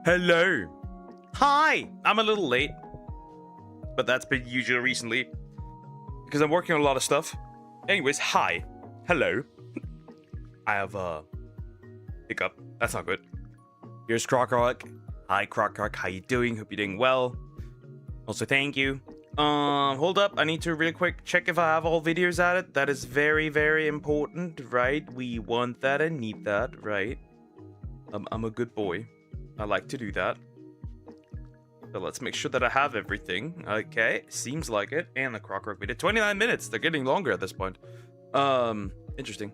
Hello. Hi. I'm a little late, but that's been usual recently because I'm working on a lot of stuff. Anyways, hi. Hello. I have a hiccup. That's not good. Here's Croc. Hi, Croc. How you doing? Hope you're doing well. Also, thank you. Hold up. I need to really quick check if I have all videos added. That is very, very important, right? We want that and need that, right? I'm a good boy. I like to do that. So let's make sure that I have everything. Okay, seems like it. And the Croc video. 29 minutes. They're getting longer at this point. Interesting.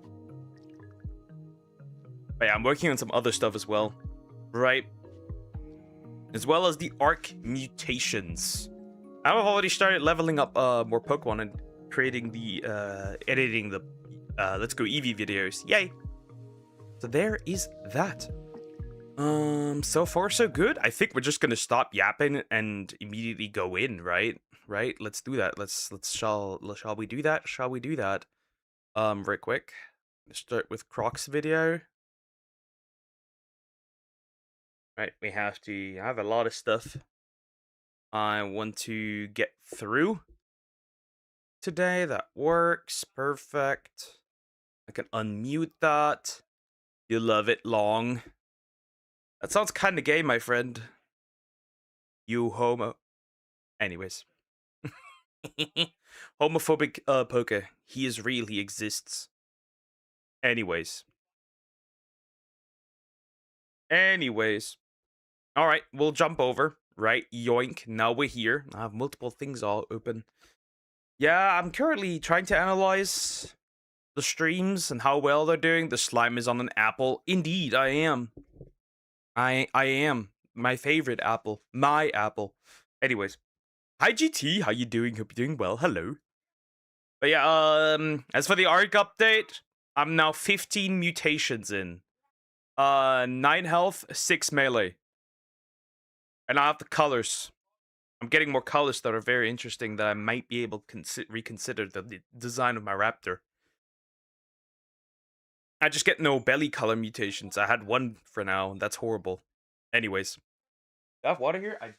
But yeah, I'm working on some other stuff as well. Right? As well as the arc mutations. I've already started leveling up more Pokemon and creating the editing the Let's Go Eevee videos. Yay! So there is that. So far so good. I think we're just gonna stop yapping and immediately go in, right? Right? Let's do that. Shall we do that? Shall we do that? Very quick. Let's start with Croc's video. Right, we have a lot of stuff I want to get through today. That works perfect. I can unmute that. You love it long. That sounds kind of gay, my friend. You homo. Anyways. Homophobic poke. He is real. He exists. Anyways. Alright, we'll jump over. Right, yoink. Now we're here. I have multiple things all open. Yeah, I'm currently trying to analyze the streams and how well they're doing. The slime is on an apple. Indeed, I am. I am. My favorite apple. My apple. Anyways. Hi, GT. How you doing? Hope you're doing well. Hello. But yeah, as for the arc update, I'm now 15 mutations in. 9 health, 6 melee. And I have the colors. I'm getting more colors that are very interesting that I might be able to reconsider the design of my raptor. I just get no belly color mutations. I had one for now, and that's horrible. Anyways. Do I have water here? I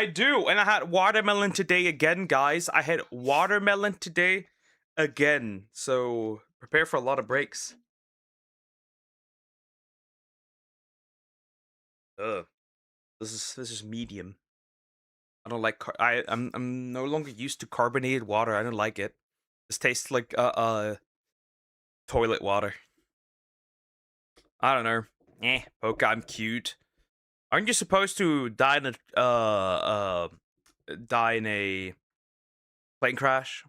do! And I had watermelon today again, guys. I had watermelon today again. So, prepare for a lot of breaks. This is medium. I don't like I'm no longer used to carbonated water. I don't like it. This tastes like toilet water. I don't know. Poke, I'm cute. Aren't you supposed to die in a plane crash?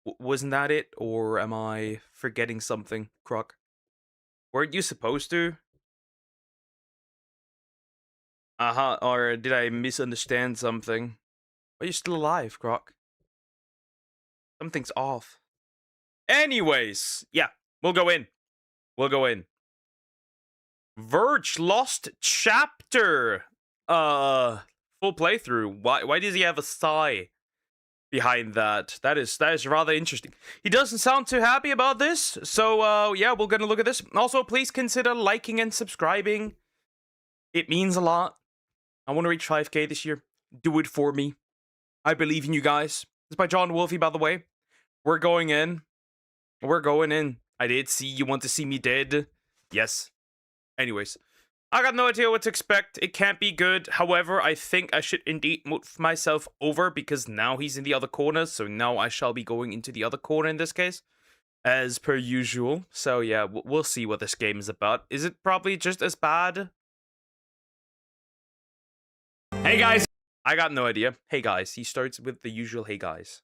Wasn't that it? Or am I forgetting something, Croc? Weren't you supposed to? Or did I misunderstand something? Are you still alive, Croc? Something's off. Anyways, yeah, we'll go in. Verge Lost Chapter. Full playthrough. Why does he have a sigh behind that? That is rather interesting. He doesn't sound too happy about this. So yeah, we're gonna look at this. Also, please consider liking and subscribing. It means a lot. I want to reach 5K this year. Do it for me. I believe in you guys. This is by John Wolfie, by the way. We're going in. I did see you want to see me dead. Yes. Anyways. I got no idea what to expect. It can't be good. However, I think I should indeed move myself over because now he's in the other corner. So now I shall be going into the other corner in this case. As per usual. So yeah, we'll see what this game is about. Is it probably just as bad? Hey guys! I got no idea. Hey guys. He starts with the usual hey guys.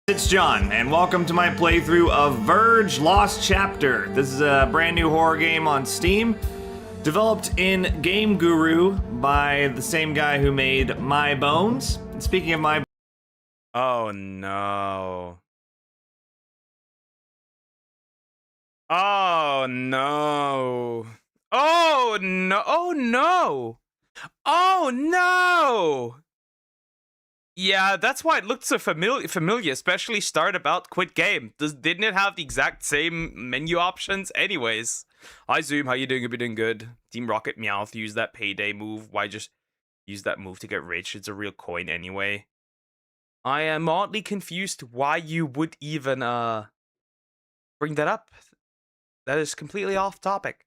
It's John, and welcome to my playthrough of Verge Lost Chapter. This is a brand new horror game on Steam, developed in Game Guru by the same guy who made My Bones. And speaking of My... Oh no. Oh no. Oh no. Oh no. Oh no! Yeah, that's why it looked so familiar, especially start about quit game. Didn't it have the exact same menu options? Anyways. Hi Zoom, how you doing? Hope you're doing good. Team Rocket Meowth use that payday move. Why just use that move to get rich? It's a real coin anyway. I am oddly confused why you would even bring that up. That is completely off topic.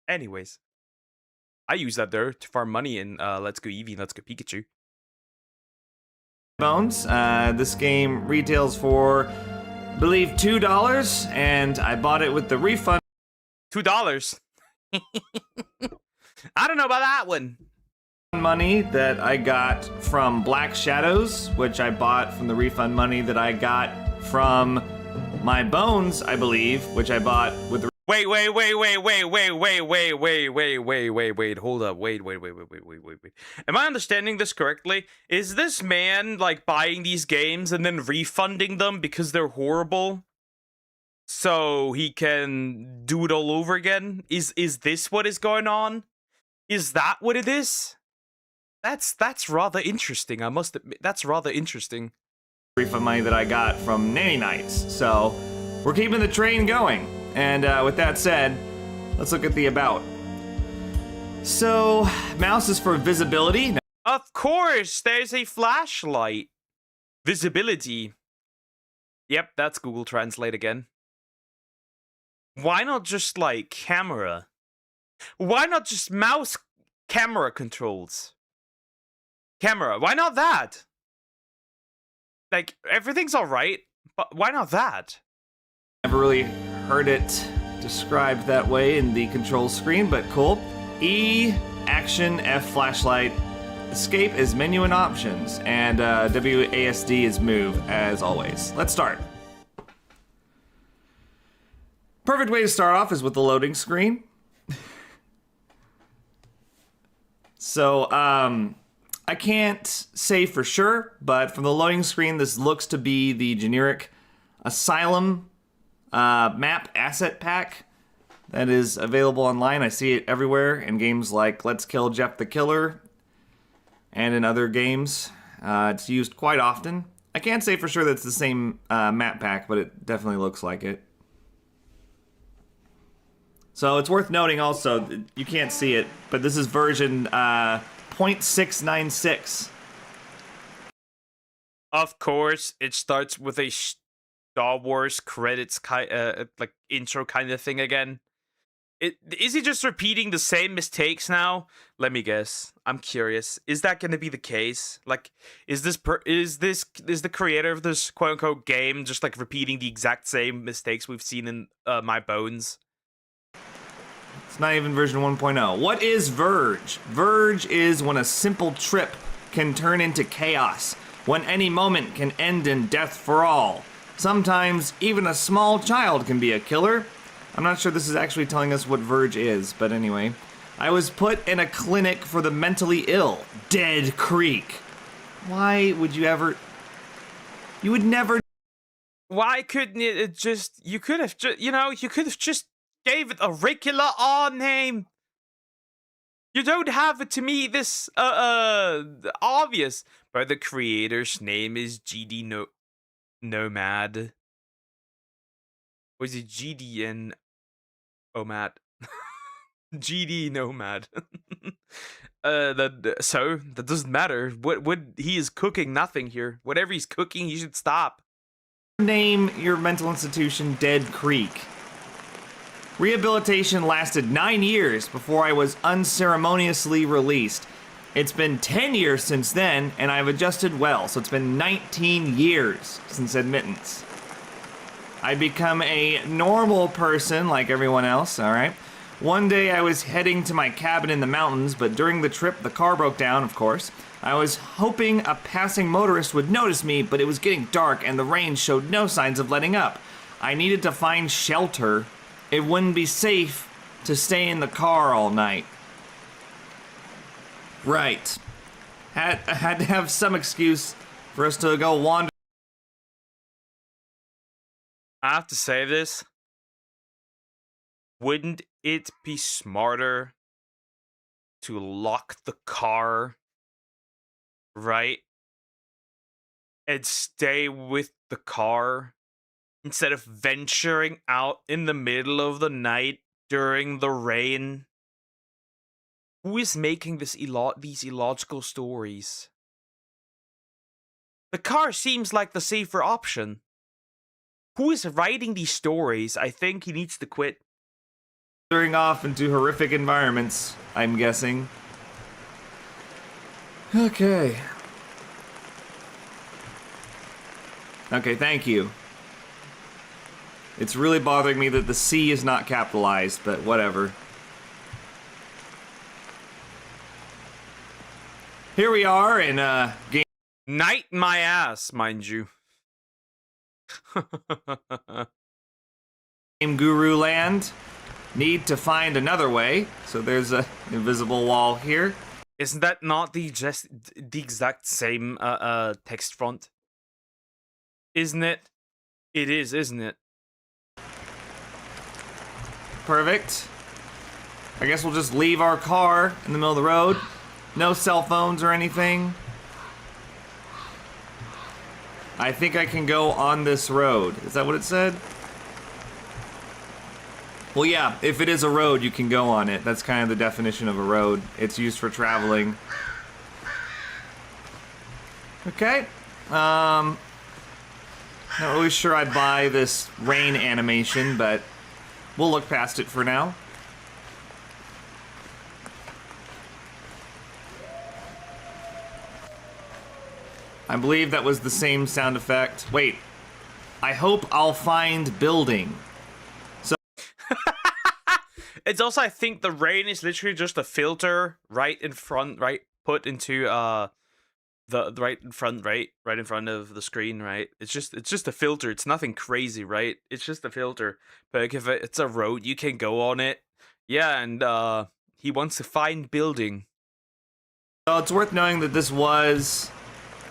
Anyways, I use that there to farm money in Let's Go Eevee and Let's Go Pikachu. Bones. This game retails for, I believe, $2, and I bought it with the refund $2. I don't know about that one. money that I got from Black Shadows, which I bought from the refund money that I got from my bones, I believe, which I bought with the Wait, hold up. Wait. Am I understanding this correctly? Is this man like buying these games and then refunding them because they're horrible? So he can do it all over again? Is this what is going on? Is that what it is? That's rather interesting. I must admit, that's rather interesting. refund money that I got from Nanny Nights. So we're keeping the train going. And with that said, let's look at the about. So, mouse is for visibility. Of course, there's a flashlight. Visibility. Yep, that's Google Translate again. Why not just, like, camera? Why not just mouse camera controls? Camera, why not that? Like, everything's alright, but why not that? Never really heard it described that way in the control screen, but cool. E, action, F, flashlight. Escape is menu and options, and WASD is move, as always. Let's start. Perfect way to start off is with the loading screen. So, I can't say for sure, but from the loading screen, this looks to be the generic Asylum map asset pack that is available online. I see it everywhere in games like Let's Kill Jeff the Killer and in other games. It's used quite often. I can't say for sure that it's the same map pack, but it definitely looks like it. So it's worth noting also, you can't see it, but this is version 0.696. Of course, it starts with a Star Wars credits like intro kind of thing again. Is he just repeating the same mistakes now? Let me guess. I'm curious. Is that going to be the case? Like, is the creator of this quote unquote game just like repeating the exact same mistakes we've seen in My Bones? It's not even version 1.0. What is Verge? Verge is when a simple trip can turn into chaos, when any moment can end in death for all. Sometimes even a small child can be a killer. I'm not sure this is actually telling us what Verge is, but anyway. I was put in a clinic for the mentally ill. Dead Creek. Why would you ever... You would never... Why couldn't it just... You could have just... You know, you could have just gave it a regular R name. You don't have it to me this, obvious. But the creator's name is GD Nomad. Or is it GDN Omad? GD Nomad. So that doesn't matter. What he is cooking nothing here. Whatever he's cooking, he should stop. Name your mental institution Dead Creek. Rehabilitation lasted 9 years before I was unceremoniously released. It's been 10 years since then, and I've adjusted well, so it's been 19 years since admittance. I become a normal person like everyone else, alright? One day I was heading to my cabin in the mountains, but during the trip the car broke down, of course. I was hoping a passing motorist would notice me, but it was getting dark and the rain showed no signs of letting up. I needed to find shelter. It wouldn't be safe to stay in the car all night. Right. Had to have some excuse for us to go wander. I have to say this. Wouldn't it be smarter to lock the car, right? And stay with the car instead of venturing out in the middle of the night during the rain. Who is making these illogical stories? The car seems like the safer option. Who is writing these stories? I think he needs to quit. Wandering off into horrific environments, I'm guessing. Okay. Okay, thank you. It's really bothering me that the C is not capitalized, but whatever. Here we are in game. Night my ass, mind you. Game Guru Land. Need to find another way. So there's a invisible wall here. Isn't that not the exact same text font? Isn't it? It is, isn't it? Perfect. I guess we'll just leave our car in the middle of the road. No cell phones or anything. I think I can go on this road. Is that what it said? Well, yeah, if it is a road, you can go on it. That's kind of the definition of a road. It's used for traveling. Okay. Not really sure I'd buy this rain animation, but we'll look past it for now. I believe that was the same sound effect. Wait. I hope I'll find building. It's also, I think the rain is literally just a filter right in front, right? Put into the right in front of the screen, right? It's just a filter. It's nothing crazy, right? It's just a filter. But like, if it's a road, you can go on it. Yeah, and he wants to find building. So it's worth knowing that this was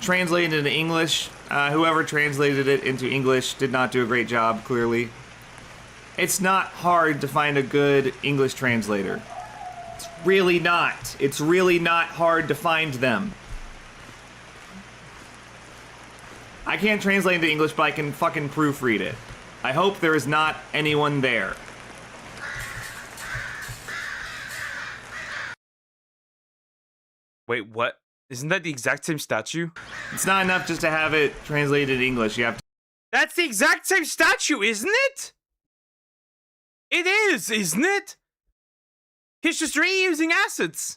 translated into English. Whoever translated it into English did not do a great job, clearly. It's not hard to find a good English translator. It's really not. It's really not hard to find them. I can't translate into English, but I can fucking proofread it. I hope there is not anyone there. Wait, what? Isn't that the exact same statue? It's not enough just to have it translated in English. You have to... That's the exact same statue, isn't it? It is, isn't it? He's just reusing assets.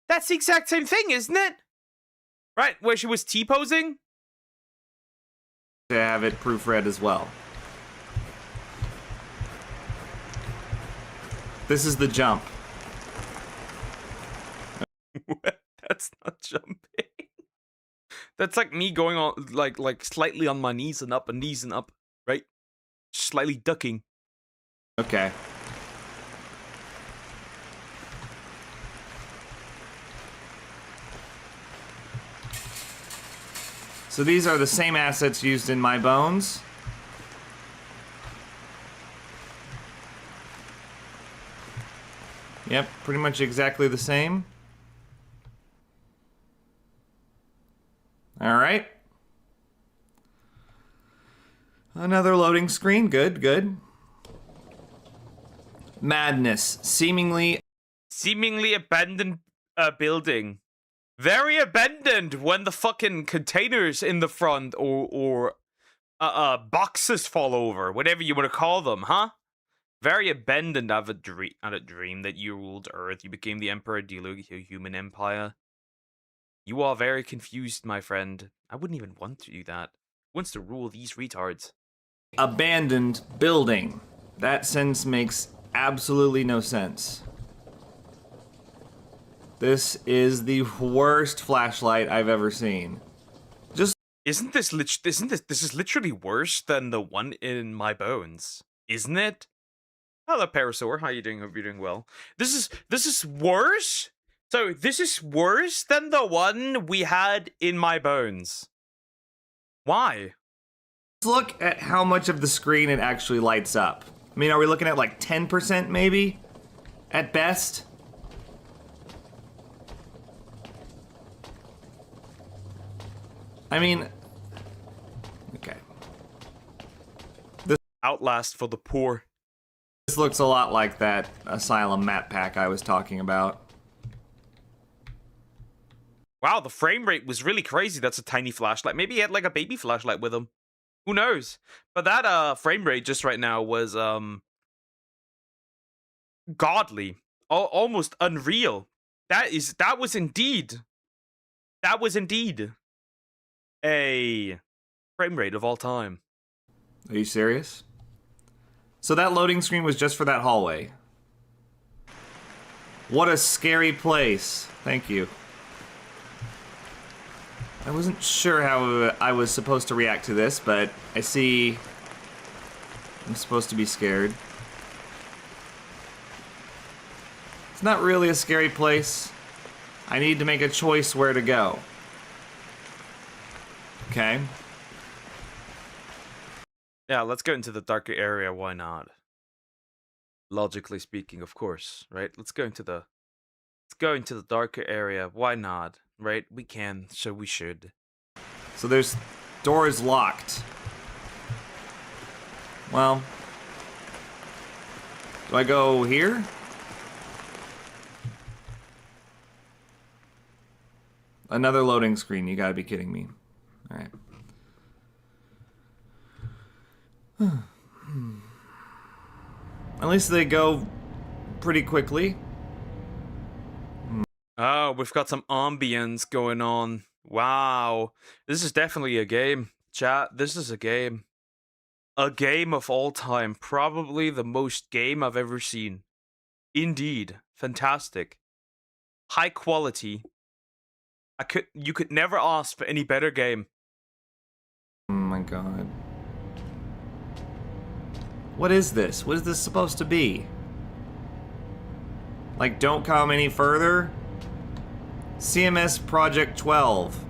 That's the exact same thing, isn't it? Right, where she was T-posing? To have it proofread as well. This is the jump. That's not jumping. That's like me going on, like slightly on my knees and up, right? Slightly ducking. Okay. So these are the same assets used in My Bones. Yep, pretty much exactly the same. All right. Another loading screen. Good, good. Madness. Seemingly abandoned building. Very abandoned when the fucking containers in the front or boxes fall over, whatever you want to call them, huh? Very abandoned. I had a dream that you ruled Earth. You became the emperor, dealing a human empire. You are very confused, my friend. I wouldn't even want to do that. Who wants to rule these retards? abandoned building. That sentence makes absolutely no sense. This is the worst flashlight I've ever seen. Just Isn't this literally worse than the one in My Bones? Isn't it? Hello, Parasaur. How you doing? Hope you're doing well. This is worse? So this is worse than the one we had in My Bones. Why? look at how much of the screen it actually lights up. I mean, are we looking at like 10% maybe? At best? I mean, okay. Outlast for the poor. This looks a lot like that Asylum map pack I was talking about. Wow, the frame rate was really crazy. That's a tiny flashlight. Maybe he had like a baby flashlight with him. Who knows? But that frame rate just right now was godly. Almost unreal. That was indeed a frame rate of all time. Are you serious? So that loading screen was just for that hallway. What a scary place. Thank you. I wasn't sure how I was supposed to react to this, but I see I'm supposed to be scared. It's not really a scary place. I need to make a choice where to go. Okay. Yeah, let's go into the darker area. Why not? Logically speaking, of course, right? Let's go into the darker area. Why not? Right? We can, so we should. So there's doors locked. Well, do I go here? Another loading screen. You gotta be kidding me. All right. At least they go pretty quickly. Oh, we've got some ambience going on. Wow. This is definitely a game. Chat, this is a game. A game of all time. Probably the most game I've ever seen. Indeed. Fantastic. High quality. You could never ask for any better game. Oh my god. What is this? What is this supposed to be? Like, don't come any further? CMS Project 12.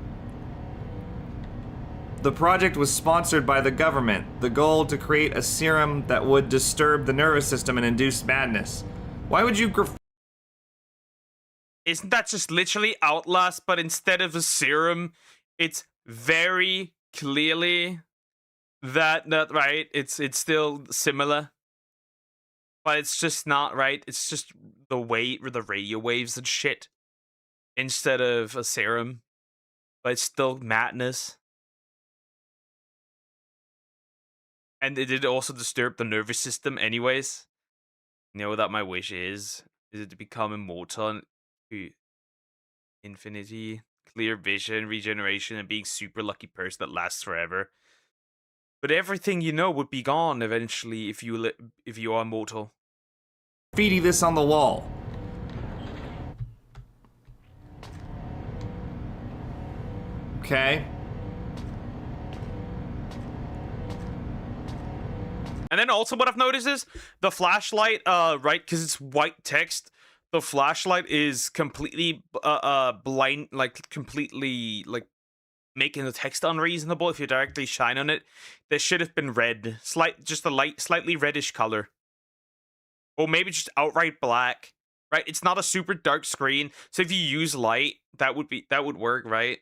The project was sponsored by the government. The goal to create a serum that would disturb the nervous system and induce madness. Why would you Isn't that just literally Outlast, but instead of a serum, it's very clearly that right? It's still similar. But it's just not right. It's just the radio waves and shit. Instead of a serum. But it's still madness. And it did also disturb the nervous system anyways. You know what that my wish is? Is it to become immortal to infinity, clear vision, regeneration, and being super lucky person that lasts forever. But everything you know would be gone eventually if you are immortal. graffiti this on the wall? Okay. And then also what I've noticed is the flashlight, right, because it's white text, the flashlight is completely blind, like completely like making the text unreasonable if you directly shine on it. There should have been red, just a slightly reddish color, or maybe just outright black. Right, it's not a super dark screen, so if you use light, that would work, right?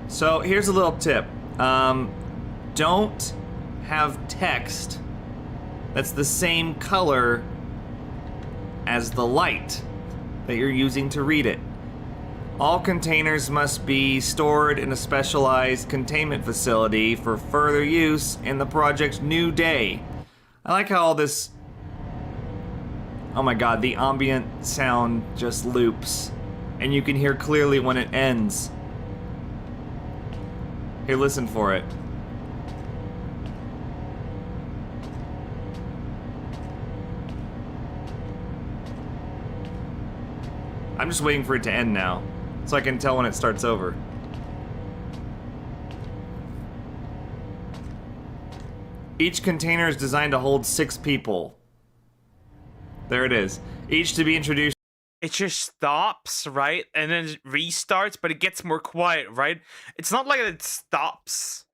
So here's a little tip. Don't have text that's the same color as the light that you're using to read it. All containers must be stored in a specialized containment facility for further use in the project's new day. I like how all this... Oh my god, the ambient sound just loops, and you can hear clearly when it ends. Here, listen for it. I'm just waiting for it to end now, so I can tell when it starts over. Each container is designed to hold 6 people. There it is. Each to be introduced. It just stops, right? And then it restarts, but it gets more quiet, right? It's not like it stops,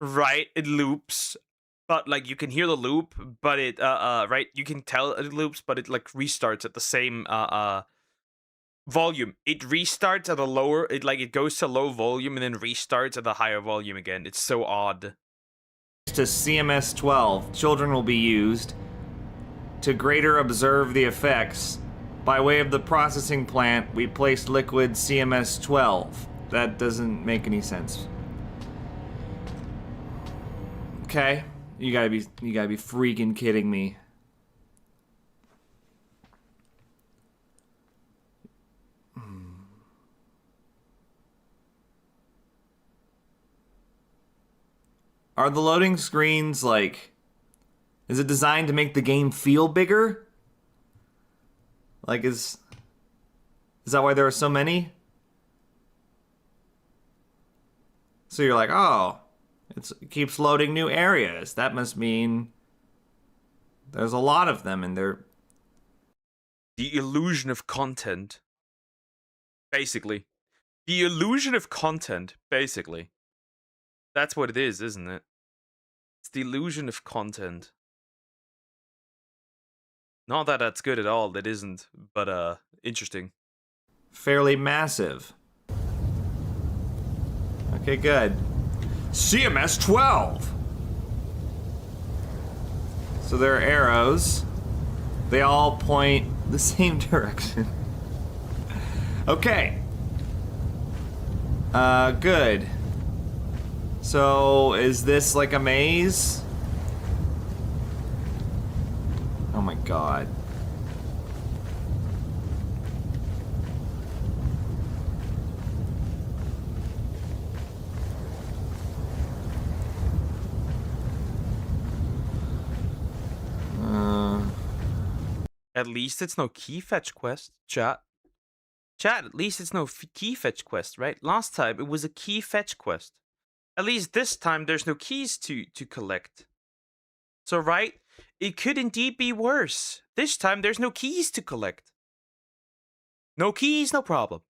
right? It loops, but like you can hear the loop, but it right? You can tell it loops, but it like restarts at the same volume. It restarts at a lower, it goes to low volume and then restarts at a higher volume again. It's so odd. To CMS 12, children will be used to greater observe the effects. By way of the processing plant, we placed liquid CMS 12. That doesn't make any sense. Okay, you gotta be freaking kidding me. Are the loading screens like... Is it designed to make the game feel bigger? Like, is that why there are so many? So you're like, oh, it keeps loading new areas. That must mean there's a lot of them and they're... The illusion of content. Basically. The illusion of content, basically. That's what it is, isn't it? It's the illusion of content. Not that that's good at all, that isn't, but interesting. fairly massive. Okay, good. CMS 12! So there are arrows. They all point the same direction. Okay. Good. So, is this like a maze? Oh my god. At least it's no key fetch quest, chat. Chat, at least it's no key fetch quest, right? Last time it was a key fetch quest. At least this time there's no keys to collect. So, right? It could indeed be worse. This time there's no keys to collect. No keys, no problem.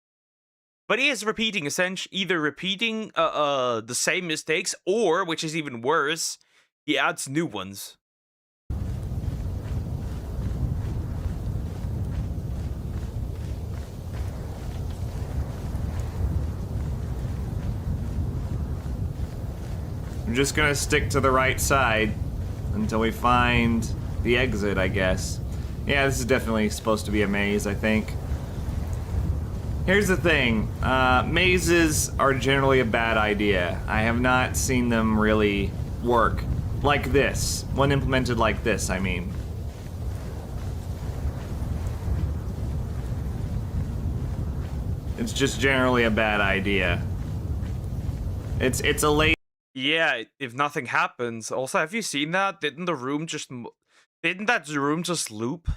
But he is repeating, essentially, either repeating the same mistakes, or, which is even worse, he adds new ones. I'm just gonna stick to the right side until we find the exit, I guess. Yeah, this is definitely supposed to be a maze, I think. Here's the thing. Mazes are generally a bad idea. I have not seen them really work like this. When implemented like this, I mean. It's just generally a bad idea. It's a late... Yeah, if nothing happens. Also, have you seen that? Didn't that room just loop?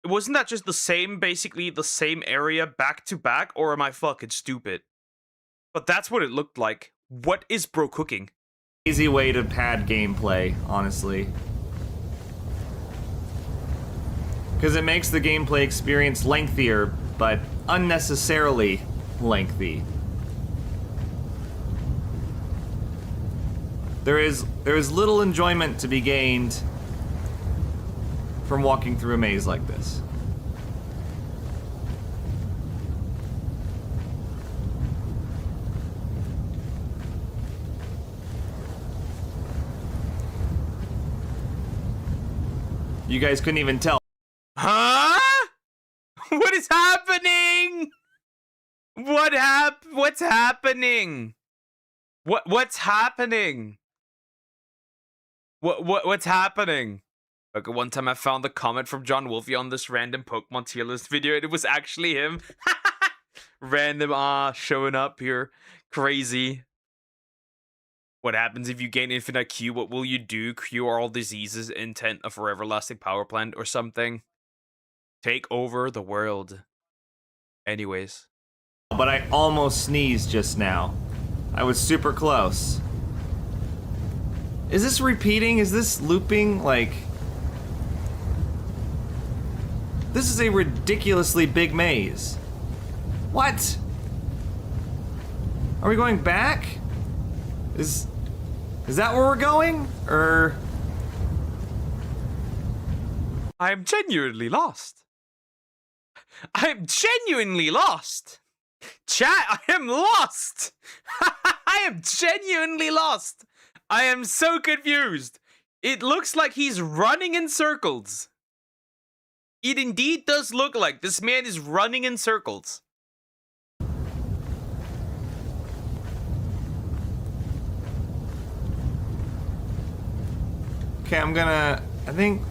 Wasn't that just the same, basically the same area back to back? Or am I fucking stupid? But that's what it looked like. What is bro cooking? Easy way to pad gameplay, honestly. Because it makes the gameplay experience lengthier, but unnecessarily lengthy. There is little enjoyment to be gained from walking through a maze like this. You guys couldn't even tell. Huh? What is happening? What's happening? What's happening? What's happening? Okay, one time I found a comment from John Wolfie on this random Pokemon tier list video, and it was actually him. Random showing up here. Crazy. What happens if you gain infinite Q? What will you do? Cure all diseases, intent of forever lasting power plant or something. Take over the world. Anyways. But I almost sneezed just now. I was super close. Is this repeating? Is this looping? Like... This is a ridiculously big maze. What? Are we going back? Is that where we're going? Or... I'm genuinely lost. I'm genuinely lost. Chat, I am lost. I am genuinely lost. I am so confused. It looks like he's running in circles. It indeed does look like this man is running in circles. Okay, I think...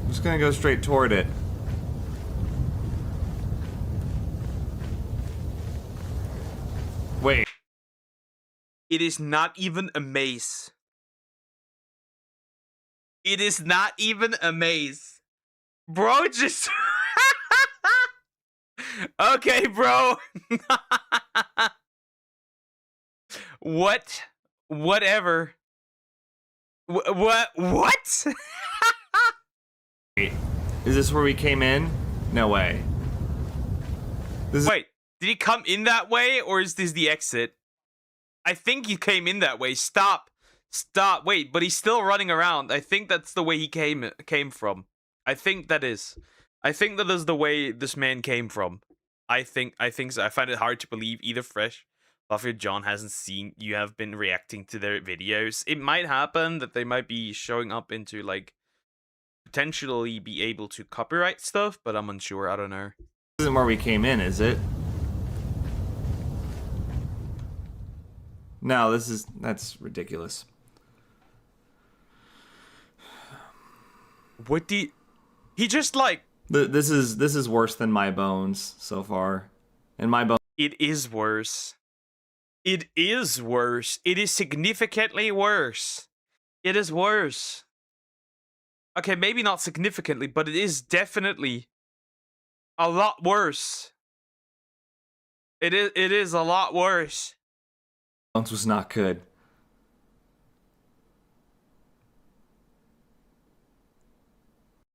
I'm just gonna go straight toward it. Wait. It is not even a maze. It is not even a maze. Bro, just... Okay, bro. What? Whatever. What? Wait, is this where we came in? No way. Wait, did he come in that way, or is this the exit? I think he came in that way. Stop. Wait, but he's still running around. I think that's the way he came from. I think that is. I think that is the way this man came from. I think so. I find it hard to believe either Fresh, Buffy, or John hasn't seen you have been reacting to their videos. It might happen that they might be showing up into like potentially be able to copyright stuff, but I'm unsure. I don't know. This isn't where we came in, is it? No, that's ridiculous. What do you... He just like... This is worse than my bones so far. And my bones... It is worse. It is worse. It is significantly worse. It is worse. Okay, maybe not significantly, but it is definitely a lot worse. It is a lot worse. Bones was not good.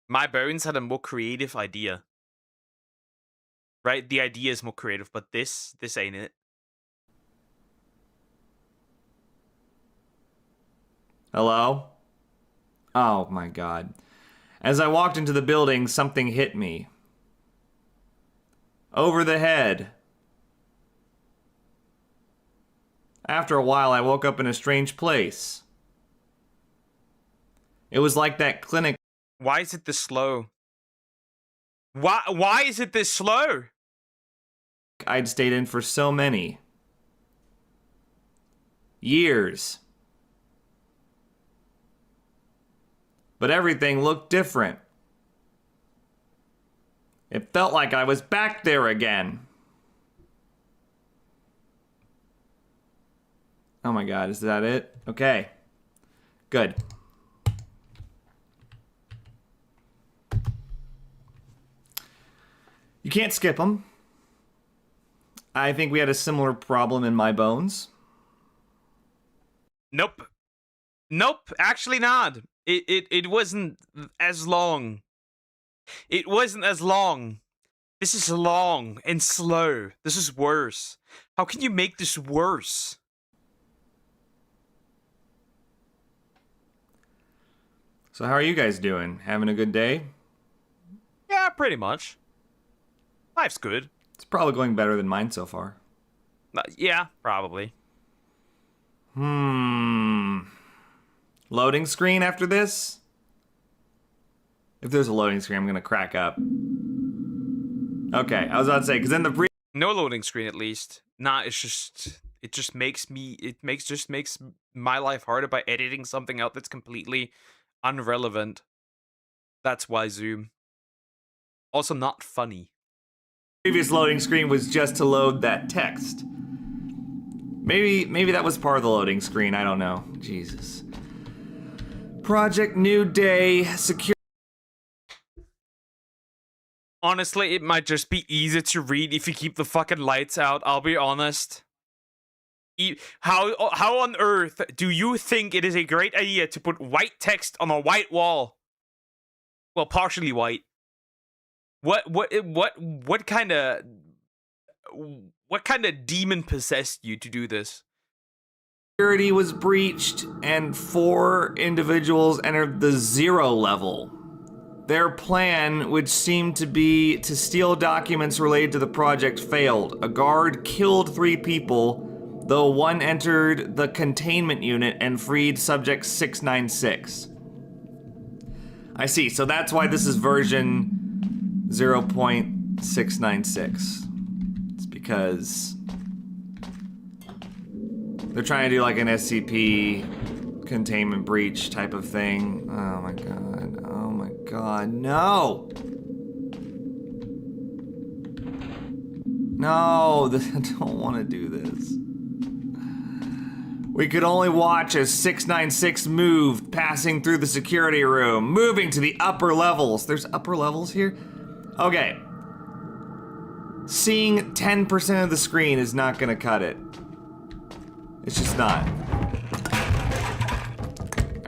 My Bones had a more creative idea. Right? The idea is more creative, but this ain't it. Hello? Oh my god. As I walked into the building, something hit me. Over the head. After a while, I woke up in a strange place. It was like that clinic. Why is it this slow? Why is it this slow? I'd stayed in for so many years. But everything looked different. It felt like I was back there again. Oh my god, is that it? Okay. Good. You can't skip them. I think we had a similar problem in My Bones. Nope. Nope, actually not. It wasn't as long. It wasn't as long. This is long and slow. This is worse. How can you make this worse? So how are you guys doing? Having a good day? Yeah, pretty much. Life's good. It's probably going better than mine so far. Yeah, probably. Loading screen after this? If there's a loading screen, I'm gonna crack up. Okay, I was about to say, because then the no loading screen at least. Nah, it just makes my life harder by editing something out that's completely irrelevant. That's why Zoom. Also not funny. Previous loading screen was just to load that text. Maybe that was part of the loading screen, I don't know. Jesus. Project New Day, secure. Honestly, it might just be easier to read if you keep the fucking lights out, I'll be honest. How on earth do you think it is a great idea to put white text on a white wall? Well, partially white. What kind of demon possessed you to do this? Security was breached and 4 individuals entered the 0 level. Their plan, which seemed to be to steal documents related to the project, failed. A guard killed 3 people, though 1 entered the containment unit and freed subject 696. I see, so that's why this is version 0.696. It's because they're trying to do like an SCP containment breach type of thing. Oh my god, oh my god, no! No, I don't want to do this. We could only watch as 696 moved, passing through the security room, moving to the upper levels. There's upper levels here? Okay. Seeing 10% of the screen is not gonna cut it. It's just not.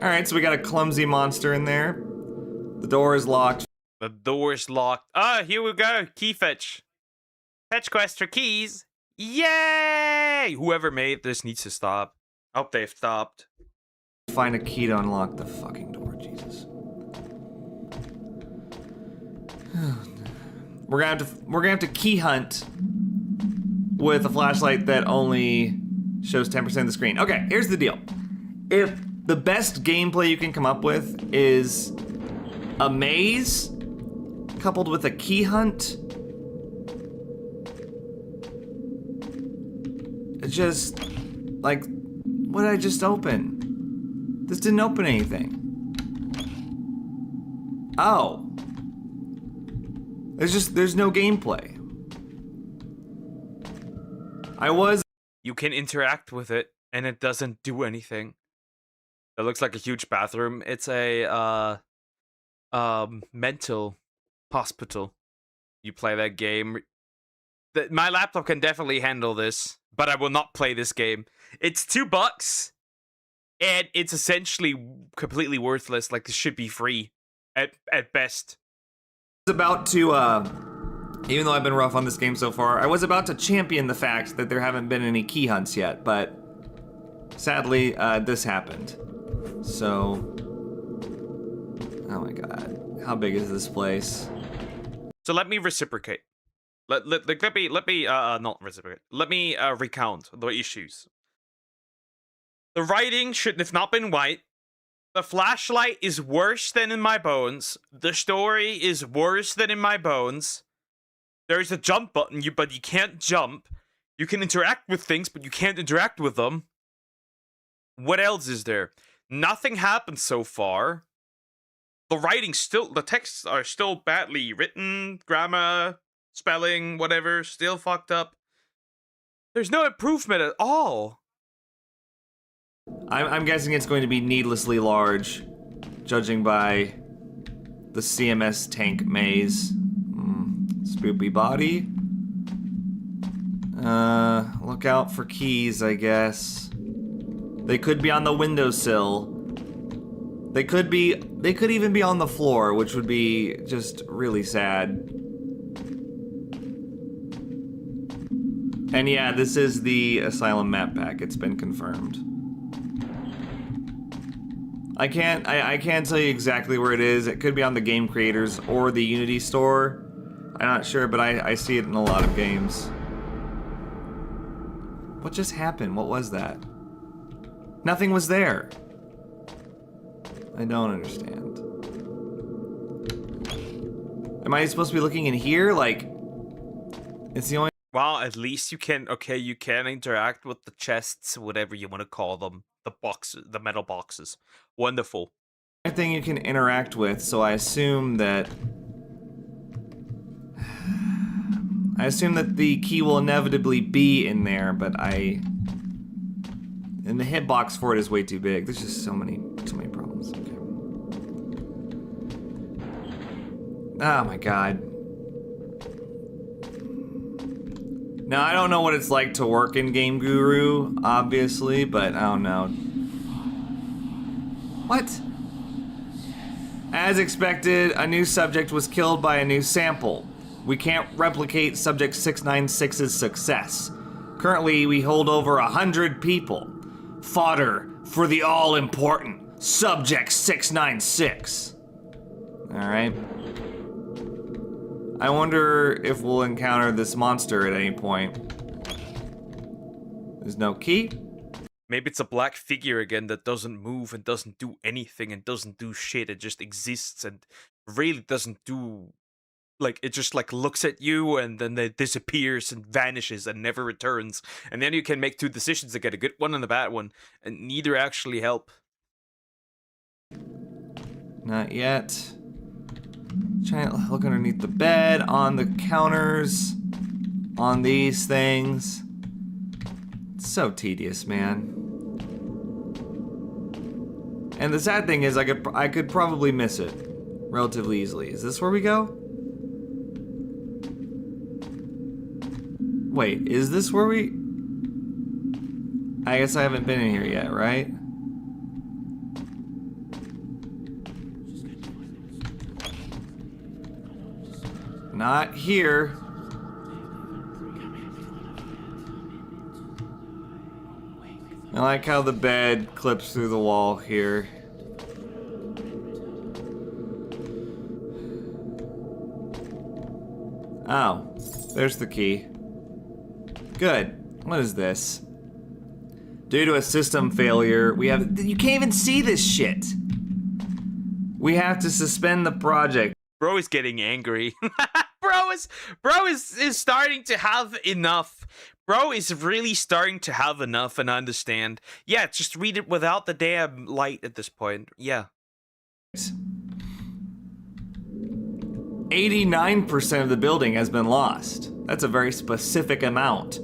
Alright, so we got a clumsy monster in there. The door is locked. The door's locked. Ah, here we go. Key fetch. Fetch quest for keys. Yay! Whoever made this needs to stop. I hope they've stopped. Find a key to unlock the fucking door, Jesus. We're gonna have to key hunt with a flashlight that only shows 10% of the screen. Okay, here's the deal. If the best gameplay you can come up with is a maze coupled with a key hunt, it's just like, what did I just open? This didn't open anything. Oh. There's no gameplay. You can interact with it, and it doesn't do anything. It looks like a huge bathroom. It's a, mental hospital. You play that game. My laptop can definitely handle this, but I will not play this game. It's $2, and it's essentially completely worthless. Like, this should be free, at best. I was about to, even though I've been rough on this game so far, I was about to champion the fact that there haven't been any key hunts yet, but sadly, this happened. So, oh my god, how big is this place? So let me reciprocate. Let me not reciprocate. Let me recount the issues. The writing should have not been white. The flashlight is worse than in my bones. The story is worse than in my bones. There's a jump button, but you can't jump. You can interact with things, but you can't interact with them. What else is there? Nothing happened so far. The texts are still badly written, grammar, spelling, whatever, still fucked up. There's no improvement at all. I'm guessing it's going to be needlessly large, judging by the CMS tank maze. Spoopy body. Look out for keys, I guess. They could be on the windowsill. They could even be on the floor, which would be just really sad. And yeah, this is the Asylum map pack. It's been confirmed. I can't tell you exactly where it is. It could be on the Game Creators or the Unity store. I'm not sure, but I see it in a lot of games. What just happened? What was that? Nothing was there. I don't understand. Am I supposed to be looking in here? Like, it's the only... Well, at least you can, okay, you can interact with the chests, whatever you want to call them. The boxes, the metal boxes. Wonderful. thing you can interact with, so I assume that the key will inevitably be in there, but and the hitbox for it is way too big. There's just so many problems. Okay. Oh my god. Now, I don't know what it's like to work in Game Guru, obviously, but I don't know. What? As expected, a new subject was killed by a new sample. We can't replicate Subject 696's success. Currently, we hold over 100 people. Fodder for the all-important Subject 696. Alright. I wonder if we'll encounter this monster at any point. There's no key. Maybe it's a black figure again that doesn't move and doesn't do anything and doesn't do shit. It just exists and really doesn't do... Like, it just, like, looks at you and then it disappears and vanishes and never returns. And then you can make two decisions to get a good one and a bad one. And neither actually help. Not yet. Trying to look underneath the bed, on the counters, on these things. It's so tedious, man. And the sad thing is, I could probably miss it relatively easily. Is this where we go? Wait, is this where we... I guess I haven't been in here yet, right? Not here. I like how the bed clips through the wall here. Oh, there's the key. Good. What is this? Due to a system failure, we have... You can't even see this shit! We have to suspend the project. Bro is getting angry. Bro is starting to have enough. Bro is really starting to have enough and understand. Yeah, just read it without the damn light at this point. Yeah. 89% of the building has been lost. That's a very specific amount.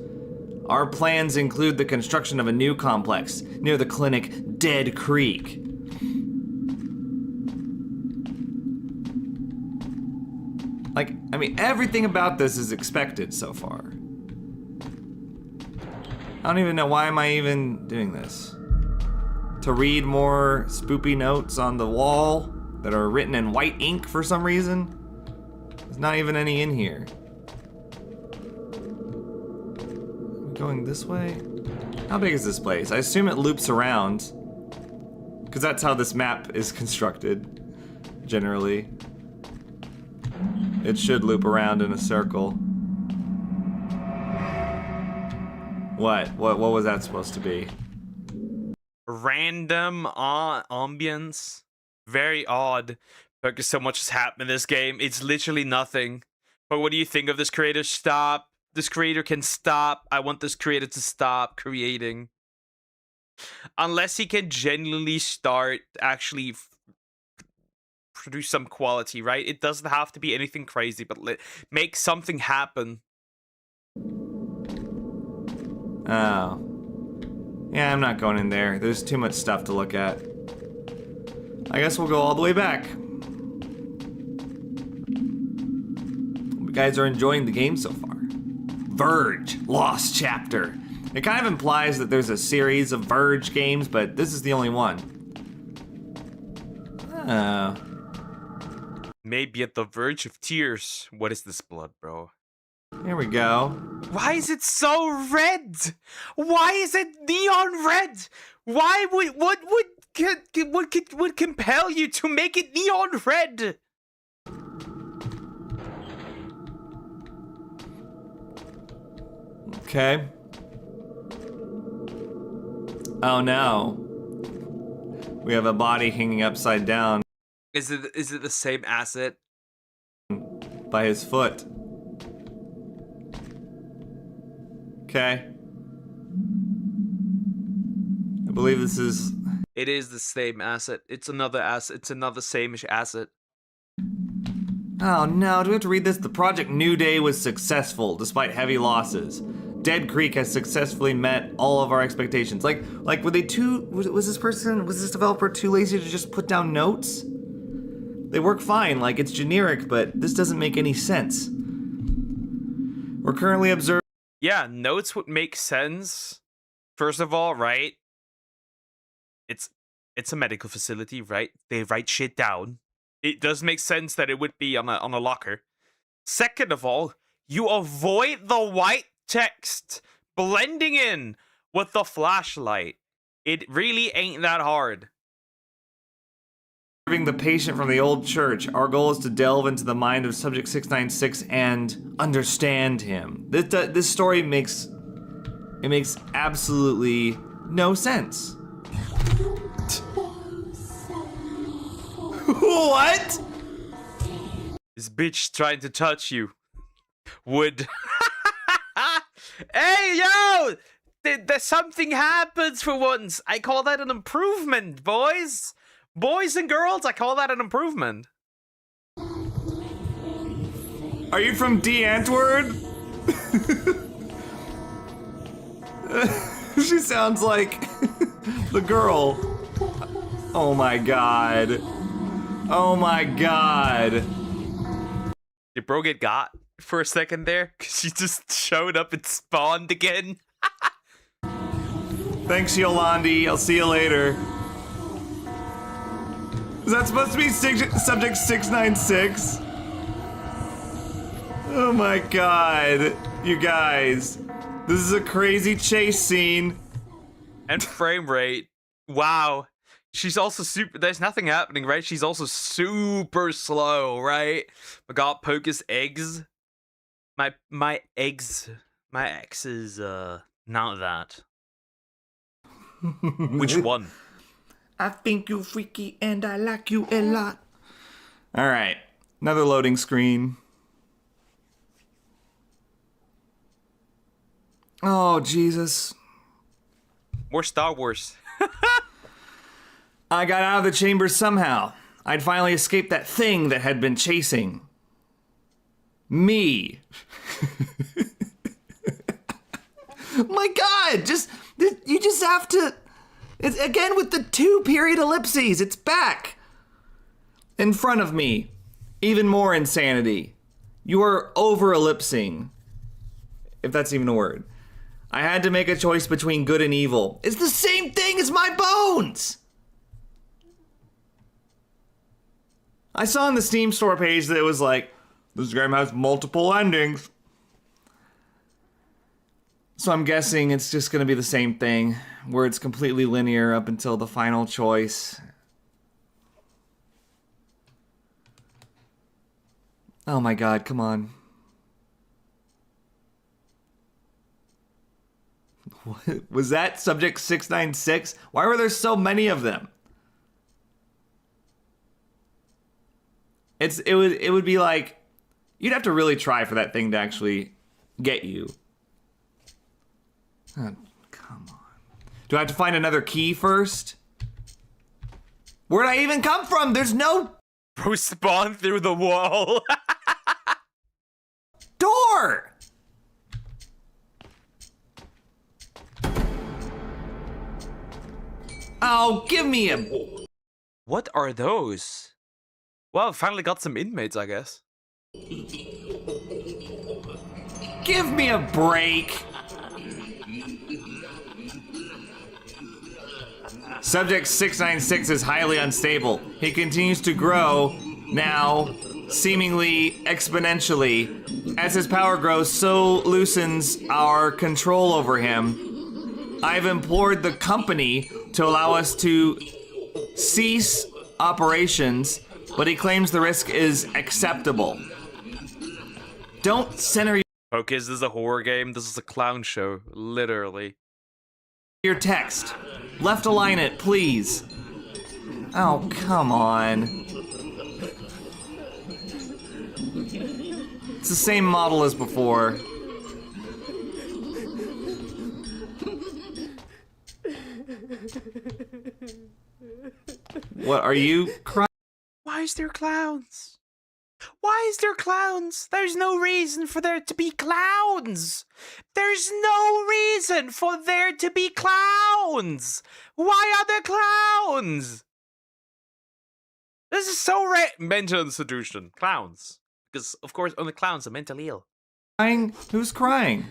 Our plans include the construction of a new complex near the clinic Dead Creek. Like, I mean, everything about this is expected so far. I don't even know, why am I even doing this? To read more spoopy notes on the wall that are written in white ink for some reason? There's not even any in here. Are we going this way? How big is this place? I assume it loops around, because that's how this map is constructed, generally. It should loop around in a circle. What was that supposed to be? Random ambience. Very odd. Because so much has happened in this game. It's literally nothing. But what do you think of this creator? Stop. This creator can stop. I want this creator to stop creating. Unless he can genuinely start actually produce some quality, right? It doesn't have to be anything crazy, but make something happen. Oh. Yeah, I'm not going in there. There's too much stuff to look at. I guess we'll go all the way back. You guys are enjoying the game so far. Verge, Lost Chapter. It kind of implies that there's a series of Verge games, but this is the only one. Oh. Maybe at the verge of tears. What is this blood, bro? Here we go. Why is it so red? Why is it neon red? Why would compel you to make it neon red? Okay. Oh no. We have a body hanging upside down. Is it the same asset? By his foot. Okay. I believe this is... It is the same asset. It's another asset. It's another same-ish asset. Oh no, do we have to read this? The Project New Day was successful despite heavy losses. Dead Creek has successfully met all of our expectations. Like were they was this developer too lazy to just put down notes? They work fine, like it's generic, but this doesn't make any sense. We're currently observing... Yeah, notes would make sense. First of all, right? It's a medical facility, right? They write shit down. It does make sense that it would be on a locker. Second of all, you avoid the white text blending in with the flashlight. It really ain't that hard. Serving the patient from the old church. Our goal is to delve into the mind of Subject 696 and understand him. This story makes absolutely no sense. What? This bitch trying to touch you. Would. Hey, yo! There's something happens for once. I call that an improvement, boys. Boys and girls, I call that an improvement. Are you from D. Antwoord? She sounds like the girl. Oh my god. Oh my god. Did bro get got for a second there? Cause she just showed up and spawned again. Thanks, Yolandi. I'll see you later. Is that supposed to be Subject 696? Oh my god. You guys. This is a crazy chase scene. And frame rate. Wow. She's also super. There's nothing happening, right? She's also super slow, right? My god, Pocus eggs. My eggs. My ex is not that. Which one? I think you freaky and I like you a lot. Alright. Another loading screen. Oh, Jesus. More Star Wars. I got out of the chamber somehow. I'd finally escaped that thing that had been chasing me. My god, you just have to, it's again with the 2 period ellipses, it's back. In front of me. Even more insanity. You are over ellipsing. If that's even a word. I had to make a choice between good and evil. It's the same thing as my bones! I saw on the Steam store page that it was like, this game has multiple endings. So I'm guessing it's just gonna be the same thing, where it's completely linear up until the final choice. Oh my god, come on. What? Was that Subject 696? Why were there so many of them? It would be like, you'd have to really try for that thing to actually get you. Oh, come on. Do I have to find another key first? Where'd I even come from? There's no Bro spawned through the wall. door! Oh, give me a... What are those? Well, finally got some inmates, I guess. Give me a break. Subject 696 is highly unstable. He continues to grow, now seemingly exponentially. As his power grows, so loosens our control over him. I've implored the company to allow us to cease operations, but he claims the risk is acceptable. Don't center Focus, this is a horror game. This is a clown show, literally. your text. Left align it, please. Oh, come on. It's the same model as before. What, are you crying? Why is there clowns? Why is there clowns? There's no reason for there to be clowns. There's no reason for there to be clowns. Why are there clowns? This is so mental institution. Clowns. Because, of course, only clowns are mentally ill. Crying? Who's crying?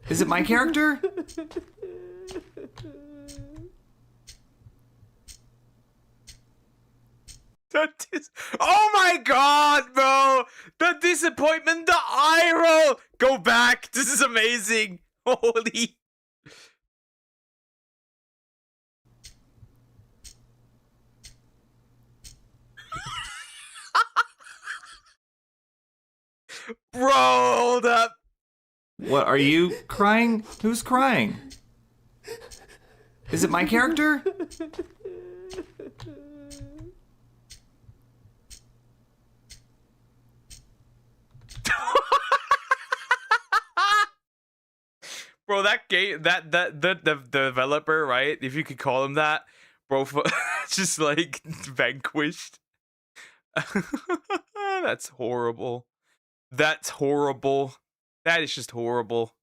Is it my character? Oh my god, bro! The disappointment, the eye roll! Go back! This is amazing! Holy... Bro, that. What, are you crying? Who's crying? Is it my character? Bro, that game, the developer, right? If you could call him that, bro, just like vanquished. That's horrible. That's horrible. That is just horrible.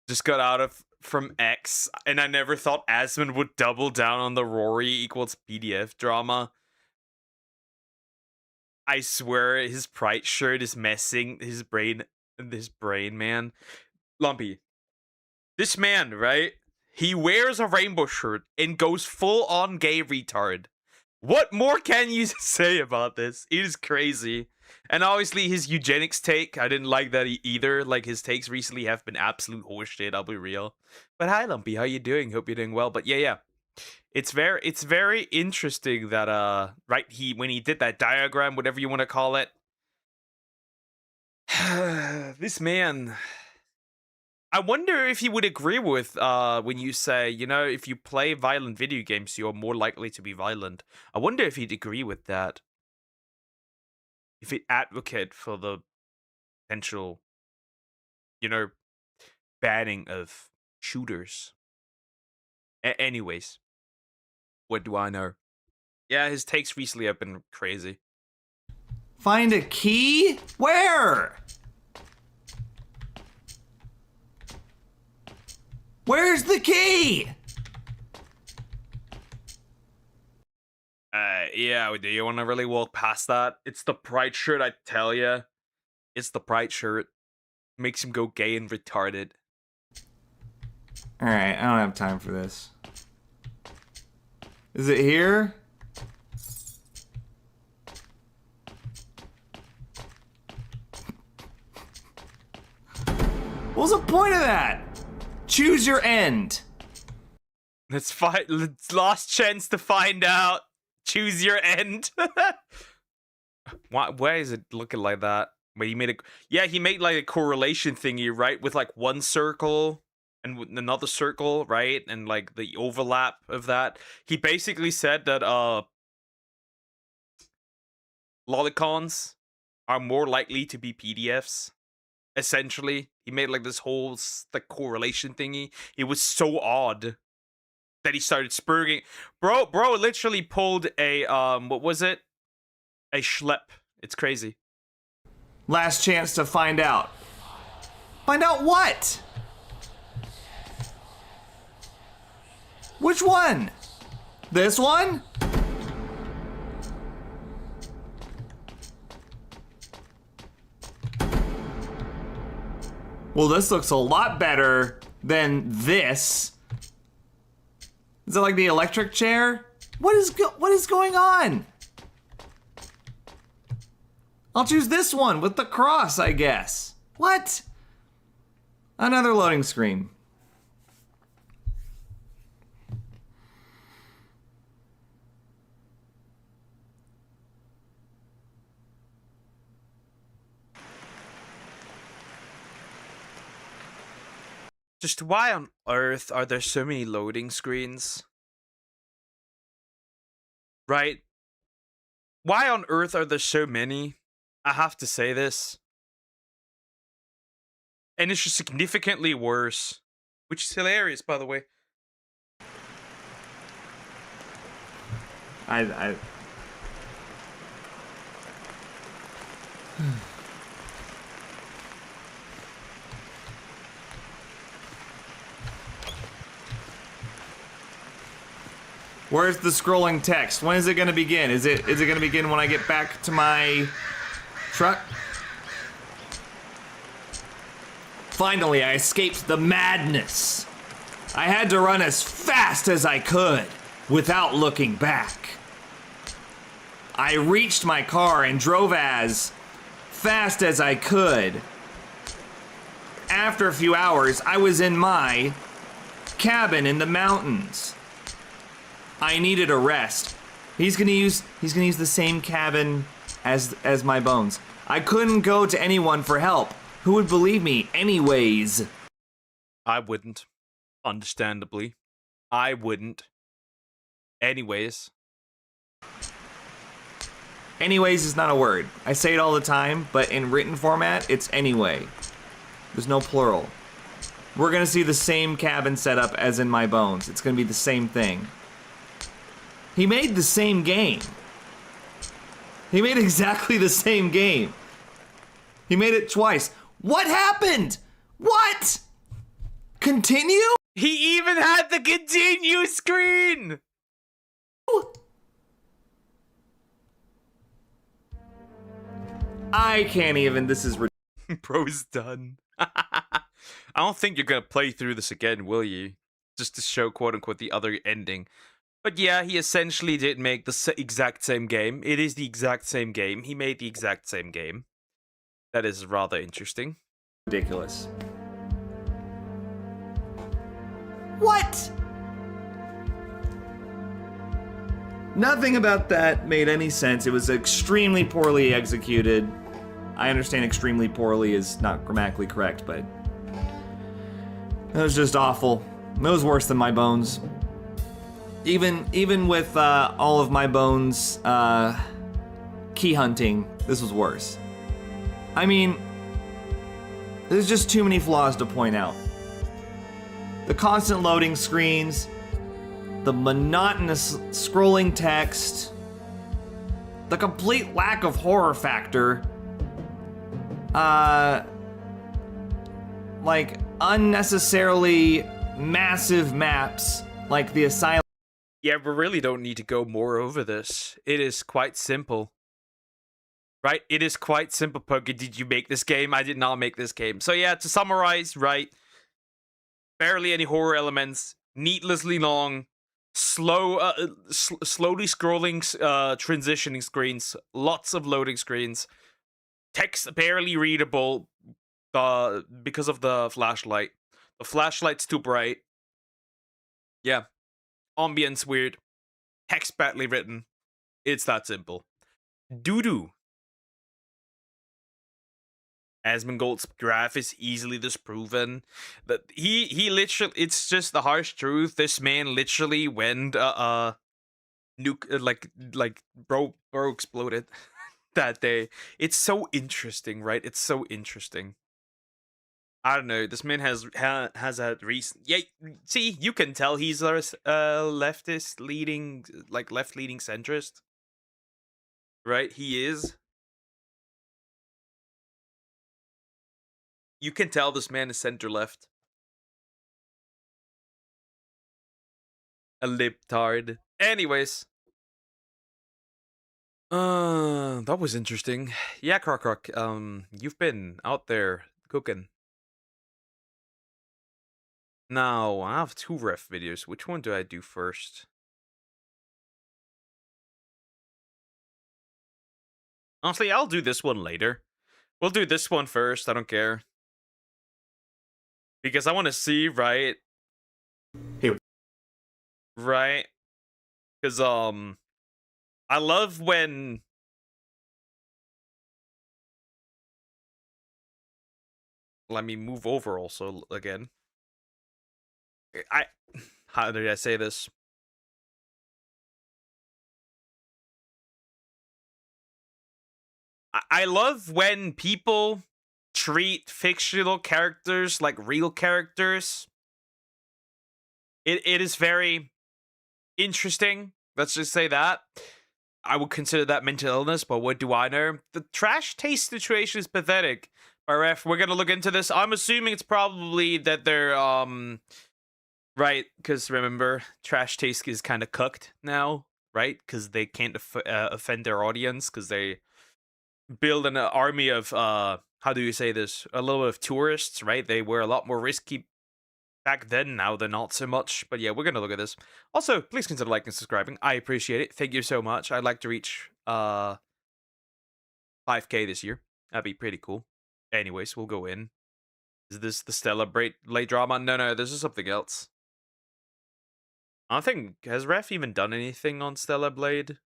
Just got out of from X, and I never thought Asmund would double down on the Rory equals PDF drama. I swear his Pride shirt is messing his brain, man. Lumpy. This man, right? He wears a rainbow shirt and goes full on gay retard. What more can you say about this? It is crazy. And obviously his eugenics take, I didn't like that either. Like, his takes recently have been absolute horseshit, I'll be real. But hi Lumpy, how you doing? Hope you're doing well. But yeah. It's very interesting that right, when he did that diagram, whatever you want to call it. This man, I wonder if he would agree with when you say, you know, if you play violent video games, you're more likely to be violent. I wonder if he'd agree with that. If he'd advocate for the potential, you know, banning of shooters. Anyways, what do I know? Yeah, his takes recently have been crazy. Find a key? Where? Where's the key? Yeah, do you want to really walk past that? It's the Pride shirt, I tell ya. It's the Pride shirt. Makes him go gay and retarded. Alright, I don't have time for this. Is it here? What's the point of that? Choose your end. Let's fight. Last chance to find out. Choose your end. Why is it looking like that? Wait, he made he made like a correlation thingy, right? With like one circle and another circle, right? And like the overlap of that. He basically said that lolicons are more likely to be PDFs. Essentially, he made like this whole like correlation thingy. It was so odd that he started spurging. Bro literally pulled a what was it? A schlep. It's crazy. Last chance to find out. Find out what? Which one? This one? Well, this looks a lot better than this. Is it like the electric chair? What is going on? I'll choose this one with the cross, I guess. What? Another loading screen. Just why on earth are there so many loading screens? Right? Why on earth are there so many? I have to say this. And it's just significantly worse. Which is hilarious, by the way. I Where's the scrolling text? When is it gonna begin? Is it gonna begin when I get back to my truck? Finally, I escaped the madness. I had to run as fast as I could without looking back. I reached my car and drove as fast as I could. After a few hours, I was in my cabin in the mountains. I needed a rest. He's gonna use the same cabin as my bones. I couldn't go to anyone for help. Who would believe me anyways? I wouldn't. Understandably. I wouldn't. Anyways. Anyways is not a word. I say it all the time, but in written format, it's anyway. There's no plural. We're gonna see the same cabin setup as in My Bones. It's gonna be the same thing. He made the same game. He made exactly the same game. He made it twice. What happened? What? Continue? He even had the continue screen! I can't even. This is Bro's done. I don't think you're gonna play through this again, will you? Just to show quote-unquote the other ending. But yeah, he essentially did make the exact same game. It is the exact same game. He made the exact same game. That is rather interesting. ridiculous. What? Nothing about that made any sense. It was extremely poorly executed. I understand extremely poorly is not grammatically correct, but it was just awful. It was worse than My Bones. Even with all of My Bones key hunting, this was worse. I mean, there's just too many flaws to point out. The constant loading screens, the monotonous scrolling text, the complete lack of horror factor, like unnecessarily massive maps like the asylum. Yeah, we really don't need to go more over this. It is quite simple. Right? It is quite simple, Poke. Did you make this game? I did not make this game. So yeah, to summarize, right? Barely any horror elements, needlessly long, slowly scrolling, transitioning screens, lots of loading screens, text barely readable, because of the flashlight. The flashlight's too bright. Yeah. Ambience weird. Text badly written. It's that simple. Doo-doo. Asmongold's graph is easily disproven. That he literally, it's just the harsh truth. This man literally went nuke bro exploded that day. It's so interesting, right? It's so interesting. I don't know. This man has a recent. Yeah, see, you can tell he's a leftist leading, like left leading centrist, right? He is. You can tell this man is center left. A libtard. Anyways. That was interesting. Yeah, Croc, you've been out there cooking. Now, I have 2 ref videos. Which one do I do first? Honestly, I'll do this one later. We'll do this one first. I don't care. Because I want to see, right? Here. Right? Because, I love when... Let me move over also again. How did I say this? I love when people treat fictional characters like real characters. It is very interesting. Let's just say that. I would consider that mental illness, but what do I know? The trash taste situation is pathetic. RF, we're gonna look into this. I'm assuming it's probably that they're right, because remember, trash taste is kind of cooked now, right? Because they can't offend their audience, because they build an army of how do you say this? A little bit of tourists, right? They were a lot more risky back then. Now they're not so much. But yeah, we're gonna look at this. Also, please consider liking and subscribing. I appreciate it. Thank you so much. I'd like to reach 5K this year. That'd be pretty cool. Anyways, we'll go in. Is this the Stella Blade drama? No, this is something else. I don't think, has Ref even done anything on Stella Blade?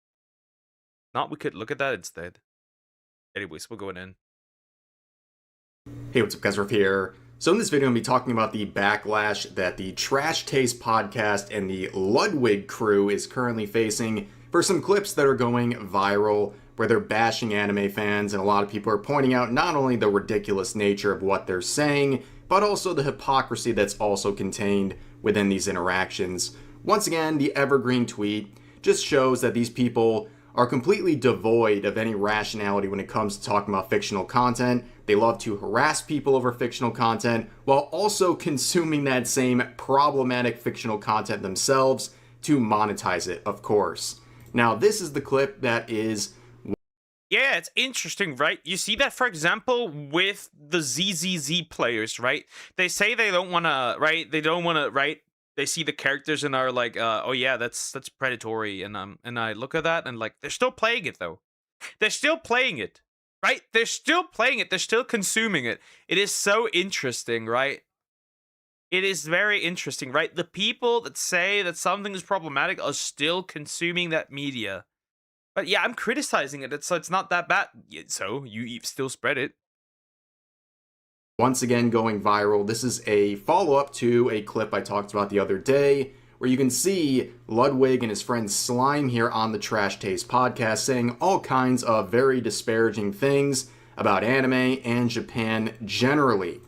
Not, we could look at that instead. Anyways, we're going in. Hey, what's up, guys? Ruff here. So in this video, I'm going to be talking about the backlash that the Trash Taste podcast and the Ludwig crew is currently facing for some clips that are going viral where they're bashing anime fans, and a lot of people are pointing out not only the ridiculous nature of what they're saying, but also the hypocrisy that's also contained within these interactions. Once again, the evergreen tweet just shows that these people are completely devoid of any rationality when it comes to talking about fictional content. They love to harass people over fictional content while also consuming that same problematic fictional content themselves to monetize it, of course. Now, this is the clip that is... Yeah, it's interesting, right? You see that, for example, with the ZZZ players, right? They say they don't want to, right? They don't want to, right? They see the characters and are like, oh yeah, that's predatory, and I look at that and like, they're still playing it though. They're still playing it, right? They're still playing it. They're still consuming it. It is so interesting, right? It is very interesting, right? The people that say that something is problematic are still consuming that media. But yeah, I'm criticizing it. It's not that bad. So you still spread it. Once again going viral. This is a follow-up to a clip I talked about the other day where you can see Ludwig and his friend Slime here on the Trash Taste podcast saying all kinds of very disparaging things about anime and Japan generally.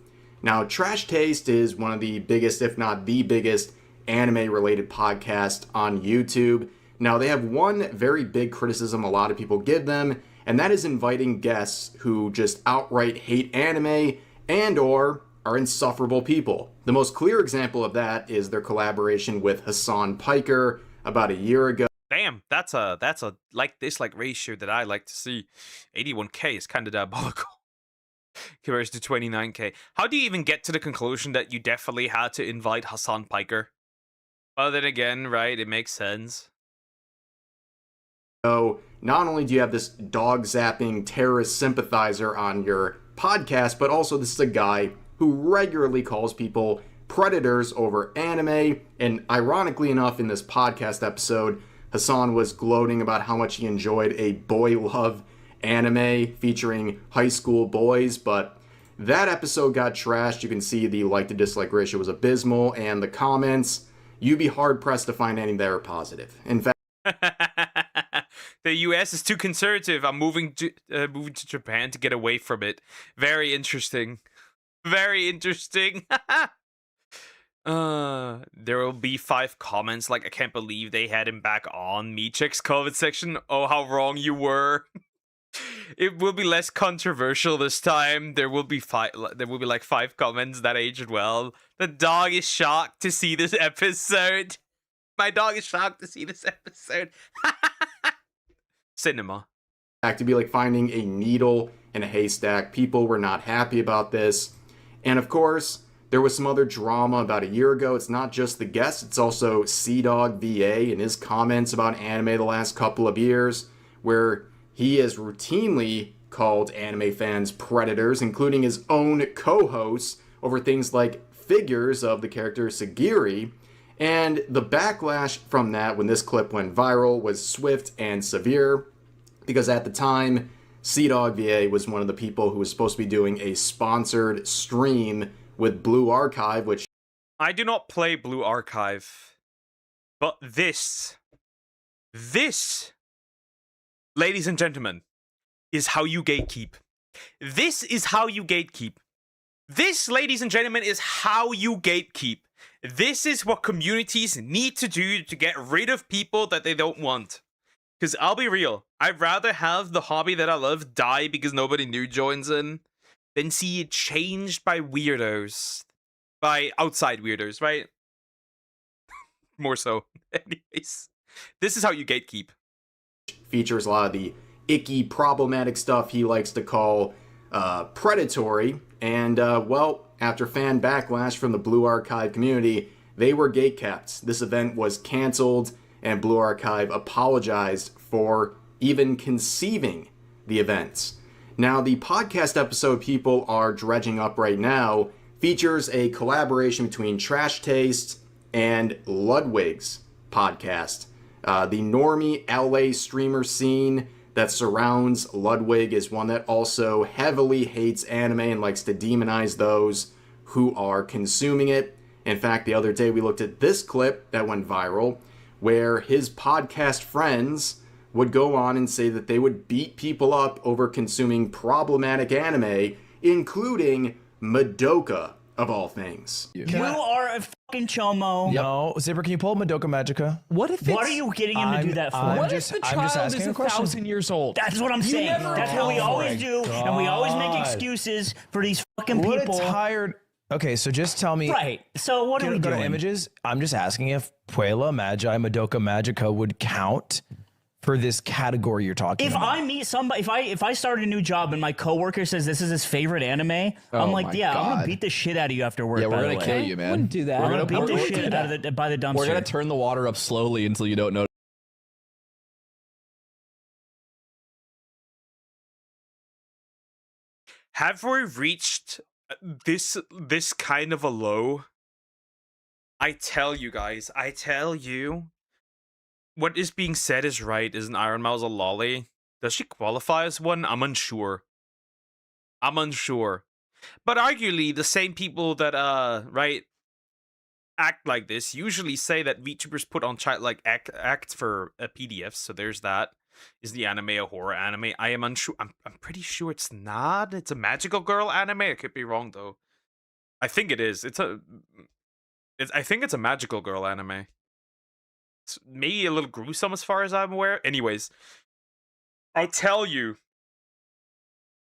Now, Trash Taste is one of the biggest, if not the biggest, anime-related podcast on YouTube. Now, they have one very big criticism a lot of people give them, and that is inviting guests who just outright hate anime and or are insufferable people. The most clear example of that is their collaboration with Hassan Piker about a year ago. Damn, that's a like-dislike ratio that I like to see. 81k is kind of diabolical compared to 29k. How do you even get to the conclusion that you definitely had to invite Hassan Piker? Well, then again, right, it makes sense. So not only do you have this dog-zapping terrorist sympathizer on your podcast, but also this is a guy who regularly calls people predators over anime. And ironically enough, in this podcast episode, Hassan was gloating about how much he enjoyed a boy love anime featuring high school boys, but that episode got trashed. You can see the like to dislike ratio was abysmal, and the comments, you'd be hard pressed to find any that are positive. In fact, the U.S. is too conservative. I'm moving to Japan to get away from it. Very interesting. Very interesting. There will be 5 comments like, I can't believe they had him back on Meechek's comment section. Oh, how wrong you were. It will be less controversial this time. There will be like 5 comments that aged well. The dog is shocked to see this episode. My dog is shocked to see this episode. Cinema. To be like finding a needle in a haystack. People were not happy about this. And of course, there was some other drama about a year ago. It's not just the guests, it's also Seadog VA and his comments about anime the last couple of years, where he has routinely called anime fans predators, including his own co-hosts, over things like figures of the character Sagiri. And the backlash from that, when this clip went viral, was swift and severe, because at the time, Seadog VA was one of the people who was supposed to be doing a sponsored stream with Blue Archive, which... I do not play Blue Archive, but this, ladies and gentlemen, is how you gatekeep. This is how you gatekeep. This, ladies and gentlemen, is how you gatekeep. This is what communities need to do to get rid of people that they don't want. Because I'll be real, I'd rather have the hobby that I love die because nobody new joins in than see it changed by weirdos. By outside weirdos, right? More so. Anyways, this is how you gatekeep. Features a lot of the icky, problematic stuff he likes to call predatory. And, well, after fan backlash from the Blue Archive community, they were gatekept. This event was canceled, and Blue Archive apologized for even conceiving the events. Now, the podcast episode people are dredging up right now features a collaboration between Trash Taste and Ludwig's podcast. The normie LA streamer scene that surrounds Ludwig is one that also heavily hates anime and likes to demonize those who are consuming it. In fact, the other day we looked at this clip that went viral where his podcast friends would go on and say that they would beat people up over consuming problematic anime, including Madoka, of all things. You are a fucking chomo. No, Zipper, can you pull Madoka Magica? What if What are you getting him to do that for? What if the child is 1,000 years old? That's what I'm saying. That's what we always do, and we always make excuses for these fucking What people. a tired... Okay, so just tell me... Right, so what are we Go to doing? images. I'm just asking if Puella Magi Madoka Magica would count for this category you're talking If about. I meet somebody, if I start a new job and my coworker says this is his favorite anime, I'm like, my yeah, I'm gonna God. beat the shit out of you after work. Yeah, we're by the gonna way. kill you, man. Wouldn't do that. I'm gonna beat We're the gonna shit do out of by the dumpster. We're gonna turn the water up slowly until you don't notice. Have we reached this kind of a low? I tell you guys, I tell you, what is being said is right. Isn't Iron Mouse a lolly? Does she qualify as one? I'm unsure. I'm unsure. But arguably, the same people that right act like this usually say that VTubers put on act for PDFs. So there's that. Is the anime a horror anime? I am unsure. I'm pretty sure it's not. It's a magical girl anime. I could be wrong though. I think it is. I think it's a magical girl anime. It's maybe a little gruesome as far as I'm aware. Anyways, I tell you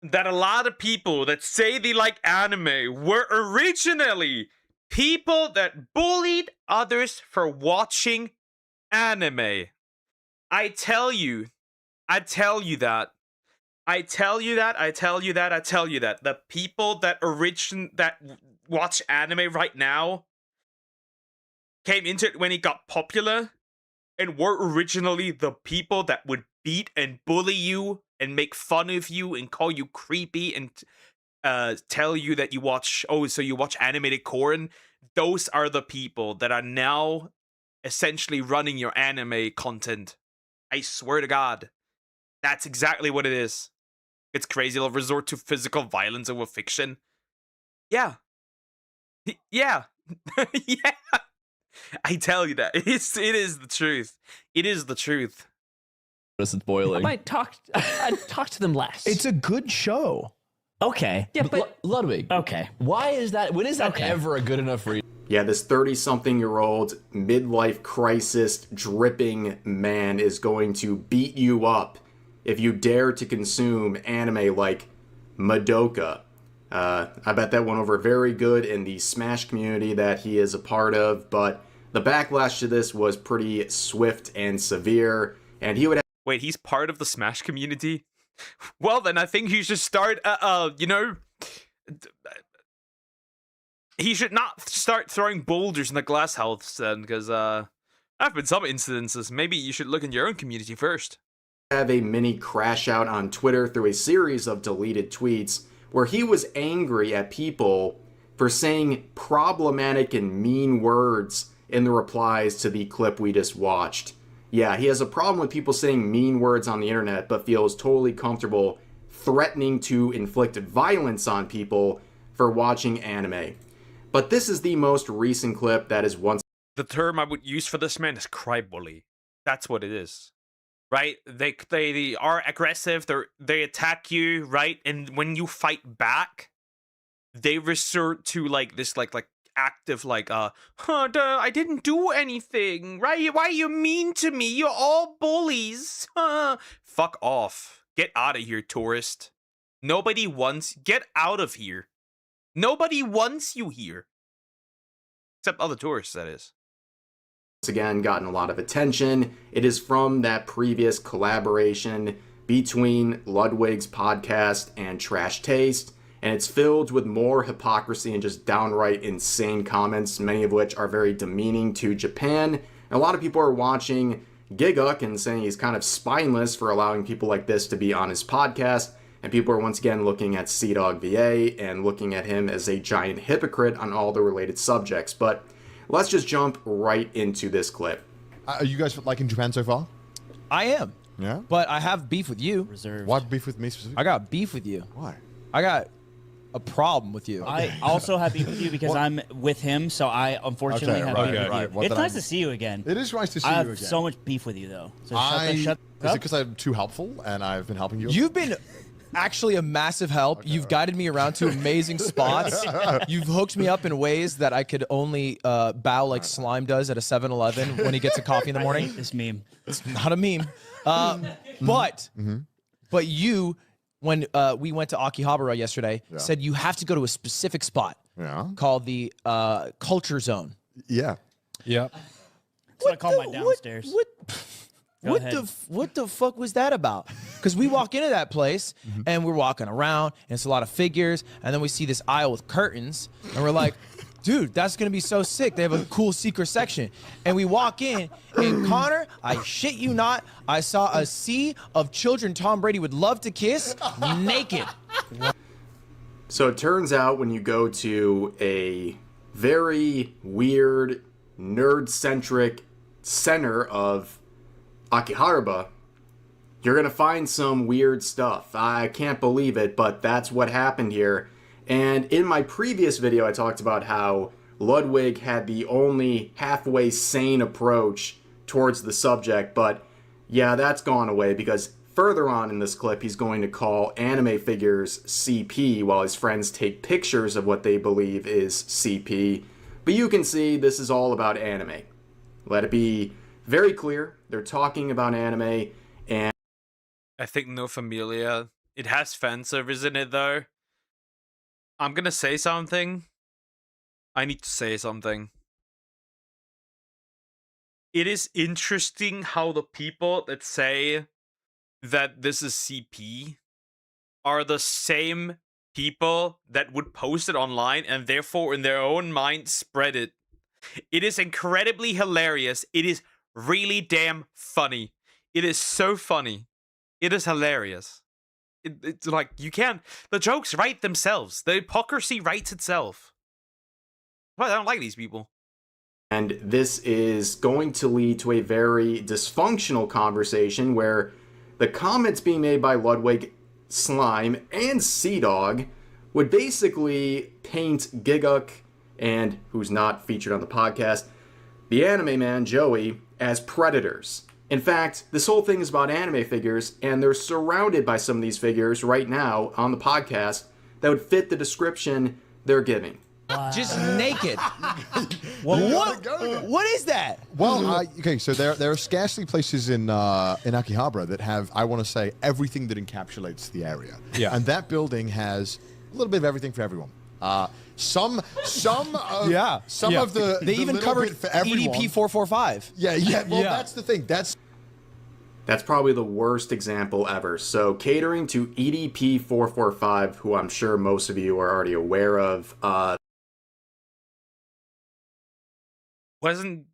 that a lot of people that say they like anime were originally people that bullied others for watching anime. I tell you that. The people that watch anime right now came into it when it got popular and were originally the people that would beat and bully you and make fun of you and call you creepy and tell you that you watch animated corn. Those are the people that are now essentially running your anime content. I swear to God. That's exactly what it is. It's crazy. They'll resort to physical violence over fiction. Yeah. Yeah. Yeah. I tell you that. It is the truth. It is the truth. It's I boiling. might I'd talk to them less. It's a good show. Okay. yeah, but Ludwig. Okay. Why is that? When is that Okay. ever a good enough reason? Yeah, this 30-something-year-old midlife crisis dripping man is going to beat you up if you dare to consume anime like Madoka. I bet that went over very good in the Smash community that he is a part of, but the backlash to this was pretty swift and severe, and he would have Wait, he's part of the Smash community? Well, then I think he should start, he should not start throwing boulders in the glass house then, because, there have been some incidences. Maybe you should look in your own community first. have a mini crash out on Twitter through a series of deleted tweets where he was angry at people for saying problematic and mean words in the replies to the clip we just watched. Yeah, he has a problem with people saying mean words on the internet, but feels totally comfortable threatening to inflict violence on people for watching anime. But this is the most recent clip that is once The term I would use for this man is crybully. That's what it is. Right? They are aggressive, they attack you, right? And when you fight back, they resort to this active I didn't do anything, right? Why are you mean to me? You're all bullies. Fuck off. Get out of here, tourist. Get out of here. Nobody wants you here. Except other tourists, that is. again gotten a lot of attention. It is from that previous collaboration between Ludwig's podcast and Trash Taste, and it's filled with more hypocrisy and just downright insane comments, many of which are very demeaning to Japan. And a lot of people are watching Giguk and saying he's kind of spineless for allowing people like this to be on his podcast, and people are once again looking at CDawgVA and looking at him as a giant hypocrite on all the related subjects. But let's just jump right into this clip. Are you guys liking Japan so far? I am. Yeah? But I have beef with you. Reserved. Why beef with me specifically? I got beef with you. Why? I got a problem with you. I also have beef with you because I'm with him, so I unfortunately have beef with you. What It's did nice I- to see you again. It is nice to see I you have again. so much beef with you, though. So Is shut it up. because I'm too helpful and I've been helping you? You've been actually a massive help. You've guided me around to amazing spots. You've hooked me up in ways that I could only bow like Slime does at a 7-Eleven when he gets a coffee in the I morning. hate this meme. It's not a meme. But you, when we went to Akihabara yesterday, said you have to go to a specific spot called the Culture Zone. Yeah. Yep. That's what I call my downstairs. Go ahead. What the fuck was that about? Because we walk into that place and we're walking around and it's a lot of figures, and then we see this aisle with curtains and we're like, dude, that's gonna be so sick. They have a cool secret section. And we walk in and Connor, I shit you not, I saw a sea of children Tom Brady would love to kiss naked. So it turns out when you go to a very weird, nerd-centric center of Akihabara, you're going to find some weird stuff. I can't believe it, but that's what happened here. And in my previous video, I talked about how Ludwig had the only halfway sane approach towards the subject, but yeah, that's gone away because further on in this clip, he's going to call anime figures CP while his friends take pictures of what they believe is CP. But you can see this is all about anime. Let it be very clear, they're talking about anime, and I think No Familia. It has fan service in it though. I'm gonna say something. I need to say something. It is interesting how the people that say that this is CP are the same people that would post it online and therefore in their own mind spread it. It is incredibly hilarious. It is really damn funny. It is so funny. It is hilarious. It's like, you can't... The jokes write themselves. The hypocrisy writes itself. Well, I don't like these people. And this is going to lead to a very dysfunctional conversation where the comments being made by Ludwig, Slime, and Sea Dog would basically paint Giguk, and who's not featured on the podcast, the anime man, Joey, as predators. In fact, this whole thing is about anime figures, and they're surrounded by some of these figures right now on the podcast that would fit the description they're giving. Just naked. What is that? Well, okay, so there are scarcely places in Akihabara that have, I want to say, everything that encapsulates the area. Yeah. And that building has a little bit of everything for everyone. Some of the They the even little covered bit for everyone. EDP 445. Yeah. Well, Yeah. that's the thing. That's Probably the worst example ever. So catering to EDP 445, who I'm sure most of you are already aware of, Wasn't...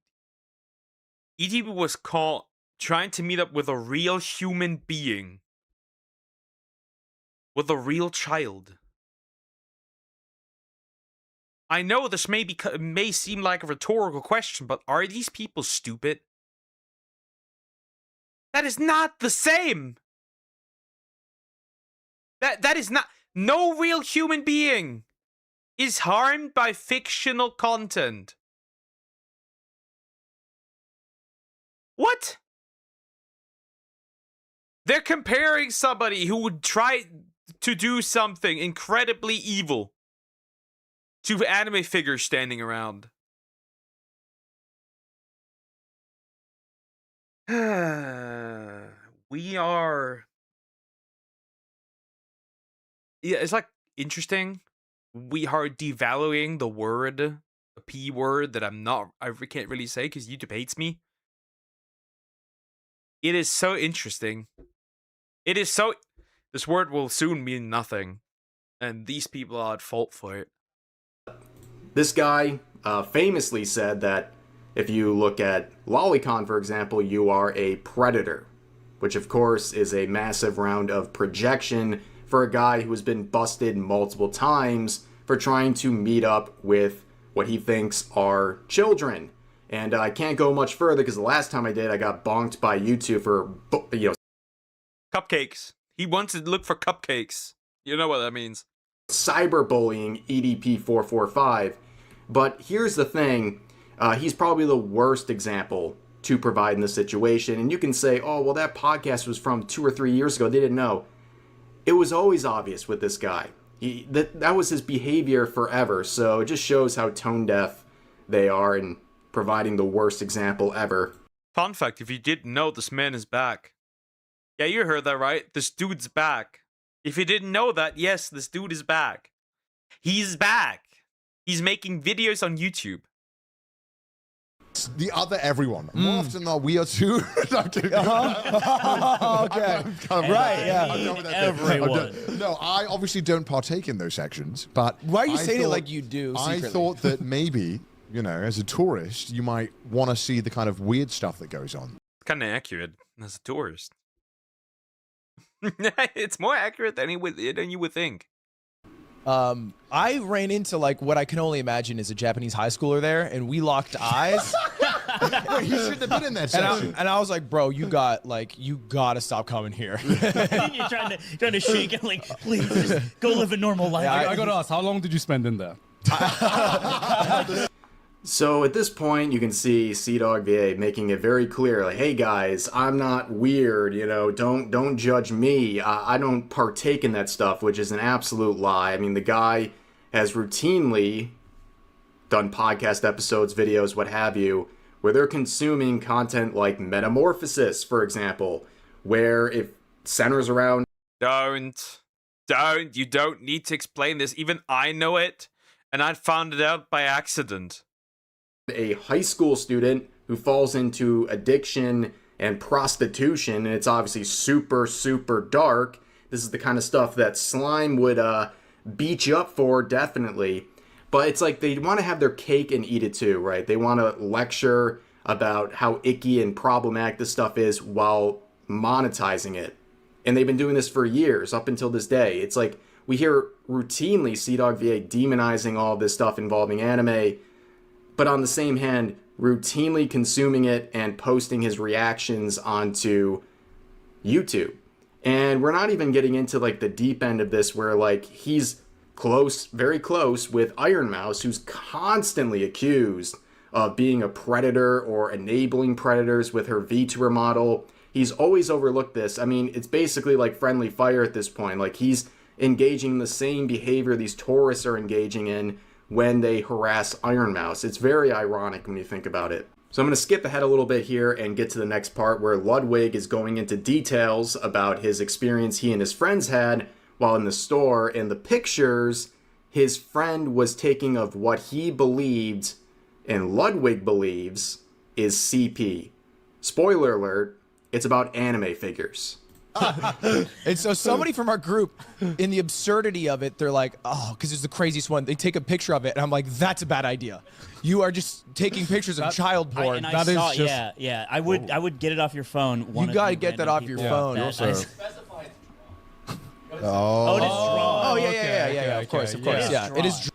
EDP was called trying to meet up with a real human being. With a real child. I know this may seem like a rhetorical question, but are these people stupid? That is not the same. That is not... No real human being is harmed by fictional content. What? They're comparing somebody who would try to do something incredibly evil to anime figures standing around. We are... Yeah, it's like interesting. We are devaluing the word, a P word that I can't really say because YouTube hates me. It is so interesting. It is so... This word will soon mean nothing. And these people are at fault for it. this guy famously said that if you look at Lolicon, for example, you are a predator, which of course is a massive round of projection for a guy who has been busted multiple times for trying to meet up with what he thinks are children. And I can't go much further because the last time I did, I got bonked by YouTube for, Cupcakes. He wants to look for cupcakes. You know what that means. Cyberbullying EDP445. But here's the thing, he's probably the worst example to provide in this situation. And you can say, oh, well, that podcast was from 2 or 3 years ago. They didn't know. It was always obvious with this guy. That was his behavior forever. So it just shows how tone deaf they are in providing the worst example ever. Fun fact, if you didn't know, this man is back. Yeah, you heard that right. This dude's back. If you didn't know that, yes, this dude is back. He's back. He's making videos on YouTube. The other everyone. More often than not, we are too. I'm kidding. Okay. I'm kind of Right, yeah. I'm done with that Everyone. thing. No, I obviously don't partake in those sections, but Why are you I saying it thought- like you do secretly? I thought that maybe, you know, as a tourist, you might want to see the kind of weird stuff that goes on. Kind of accurate as a tourist. It's more accurate than you would think. I ran into like what I can only imagine is a Japanese high schooler there, and we locked eyes. Wait, he shouldn't have been in that And section. I was like, bro, you gotta stop coming here. You're trying to shake it like, please, just go live a normal life. Yeah, I gotta ask, how long did you spend in there? So at this point, you can see Sea-Dog VA making it very clear, like, hey guys, I'm not weird, you know, don't judge me. I don't partake in that stuff, which is an absolute lie. I mean, the guy has routinely done podcast episodes, videos, what have you, where they're consuming content like Metamorphosis, for example, where it centers around Don't. You don't need to explain this. Even I know it, and I found it out by accident. a high school student who falls into addiction and prostitution, and it's obviously super, super dark. This is the kind of stuff that Slime would beat you up for, definitely. But it's like they want to have their cake and eat it too, right? They want to lecture about how icky and problematic this stuff is while monetizing it. And they've been doing this for years, up until this day. It's like we hear routinely Sea-Dog VA demonizing all of this stuff involving anime, but on the same hand, routinely consuming it and posting his reactions onto YouTube. And we're not even getting into like the deep end of this where like he's close, very close with Iron Mouse, who's constantly accused of being a predator or enabling predators with her VTuber model. He's always overlooked this. I mean, it's basically like friendly fire at this point. Like he's engaging in the same behavior these tourists are engaging in when they harass Iron Mouse. It's very ironic when you think about it. So I'm going to skip ahead a little bit here and get to the next part where Ludwig is going into details about his experience he and his friends had while in the store, and the pictures his friend was taking of what he believed and Ludwig believes is CP. Spoiler alert, it's about anime figures. And so somebody from our group, in the absurdity of it, they're like, oh, because it's the craziest one. They take a picture of it, and I'm like, that's a bad idea. You are just taking pictures of child porn. I saw, yeah. I would get it off your phone. You gotta get that off your phone. Also, Oh, it is drawn. Oh, yeah. Of course. Yeah, it is.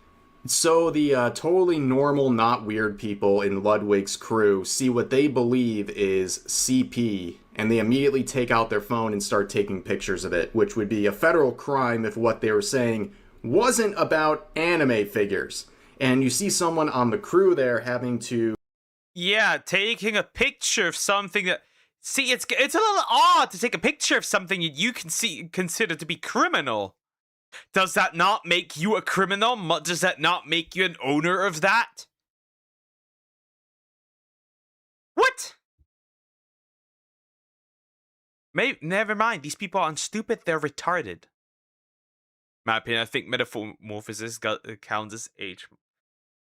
So the totally normal, not weird people in Ludwig's crew see what they believe is CP, and they immediately take out their phone and start taking pictures of it, which would be a federal crime if what they were saying wasn't about anime figures. And you see someone on the crew there having to... Yeah, taking a picture of something that... See, it's a little odd to take a picture of something that you consider to be criminal. Does that not make you a criminal? Does that not make you an owner of that? What? Never mind. These people aren't stupid. They're retarded. My opinion, I think Metamorphosis counts as age.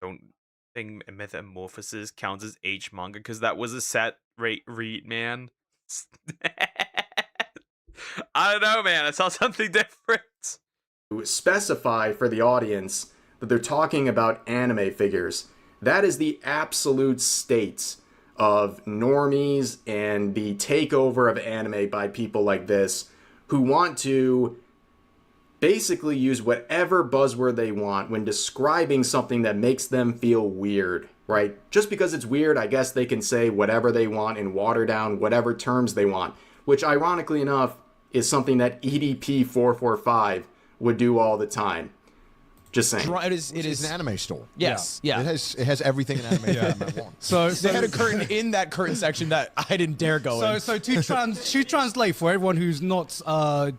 Don't think Metamorphosis counts as age manga because that was a set rate read, man. I don't know, man. I saw something different. Specify for the audience that they're talking about anime figures. That is the absolute state of normies and the takeover of anime by people like this who want to basically use whatever buzzword they want when describing something that makes them feel weird, right? Just because it's weird, I guess they can say whatever they want and water down whatever terms they want, which ironically enough is something that EDP 445 would do all the time. Just saying. It is. It's an anime store. Yes. Yeah. It has everything an anime might want. So They had a curtain in that curtain section that I didn't dare go in. So to translate for everyone who's not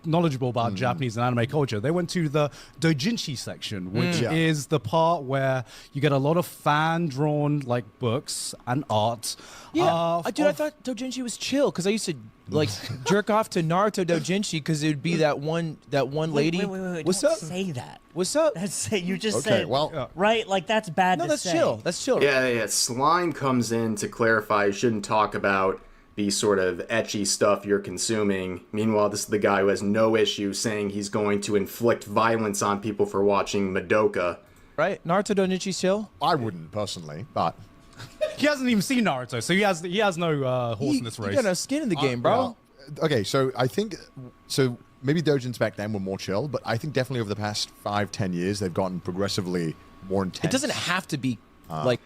knowledgeable about Japanese and anime culture, they went to the doujinshi section, which is the part where you get a lot of fan-drawn like books and art. Yeah, dude, I thought doujinshi was chill because I used to like jerk off to Naruto doujinshi because it would be that one lady. Wait, What's don't up? say that. What's up? You just Okay, said, well, right? Like, that's bad No, to that's say. chill. That's chill. Yeah. Slime comes in to clarify you shouldn't talk about the sort of etchy stuff you're consuming. Meanwhile, this is the guy who has no issue saying he's going to inflict violence on people for watching Madoka. Right? Naruto doujinshi chill. I wouldn't personally, but he hasn't even seen Naruto, so he has no horse in this race. You got no skin in the game, bro. okay, so I think maybe doujins back then were more chill, but I think definitely over the past 5-10 years they've gotten progressively more intense. It doesn't have to be like.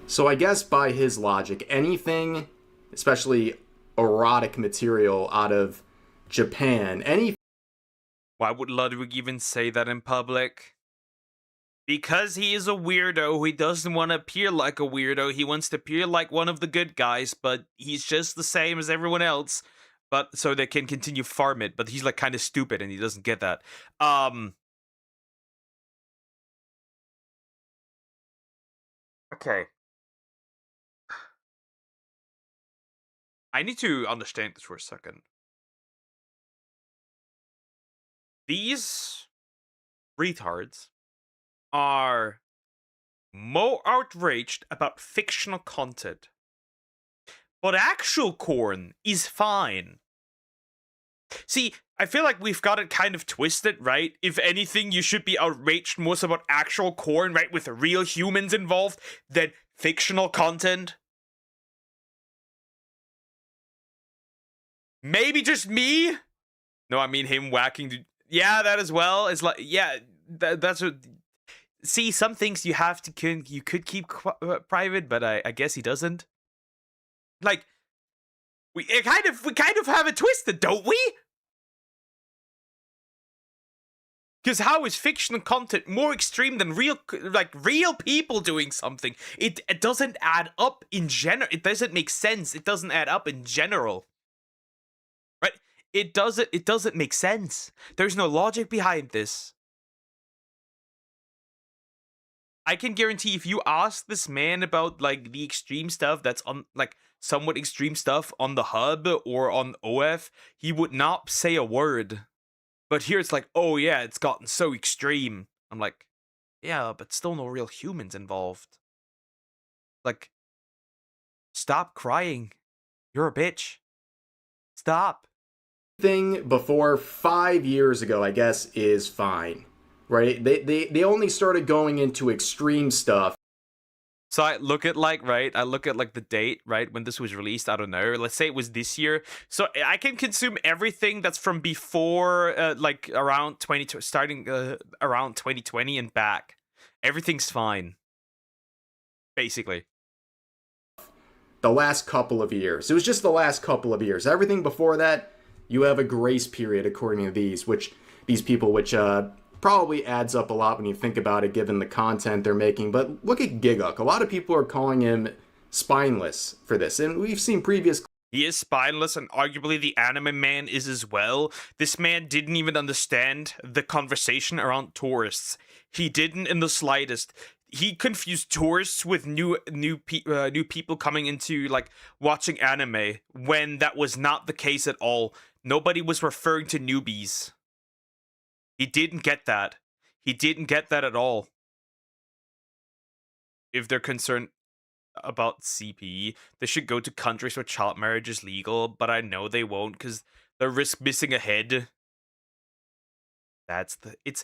So I guess by his logic, anything, especially erotic material out of Japan, Why would Ludwig even say that in public? Because he is a weirdo. He doesn't want to appear like a weirdo. He wants to appear like one of the good guys, but he's just the same as everyone else. But so they can continue farm it. But he's like kind of stupid and he doesn't get that. Okay. I need to understand this for a second. These retards are more outraged about fictional content. But actual corn is fine. See, I feel like we've got it kind of twisted, right? If anything, you should be outraged most about actual corn, right? With real humans involved, than fictional content. Maybe just me? No, I mean him whacking. Yeah, that as well. It's like, yeah, that's what. See, some things you could keep private, but I guess he doesn't. Like, we kind of have it twisted, don't we? Because how is fictional content more extreme than real people doing something? It doesn't add up in general. It doesn't make sense. It doesn't add up in general. Right? It doesn't make sense. There's no logic behind this. I can guarantee if you ask this man about like the extreme stuff that's on like somewhat extreme stuff on the hub or on OF, he would not say a word. But here it's like, oh yeah, it's gotten so extreme. I'm like, yeah, but still no real humans involved. Like, stop crying. You're a bitch. Stop. Thing before 5 years ago, I guess, is fine. Right? They only started going into extreme stuff. So I look at like the date, right, when this was released. I don't know. Let's say it was this year. So I can consume everything that's from before, like around starting around 2020 and back. Everything's fine. Basically. The last couple of years. It was just the last couple of years. Everything before that, you have a grace period according to these people, which probably adds up a lot when you think about it, given the content they're making. But look at Giguk. A lot of people are calling him spineless for this, and we've seen previous. He is spineless, and arguably the anime man is as well. This man didn't even understand the conversation around tourists. He didn't in the slightest. He confused tourists with new people coming into like watching anime when that was not the case at all. Nobody was referring to newbies. He didn't get that. He didn't get that at all. If they're concerned about CPE, they should go to countries where child marriage is legal, but I know they won't because they risk missing a head. It's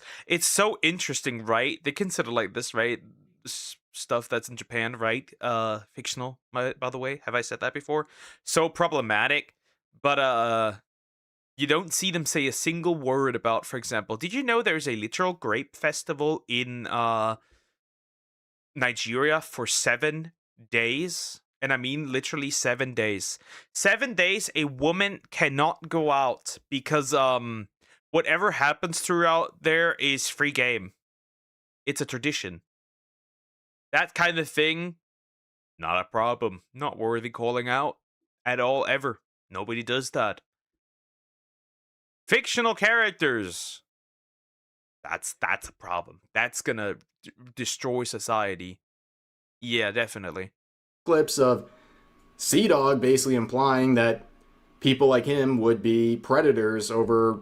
so interesting, right? They consider like this, right? Stuff that's in Japan, right? Fictional, by the way. Have I said that before? So problematic, but you don't see them say a single word about, for example, did you know there's a literal grape festival in Nigeria for 7 days? And I mean literally 7 days. 7 days a woman cannot go out because whatever happens throughout there is free game. It's a tradition. That kind of thing, not a problem. Not worthy calling out at all ever. Nobody does that. Fictional characters. That's a problem. That's gonna destroy society. Yeah, definitely. Clips of Sea-Dog basically implying that people like him would be predators over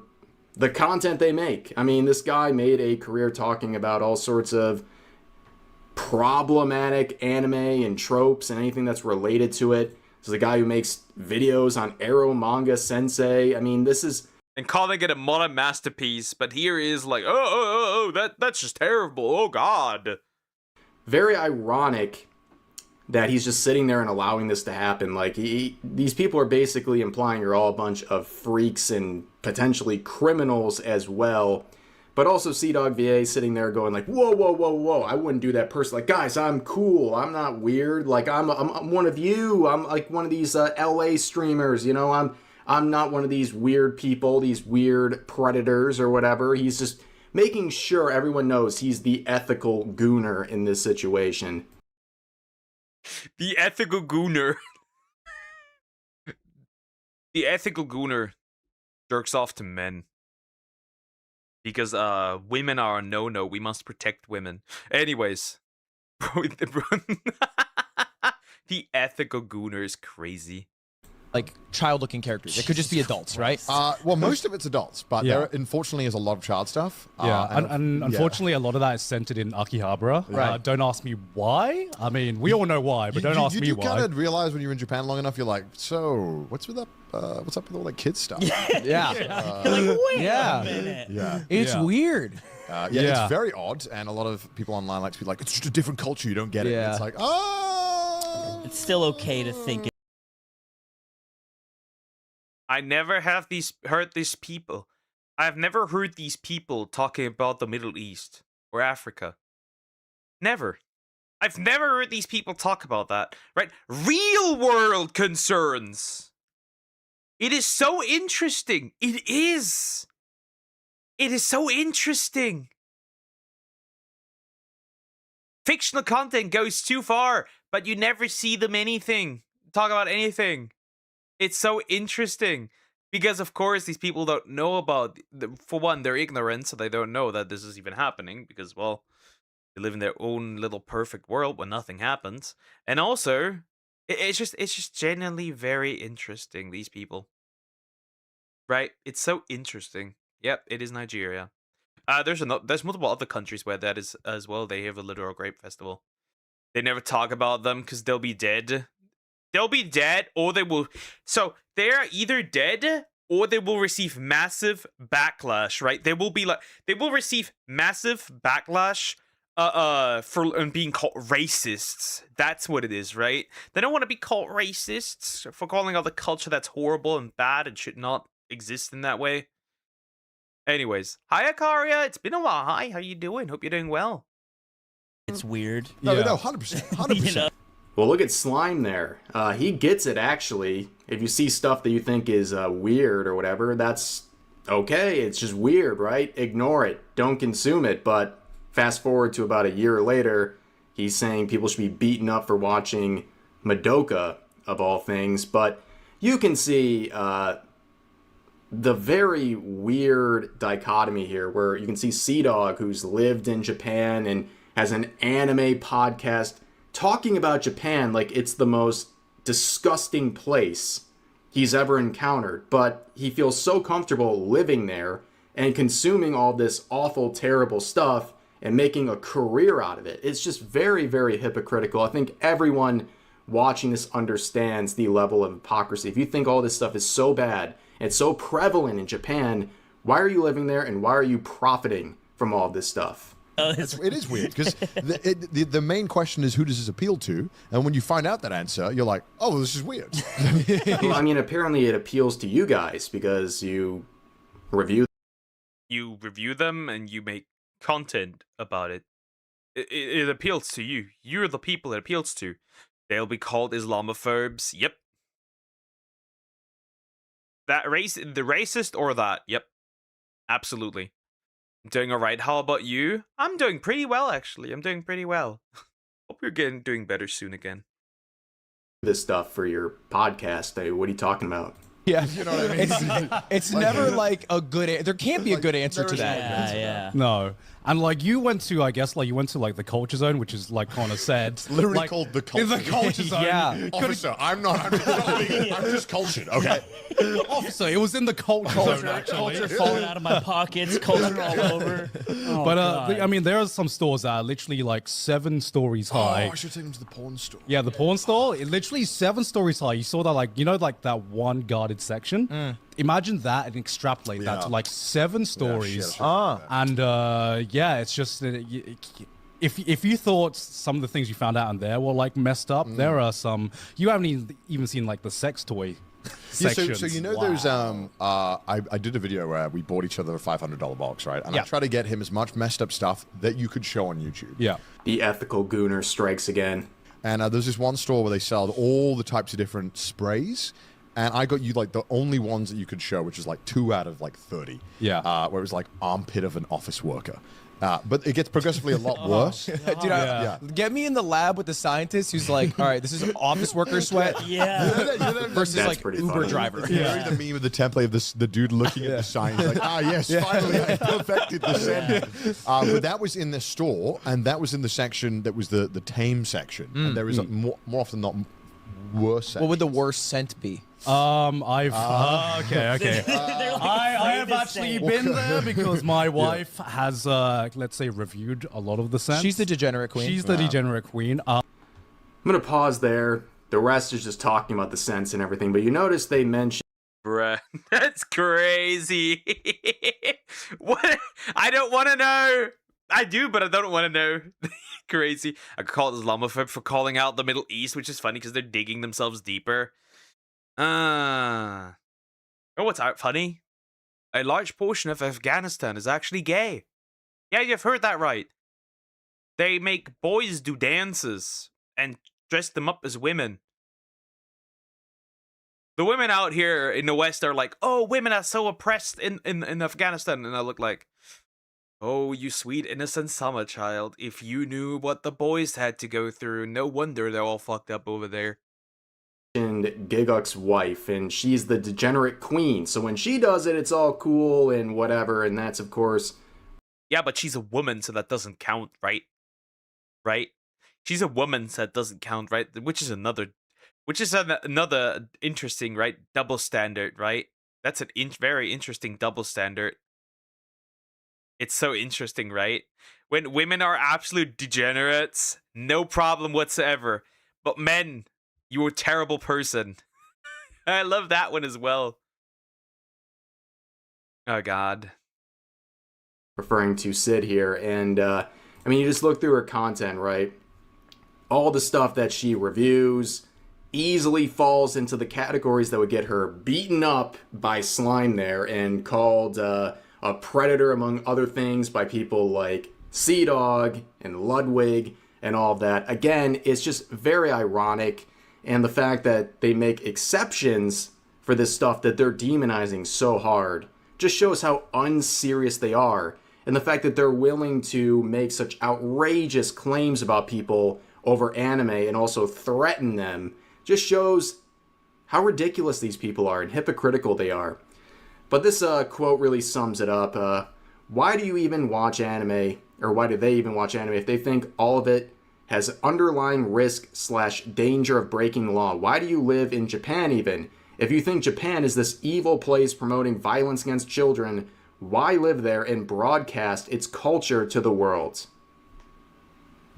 the content they make. I mean, this guy made a career talking about all sorts of problematic anime and tropes and anything that's related to it. This is a guy who makes videos on Arrow Manga Sensei. I mean, this is... And calling it a modern masterpiece, but here is like, that's just terrible. Oh, God. Very ironic that he's just sitting there and allowing this to happen. Like, these people are basically implying you're all a bunch of freaks and potentially criminals as well. But also Sea-Dog VA sitting there going like, whoa, whoa, whoa, whoa, I wouldn't do that person. Like, guys, I'm cool. I'm not weird. Like, I'm one of you. I'm like one of these LA streamers, you know? I'm not one of these weird people, these weird predators or whatever. He's just making sure everyone knows he's the ethical gooner in this situation. The ethical gooner. The ethical gooner jerks off to men. Because women are a no-no. We must protect women. Anyways. The ethical gooner is crazy. Like child-looking characters. It could just be adults, right? Well, most of it's adults, but Yeah. there unfortunately is a lot of child stuff. Yeah, and yeah. unfortunately, a lot of that is centered in Akihabara. Right. Don't ask me why. I mean, we all know why, but don't ask me you why. kind of realize when you're in Japan long enough, you're like, so what's up with all that kid stuff? Yeah. You're like, wait yeah. a minute. Yeah. It's Yeah. weird. Yeah, Yeah. it's very odd, and a lot of people online like to be like, it's just a different culture, you don't get it. And Yeah. it's like, oh! It's still okay to think it. I never have heard these people. I've never heard these people talking about the Middle East or Africa. Never. I've never heard these people talk about that, right? Real world concerns. It is so interesting. It is. It is so interesting. Fictional content goes too far, but you never see them talk about anything. It's so interesting because, of course, these people don't know about, for one, they're ignorant, so they don't know that this is even happening because, well, they live in their own little perfect world where nothing happens. And also, it's just genuinely very interesting, these people. Right? It's so interesting. Yep, it is Nigeria. There's multiple other countries where that is as well. They have a literal grape festival. They never talk about them because they'll be dead. They'll be dead, or they will. So they are either dead or they will receive massive backlash. Right? They will receive massive backlash. For being called racists. That's what it is, right? They don't want to be called racists for calling out the culture that's horrible and bad and should not exist in that way. Anyways, hi Akaria, it's been a while. Hi, how you doing? Hope you're doing well. It's weird. No, Yeah. no, 100%. 100%. You know? Well, look at Slime there. He gets it, actually. If you see stuff that you think is weird or whatever, that's okay. It's just weird, right? Ignore it. Don't consume it. But fast forward to about a year later, he's saying people should be beaten up for watching Madoka, of all things. But you can see the very weird dichotomy here, where you can see Sea-Dog, who's lived in Japan and has an anime podcast, talking about Japan like it's the most disgusting place he's ever encountered. But he feels so comfortable living there and consuming all this awful, terrible stuff and making a career out of it. It's just very, very hypocritical. I think everyone watching this understands the level of hypocrisy. If you think all this stuff is so bad and it's so prevalent in Japan, why are you living there and why are you profiting from all this stuff? It is weird because the main question is, who does this appeal to? And when you find out that answer, you're like, oh, this is weird. Well, I mean, apparently it appeals to you guys because you review them and you make content about it. It appeals to you. You're the people it appeals to. They'll be called Islamophobes. Yep. The racist or that. Yep. Absolutely. I'm doing alright. How about you? I'm doing pretty well, actually. I'm doing pretty well. Hope you're doing better soon again. This stuff for your podcast. Hey, what are you talking about? Yeah, You know what I mean? it's never like a good. There can't be a good answer to there is that. Yeah. No. And like you went to, I guess, like you went to like the culture zone, which is like Connor said. It's literally called the culture The culture zone. Yeah. Officer, I'm just cultured, okay? Officer, it was in the culture zone, actually. Culture falling out of my pockets, culture all over. Oh, But God. I mean, there are some stores that are literally like 7 stories high. Oh, I should take him to the porn store. Yeah, the porn store, it literally 7 stories high. You saw that, like, you know, like that one guarded section? Imagine that and extrapolate that Yeah. to like 7 stories. shit, I should do that. And yeah, it's just if you thought some of the things you found out in there were like messed up, there are some you haven't even seen like the sex toy Yeah, section. so you know those I did a video where we bought each other a $500 box, right? And I Yeah. try to get him as much messed up stuff that you could show on YouTube. Yeah. The ethical gooner strikes again. And there's this one store where they sell all the types of different sprays. And I got you like the only ones that you could show, which is like 2 out of like 30. Yeah. Where it was like armpit of an office worker. But it gets progressively a lot worse. Dude, Yeah. get me in the lab with the scientist who's like, all right, this is office worker sweat Yeah. versus That's like pretty Uber funny. driver. You know the meme of the template of the dude looking at the sign. He's like, yes, finally I perfected the sentence. But that was in the store, and that was in the section that was the tame section. And there is more often than not worse section. What would the worst scent be? Okay. They're like I have afraid to actually say. been there because my wife has, let's say, reviewed a lot of the scents. She's the degenerate queen. She's the degenerate queen. I'm gonna pause there. The rest is just talking about the scents and everything, but you notice they mention Bruh, that's crazy. What? I don't want to know. I do, but I don't want to know. Crazy. I could call it Islamophobe for calling out the Middle East, which is funny because they're digging themselves deeper. Oh, what's funny? A large portion of Afghanistan is actually gay. Yeah, you've heard that right. They make boys do dances and dress them up as women. The women out here in the West are like, oh, women are so oppressed in Afghanistan. And I look like, oh, you sweet innocent summer child. If you knew what the boys had to go through, no wonder they're all fucked up over there. Giguk's wife, and she's the degenerate queen. So when she does it, it's all cool and whatever, and that's, of course, Yeah, but she's a woman, so that doesn't count, right? Right? She's a woman, so that doesn't count, right? Which is another interesting, right? Double standard, right? That's an very interesting double standard. It's so interesting, right? When women are absolute degenerates, no problem whatsoever. But men, you're a terrible person. I love that one as well. Oh, God. referring to Sid here, and I mean, you just look through her content, right? All the stuff that she reviews easily falls into the categories that would get her beaten up by Slime there and called a predator, among other things, by people like Sea Dog and Ludwig and all of that. Again, it's just very ironic, and the fact that they make exceptions for this stuff that they're demonizing so hard just shows how unserious they are. And the fact that they're willing to make such outrageous claims about people over anime and also threaten them just shows how ridiculous these people are and hypocritical they are. But this quote really sums it up. Why do you even watch anime, or why do they even watch anime if they think all of it has underlying risk/danger of breaking the law? Why do you live in Japan even? If you think Japan is this evil place promoting violence against children, why live there and broadcast its culture to the world?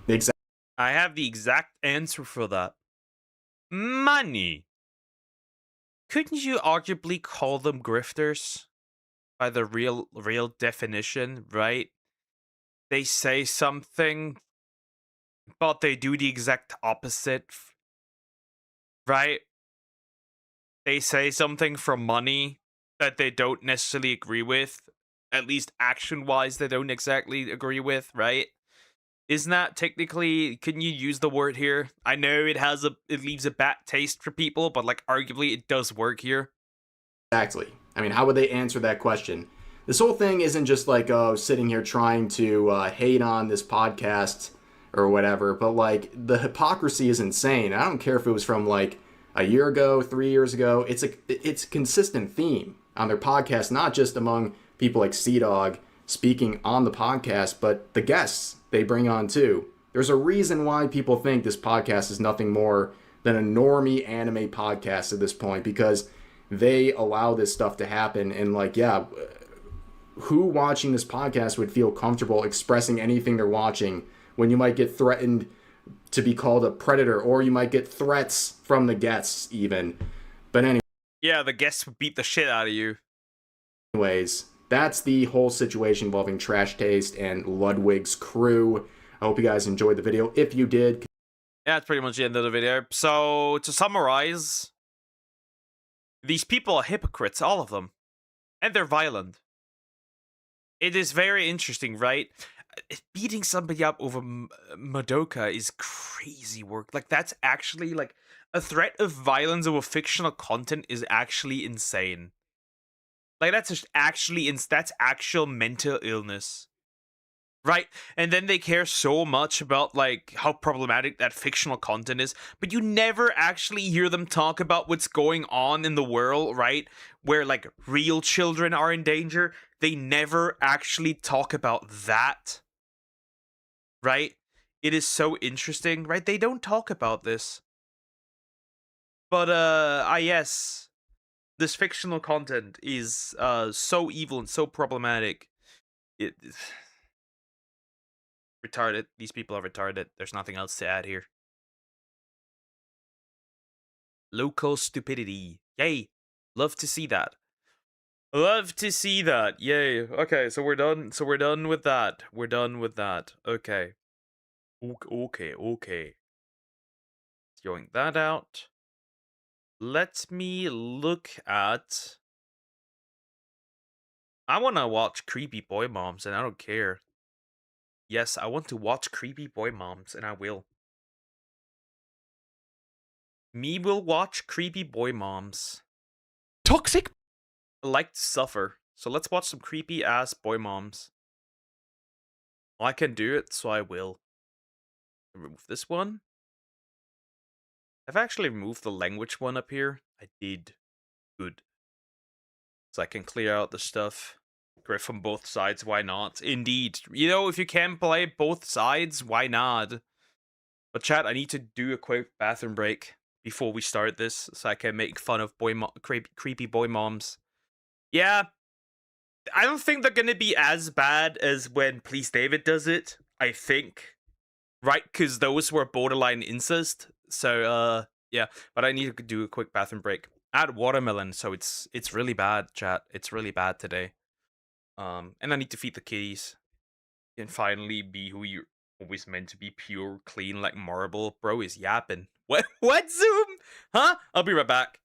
Exactly. I have the exact answer for that. Money. Couldn't you arguably call them grifters? By the real definition, right? They say something, but they do the exact opposite, right? They say something for money that they don't necessarily agree with, at least action-wise they don't exactly agree with, right? Isn't that technically? Can you use the word here? I know it leaves a bad taste for people, but like arguably it does work here. Exactly. I mean, how would they answer that question? This whole thing isn't just like, oh, sitting here trying to hate on this podcast or whatever, but like the hypocrisy is insane. I don't care if it was from like a year ago, 3 years ago. It's a consistent theme on their podcast, not just among people like Dog speaking on the podcast, but the guests they bring on too. There's a reason why people think this podcast is nothing more than a normie anime podcast at this point, because they allow this stuff to happen. And like, yeah, who watching this podcast would feel comfortable expressing anything they're watching when you might get threatened to be called a predator, or you might get threats from the guests even. But anyway. Yeah, the guests would beat the shit out of you. Anyways, that's the whole situation involving Trash Taste and Ludwig's crew. I hope you guys enjoyed the video. If you did... Yeah, that's pretty much the end of the video. So, to summarize, these people are hypocrites, all of them. And they're violent. It is very interesting, right? Beating somebody up over Madoka is crazy work. Like, that's actually, like, a threat of violence over fictional content is actually insane. Like, that's just actually, that's actual mental illness. Right? And then they care so much about, like, how problematic that fictional content is, but you never actually hear them talk about what's going on in the world, right? Where, like, real children are in danger. They never actually talk about that. Right? It is so interesting, right? They don't talk about this. But, yes. This fictional content is, so evil and so problematic. Retarded. These people are retarded. There's nothing else to add here. Local stupidity. Yay. Love to see that. Love to see that. Yay. Okay, so we're done. So we're done with that. We're done with that. Okay. Okay. Throwing that out. Let me look at... I want to watch Creepy Boy Moms, and I don't care. Yes, I want to watch Creepy Boy Moms, and I will. Me will watch Creepy Boy Moms. Toxic. I like to suffer, so let's watch some creepy ass boy moms. Well, I can do it, so I will. Remove this one. I've actually removed the language one up here. I did. Good. So I can clear out the stuff. Great from both sides, why not? Indeed. You know, if you can play both sides, why not? But chat, I need to do a quick bathroom break before we start this, so I can make fun of creepy boy moms. Yeah, I don't think they're gonna be as bad as when Please David does it, I think. Right, because those were borderline incest. So, yeah. But I need to do a quick bathroom break. I had watermelon, so it's really bad, chat. It's really bad today. And I need to feed the kitties. And finally be who you're always meant to be, pure, clean, like marble. Bro is yapping. What, Zoom? Huh? I'll be right back.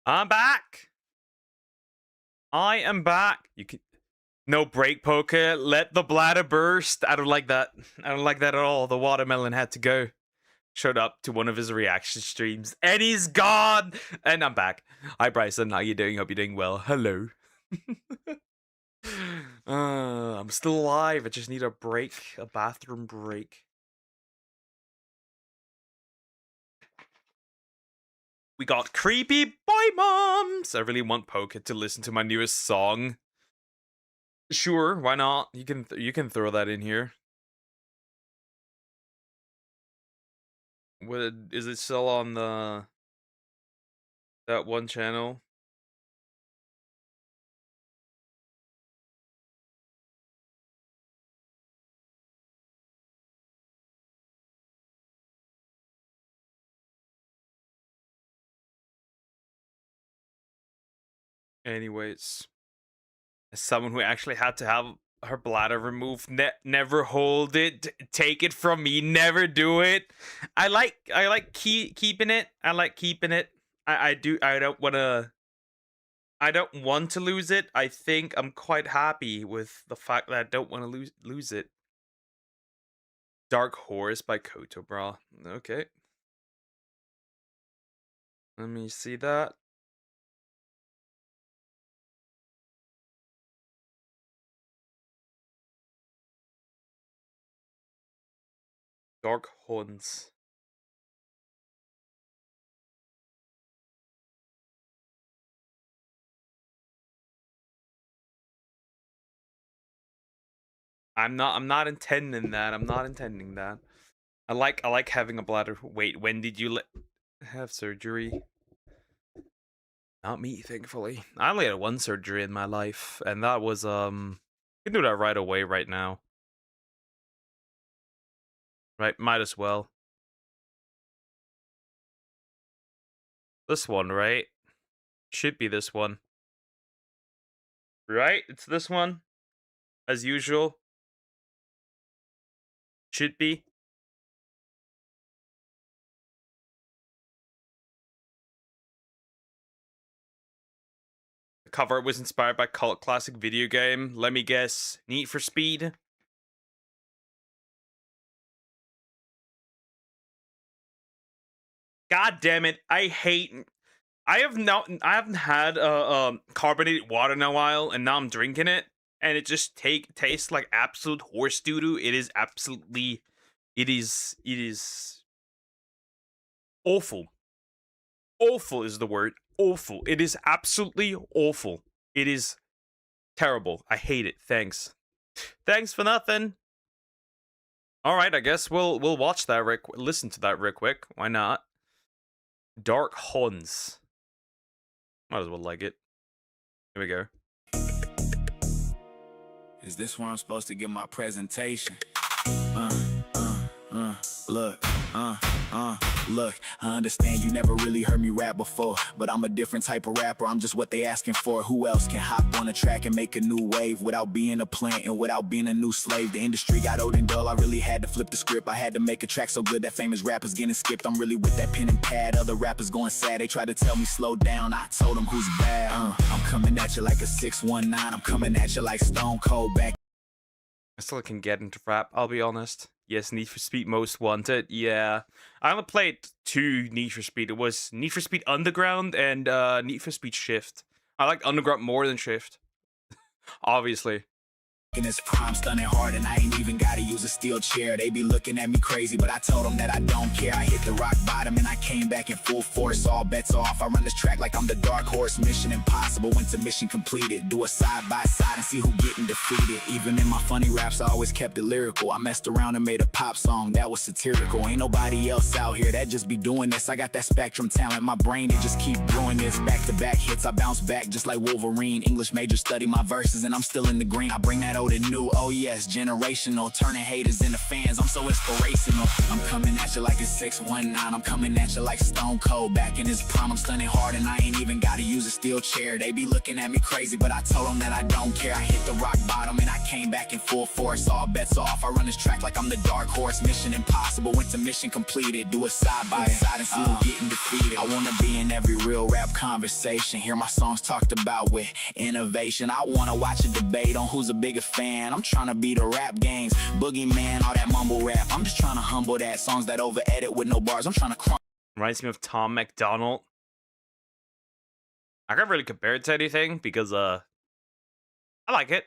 I'm back. I am back. You can no break poker. Let the bladder burst. I don't like that. I don't like that at all. The watermelon had to go. Showed up to one of his reaction streams, and he's gone. And I'm back. Hi Bryson, how you doing? Hope you're doing well. Hello. I'm still alive. I just need a break, a bathroom break. We got creepy boy moms. I really want Poker to listen to my newest song. Sure, why not? You can throw that in here. What is it still on that one channel? Anyways, as someone who actually had to have her bladder removed, never hold it. Take it from me. Never do it. I like keeping it. I like keeping it. I don't want to lose it. I think I'm quite happy with the fact that I don't want to lose it. Dark Horse by Koto, bro. Okay. Let me see that. Dark Horns. I'm not intending that. I'm not intending that. I like having a bladder. Wait, when did you have surgery? Not me, thankfully. I only had one surgery in my life, and that was I can do that right away right now. Right, might as well. This one, right? Should be this one. Right? It's this one. As usual. Should be. The cover was inspired by cult classic video game. Let me guess. Need for Speed. God damn it. I haven't had carbonated water in a while, and now I'm drinking it, and it just tastes like absolute horse doo-doo. It is awful. Awful is the word. Awful. It is absolutely awful. It is terrible. I hate it. Thanks. Thanks for nothing. All right, I guess we'll watch that listen to that real quick. Why not? Dark Horns. Might as well like it. Here we go. Is this where I'm supposed to give my presentation? Look, I understand you never really heard me rap before, but I'm a different type of rapper. I'm just what they asking for. Who else can hop on a track and make a new wave without being a plant and without being a new slave? The industry got old and dull. I really had to flip the script. I had to make a track so good that famous rappers getting skipped. I'm really with that pen and pad. Other rappers going sad. They try to tell me slow down. I told them who's bad. I'm coming at you like a 619. I'm coming at you like Stone Cold back. I still can get into rap, I'll be honest. Yes, Need for Speed Most Wanted. Yeah. I only played 2 Need for Speed. It was Need for Speed Underground and Need for Speed Shift. I like Underground more than Shift. Obviously. In his prime, stunning hard, and I ain't even gotta use a steel chair. They be looking at me crazy, but I told them that I don't care. I hit the rock bottom and I came back in full force. All bets off. I run this track like I'm the Dark Horse. Mission impossible. Went to mission completed. Do a side by side and see who getting defeated. Even in my funny raps, I always kept it lyrical. I messed around and made a pop song that was satirical. Ain't nobody else out here that just be doing this. I got that spectrum talent. My brain, it just keep brewing this. Back to back hits, I bounce back just like Wolverine. English major, study my verses, and I'm still in the green. I bring that know the new, oh yes, generational. Turning haters into fans, I'm so inspirational. I'm coming at you like a 619, I'm coming at you like Stone Cold. Back in his prime, I'm stunning hard and I ain't even gotta use a steel chair. They be looking at me crazy, but I told them that I don't care. I hit the rock bottom and I came back in full force. All bets off, I run this track like I'm the dark horse. Mission impossible, went to mission completed. Do it side by side and see who getting defeated. I wanna be in every real rap conversation, hear my songs talked about with innovation. I wanna watch a debate on who's a bigger fan. I'm trying to be the rap games, boogeyman, all that mumble rap. I'm just trying to humble that. Songs that over edit with no bars, I'm trying to crunch. Reminds me of Tom McDonald. I can't really compare it to anything because I like it,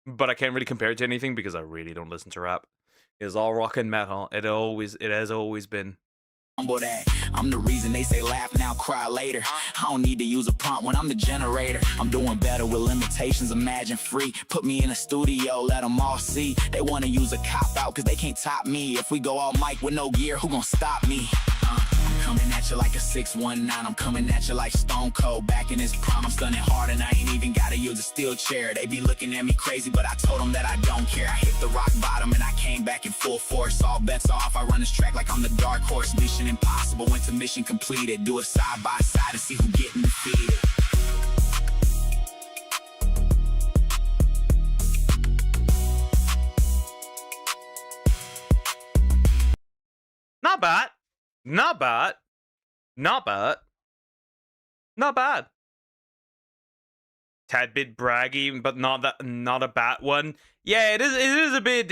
but I can't really compare it to anything because I really don't listen to rap. It's all rock and metal. It has always been. That. I'm the reason they say laugh now, cry later. I don't need to use a prompt when I'm the generator. I'm doing better with limitations, imagine free. Put me in a studio, let them all see. They want to use a cop out cause they can't top me. If we go all mic with no gear, who gon' stop me? I'm coming at you like a 619, I'm coming at you like Stone Cold. Back in his prime, I'm stunning hard and I ain't even gotta use a steel chair. They be looking at me crazy, but I told them that I don't care. I hit the rock bottom and I came back in full force. All bets off, I run this track like I'm the dark horse. Mission impossible, went to mission completed. Do it side by side and see who getting defeated. Not bad. Not bad. Not bad. Not bad. Tad bit braggy, but not a bad one. Yeah, it is a bit,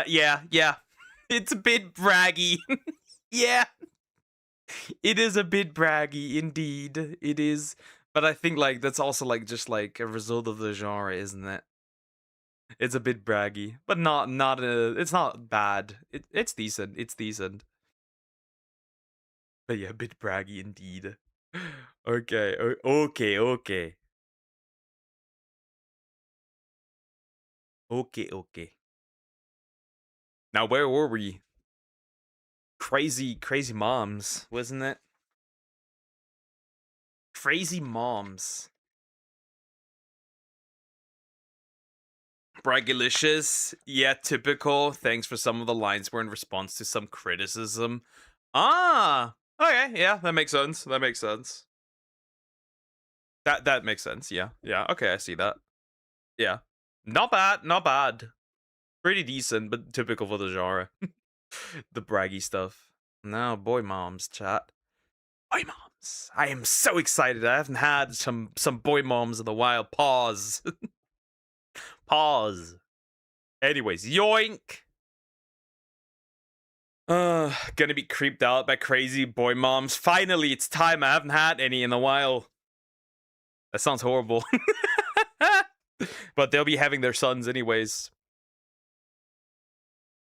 yeah. It's a bit braggy. Yeah. It is a bit braggy, indeed. It is. But I think like that's also like just like a result of the genre, isn't it? It's a bit braggy, but it's not bad. It's decent. It's decent. But yeah, a bit braggy indeed. Okay, okay. Okay. Now where were we? Crazy moms, wasn't it? Crazy moms. Braggylicious. Yeah, typical. Thanks for some of the lines were in response to some criticism. Ah! Okay, yeah, that makes sense. That makes sense. That makes sense, yeah. Yeah, okay, I see that. Yeah. Not bad. Pretty decent, but typical for the genre. The braggy stuff. No, boy moms, chat. Boy moms. I am so excited. I haven't had some boy moms in a while. Pause. Pause. Anyways, yoink. Gonna be creeped out by crazy boy moms. Finally, it's time. I haven't had any in a while. That sounds horrible. But they'll be having their sons anyways.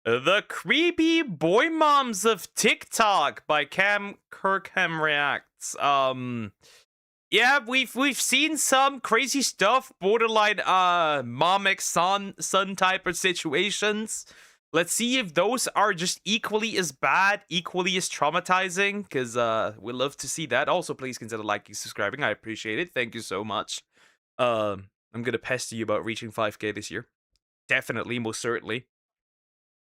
The Creepy Boy Moms of TikTok by Cam Kirkham Reacts. Yeah, we've seen some crazy stuff, borderline mom x son type of situations. Let's see if those are just equally as bad, equally as traumatizing, because we love to see that. Also, please consider liking, subscribing. I appreciate it. Thank you so much. I'm gonna pester you about reaching 5K this year. Definitely, most certainly.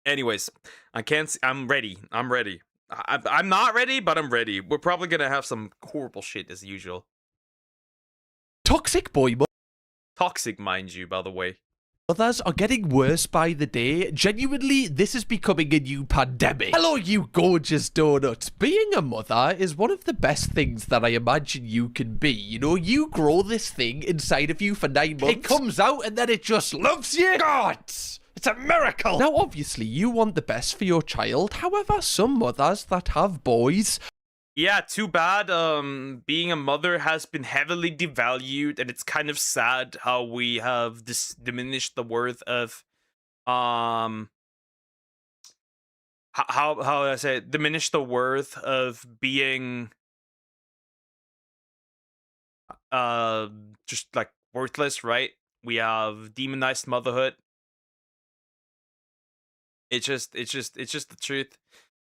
Anyways, I'm ready. I'm not ready, but I'm ready. We're probably gonna have some horrible shit as usual. Toxic boy Toxic, mind you, by the way. mothers are getting worse by the day. Genuinely, this is becoming a new pandemic. Hello, you gorgeous donuts. Being a mother is one of the best things that I imagine you can be. You know, you grow this thing inside of you for 9 months. It comes out and then it just loves you. God! It's a miracle! Now, obviously, you want the best for your child. However, some mothers that have boys... Yeah, too bad. Being a mother has been heavily devalued, and it's kind of sad how we have diminished the worth of, how I say it? Diminished the worth of being, just like worthless, right? We have demonized motherhood. It's just the truth.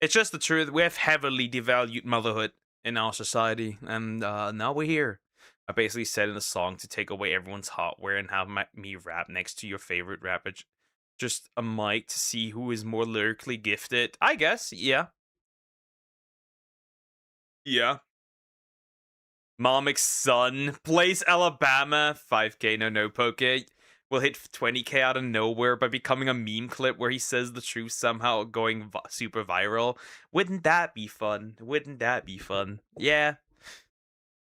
It's just the truth. We have heavily devalued motherhood in our society, and now we're here. I basically said in the song to take away everyone's hotware and have me rap next to your favorite rapper. Just a mic to see who is more lyrically gifted. I guess, yeah. Yeah. Momic's son plays Alabama. 5K no poke. Will hit 20K out of nowhere by becoming a meme clip where he says the truth somehow going super viral. Wouldn't that be fun? Wouldn't that be fun? Yeah.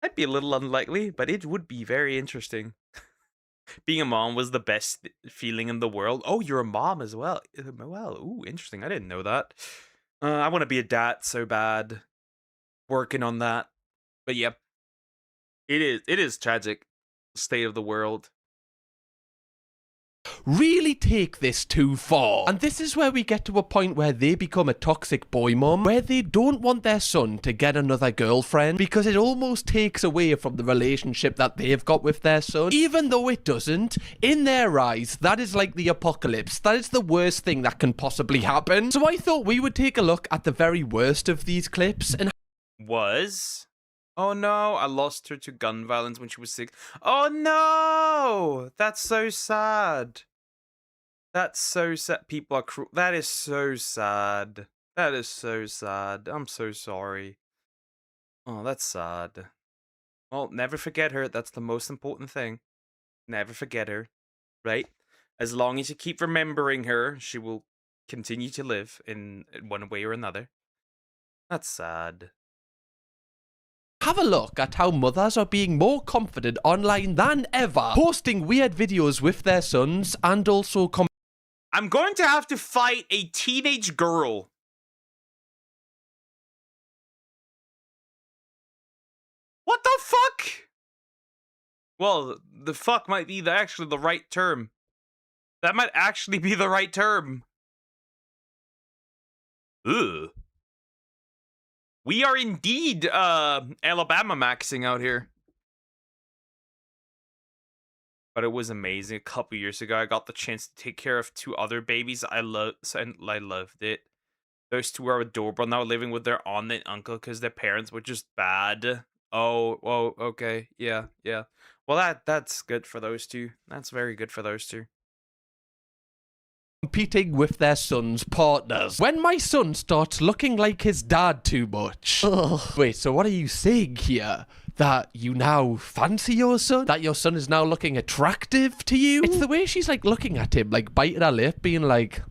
Might be a little unlikely, but it would be very interesting. Being a mom was the best feeling in the world. Oh, you're a mom as well. Well, ooh, interesting. I didn't know that. I want to be a dad so bad. Working on that. But yeah. It is tragic. State of the world. Really take this too far. And this is where we get to a point where they become a toxic boy mum, where they don't want their son to get another girlfriend because it almost takes away from the relationship that they've got with their son. Even though it doesn't, in their eyes, that is like the apocalypse. That is the worst thing that can possibly happen. So I thought we would take a look at the very worst of these clips and Oh no, I lost her to gun violence when she was 6. Oh no! That's so sad. That's so sad. People are cruel. That is so sad. That is so sad. I'm so sorry. Oh, that's sad. Well, never forget her. That's the most important thing. Never forget her. Right? As long as you keep remembering her, she will continue to live in one way or another. That's sad. have a look at how mothers are being more confident online than ever, posting weird videos with their sons and also I'm going to have to fight a teenage girl. What the fuck? Well, the fuck might be actually the right term. That might actually be the right term. Ugh. We are indeed Alabama maxing out here. But it was amazing. A couple years ago, I got the chance to take care of 2 other babies. I loved it. Those 2 are adorable now, living with their aunt and uncle because their parents were just bad. Oh, okay, yeah. Well, that's good for those 2. That's very good for those 2. competing with their son's partners. When my son starts looking like his dad too much. Ugh. Wait, so what are you saying here? That you now fancy your son? That your son is now looking attractive to you? It's the way she's like looking at him, like biting her lip, being like,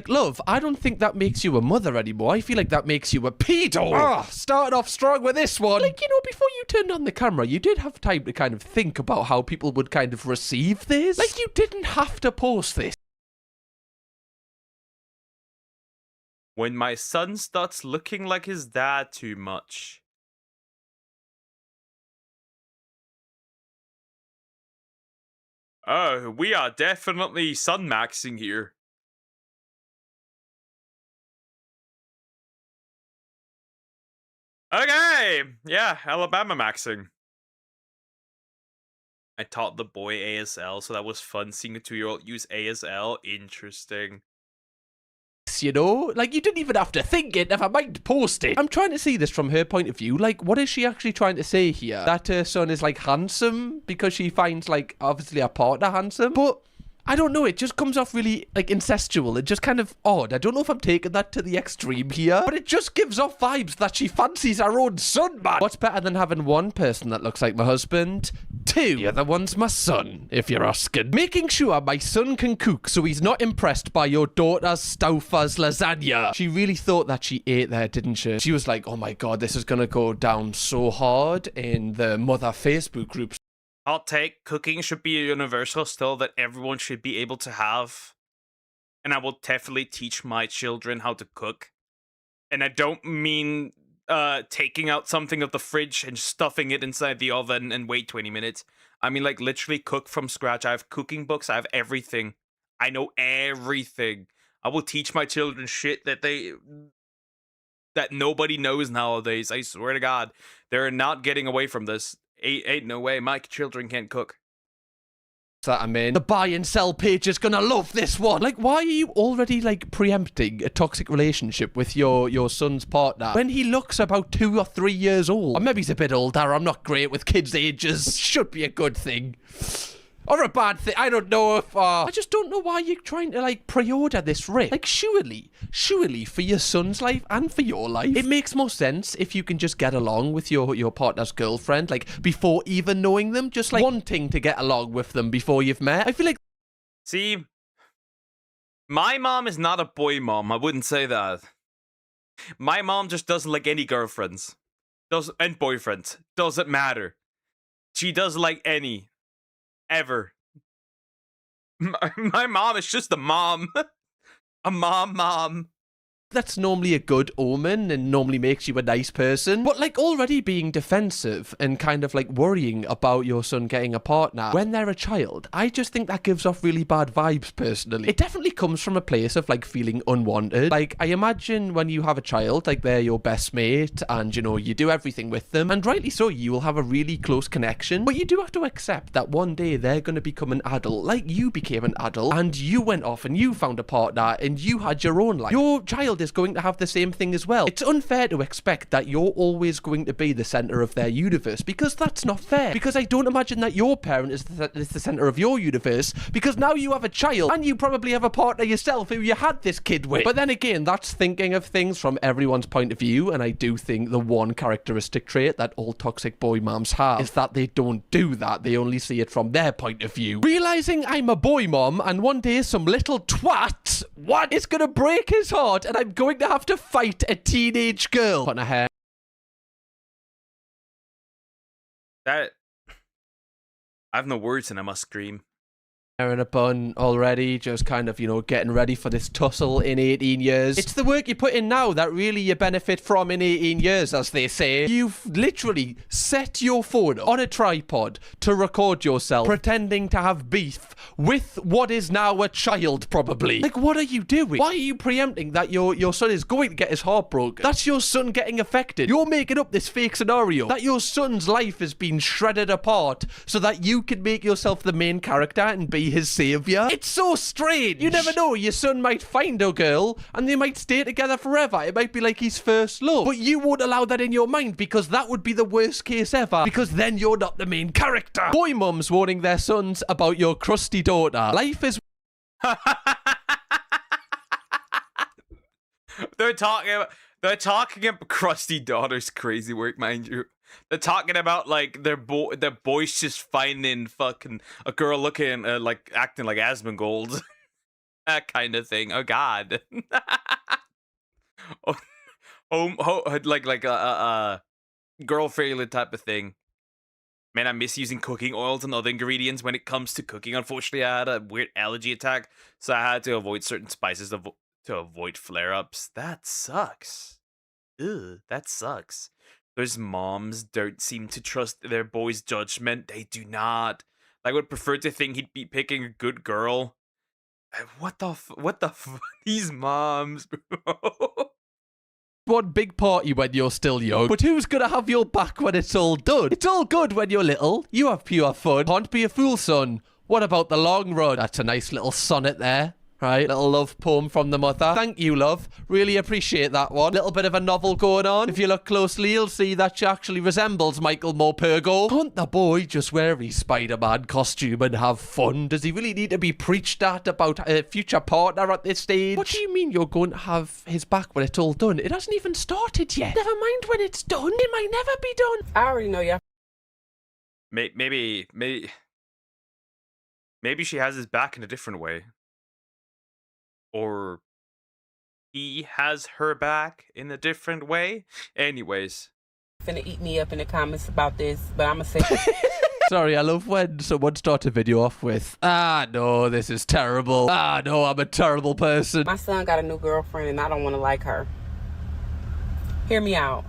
love, I don't think that makes you a mother anymore. I feel like that makes you a pedo. Ah, started off strong with this one. Before you turned on the camera, you did have time to kind of think about how people would kind of receive this. You didn't have to post this. When my son starts looking like his dad too much. Oh, we are definitely son maxing here. Okay, yeah, Alabama maxing. I taught the boy ASL, so that was fun seeing a 2-year-old use ASL. Interesting. You know, you didn't even have to think it, never mind post it. I'm trying to see this from her point of view. What is she actually trying to say here? That her son is handsome because she finds obviously her partner handsome, but I don't know, it just comes off really incestual. It's just kind of odd. I don't know if I'm taking that to the extreme here, but it just gives off vibes that she fancies her own son, man. What's better than having one person that looks like my husband? 2. The other one's my son, if you're asking. Making sure my son can cook so he's not impressed by your daughter's Stauffer's lasagna. She really thought that she ate there, didn't she? She was like, oh my god, this is gonna go down so hard in the mother Facebook groups. Hot take, cooking should be a universal skill that everyone should be able to have. And I will definitely teach my children how to cook. And I don't mean taking out something of the fridge and stuffing it inside the oven and wait 20 minutes. I mean literally cook from scratch. I have cooking books, I have everything. I know everything. I will teach my children shit that nobody knows nowadays. I swear to God. They're not getting away from this. Ain't no way my children can't cook. that I'm in. The buy and sell page is gonna love this one. Like, why are you already, like, preempting a toxic relationship with your son's partner when he looks about 2 or 3 years old? Or maybe he's a bit older. I'm not great with kids' ages. Should be a good thing. Or a bad thing. I don't know if, I just don't know why you're trying to, like, pre-order this rip. Like, surely, for your son's life and for your life, it makes more sense if you can just get along with your partner's girlfriend, like, before even knowing them, just, like, wanting to get along with them before you've met. I feel like... See, my mom is not a boy mom. I wouldn't say that. My mom just doesn't like any girlfriends. And boyfriends. Doesn't matter. She doesn't like any. Ever. My mom is just a mom. A mom. That's normally a good omen and normally makes you a nice person. But, like, already being defensive and kind of, like, worrying about your son getting a partner when they're a child, I just think that gives off really bad vibes, personally. It definitely comes from a place of, like, feeling unwanted. Like, I imagine when you have a child, like, they're your best mate and, you know, you do everything with them, and rightly so, you will have a really close connection, but you do have to accept that one day they're going to become an adult, like you became an adult, and you went off and you found a partner and you had your own life. Your child is going to have the same thing as well. It's unfair to expect that you're always going to be the center of their universe, because that's not fair. Because I don't imagine that your parent is the center of your universe, because now you have a child and you probably have a partner yourself who you had this kid with. But then again, that's thinking of things from everyone's point of view, and I do think the one characteristic trait that all toxic boy moms have is that they don't do that. They only see it from their point of view. Realizing I'm a boy mom and one day some little twat is gonna break his heart and I'm going to have to fight a teenage girl. Putting her hair. That... I have no words and I must scream. In a bun already, just kind of, you know, getting ready for this tussle in 18 years. It's the work you put in now that really you benefit from in 18 years, as they say. You've literally set your phone on a tripod to record yourself pretending to have beef with what is now a child, probably. Like, what are you doing? Why are you preempting that your son is going to get his heart broken? That's your son getting affected. You're making up this fake scenario that your son's life is being shredded apart so that you can make yourself the main character and be his savior. It's so strange. You never know, your son might find a girl and they might stay together forever. It might be like his first love, but you won't allow that in your mind, because that would be the worst case ever, because then you're not the main character. Boy mums warning their sons about your crusty daughter. Life is... They're talking about crusty daughters. Crazy work, mind you. They're talking about, like, their boys just finding fucking a girl looking like acting like Asmongold. That kind of thing. Oh god. Like a girl failure type of thing. Man, I miss using cooking oils and other ingredients when it comes to cooking. Unfortunately, I had a weird allergy attack, so I had to avoid certain spices to avoid flare-ups. That sucks. Ugh, that sucks. Those moms don't seem to trust their boy's judgment. They do not. I would prefer to think he'd be picking a good girl. What the these moms, bro. One big party when you're still young, but who's gonna have your back when it's all done? It's all good when you're little. You have pure fun. Can't be a fool, son. What about the long run? That's a nice little sonnet there. Right, little love poem from the mother. Thank you, love. Really appreciate that one. Little bit of a novel going on. If you look closely, you'll see that she actually resembles Michael Morpurgo. Can't the boy just wear his Spider-Man costume and have fun? Does he really need to be preached at about a future partner at this stage? What do you mean you're going to have his back when it's all done? It hasn't even started yet. Never mind when it's done. It might never be done. I already know ya. Maybe she has his back in a different way. Or he has her back in a different way. Anyways. Finna eat me up in the comments about this, but I'ma say... Sorry, I love when someone starts a video off with, ah, no, this is terrible. Ah, no, I'm a terrible person. My son got a new girlfriend and I don't want to like her. Hear me out.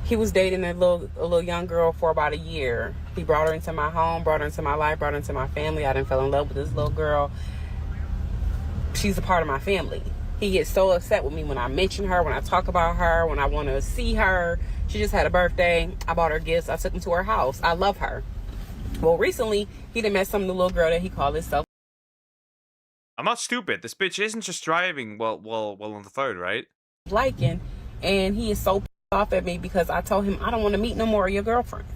He was dating a little young girl for about a year. He brought her into my home, brought her into my life, brought her into my family. I done fell in love with this little girl. She's a part of my family. He gets so upset with me when I mention her, when I talk about her, when I want to see her. She just had a birthday. I bought her gifts. I took them to her house. I love her. Well, recently, he done met some little girl that he called himself I'm not stupid. This bitch isn't just driving while on the phone, right? liking, and he is so pissed off at me because I told him I don't want to meet no more of your girlfriends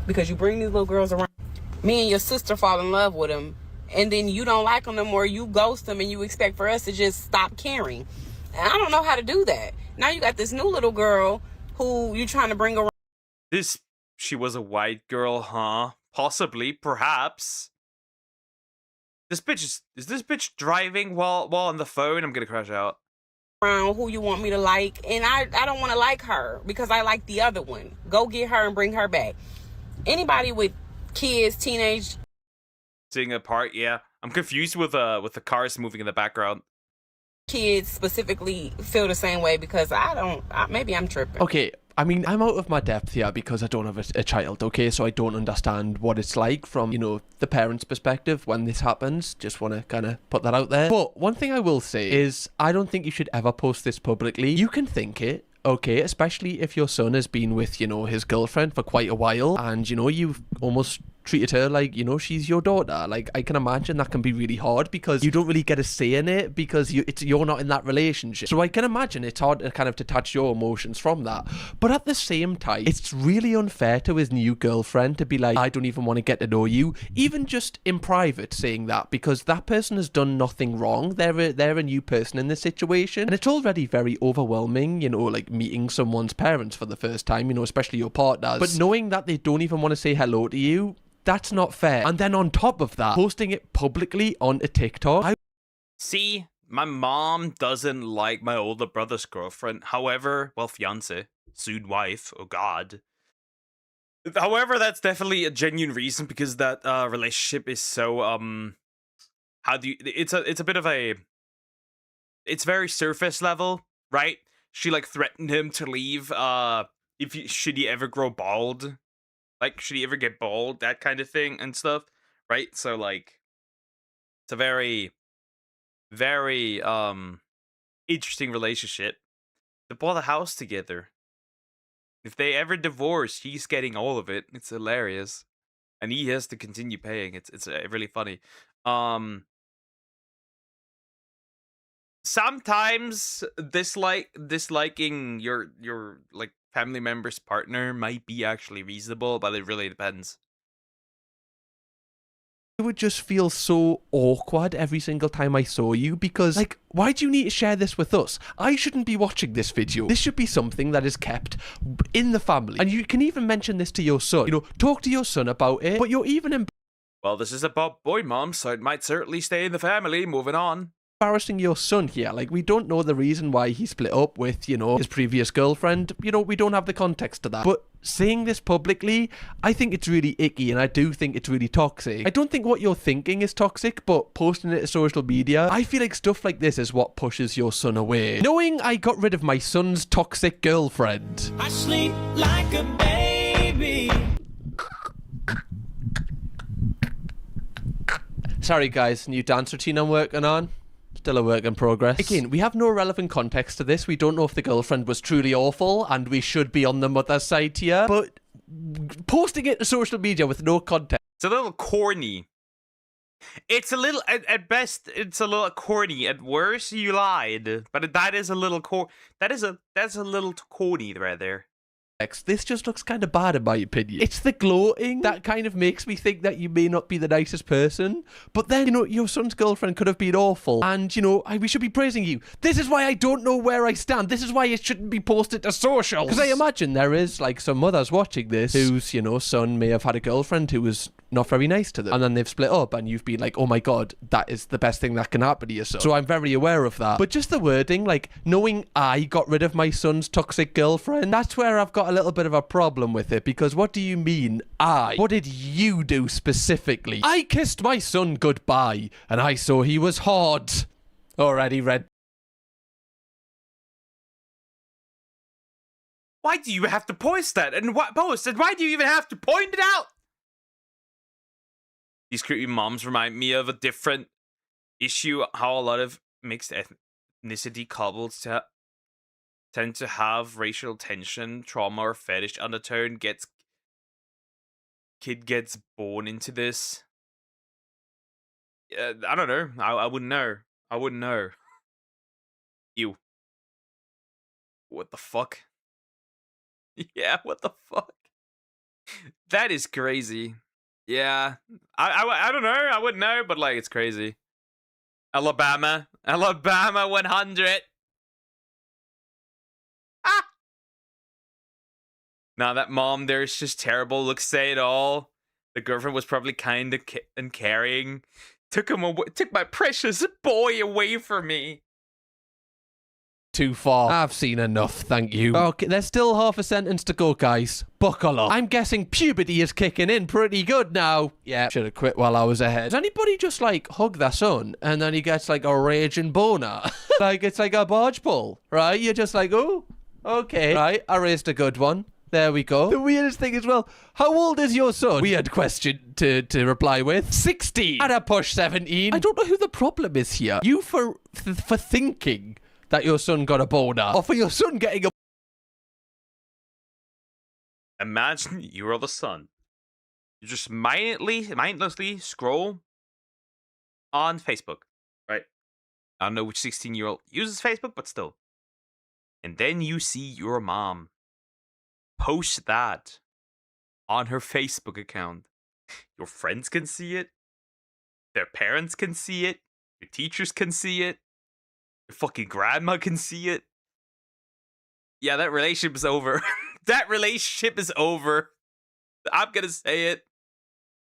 because you bring these little girls around. Me and your sister fall in love with him, and then you don't like them no more. You ghost them, and you expect for us to just stop caring. And I don't know how to do that. Now you got this new little girl who you trying to bring around. She was a white girl, huh? Possibly, perhaps. Is this bitch driving while on the phone? I'm gonna crash out. Around who you want me to like, and I don't want to like her because I like the other one. Go get her and bring her back. Anybody with kids, teenage, Sitting apart, yeah. I'm confused with the cars moving in the background. kids specifically feel the same way because maybe I'm tripping. Okay, I mean, I'm out of my depth here because I don't have a child, okay? So I don't understand what it's like from, you know, the parent's perspective when this happens. Just want to kind of put that out there. But one thing I will say is I don't think you should ever post this publicly. You can think it. Okay, especially if your son has been with, you know, his girlfriend for quite a while and, you know, you've almost treated her like, you know, she's your daughter. Like, I can imagine that can be really hard because you don't really get a say in it because you're not in that relationship. So I can imagine it's hard to kind of detach your emotions from that. But at the same time, it's really unfair to his new girlfriend to be like, I don't even want to get to know you, even just in private saying that, because that person has done nothing wrong. They're a new person in this situation, and it's already very overwhelming, you know, like meeting someone's parents for the first time, you know, especially your partners. But knowing that they don't even want to say hello to you, that's not fair. And then on top of that, posting it publicly onto TikTok. See, my mom doesn't like my older brother's girlfriend. However, well, fiance, soon wife. Oh God. However, that's definitely a genuine reason because that relationship is so it's a bit of a, it's very surface level, right? She like threatened him to leave should he ever grow bald. Like, should he ever get bald? That kind of thing and stuff, right? So, like, it's a very, very, interesting relationship. They bought a house together. If they ever divorce, he's getting all of it. It's hilarious. And he has to continue paying. It's really funny. Sometimes disliking your like family member's partner might be actually reasonable, but it really depends. It would just feel so awkward every single time I saw you because, like, why do you need to share this with us? I shouldn't be watching this video. This should be something that is kept in the family. And you can even mention this to your son. You know, talk to your son about it, but you're even Well, this is a boy, mom, so it might certainly stay in the family. Moving on. Embarrassing your son here. Like, we don't know the reason why he split up with, you know, his previous girlfriend. You know, we don't have the context to that. But saying this publicly, I think it's really icky, and I do think it's really toxic. I don't think what you're thinking is toxic, but posting it to social media, I feel like stuff like this is what pushes your son away. Knowing I got rid of my son's toxic girlfriend. I sleep like a baby. Sorry guys, new dance routine I'm working on. Still a work in progress. Again, we have no relevant context to this. We don't know if the girlfriend was truly awful, and we should be on the mother's side here. But posting it to social media with no context. It's a little corny. It's a little, at best, it's a little corny. At worst, you lied. But that is a little that's a little corny right there. This just looks kind of bad in my opinion. It's the gloating that kind of makes me think that you may not be the nicest person. But then, you know, your son's girlfriend could have been awful. And, you know, we should be praising you. This is why I don't know where I stand. This is why it shouldn't be posted to socials. Because I imagine there is, like, some mothers watching this whose, you know, son may have had a girlfriend who was not very nice to them. And then they've split up and you've been like, oh my God, that is the best thing that can happen to your son. So I'm very aware of that. But just the wording, like, knowing I got rid of my son's toxic girlfriend, that's where I've got a little bit of a problem with it. Because what do you mean, I? What did you do specifically? I kissed my son goodbye and I saw he was hot. Already read. Why do you have to post that? And why do you even have to point it out? These creepy moms remind me of a different issue, how a lot of mixed ethnicity couples tend to have racial tension, trauma, or fetish undertone gets kid gets born into this. I don't know. I wouldn't know. I wouldn't know. Ew. What the fuck? Yeah, what the fuck? That is crazy. Yeah. I don't know. I wouldn't know, but like it's crazy. Alabama 100. Ah. Now that mom there is just terrible. Look, say it all. The girlfriend was probably kind of uncaring. Took my precious boy away from me. Too far. I've seen enough, thank you. Okay, there's still half a sentence to go, guys. Buckle up. I'm guessing puberty is kicking in pretty good now. Yeah, should have quit while I was ahead. Does anybody just, like, hug their son, and then he gets, like, a raging boner? Like, it's like a barge pull, right? You're just like, oh, okay. Right, I raised a good one. There we go. The weirdest thing as well, how old is your son? Weird question to reply with. 16. At a push 17. I don't know who the problem is here. You for thinking that your son got a boner, or for your son getting a... Imagine you are the son. You just mindlessly scroll on Facebook, right? I don't know which 16-year-old uses Facebook, but still. And then you see your mom post that on her Facebook account. Your friends can see it. Their parents can see it. Your teachers can see it. Your fucking grandma can see it. Yeah, that relationship is over. That relationship is over. I'm gonna say it.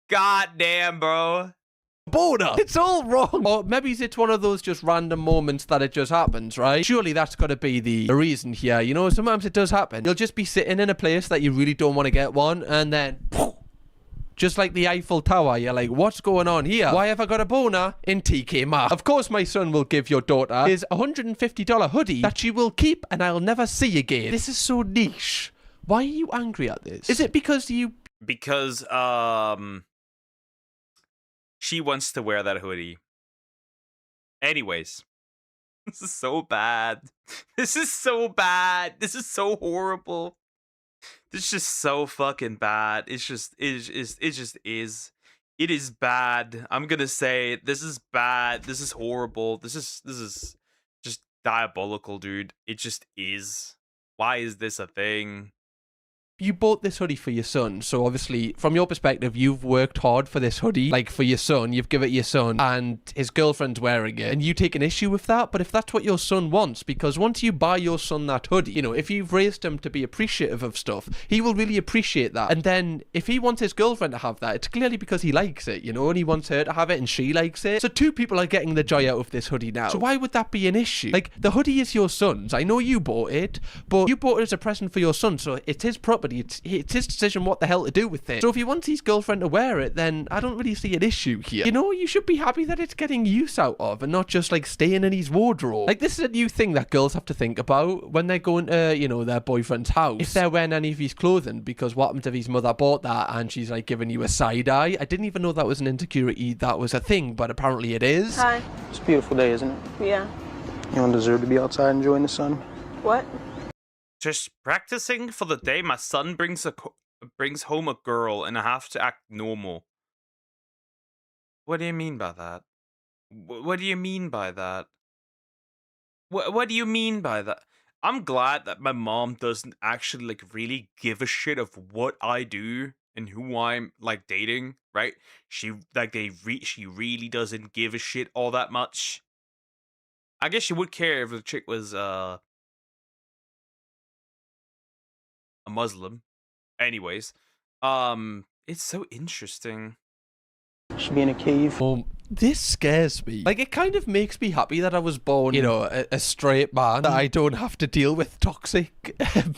God damn, bro. Boner. It's all wrong. Or maybe it's one of those just random moments that it just happens, right? Surely that's got to be the reason here. You know, sometimes it does happen. You'll just be sitting in a place that you really don't want to get one, and then... just like the Eiffel Tower, you're like, what's going on here? Why have I got a boner in TK Maxx? Of course my son will give your daughter his $150 hoodie that she will keep and I'll never see again. This is so niche. Why are you angry at this? Is it because you... Because, she wants to wear that hoodie. Anyways. This is so bad. This is so bad. This is so horrible. This is just so fucking bad. It just is. It is bad. I'm gonna say this is bad. This is horrible. This is just diabolical, dude. It just is. Why is this a thing? You bought this hoodie for your son, so obviously, from your perspective, you've worked hard for this hoodie. Like, for your son, you've given it to your son, and his girlfriend's wearing it, and you take an issue with that, but if that's what your son wants, because once you buy your son that hoodie, you know, if you've raised him to be appreciative of stuff, he will really appreciate that, and then, if he wants his girlfriend to have that, it's clearly because he likes it, you know, and he wants her to have it, and she likes it. So two people are getting the joy out of this hoodie now. So why would that be an issue? Like, the hoodie is your son's. I know you bought it, but you bought it as a present for your son, so it's his property. It's his decision what the hell to do with it. So if he wants his girlfriend to wear it, then I don't really see an issue here. You know, you should be happy that it's getting use out of and not just like staying in his wardrobe. Like, this is a new thing that girls have to think about when they're going to, you know, their boyfriend's house. If they're wearing any of his clothing, because what happens if his mother bought that and she's like giving you a side eye? I didn't even know that was an insecurity that was a thing, but apparently it is. Hi. It's a beautiful day, isn't it? Yeah. You don't deserve to be outside enjoying the sun. What? Just practicing for the day my son brings home a girl and I have to act normal. What do you mean by that? What do you mean by that? What do you mean by that? I'm glad that my mom doesn't actually like really give a shit of what I do and who I'm like dating, right? She really doesn't give a shit all that much. I guess she would care if the chick was a Muslim. Anyways, it's so interesting. Should be in a cave. This scares me. Like, it kind of makes me happy that I was born, you know, a straight man, that I don't have to deal with toxic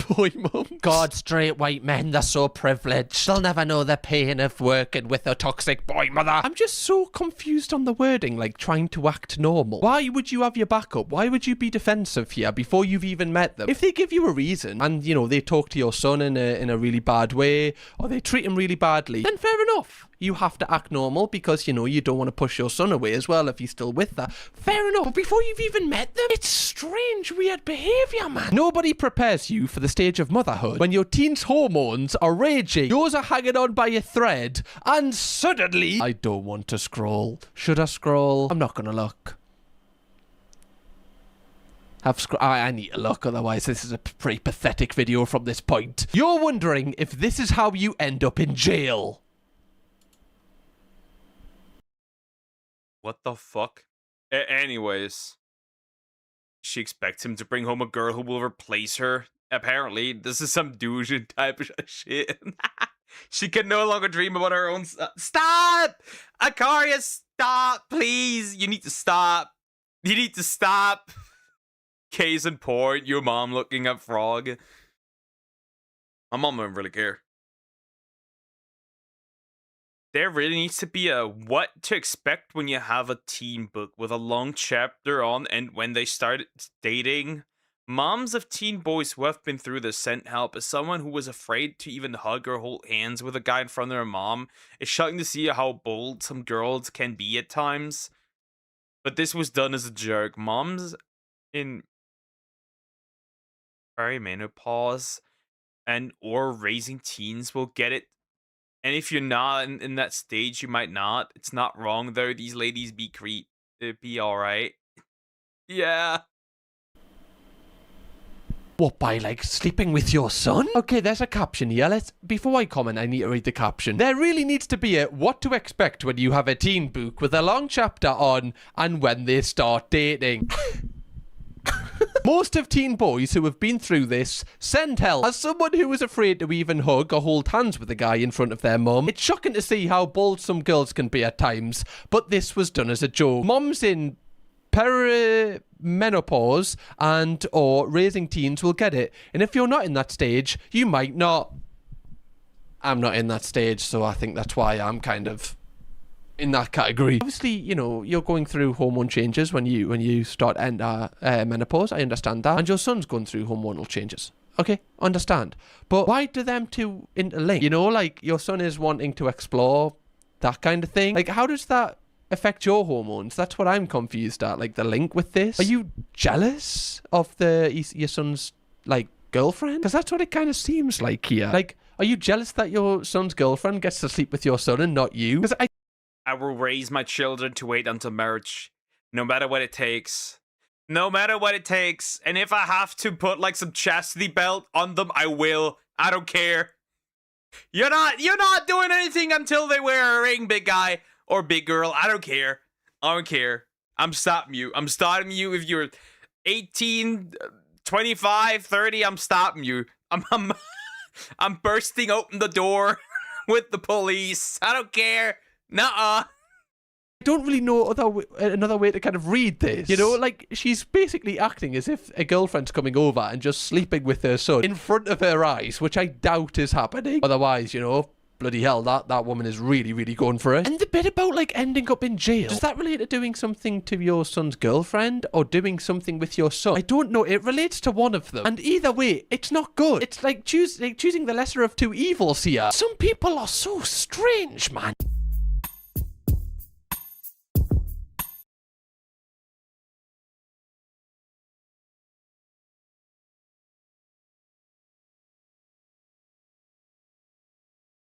boy mums. God, straight white men, they're so privileged. They'll never know the pain of working with a toxic boy mother. I'm just so confused on the wording, like trying to act normal. Why would you have your backup? Why would you be defensive here before you've even met them? If they give you a reason and, you know, they talk to your son in a really bad way, or they treat him really badly, then fair enough. you have to act normal because, you know, you don't want to push your son away as well if he's still with that. Fair enough, but before you've even met them, it's strange, weird behaviour, man. Nobody prepares you for the stage of motherhood when your teen's hormones are raging, yours are hanging on by a thread, and suddenly... I don't want to scroll. Should I scroll? I'm not gonna look. I need to look, otherwise this is a pretty pathetic video from this point. You're wondering if this is how you end up in jail. What the fuck? Anyways, she expects him to bring home a girl who will replace her. Apparently, this is some douche type of shit. She can no longer dream about her own... Stop! Akaria, stop, please! You need to stop. You need to stop. Case in point, your mom looking at Frog. My mom don't really care. There really needs to be a what to expect when you have a teen book with a long chapter on and when they start dating. Moms of teen boys who have been through this sent help. As someone who was afraid to even hug or hold hands with a guy in front of their mom, it's shocking to see how bold some girls can be at times. But this was done as a joke. Moms in perimenopause and or raising teens will get it. And if you're not in that stage, you might not. It's not wrong though. These ladies be alright. Yeah. What, by like sleeping with your son? Okay, there's a caption here. Before I comment, I need to read the caption. There really needs to be a what to expect when you have a teen book with a long chapter on and when they start dating. Most of teen boys who have been through this send help. As someone who was afraid to even hug or hold hands with a guy in front of their mum, it's shocking to see how bold some girls can be at times, but this was done as a joke. Moms in perimenopause and or raising teens will get it, and if you're not in that stage, you might not. I'm not in that stage, so I think that's why I'm kind of in that category. Obviously, you know, you're going through hormone changes when you start enter menopause. I understand that. And your son's going through hormonal changes. Okay, understand. But why do them two interlink? You know, like your son is wanting to explore that kind of thing. Like, how does that affect your hormones? That's what I'm confused at. Like the link with this. Are you jealous of your son's like girlfriend? Because that's what it kind of seems like here. Like, are you jealous that your son's girlfriend gets to sleep with your son and not you? Because I will raise my children to wait until marriage, no matter what it takes. No matter what it takes. And if I have to put like some chastity belt on them, I will. I don't care. You're not doing anything until they wear a ring, big guy or big girl. I don't care. I don't care. I'm stopping you. I'm stopping you if you're 18, 25, 30. I'm stopping you. I'm bursting open the door with the police. I don't care. Nuh-uh. I don't really know another way to kind of read this. You know, like, she's basically acting as if a girlfriend's coming over and just sleeping with her son in front of her eyes, which I doubt is happening. Otherwise, you know, bloody hell, that woman is really, really going for it. And the bit about, like, ending up in jail, does that relate to doing something to your son's girlfriend or doing something with your son? I don't know. It relates to one of them. And either way, it's not good. It's like choosing the lesser of two evils here. Some people are so strange, man.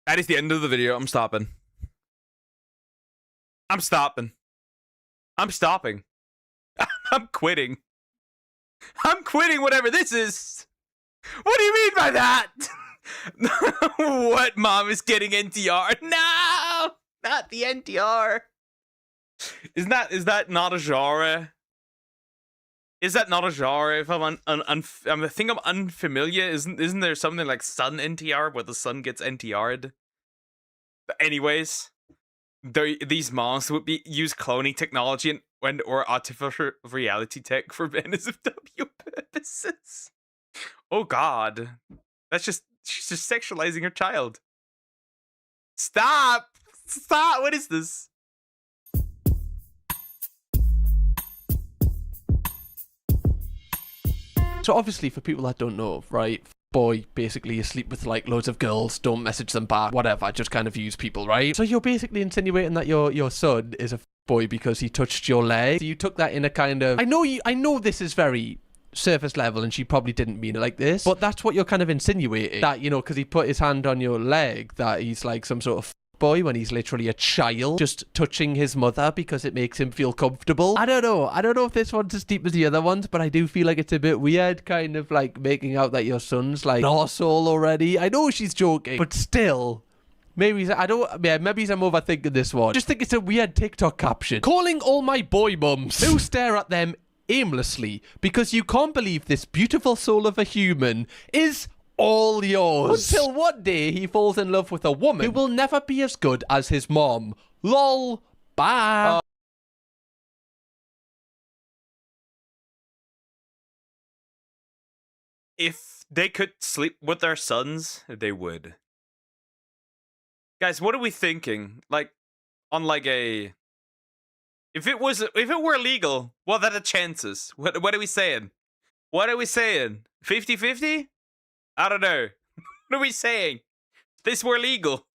That is the end of the video. I'm stopping. I'm stopping. I'm stopping. I'm quitting. I'm quitting whatever this is. What do you mean by that? What, mom is getting NTR? No! Not the NTR. Is that not a genre? Is that not a genre? If I think I'm unfamiliar. Isn't there something like Sun NTR where the sun gets NTR'd? But anyways, these moms would use cloning technology or artificial reality tech for NSFW purposes. Oh God, she's just sexualizing her child. Stop! Stop! What is this? So obviously, for people that don't know, right, boy, basically you sleep with like loads of girls, don't message them back, whatever, just kind of use people, right? So you're basically insinuating that your son is a boy because he touched your leg. So you took that in a kind of, I know this is very surface level and she probably didn't mean it like this, but that's what you're kind of insinuating, that, you know, because he put his hand on your leg, that he's like some sort of boy when he's literally a child just touching his mother because it makes him feel comfortable. I don't know if this one's as deep as the other ones, but I do feel like it's a bit weird, kind of like making out that your son's like an arsehole already. I know she's joking, but still, maybe I'm overthinking this one. Just think it's a weird TikTok caption. Calling all my boy mums who stare at them aimlessly because you can't believe this beautiful soul of a human is all yours. Until one day he falls in love with a woman who will never be as good as his mom. Lol. Bye. If they could sleep with their sons, they would. Guys, what are we thinking? Like, on like a... If it were legal, what are the chances? What are we saying? What are we saying? 50-50? I don't know. What are we saying? If this were legal.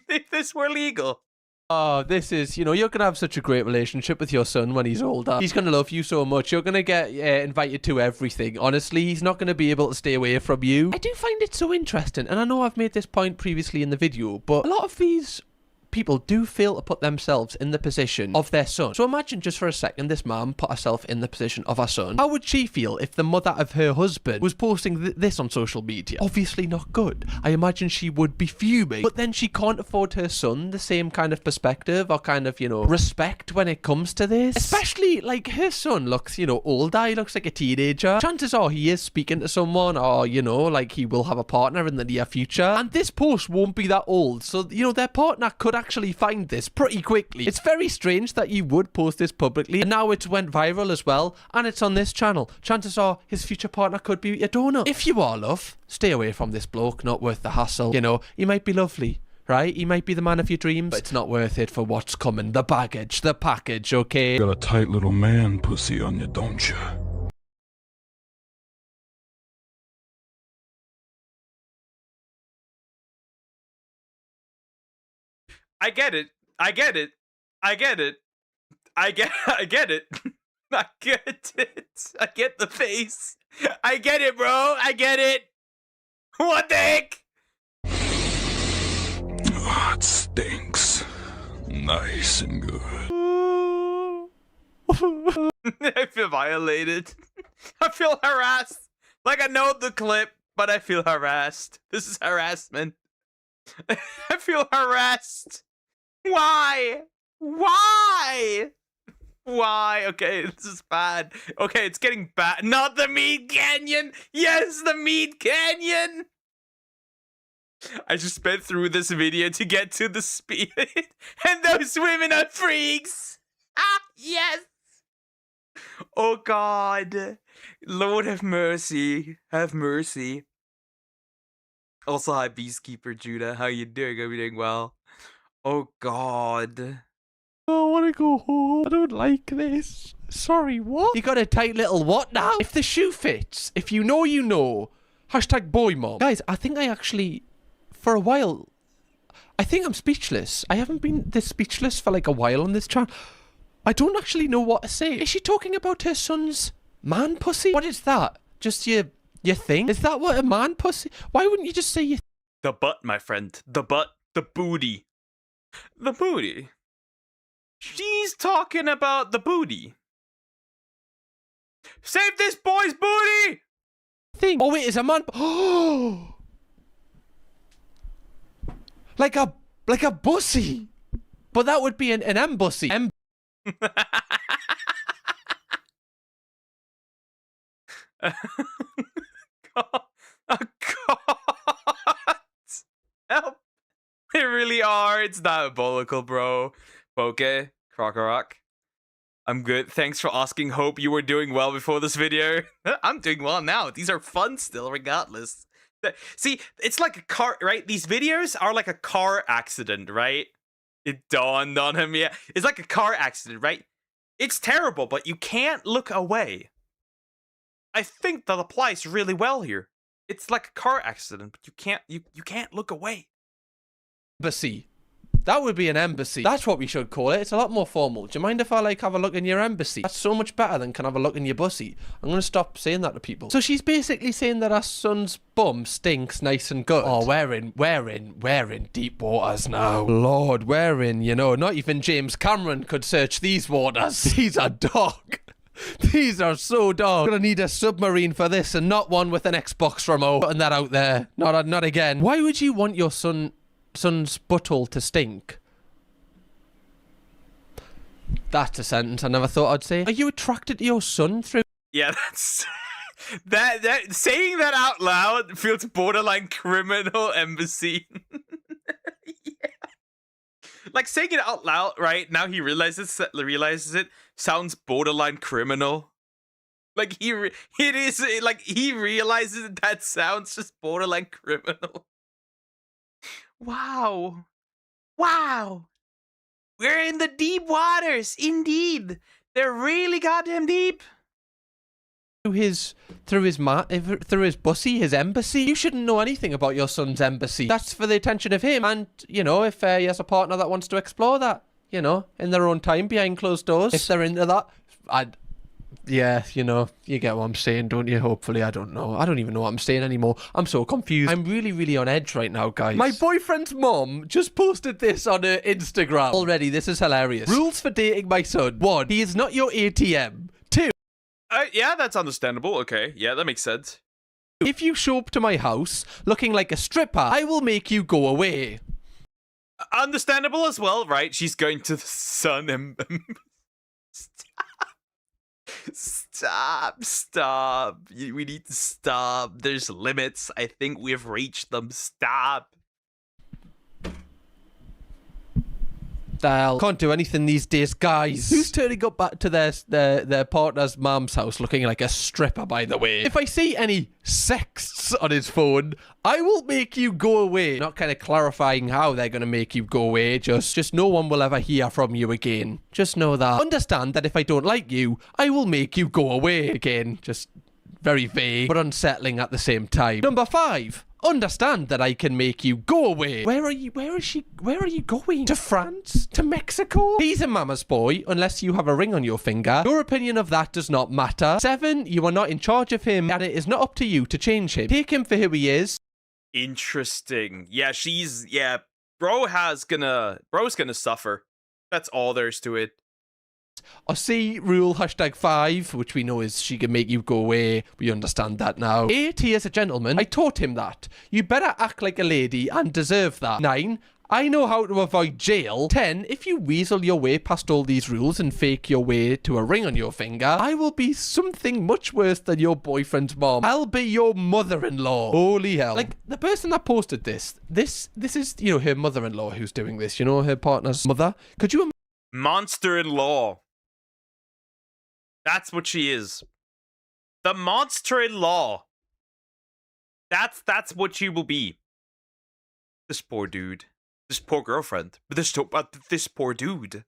If this were legal. Oh, this is, you know, you're going to have such a great relationship with your son when he's older. He's going to love you so much. You're going to get invited to everything. Honestly, he's not going to be able to stay away from you. I do find it so interesting, and I know I've made this point previously in the video, but a lot of these people do fail to put themselves in the position of their son. So imagine just for a second this mom put herself in the position of her son. How would she feel if the mother of her husband was posting this on social media? Obviously not good. I imagine she would be fuming. But then she can't afford her son the same kind of perspective or kind of, you know, respect when it comes to this. Especially, like, her son looks, you know, older. He looks like a teenager. Chances are he is speaking to someone, or, you know, like he will have a partner in the near future. And this post won't be that old. So, you know, their partner could actually find this pretty quickly. It's very strange that you would post this publicly, and now it's went viral as well, and it's on this channel. Chances are his future partner could be a donut. If you are, love, stay away from this bloke. Not worth the hassle. You know, he might be lovely, right? He might be the man of your dreams, but it's not worth it for what's coming. The baggage, the package, okay? Got a tight little man pussy on you, don't you? I get it. I get it. I get it. I get it. I get it. I get the face. I get it, bro. I get it. What the heck? Oh, it stinks. Nice and good. I feel violated. I feel harassed. Like, I know the clip, but I feel harassed. This is harassment. I feel harassed. Why? Why? Why? Okay, this is bad. Okay, it's getting bad. Not the meat canyon. Yes, the meat canyon. I just sped through this video to get to the speed. And those women are freaks. Ah, yes. Oh, God. Lord have mercy. Have mercy. Also, hi, Beastkeeper Judah. How you doing? Hope you're doing well. Oh, God. I want to go home. I don't like this. Sorry, what? You got a tight little what now? If the shoe fits, if you know, you know. Hashtag boy mom. Guys, I think I actually, for a while, I think I'm speechless. I haven't been this speechless for like a while on this channel. I don't actually know what to say. Is she talking about her son's man pussy? What is that? Just your thing? Is that what a man pussy? Why wouldn't you just say your... The butt, my friend. The butt. The booty. The booty. She's talking about the booty. Save this boy's booty! Thing. Oh, wait, is a man... Oh! Like a bussy. But that would be an embassy. God. Oh, God. Help. They really are. It's diabolical, bro. Okay, Crocorock. I'm good. Thanks for asking. Hope you were doing well before this video. I'm doing well now. These are fun still, regardless. See, it's like a car, right? These videos are like a car accident, right? It dawned on him, yeah. It's like a car accident, right? It's terrible, but you can't look away. I think that applies really well here. It's like a car accident, but you can't look away. Embassy. That would be an embassy. That's what we should call it. It's a lot more formal. Do you mind if I like have a look in your embassy? That's so much better than can have a look in your bussy. I'm gonna stop saying that to people. So she's basically saying that our son's bum stinks nice and good. Oh, we're in deep waters now. Lord, not even James Cameron could search these waters. These are dark. These are so dark. I'm gonna need a submarine for this and not one with an Xbox remote. Putting that out there. Not again. Why would you want your son's butthole to stink? That's a sentence I never thought I'd say. Are you attracted to your son through? Yeah, that's that saying that out loud feels borderline criminal embassy. Yeah. Like saying it out loud, right? Now he realizes it sounds borderline criminal. Like he realizes that sounds just borderline criminal. Wow. We're in the deep waters, indeed. They're really goddamn deep. Through his bussy, his embassy. You shouldn't know anything about your son's embassy. That's for the attention of him. And, if he has a partner that wants to explore that, in their own time behind closed doors. If they're into that, you get what I'm saying, don't you? Hopefully, I don't know. I don't even know what I'm saying anymore. I'm so confused. I'm really, really on edge right now, guys. My boyfriend's mom just posted this on her Instagram. Already, this is hilarious. Rules for dating my son. 1, he is not your ATM. 2, yeah, that's understandable. Okay, yeah, that makes sense. if you show up to my house looking like a stripper, I will make you go away. Understandable as well, right? She's going to the sun and... Stop. We need to stop. There's limits. I think we've reached them. Stop. Can't do anything these days, guys. Who's turning up back to their partner's mum's house looking like a stripper, by the way? If I see any sexts on his phone, I will make you go away. Not kind of clarifying how they're going to make you go away. Just no one will ever hear from you again. Just know that. Understand that if I don't like you, I will make you go away. Again, just very vague, but unsettling at the same time. Number 5. Understand that I can make you go away. Where are you going? To France? To Mexico? He's a mama's boy unless you have a ring on your finger. Your opinion of that does not matter. 7, you are not in charge of him and it is not up to you to change him. Take him for who he is. Interesting. Yeah, bro's gonna suffer. That's all there is to it. Or C, rule #5, which we know is she can make you go away. We understand that now. 8, he is a gentleman. I taught him that. You better act like a lady and deserve that. 9, I know how to avoid jail. 10, if you weasel your way past all these rules and fake your way to a ring on your finger, I will be something much worse than your boyfriend's mom. I'll be your mother-in-law. Holy hell. Like, the person that posted this is, her mother-in-law who's doing this, her partner's mother. Could you Monster-in-law. That's what she is. The monster-in-law. That's what she will be. This poor dude. This poor girlfriend. But this poor dude.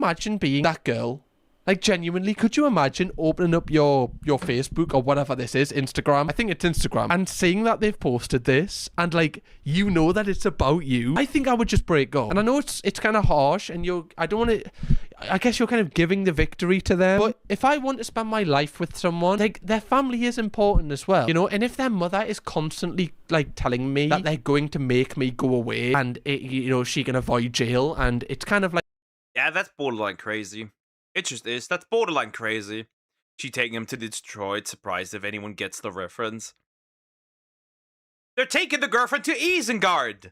imagine being that girl? Like, genuinely, could you imagine opening up your Facebook or whatever this is, Instagram? I think it's Instagram. And seeing that they've posted this and, like, that it's about you. I think I would just break up. And I know it's kind of harsh and I guess you're kind of giving the victory to them. But if I want to spend my life with someone, like, their family is important as well. And if their mother is constantly, like, telling me that they're going to make me go away and, she can avoid jail, and it's kind of like... Yeah, that's borderline crazy. It just is. That's borderline crazy. She taking him to Detroit, surprised if anyone gets the reference. They're taking the girlfriend to Isengard!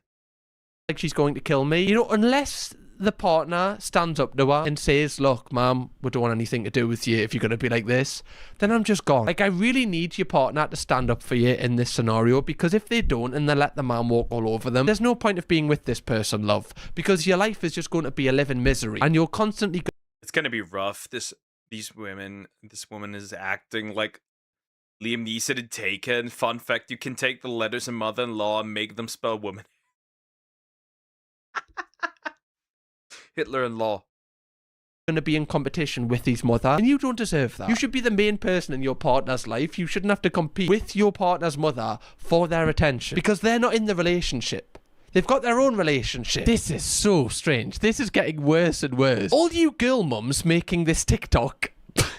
Like she's going to kill me. Unless the partner stands up to her and says, look, ma'am, we don't want anything to do with you if you're going to be like this, then I'm just gone. Like, I really need your partner to stand up for you in this scenario, because if they don't and they let the man walk all over them, there's no point of being with this person, love, because your life is just going to be a living misery and you're constantly... It's gonna be rough. This woman is acting like Liam Neeson in Taken. Fun fact, you can take the letters in mother-in-law and make them spell woman. Hitler-in-law. going to be in competition with his mother, and you don't deserve that. You should be the main person in your partner's life. You shouldn't have to compete with your partner's mother for their attention, because they're not in the relationship. They've got their own relationship. This is so strange. This is getting worse and worse. All you girl mums making this TikTok...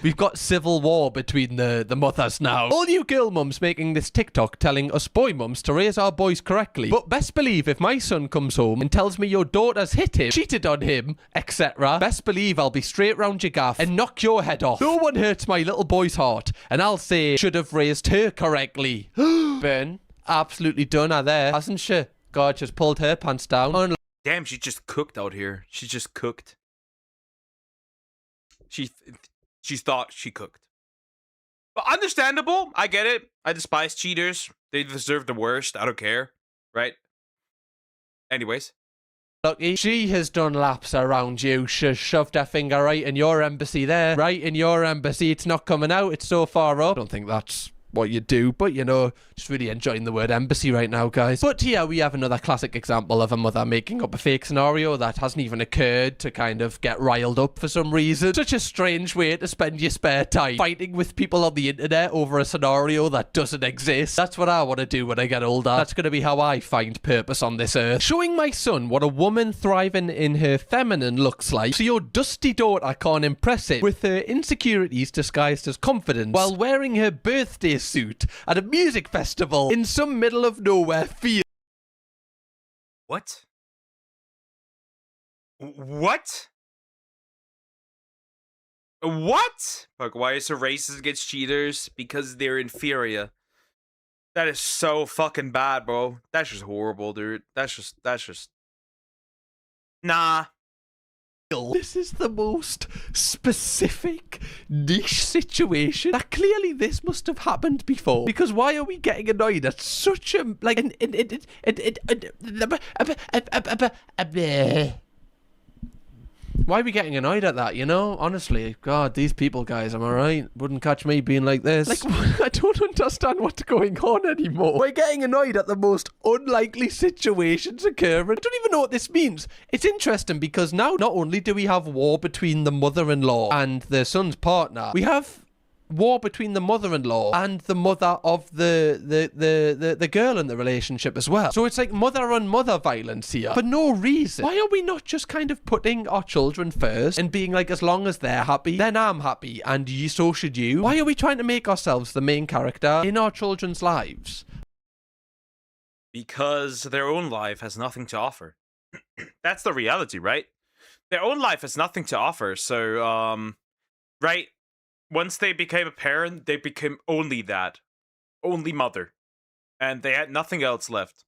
We've got civil war between the mothers now. All you girl mums making this TikTok telling us boy mums to raise our boys correctly. But best believe if my son comes home and tells me your daughter's hit him, cheated on him, etc., best believe I'll be straight round your gaff and knock your head off. No one hurts my little boy's heart, and I'll say should have raised her correctly. Ben, absolutely done her there, hasn't she? God, just pulled her pants down. Damn, she just cooked out here. She just cooked. She thought she cooked. But understandable. I get it. I despise cheaters. They deserve the worst. I don't care. Right? Anyways. Lucky. She has done laps around you. She's shoved her finger right in your embassy there. Right in your embassy. It's not coming out. It's so far up. I don't think that's what you do, but you know, just really enjoying the word embassy right now, guys. But here we have another classic example of a mother making up a fake scenario that hasn't even occurred to kind of get riled up for some reason. Such a strange way to spend your spare time, fighting with people on the internet over a scenario that doesn't exist. That's what I want to do when I get older. That's going to be how I find purpose on this earth. Showing my son what a woman thriving in her feminine looks like, so your dusty daughter can't impress him with her insecurities disguised as confidence while wearing her birthday suit at a music festival in some middle of nowhere field. What? What? What? Like, why is it racist against cheaters? Because they're inferior. That is so fucking bad, bro. That's just horrible, dude. That's just... Nah. This is the most specific niche situation that clearly this must have happened before, because why are we getting annoyed at such a like why are we getting annoyed at that, you know? Honestly, God, these people, guys, am I right? Wouldn't catch me being like this. Like, I don't understand what's going on anymore. We're getting annoyed at the most unlikely situations occurring. I don't even know what this means. It's interesting because now not only do we have war between the mother-in-law and the son's partner, we have war between the mother-in-law and the mother of the girl in the relationship as well. So it's like mother on mother violence here for no reason. Why are we not just kind of putting our children first and being like, as long as they're happy, then I'm happy, and so should you? Why are we trying to make ourselves the main character in our children's lives? Because their own life has nothing to offer. That's the reality, right? Their own life has nothing to offer. So, right? Once they became a parent, they became only that. Only mother. And they had nothing else left.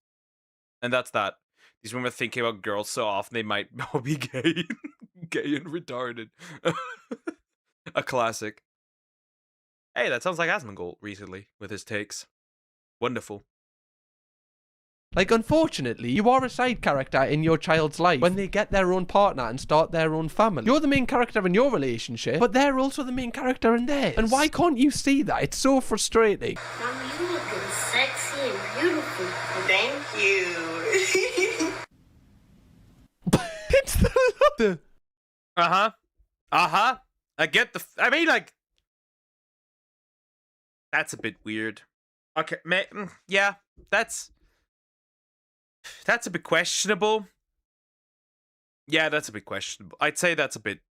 And that's that. These women are thinking about girls so often they might be gay. Gay and retarded. A classic. Hey, that sounds like Asmongold recently with his takes. Wonderful. Like, unfortunately, you are a side character in your child's life when they get their own partner and start their own family. You're the main character in your relationship, but they're also the main character in theirs. And why can't you see that? It's so frustrating. Mama, you looking sexy and beautiful. Thank you. It's the... Uh-huh. Uh-huh. I get the... I mean, like... That's a bit weird. Okay, yeah, that's a bit questionable. Yeah, that's a bit questionable. I'd say that's a bit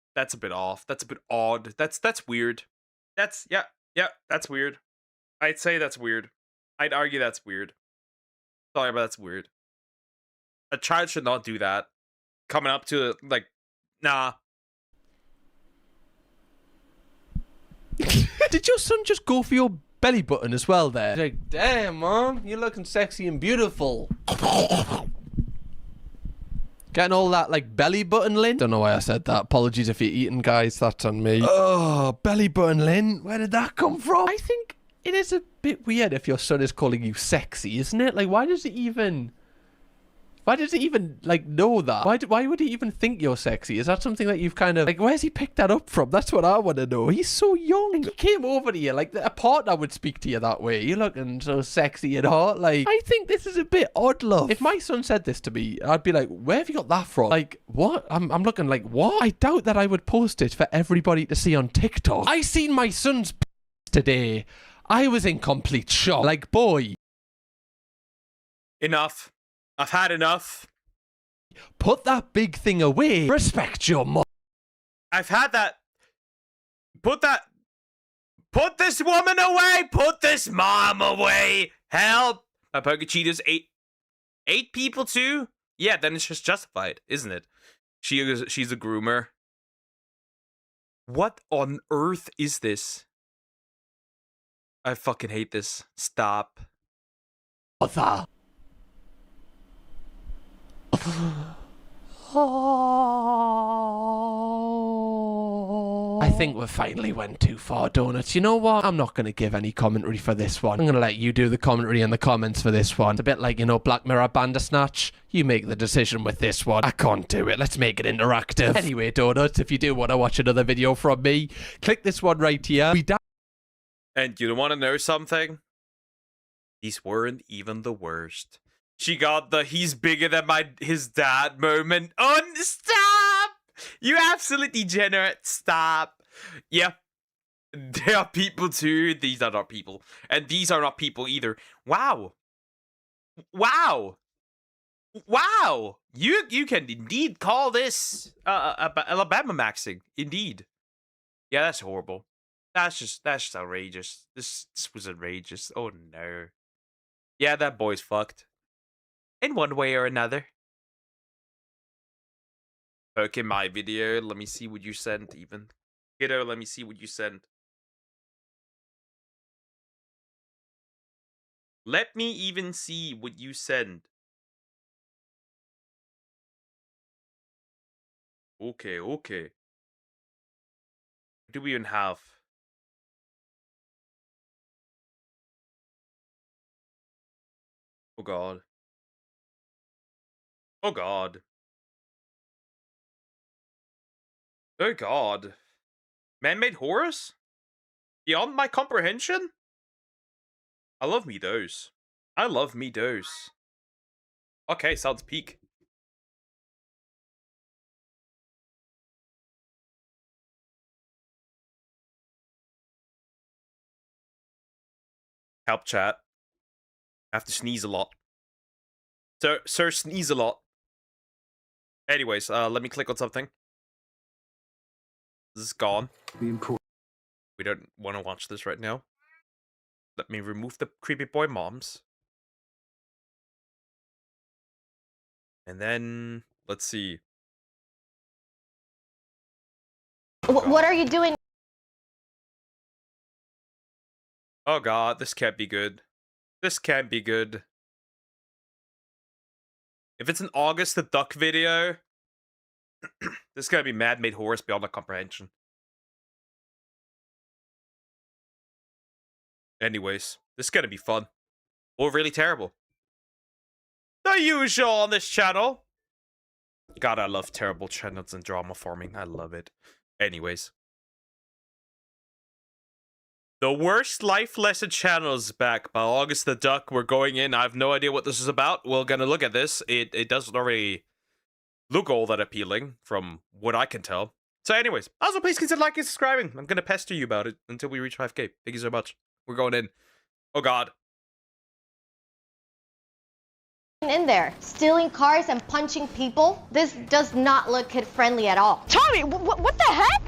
off. That's a bit odd. That's weird. That's that's weird. I'd say that's weird. I'd argue that's weird. Sorry, but that's weird. A child should not do that. Coming up to like, nah. Did your son just go for your belly button as well there? Like, damn, mom, you're looking sexy and beautiful. Getting all that, like, belly button lint. Don't know why I said that. Apologies if you're eating, guys. That's on me. Oh, belly button lint. Where did that come from? I think it is a bit weird if your son is calling you sexy, isn't it? Like, why does it even Why does he even, like, know that? Why would he even think you're sexy? Is that something that you've kind of, like, where's he picked that up from? That's what I want to know. He's so young. He came over to you, like, a partner would speak to you that way. You're looking so sexy and hot. Like, I think this is a bit odd, love. If my son said this to me, I'd be like, where have you got that from? Like, what? I'm looking like, what? I doubt that I would post it for everybody to see on TikTok. I seen my son's today. I was in complete shock. Like, boy. Enough. I've had enough. Put that big thing away. Respect your mom. I've had that. Put this woman away. Put this mom away. Help. My poker cheetahs ate people too? Yeah, then it's just justified, isn't it? She's a groomer. What on earth is this? I fucking hate this. Stop. Mother. I think we finally went too far, Donuts. You know what? I'm not going to give any commentary for this one. I'm going to let you do the commentary in the comments for this one. It's a bit like, you know, Black Mirror Bandersnatch. You make the decision with this one. I can't do it. Let's make it interactive. Anyway, Donuts, if you do want to watch another video from me, click this one right here. And you want to know something? These weren't even the worst. She got the he's bigger than his dad moment. Oh, stop! You absolute degenerate. Stop. Yeah. They are people too. These are not people. And these are not people either. Wow. Wow. Wow. You can indeed call this Alabama maxing. Indeed. Yeah, that's horrible. That's just outrageous. This was outrageous. Oh no. Yeah, that boy's fucked. In one way or another. Okay, my video. Let me see what you sent, even. Kiddo, let me see what you sent. Let me even see what you send. Okay. What do we even have? Oh god. Oh god. Oh god. Man-made horrors? Beyond my comprehension? I love me those. Okay, sounds peak. Help chat. I have to sneeze a lot. Sir, sneeze a lot. Anyways, let me click on something. This is gone. We don't want to watch this right now. Let me remove the creepy boy moms. And then, let's see. What are you doing? Oh god, this can't be good. This can't be good. If it's an August the Duck video, this is gonna be made horrors beyond my comprehension. Anyways, this is gonna be fun. Or really terrible. The usual on this channel. God, I love terrible channels and drama forming. I love it. Anyways. The worst life lesson channels back by August the Duck. We're going in. I have no idea what this is about. We're gonna look at this. It doesn't already look all that appealing from what I can tell. So anyways, also please consider liking and subscribing. I'm gonna pester you about it until we reach 5K. Thank you so much. We're going in. Oh god. In there, stealing cars and punching people. This does not look kid friendly at all. Tommy, what the heck?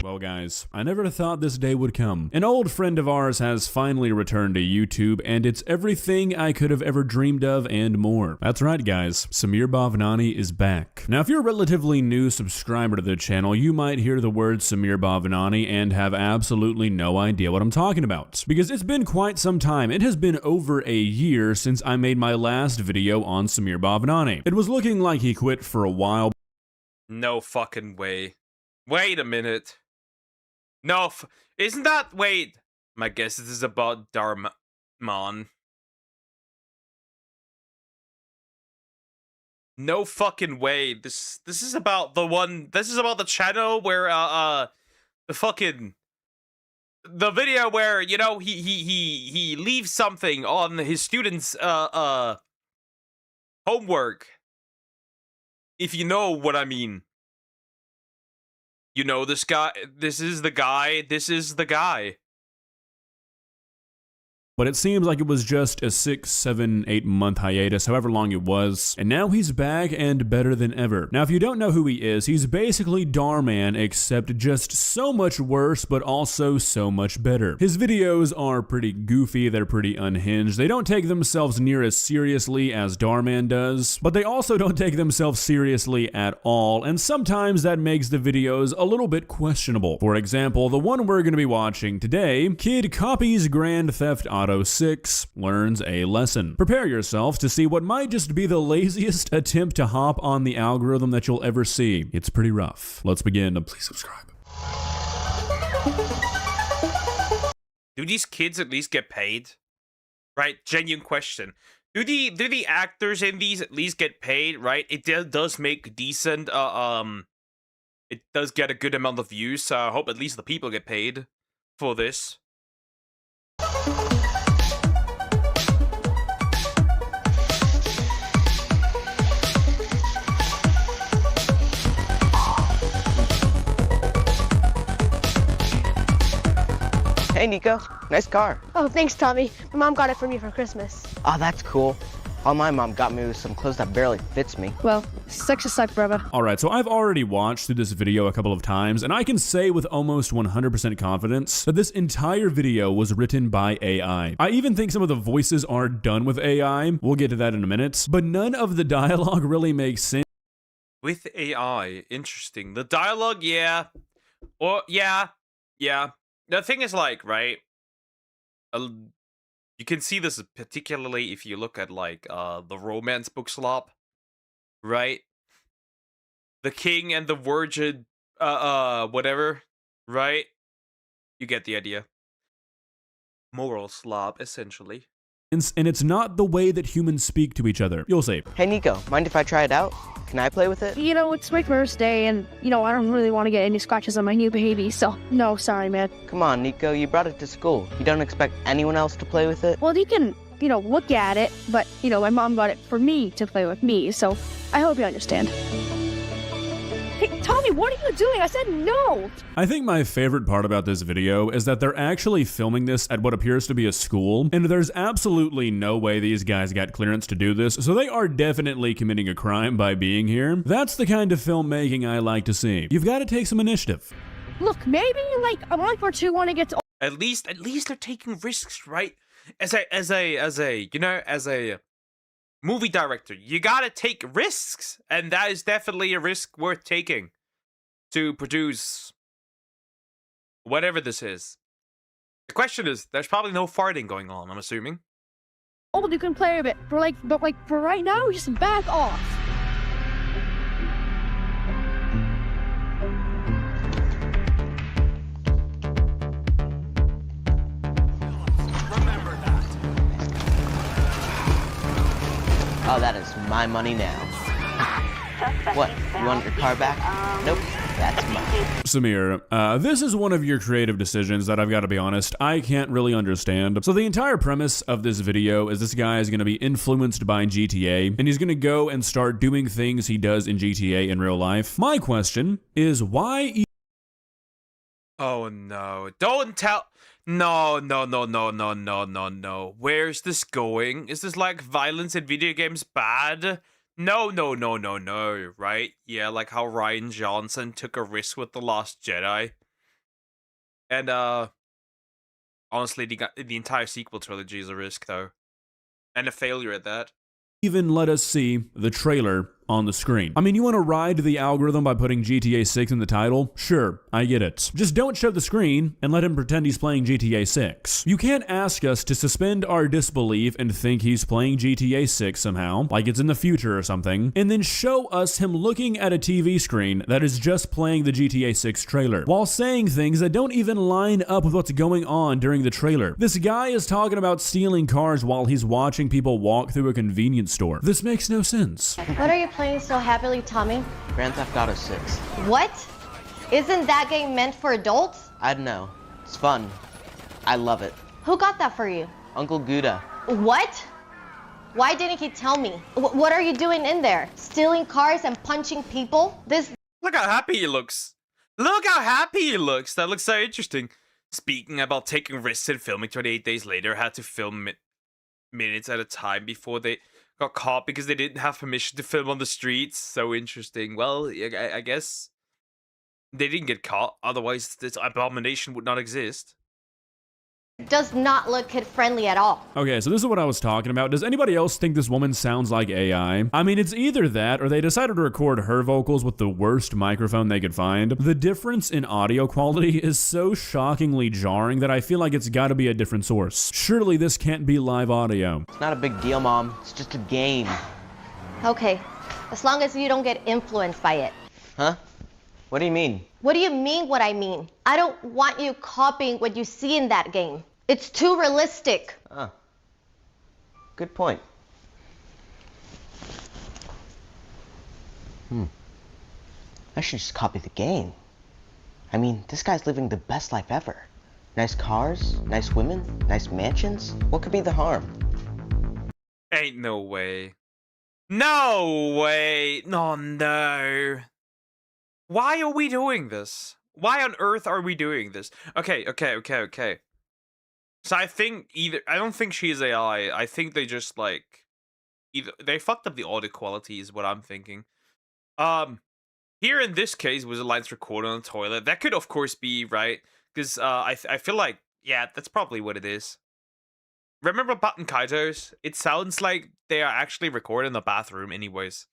Well guys, I never thought this day would come. An old friend of ours has finally returned to YouTube, and it's everything I could have ever dreamed of and more. That's right guys, Samir Bhavnani is back. Now if you're a relatively new subscriber to the channel, you might hear the word Samir Bhavnani and have absolutely no idea what I'm talking about. Because it's been quite some time. It has been over a year since I made my last video on Samir Bhavnani. It was looking like he quit for a while. No fucking way. Wait a minute. No, isn't that... Wait. My guess this is about Dharman. No fucking way. This is about the one. This is about the channel where the video where, you know, he leaves something on his students' homework. If you know what I mean. You know this guy. This is the guy. This is the guy. But it seems like it was just a 6, 7, 8 month hiatus, however long it was, and now he's back and better than ever. Now, if you don't know who he is, he's basically Darman, except just so much worse, but also so much better. His videos are pretty goofy, they're pretty unhinged, they don't take themselves near as seriously as Darman does, but they also don't take themselves seriously at all, and sometimes that makes the videos a little bit questionable. For example, the one we're going to be watching today, kid copies Grand Theft Auto 6, learns a lesson. Prepare yourself to see what might just be the laziest attempt to hop on the algorithm that you'll ever see. It's pretty rough. Let's begin. Please subscribe. Do these kids at least get paid? Right? Genuine question. Do the actors in these at least get paid? Right? It does make decent. It does get a good amount of views. So I hope at least the people get paid for this. Hey, Nico. Nice car. Oh, thanks, Tommy. My mom got it for me for Christmas. Oh, that's cool. All my mom got me was some clothes that barely fits me. Well, sex is suck, brother. Alright, so I've already watched through this video a couple of times, and I can say with almost 100% confidence that this entire video was written by AI. I even think some of the voices are done with AI. We'll get to that in a minute. But none of the dialogue really makes sense. With AI, interesting. The dialogue, yeah. Or, yeah. The thing is, like, right? You can see this particularly if you look at, like, the romance book slop, right? The king and the virgin, whatever, right? You get the idea. Moral slop, essentially. And it's not the way that humans speak to each other. You'll see. Hey, Nico, mind if I try it out? Can I play with it? You know, it's my first day, and, you know, I don't really want to get any scratches on my new baby, so no, sorry, man. Come on, Nico, you brought it to school. You don't expect anyone else to play with it? Well, you can, you know, look at it, but, you know, my mom got it for me to play with me, so I hope you understand. Hey, Tommy, what are you doing? I said no! I think my favorite part about this video is that they're actually filming this at what appears to be a school, and there's absolutely no way these guys got clearance to do this, so they are definitely committing a crime by being here. That's the kind of filmmaking I like to see. You've got to take some initiative. Look, maybe like a month or two when it gets At least they're taking risks, right? As a movie director, you gotta take risks, and that is definitely a risk worth taking to produce whatever this is. The question is, there's probably no farting going on, I'm assuming. old, you can play a bit, but for right now, just back off. Oh, that is my money now. What? You want your car back? Nope, that's mine. Samir, this is one of your creative decisions that I've got to be honest, I can't really understand. So the entire premise of this video is this guy is going to be influenced by GTA, and he's going to go and start doing things he does in GTA in real life. My question is why... Oh no, don't tell... No. Where's this going? Is this like violence in video games bad? No, right? Yeah, like how Rian Johnson took a risk with The Last Jedi. And, honestly, the entire sequel trilogy is a risk, though. And a failure at that. Even let us see the trailer on the screen. I mean, you want to ride the algorithm by putting GTA 6 in the title? Sure, I get it. Just don't show the screen and let him pretend he's playing GTA 6. You can't ask us to suspend our disbelief and think he's playing GTA 6 somehow, like it's in the future or something, and then show us him looking at a TV screen that is just playing the GTA 6 trailer, while saying things that don't even line up with what's going on during the trailer. This guy is talking about stealing cars while he's watching people walk through a convenience store. This makes no sense. What are you playing so happily, Tommy? Grand Theft Auto 6. What? Isn't that game meant for adults? I don't know. It's fun. I love it. Who got that for you? Uncle Gouda. What? Why didn't he tell me? What are you doing in there? Stealing cars and punching people? This. Look how happy he looks. Look how happy he looks. That looks so interesting. Speaking about taking risks and filming 28 days later, had to film minutes at a time before they got caught because they didn't have permission to film on the streets. So interesting. Well, I guess they didn't get caught. Otherwise, this abomination would not exist. Does not look kid-friendly at all. Okay, so this is what I was talking about. Does anybody else think this woman sounds like AI? I mean, it's either that or they decided to record her vocals with the worst microphone they could find. The difference in audio quality is so shockingly jarring that I feel like it's gotta be a different source. Surely this can't be live audio. It's not a big deal, Mom. It's just a game. Okay, as long as you don't get influenced by it. Huh? What do you mean? What do you mean what I mean? I don't want you copying what you see in that game. It's too realistic. Huh. Good point. I should just copy the game. I mean, this guy's living the best life ever. Nice cars, nice women, nice mansions. What could be the harm? Ain't no way. No way. No. Why are we doing this? Why on earth are we doing this? Okay. So I don't think she's AI. I think they just either they fucked up the audio quality is what I'm thinking. Here in this case was a lines recorded on the toilet. That could of course be right because I feel like yeah that's probably what it is. Remember Button Kaitos? It sounds like they are actually recorded in the bathroom anyways,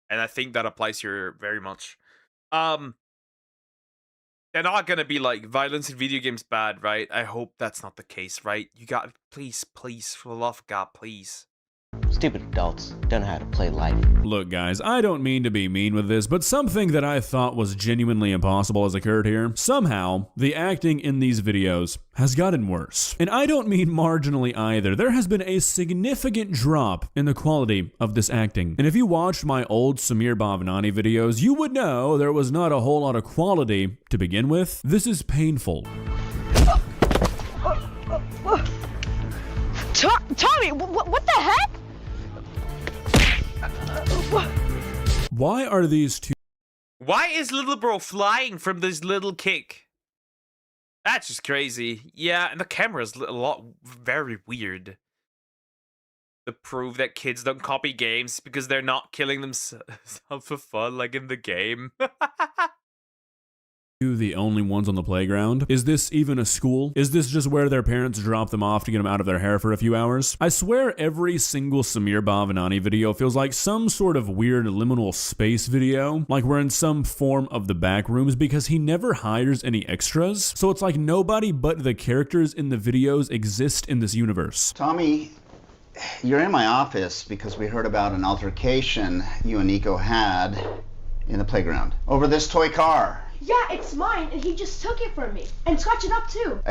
and I think that applies here very much. They're not gonna be like violence in video games bad, right? I hope that's not the case, right? You got please, for the love of God, please. Stupid adults don't know how to play life. Look, guys, I don't mean to be mean with this, but something that I thought was genuinely impossible has occurred here. Somehow, the acting in these videos has gotten worse. And I don't mean marginally either. There has been a significant drop in the quality of this acting. And if you watched my old Samir Bhavnani videos, you would know there was not a whole lot of quality to begin with. This is painful. Tommy, what the heck? Why are these two? Why is little bro flying from this little kick? That's just crazy. Yeah, and the camera's very weird. To prove that kids don't copy games because they're not killing themselves for fun like in the game. The only ones on the playground? Is this even a school? Is this just where their parents drop them off to get them out of their hair for a few hours? I swear every single Samir Bhavnani video feels like some sort of weird liminal space video, like we're in some form of the back rooms because he never hires any extras, so it's like nobody but the characters in the videos exist in this universe. Tommy, you're in my office because we heard about an altercation you and Nico had in the playground over this toy car. Yeah, it's mine, and he just took it from me. And scratched it up, too.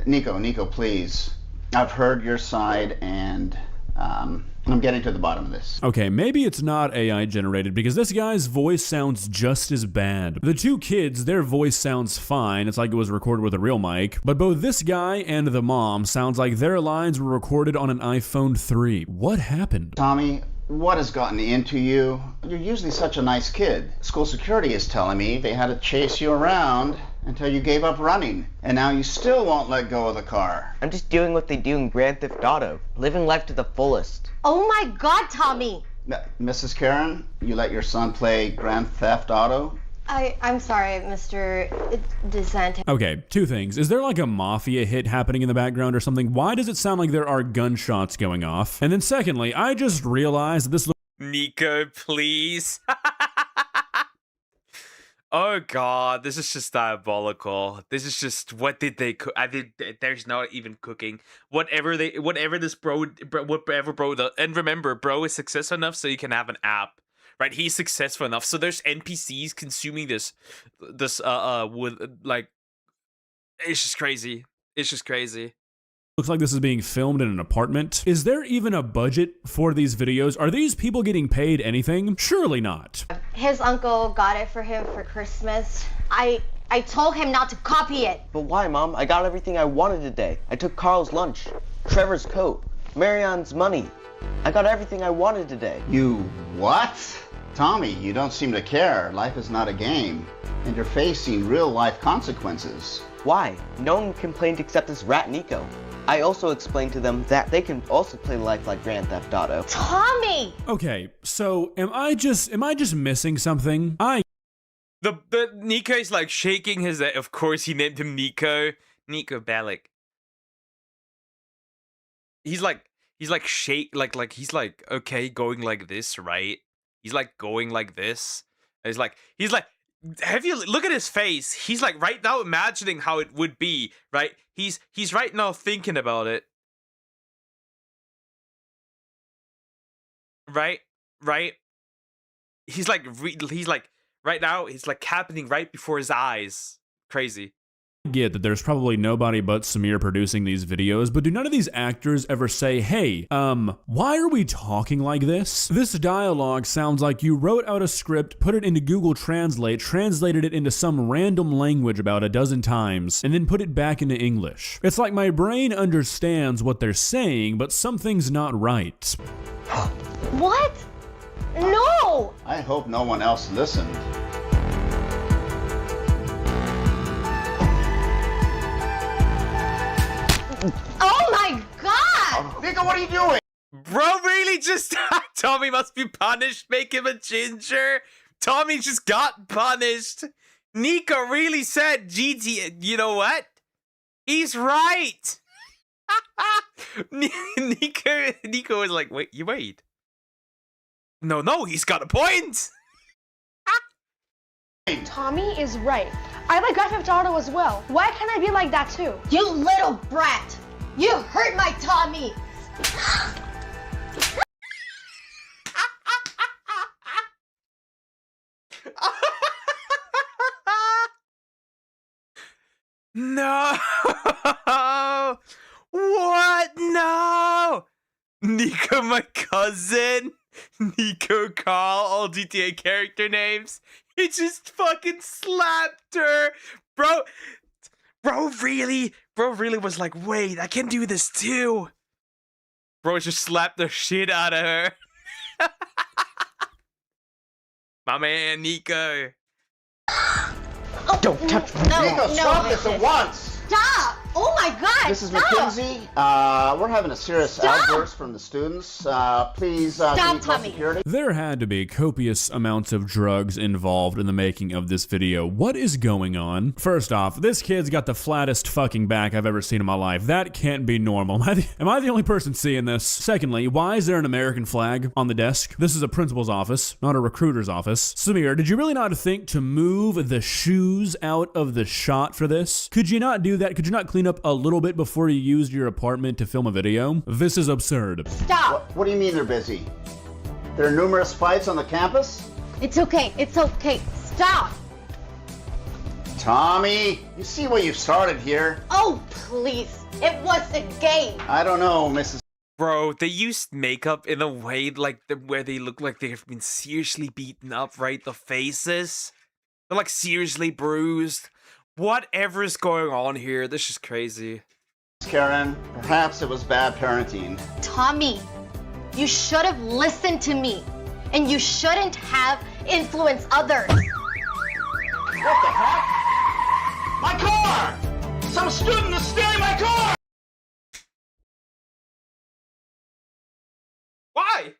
Nico, please. I've heard your side, and I'm getting to the bottom of this. Okay, maybe it's not AI generated because this guy's voice sounds just as bad. The two kids, their voice sounds fine. It's like it was recorded with a real mic. But both this guy and the mom sounds like their lines were recorded on an iPhone 3. What happened? Tommy, what has gotten into you? You're usually such a nice kid. School security is telling me they had to chase you around until you gave up running. And now you still won't let go of the car. I'm just doing what they do in Grand Theft Auto. Living life to the fullest. Oh my God, Tommy! Mrs. Karen, you let your son play Grand Theft Auto? I'm sorry, Mr. DeSantis. Okay, two things. Is there like a mafia hit happening in the background or something? Why does it sound like there are gunshots going off? And then secondly, I just realized that this Nico, please. Oh God, this is just diabolical. This is just, what did they cook? There's not even cooking. Whatever this bro does. And remember, bro is successful enough so you can have an app. Right, he's successful enough, so there's NPCs consuming this with like, it's just crazy. It's just crazy. Looks like this is being filmed in an apartment. Is there even a budget for these videos? Are these people getting paid anything? Surely not. His uncle got it for him for Christmas. I told him not to copy it. But why, Mom? I got everything I wanted today. I took Carl's lunch, Trevor's coat, Marianne's money. I got everything I wanted today. You what? Tommy, you don't seem to care. Life is not a game, and you're facing real-life consequences. Why? No one complained except this rat Nico. I also explained to them that they can also play life like Grand Theft Auto. Tommy! Okay, so am I just missing something? The Nico is like shaking his head. Of course, he named him Nico. Nico Bellic. He's like he's like okay, going like this, right? He's like going like this. And he's like have you look at his face? He's like right now imagining how it would be, right? He's right now thinking about it. Right? He's like right now it's like happening right before his eyes. Crazy. I get that there's probably nobody but Samir producing these videos, but do none of these actors ever say, hey, why are we talking like this? This dialogue sounds like you wrote out a script, put it into Google Translate, translated it into some random language about a dozen times, and then put it back into English. It's like my brain understands what they're saying, but something's not right. What? No! I hope no one else listened. Oh my god! Nico, what are you doing? Bro, really just Tommy must be punished. Make him a ginger. Tommy just got punished. Nico really said GT. You know what? He's right. Nico was like, wait. No, he's got a point. Tommy is right. I like Grand Theft Auto as well. Why can't I be like that too? You little brat! You hurt my Tommy! No! What? No! Nico, my cousin. Nico, Carl, all GTA character names. He just fucking slapped her. Bro really was like, wait, I can do this too. Bro just slapped the shit out of her. My man, Nico. Don't touch me. Nico, stop this at once! Stop! Oh my god! This is stop! Mackenzie. We're having a serious outburst from the students. Please, can you call security? There had to be copious amounts of drugs involved in the making of this video. What is going on? First off, this kid's got the flattest fucking back I've ever seen in my life. That can't be normal. Am I the only person seeing this? Secondly, why is there an American flag on the desk? This is a principal's office, not a recruiter's office. Samir, did you really not think to move the shoes out of the shot for this? Could you not do that? Could you not clean up a little bit before you used your apartment to film a video? This is absurd. Stop! What do you mean they're busy? There are numerous fights on the campus? It's okay. Stop! Tommy, you see what you've started here? Oh, please. It was a game. I don't know, Mrs. Bro, they used makeup in a way like where they look like they've been seriously beaten up, right? The faces. They're like seriously bruised. Whatever is going on here, this is crazy. Karen, perhaps it was bad parenting. Tommy, you should have listened to me. And you shouldn't have influenced others. What the heck? My car! Some student is stealing my car! Why?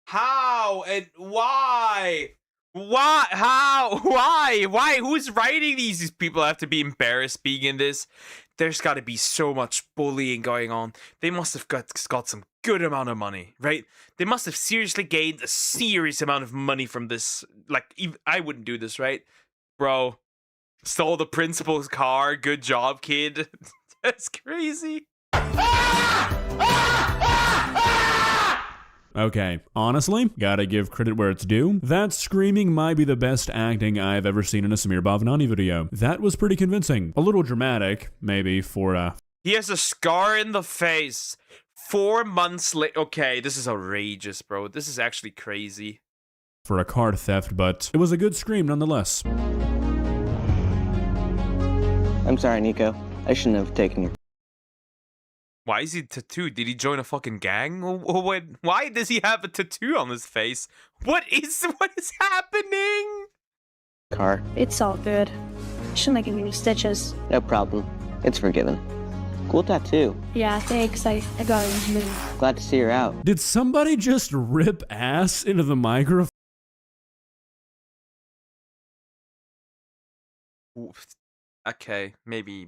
How and why? Why? Who's writing these? These people have to be embarrassed being in this. There's got to be so much bullying going on. They must have got some good amount of money, right? They must have seriously gained a serious amount of money from this. Like, even, I wouldn't do this, right? Bro, stole the principal's car. Good job, kid. That's crazy. Okay, honestly, gotta give credit where it's due. That screaming might be the best acting I've ever seen in a Samir Bhavanani video. That was pretty convincing. A little dramatic, maybe, for He has a scar in the face. 4 months later. Okay, this is outrageous, bro. This is actually crazy. for a car theft, but it was a good scream nonetheless. I'm sorry, Nico. I shouldn't have taken your. Why is he tattooed? Did he join a fucking gang? Why does he have a tattoo on his face? What is happening? Car. It's all good. Shouldn't have given you stitches. No problem. It's forgiven. Cool tattoo. Yeah, thanks. I got it. Glad to see you're out. Did somebody just rip ass into the microphone? Okay, maybe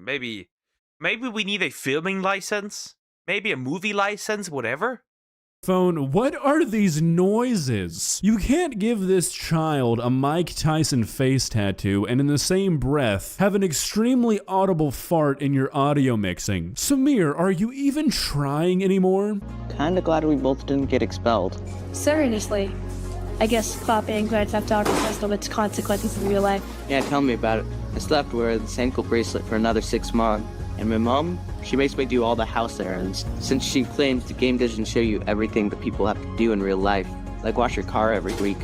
we need a filming license? Maybe a movie license, whatever? Phone, what are these noises? You can't give this child a Mike Tyson face tattoo and in the same breath have an extremely audible fart in your audio mixing. Samir, are you even trying anymore? Kinda glad we both didn't get expelled. Seriously. I guess clapping Grand Theft Auto has no its consequences in real life. Yeah, tell me about it. I still have to wear this ankle bracelet for another 6 months. And my mom, she makes me do all the house errands, since she claims the game doesn't show you everything that people have to do in real life, like wash your car every week.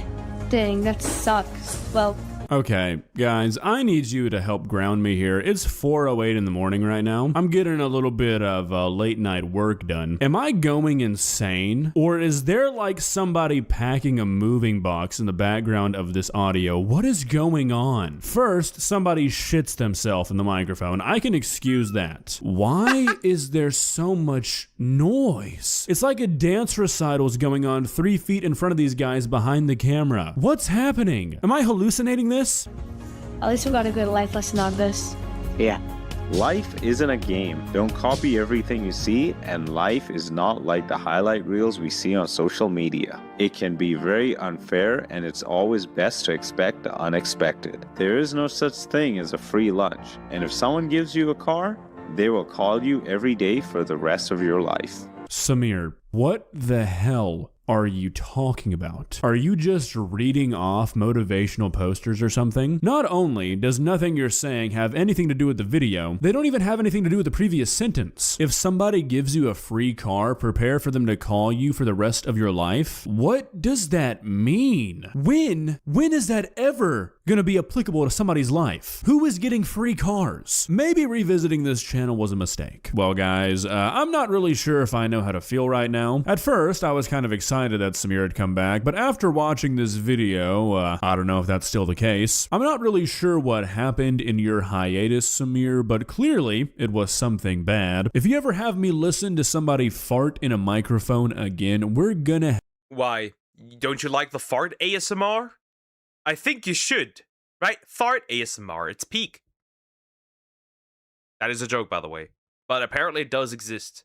Dang, that sucks. Well, Okay, guys, I need you to help ground me here. It's 4:08 in the morning right now. I'm getting a little bit of late night work done. Am I going insane? Or is there like somebody packing a moving box in the background of this audio? What is going on? First, somebody shits themselves in the microphone. I can excuse that. Why is there so much noise? It's like a dance recital is going on 3 feet in front of these guys behind the camera. What's happening? Am I hallucinating this? at least we got a good life lesson on this. Yeah. Life isn't a game. Don't copy everything you see, and life is not like the highlight reels we see on social media. It can be very unfair, and it's always best to expect the unexpected. There is no such thing as a free lunch, and if someone gives you a car, they will call you every day for the rest of your life. Samir, what the hell are you talking about? Are you just reading off motivational posters or something? Not only does nothing you're saying have anything to do with the video, they don't even have anything to do with the previous sentence. If somebody gives you a free car, prepare for them to call you for the rest of your life. What does that mean? When is that ever gonna be applicable to somebody's life? Who is getting free cars? Maybe revisiting this channel was a mistake. Well, guys, I'm not really sure if I know how to feel right now. At first, I was kind of excited that Samir had come back, but after watching this video, I don't know if that's still the case. I'm not really sure what happened in your hiatus, Samir, but clearly it was something bad. If you ever have me listen to somebody fart in a microphone again, we're gonna... Why? Don't you like the fart ASMR? I think you should, right? Fart ASMR, it's peak. That is a joke, by the way. But apparently it does exist.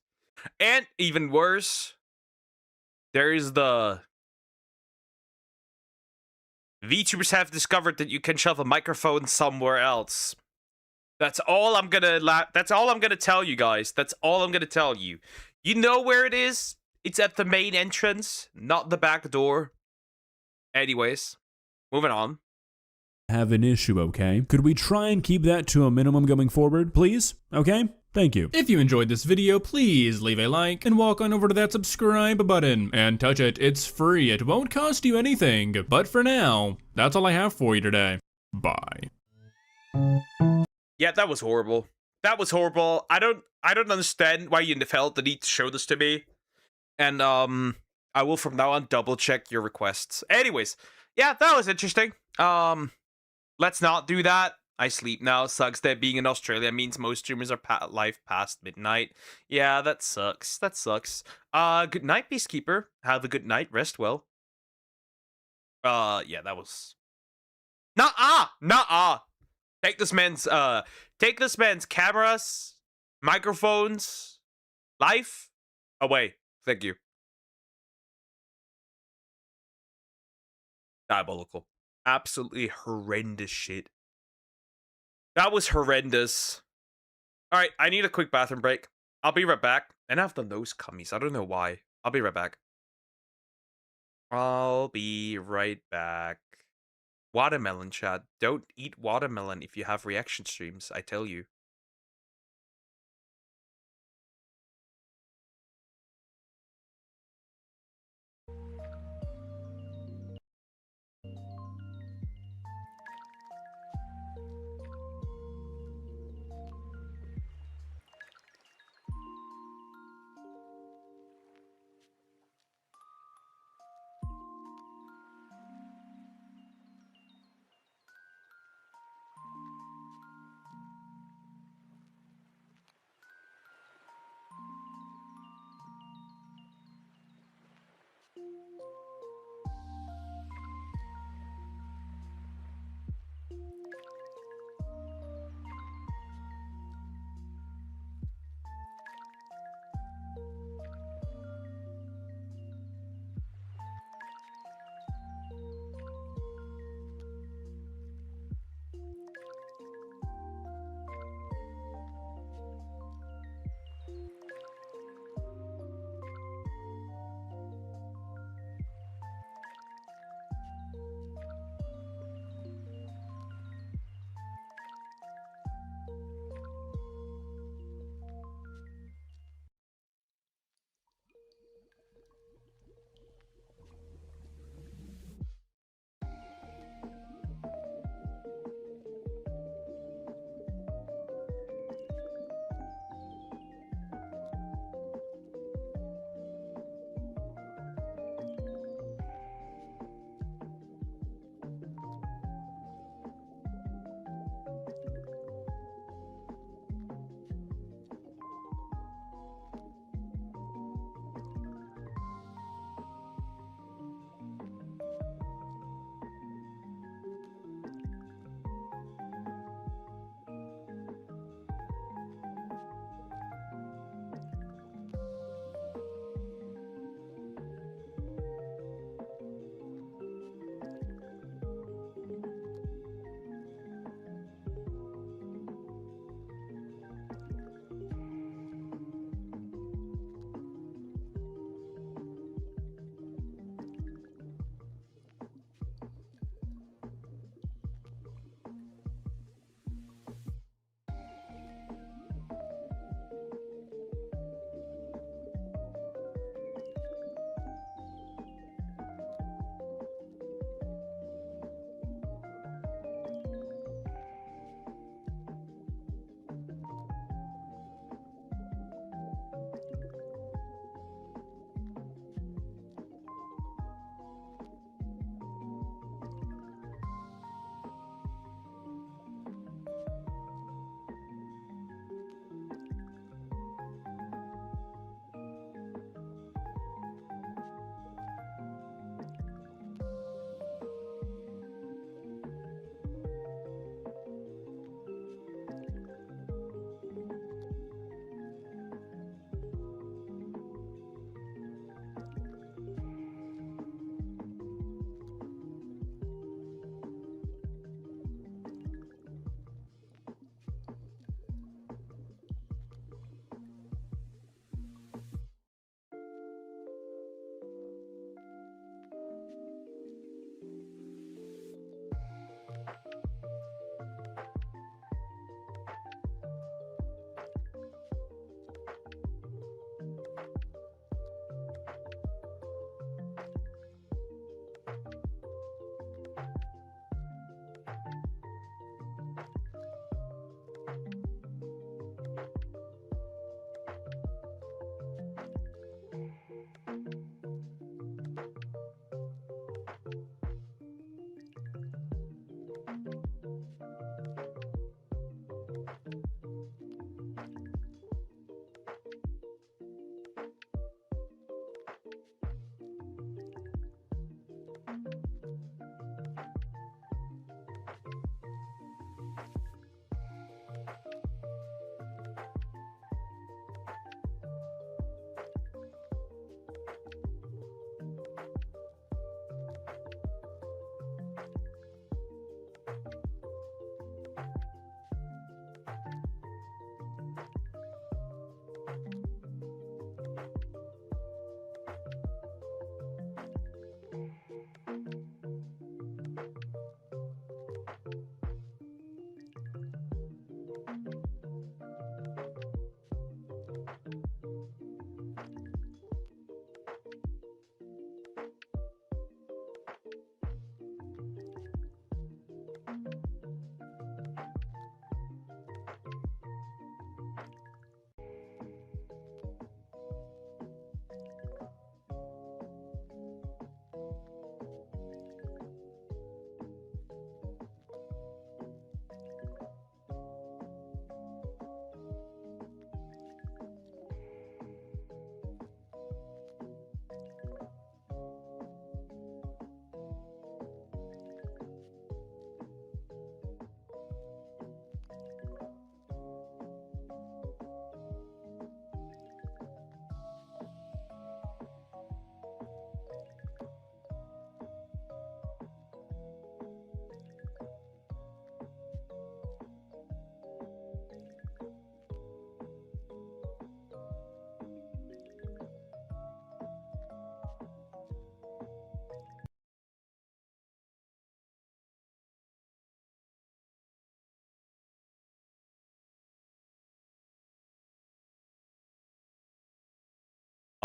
And even worse, there is the... VTubers have discovered that you can shove a microphone somewhere else. That's all I'm gonna tell you guys. That's all I'm gonna tell you. You know where it is? It's at the main entrance, not the back door. Anyways, moving on. Have an issue, okay? Could we try and keep that to a minimum going forward, please? Okay? Thank you. If you enjoyed this video, please leave a like and walk on over to that subscribe button and touch it. It's free. It won't cost you anything. But for now, that's all I have for you today. Bye. Yeah, that was horrible. That was horrible. I don't understand why you felt the need to show this to me. And I will from now on double check your requests. Anyways, yeah, that was interesting. Let's not do that. I sleep now. Sucks that being in Australia means most streamers are live past midnight. Yeah, that sucks. That sucks. Good night, Peacekeeper. Have a good night. Rest well. Yeah, that was... Nuh-uh! Take this man's cameras, microphones, life away. Thank you. Diabolical. Absolutely horrendous shit. That was horrendous. Alright, I need a quick bathroom break. I'll be right back. And I have the nose cummies. I don't know why. I'll be right back. I'll be right back. Watermelon, chat. Don't eat watermelon if you have reaction streams, I tell you.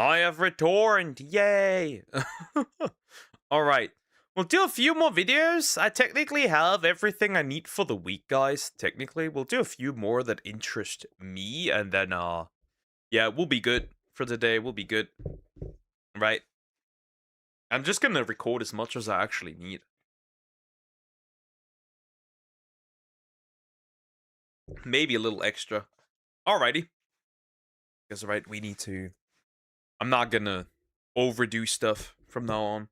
I have returned. Yay. All right. We'll do a few more videos. I technically have everything I need for the week, guys. Technically, we'll do a few more that interest me, and then, yeah, we'll be good for today. We'll be good. Right? I'm just gonna record as much as I actually need. Maybe a little extra. Alrighty. Because, right, we need to... I'm not gonna overdo stuff from now on.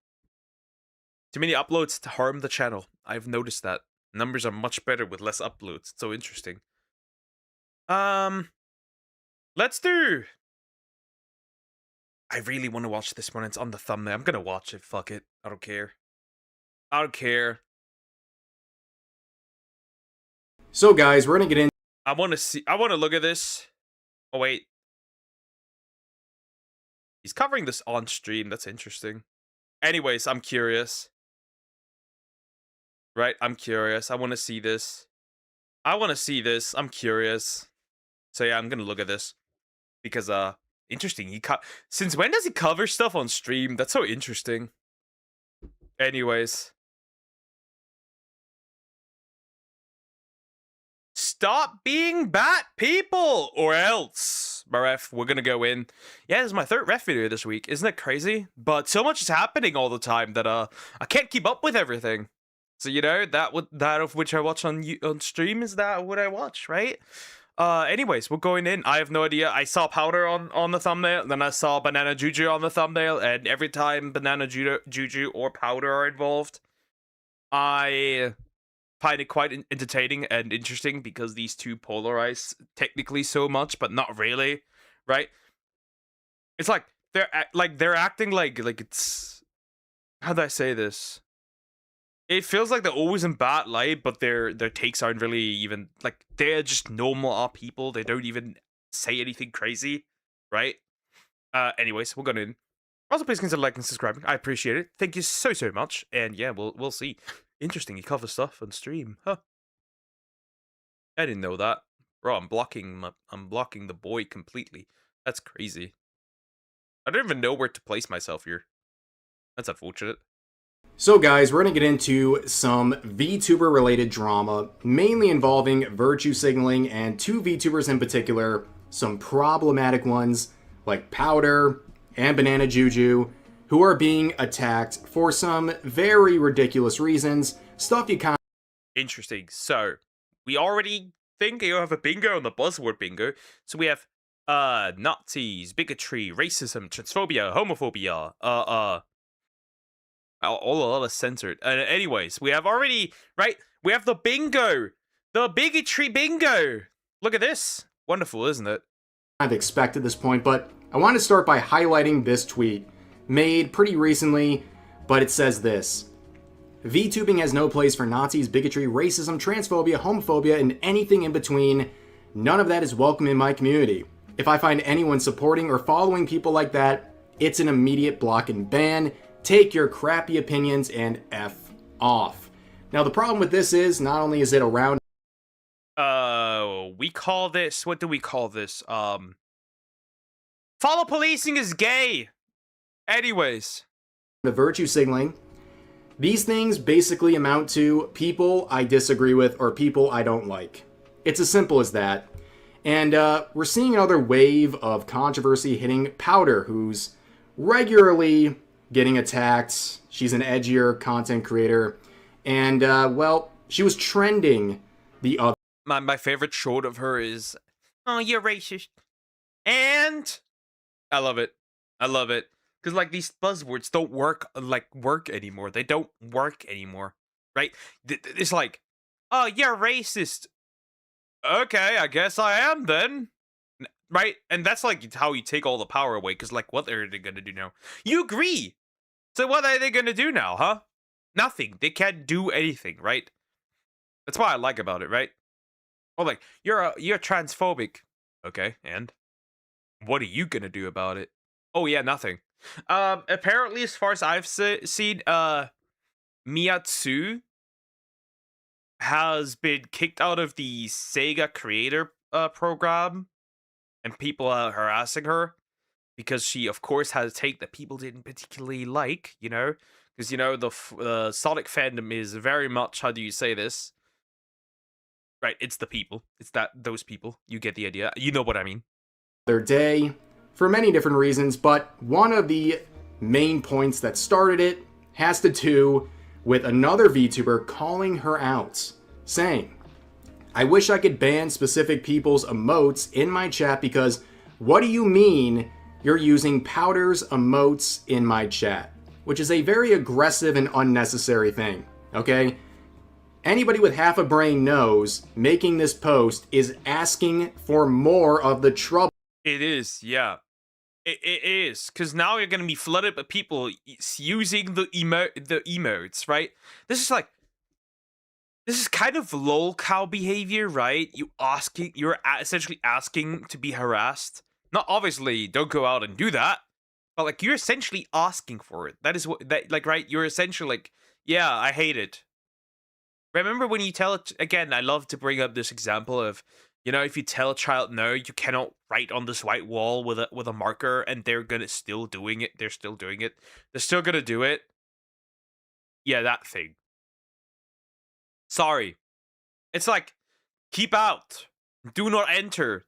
Too many uploads to harm the channel. I've noticed that. Numbers are much better with less uploads. It's so interesting. Let's do... I really want to watch this one. It's on the thumbnail. I'm gonna watch it. Fuck it. I don't care. I don't care. So guys, we're gonna get in. I want to look at this. Oh wait. He's covering this on stream. That's interesting. Anyways, I'm curious. Right? I'm curious. I want to see this. I want to see this. I'm curious. So yeah, I'm gonna look at this. Because, interesting. Since when does he cover stuff on stream? That's so interesting. Anyways. Stop being bat people, or else. My ref, we're gonna go in. Yeah, this is my third ref video this week. Isn't it crazy? But so much is happening all the time that I can't keep up with everything. So you know that of which I watch on stream is that what I watch, right? Anyways, we're going in. I have no idea. I saw Powder on the thumbnail, then I saw Banana Juju on the thumbnail, and every time Banana Juju or Powder are involved, I find it quite entertaining and interesting because these two polarize technically so much, but not really, right? It's like they're acting like it's, how do I say this? It feels like they're always in bad light, but their takes aren't really even like, they're just normal people. They don't even say anything crazy, right? Anyways, we're going in. Also, please consider liking and subscribing. I appreciate it. Thank you so much. And yeah, we'll see. Interesting, he covers stuff on stream, huh? I didn't know that, bro. I'm blocking the boy completely. That's crazy. I don't even know where to place myself here. That's unfortunate. So guys, we're gonna get into some VTuber related drama, mainly involving virtue signaling and two VTubers in particular, some problematic ones like Powder and Banana Juju, who are being attacked for some very ridiculous reasons. Stuff you kind of... Interesting. So, we already think you have a bingo on the buzzword bingo. So we have, Nazis, bigotry, racism, transphobia, homophobia, all is censored. Anyways, we have already, right? We have the bingo! The bigotry bingo! Look at this. Wonderful, isn't it? I've expected this point, but I want to start by highlighting this tweet, made pretty recently, but it says this. VTubing has no place for Nazis, bigotry, racism, transphobia, homophobia, and anything in between. None of that is welcome in my community. If I find anyone supporting or following people like that, it's an immediate block and ban. Take your crappy opinions and F off. Now, the problem with this is, not only is it around... we call this... What do we call this? Follow policing is gay! Anyways. The virtue signaling. These things basically amount to people I disagree with or people I don't like. It's as simple as that. And we're seeing another wave of controversy hitting Powder, who's regularly getting attacked. She's an edgier content creator. And, well, she was trending the other... My favorite short of her is, oh, you're racist. And I love it. I love it. Because, like, these buzzwords don't work anymore. They don't work anymore, right? It's like, oh, you're racist. Okay, I guess I am then. Right? And that's, like, how you take all the power away. Because, like, what are they going to do now? You agree. So what are they going to do now, huh? Nothing. They can't do anything, right? That's what I like about it, right? Oh, like, you're transphobic. Okay, and? What are you going to do about it? Oh, yeah, nothing. Apparently, as far as I've seen, Miyatsu has been kicked out of the Sega creator program, and people are harassing her because she, of course, had a take that people didn't particularly like, you know? Because, you know, the Sonic fandom is very much, how do you say this? Right, it's the people. It's those people. You get the idea. You know what I mean. Their day for many different reasons, but one of the main points that started it has to do with another VTuber calling her out, saying, I wish I could ban specific people's emotes in my chat because what do you mean you're using Powder's emotes in my chat? Which is a very aggressive and unnecessary thing, okay? Anybody with half a brain knows making this post is asking for more of the trouble. It is, yeah. It is, because now you're going to be flooded with people using the emotes, right? This is kind of lol cow behavior, right? You're essentially asking to be harassed. Not obviously, don't go out and do that, but like you're essentially asking for it. That is what right? You're essentially like, yeah, I hate it. Remember when you tell it again? I love to bring up this example of, you know, if you tell a child no, you cannot write on this white wall with a marker, and they're still doing it. They're still doing it. They're still gonna do it. Yeah, that thing. Sorry. It's like, keep out. Do not enter.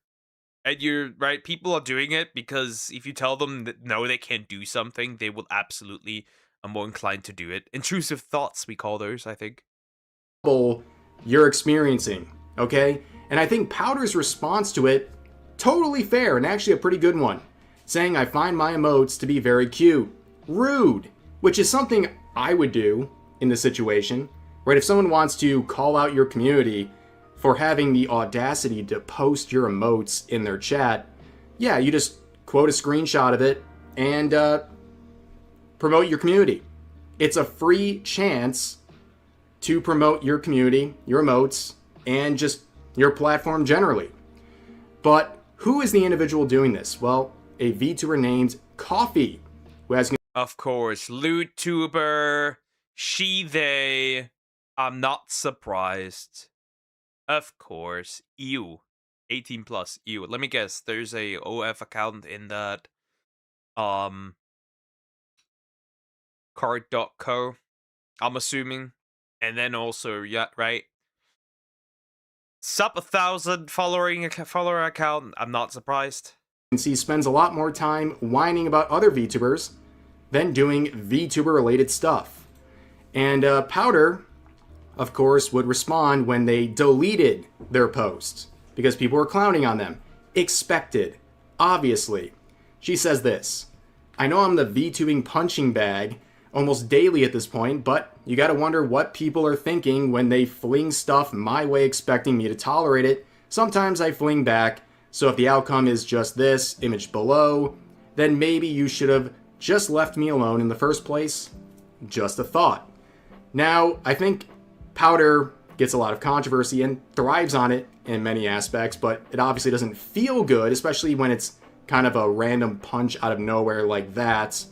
And you're right, people are doing it because if you tell them that no, they can't do something, they will absolutely are more inclined to do it. Intrusive thoughts, we call those, I think. You're experiencing, okay? And I think Powder's response to it, totally fair and actually a pretty good one. Saying, I find my emotes to be very cute. Rude. Which is something I would do in this situation. Right, if someone wants to call out your community for having the audacity to post your emotes in their chat, yeah, you just quote a screenshot of it and promote your community. It's a free chance to promote your community, your emotes, and just your platform generally. But who is the individual doing this? Well, a VTuber named Coffee, who has... Of course, VTuber, she, they... I'm not surprised. Of course. Ew. 18 plus. Ew. Let me guess. There's a OF account in that card.co. I'm assuming. And then also, yeah, right. Sub 1,000 follower account. I'm not surprised. He spends a lot more time whining about other VTubers than doing VTuber related stuff. And Powder, of course, would respond when they deleted their posts because people were clowning on them. Expected. Obviously. She says this, I know I'm the VTubing punching bag almost daily at this point, but you gotta wonder what people are thinking when they fling stuff my way expecting me to tolerate it. Sometimes I fling back, so if the outcome is just this, image below, then maybe you should have just left me alone in the first place. Just a thought. Now, I think Powder gets a lot of controversy and thrives on it in many aspects, but it obviously doesn't feel good, especially when it's kind of a random punch out of nowhere like that.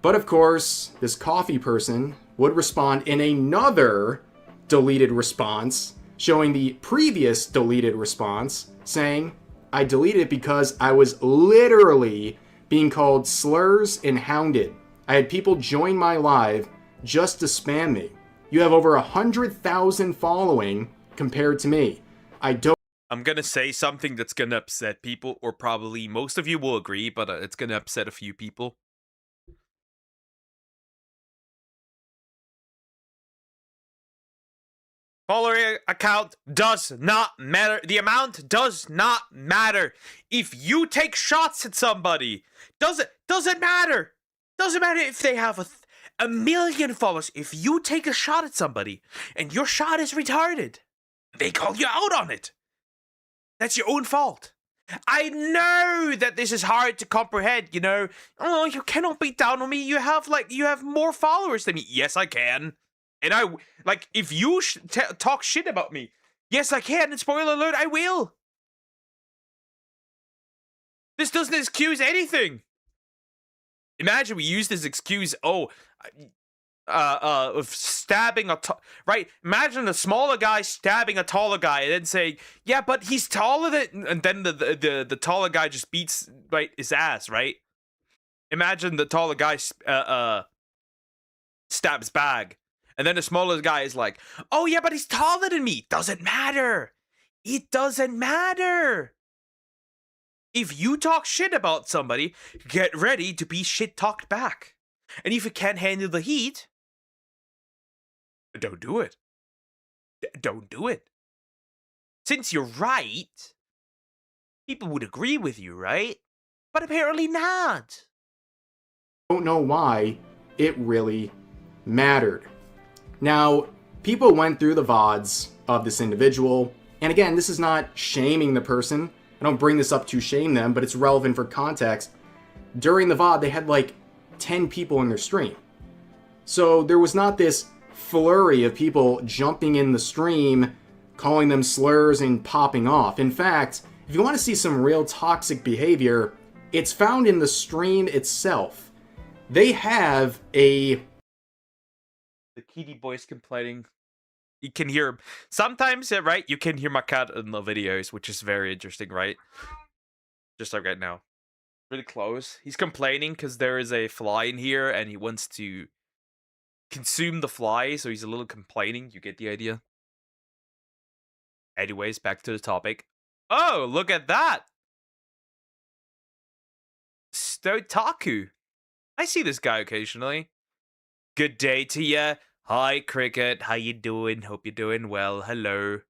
But of course, this Coffee person would respond in another deleted response, showing the previous deleted response, saying, I deleted it because I was literally being called slurs and hounded. I had people join my live just to spam me. You have over 100,000 following compared to me. I'm gonna say something that's gonna upset people, or probably most of you will agree, but it's gonna upset a few people. Follower account does not matter. The amount does not matter. If you take shots at somebody, doesn't matter. Doesn't matter if they have a million followers. If you take a shot at somebody and your shot is retarded, they call you out on it. That's your own fault. I know that this is hard to comprehend, you know. Oh, you cannot beat down on me. You have more followers than me. Yes, I can. And if you talk shit about me, yes, I can. And spoiler alert, I will. This doesn't excuse anything. Imagine we use this excuse, of stabbing right? Imagine a smaller guy stabbing a taller guy and then saying, yeah, but he's taller than, and then the taller guy just beats, right, his ass, right? imagine the taller guy stabs back, and then the smaller guy is like, "Oh yeah, but he's taller than me." Doesn't matter. It doesn't matter. If you talk shit about somebody, get ready to be shit talked back. And if you can't handle the heat, don't do it. Don't do it. Since you're right, people would agree with you, right? But apparently not. Don't know why it really mattered. Now, people went through the VODs of this individual, and again, this is not shaming the person. I don't bring this up to shame them, but it's relevant for context. During the VOD, they had like 10 people in their stream. So there was not this flurry of people jumping in the stream, calling them slurs and popping off. In fact, if you want to see some real toxic behavior, it's found in the stream itself. They have the kitty boys complaining. You can hear him. Sometimes, right, you can hear my cat in the videos, which is very interesting, right? Just like right now. Really close. He's complaining because there is a fly in here and he wants to consume the fly, so he's a little complaining. You get the idea? Anyways, back to the topic. Oh, look at that! Stotaku. I see this guy occasionally. Good day to ya. Hi, Cricket. How you doing? Hope you're doing well. Hello.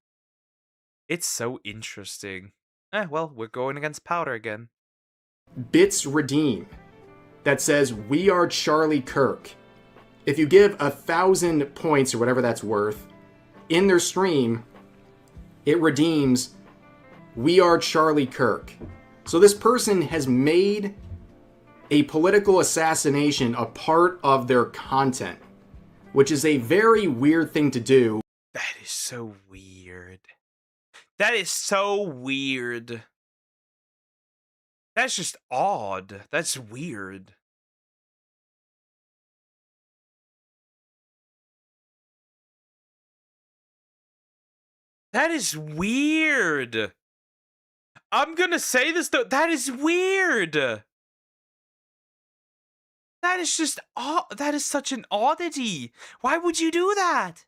It's so interesting. Well, we're going against Powder again. Bits Redeem that says, "We are Charlie Kirk." If you give 1,000 points or whatever that's worth in their stream, it redeems "We are Charlie Kirk." So this person has made a political assassination a part of their content, which is a very weird thing to do. That is so weird. That is so weird. That's just odd. That's weird. That is weird. I'm gonna say this though. That is weird. That is just that is such an oddity. Why would you do that?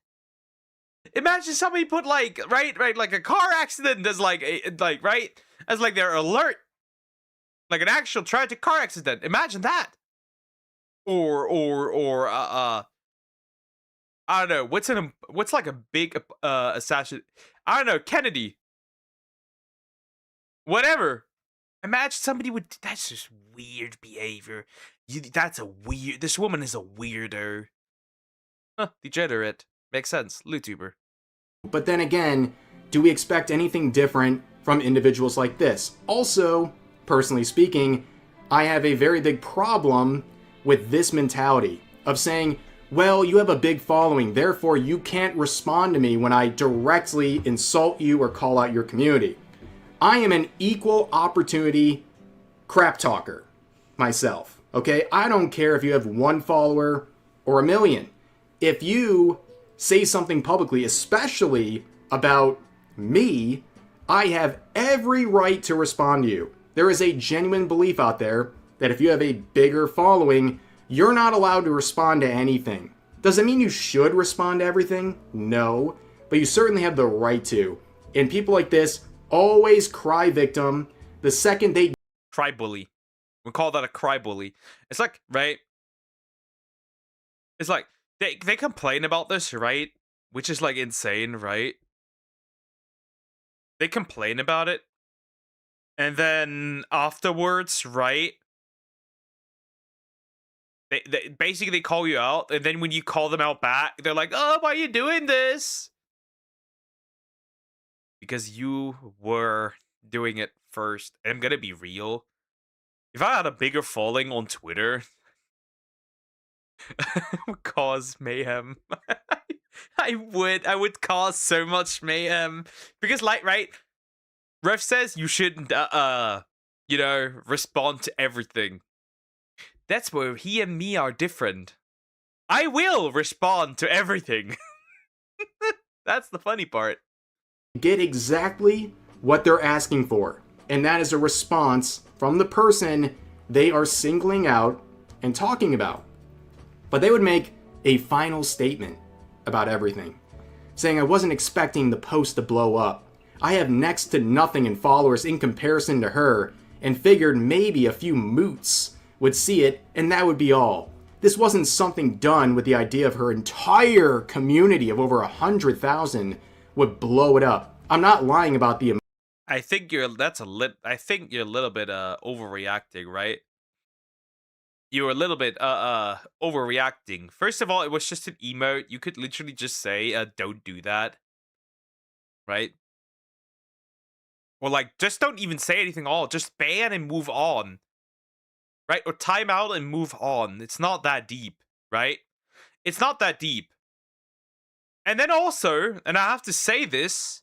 Imagine somebody put like right like a car accident as like right as like their alert, like an actual tragic car accident. Imagine that. Or I don't know. What's like a big assassin? I don't know. Kennedy. Whatever. Imagine somebody would. That's just weird behavior. This woman is a weirdo. Huh, degenerate. Makes sense. VTuber. But then again, do we expect anything different from individuals like this? Also, personally speaking, I have a very big problem with this mentality of saying, well, you have a big following, therefore you can't respond to me when I directly insult you or call out your community. I am an equal opportunity crap talker myself, okay? I don't care if you have 1 follower or 1,000,000. If you say something publicly, especially about me, I have every right to respond to you. There is a genuine belief out there that if you have a bigger following, you're not allowed to respond to anything. Does it mean you should respond to everything? No, but you certainly have the right to. And people like this always cry victim the second they cry bully. We call that a cry bully. It's like, right? It's like they complain about this, right? Which is like insane, right? They complain about it. And then afterwards, right? They basically call you out, and then when you call them out back, they're like, "Oh, why are you doing this?" Because you were doing it first. And I'm gonna be real. If I had a bigger following on Twitter, it would cause mayhem. I would cause so much mayhem. Because like, right? Ref says you shouldn't respond to everything. That's where he and me are different. I will respond to everything. That's the funny part. get exactly what they're asking for, and that is a response from the person they are singling out and talking about. But they would make a final statement about everything, saying, I wasn't expecting the post to blow up. I have next to nothing in followers in comparison to her, and figured maybe a few moots would see it, and that would be all. This wasn't something done with the idea of her entire community of over 100,000 would blow it up. I'm not lying about the I think you're a little bit overreacting, right? You're a little bit overreacting. First of all, it was just an emote. You could literally just say don't do that. Right? Or like just don't even say anything at all. Just ban and move on. Right? Or time out and move on. It's not that deep, right? It's not that deep. And then also, and I have to say this,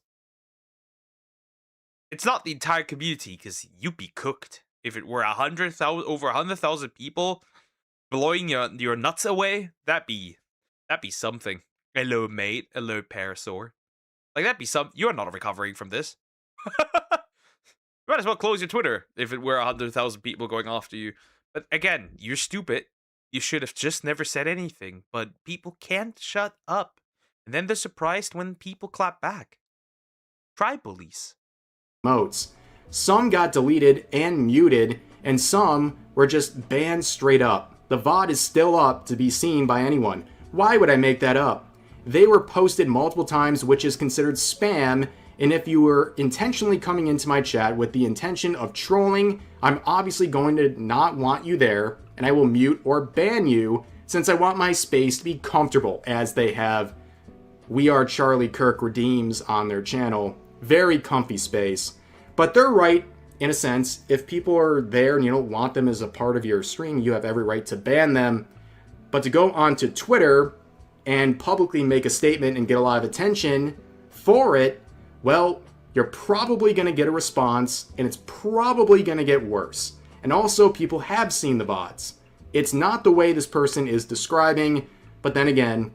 it's not the entire community, because you'd be cooked. If it were 100,000, over 100,000 people blowing your nuts away, that'd be something. Hello, mate. Hello, Parasaur. Like, that'd be some. You're not recovering from this. You might as well close your Twitter if it were 100,000 people going after you. But again, you're stupid. You should have just never said anything. But people can't shut up. And then they're surprised when people clap back. Try bullies. emotes. Some got deleted and muted, and some were just banned straight up. The VOD is still up to be seen by anyone. Why would I make that up? They were posted multiple times, which is considered spam, and if you were intentionally coming into my chat with the intention of trolling, I'm obviously going to not want you there, and I will mute or ban you, since I want my space to be comfortable, as they have We Are Charlie Kirk Redeems on their channel. Very comfy space. But they're right, in a sense. If people are there and you don't want them as a part of your stream, you have every right to ban them. But to go onto Twitter and publicly make a statement and get a lot of attention for it, well, you're probably going to get a response, and it's probably going to get worse. And also, people have seen the VODs. It's not the way this person is describing, but then again,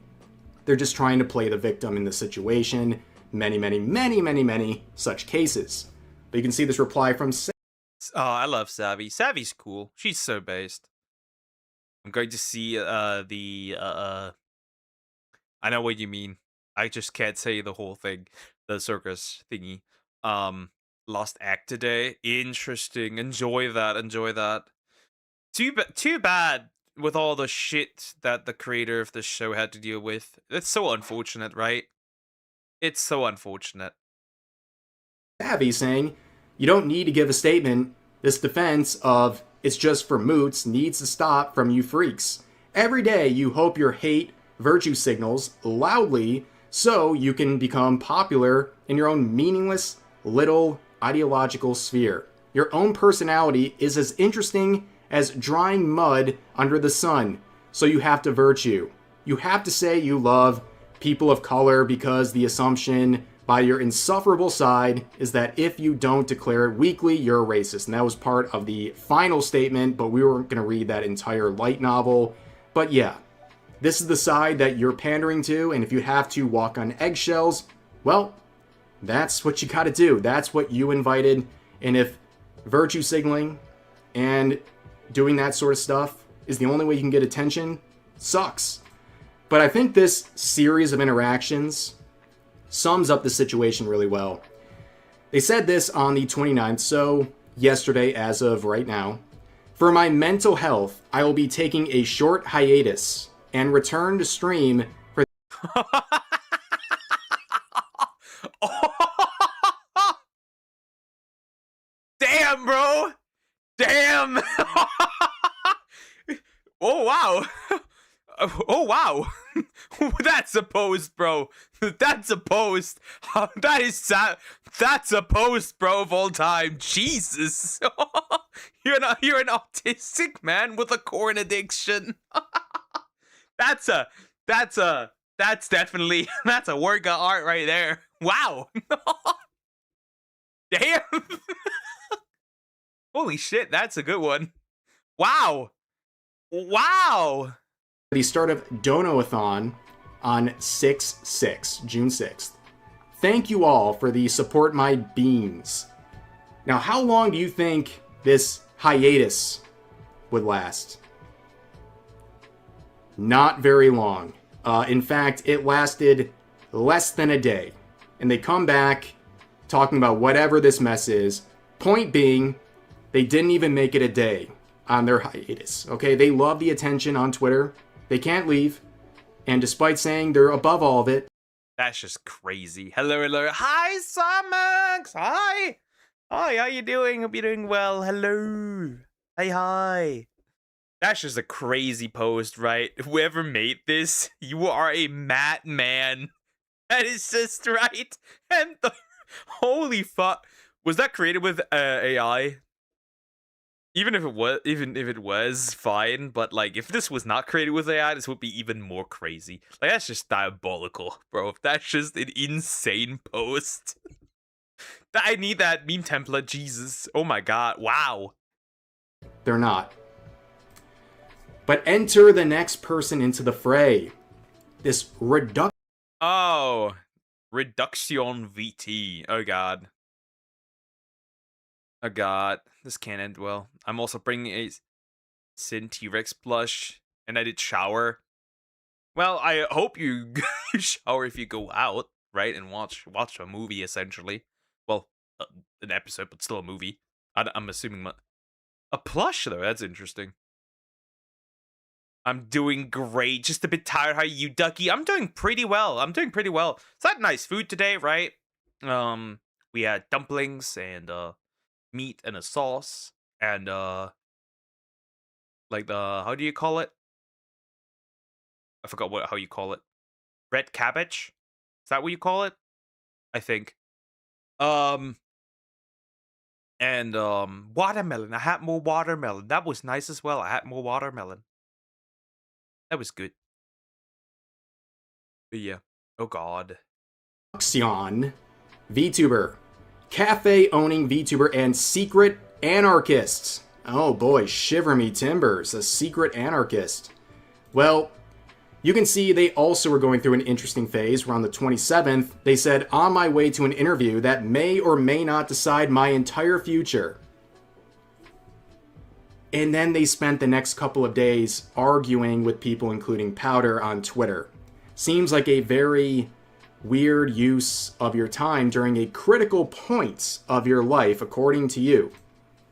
they're just trying to play the victim in the situation. Many such cases. But you can see this reply from Oh, I love Savvy. Savvy's cool. She's so based. I'm going to see I know what you mean. I just can't say the whole thing. The circus thingy. Lost act today. Interesting. Enjoy that. Too bad with all the shit that the creator of the show had to deal with. It's so unfortunate, right? It's so unfortunate. Savvy saying, you don't need to give a statement. This defense of it's just for moots needs to stop from you freaks. Every day you hope your hate virtue signals loudly so you can become popular in your own meaningless little ideological sphere. Your own personality is as interesting as drying mud under the sun, so you have to virtue. You have to say you love people of color because the assumption by your insufferable side is that if you don't declare it weekly, you're a racist. And that was part of the final statement, but we weren't going to read that entire light novel. But yeah, this is the side that you're pandering to, and if you have to walk on eggshells, well, that's what you got to do. That's what you invited. And if virtue signaling and doing that sort of stuff is the only way you can get attention, sucks. But I think this series of interactions sums up the situation really well. They said this on the 29th, so yesterday as of right now. For my mental health, I will be taking a short hiatus and return to stream for Damn, bro! Damn! Oh, wow! Oh, wow! That's a post, bro! That's a post! That's a post, bro, of all time! Jesus! You're an autistic man with a corn addiction! That's definitely, that's a work of art right there! Wow! Damn! Holy shit, that's a good one. Wow! Wow! the start of Dono-a-thon on June 6th. Thank you all for the support my beans. Now, how long do you think this hiatus would last? Not very long. In fact, it lasted less than a day. And they come back talking about whatever this mess is. Point being, they didn't even make it a day on their hiatus. Okay, they love the attention on Twitter. They can't leave. And despite saying they're above all of it, That's just crazy. Hello, hello. Hi, Samax. Hi. Hi, how you doing? Hope you're doing well. Hello. Hey, hi. That's just a crazy post, right? Whoever made this, you are a madman. That is just right. And holy fuck. Was that created with AI? Even if it was fine, but like if this was not created with AI, this would be even more crazy. Like that's just diabolical, bro. That's just an insane post. I need that meme template, Jesus. Oh my god, wow. they're not. But enter the next person into the fray. This reduction. Oh, Reduction VT. Oh god. Oh god, this can't end well. I'm also bringing a Sin T-Rex plush, and I did shower. Well, I hope you shower if you go out, right, and watch a movie, essentially. Well, an episode, but still a movie. I'm assuming a plush though. That's interesting. I'm doing great. Just a bit tired. How are you, Ducky? I'm doing pretty well. It's had nice food today, right? We had dumplings and meat and a sauce and like the how do you call it? I forgot how you call it. Red cabbage? Is that what you call it? I think. And watermelon. I had more watermelon. That was nice as well. I had more watermelon. That was good. But yeah. Oh god. Reduction VTuber. Cafe owning VTuber and secret anarchists. Oh boy, shiver me timbers, a secret anarchist. Well, you can see they also were going through an interesting phase where on the 27th, they said, on my way to an interview that may or may not decide my entire future. And then they spent the next couple of days arguing with people, including Powder, on Twitter. Seems like a very weird use of your time during a critical point of your life, according to you.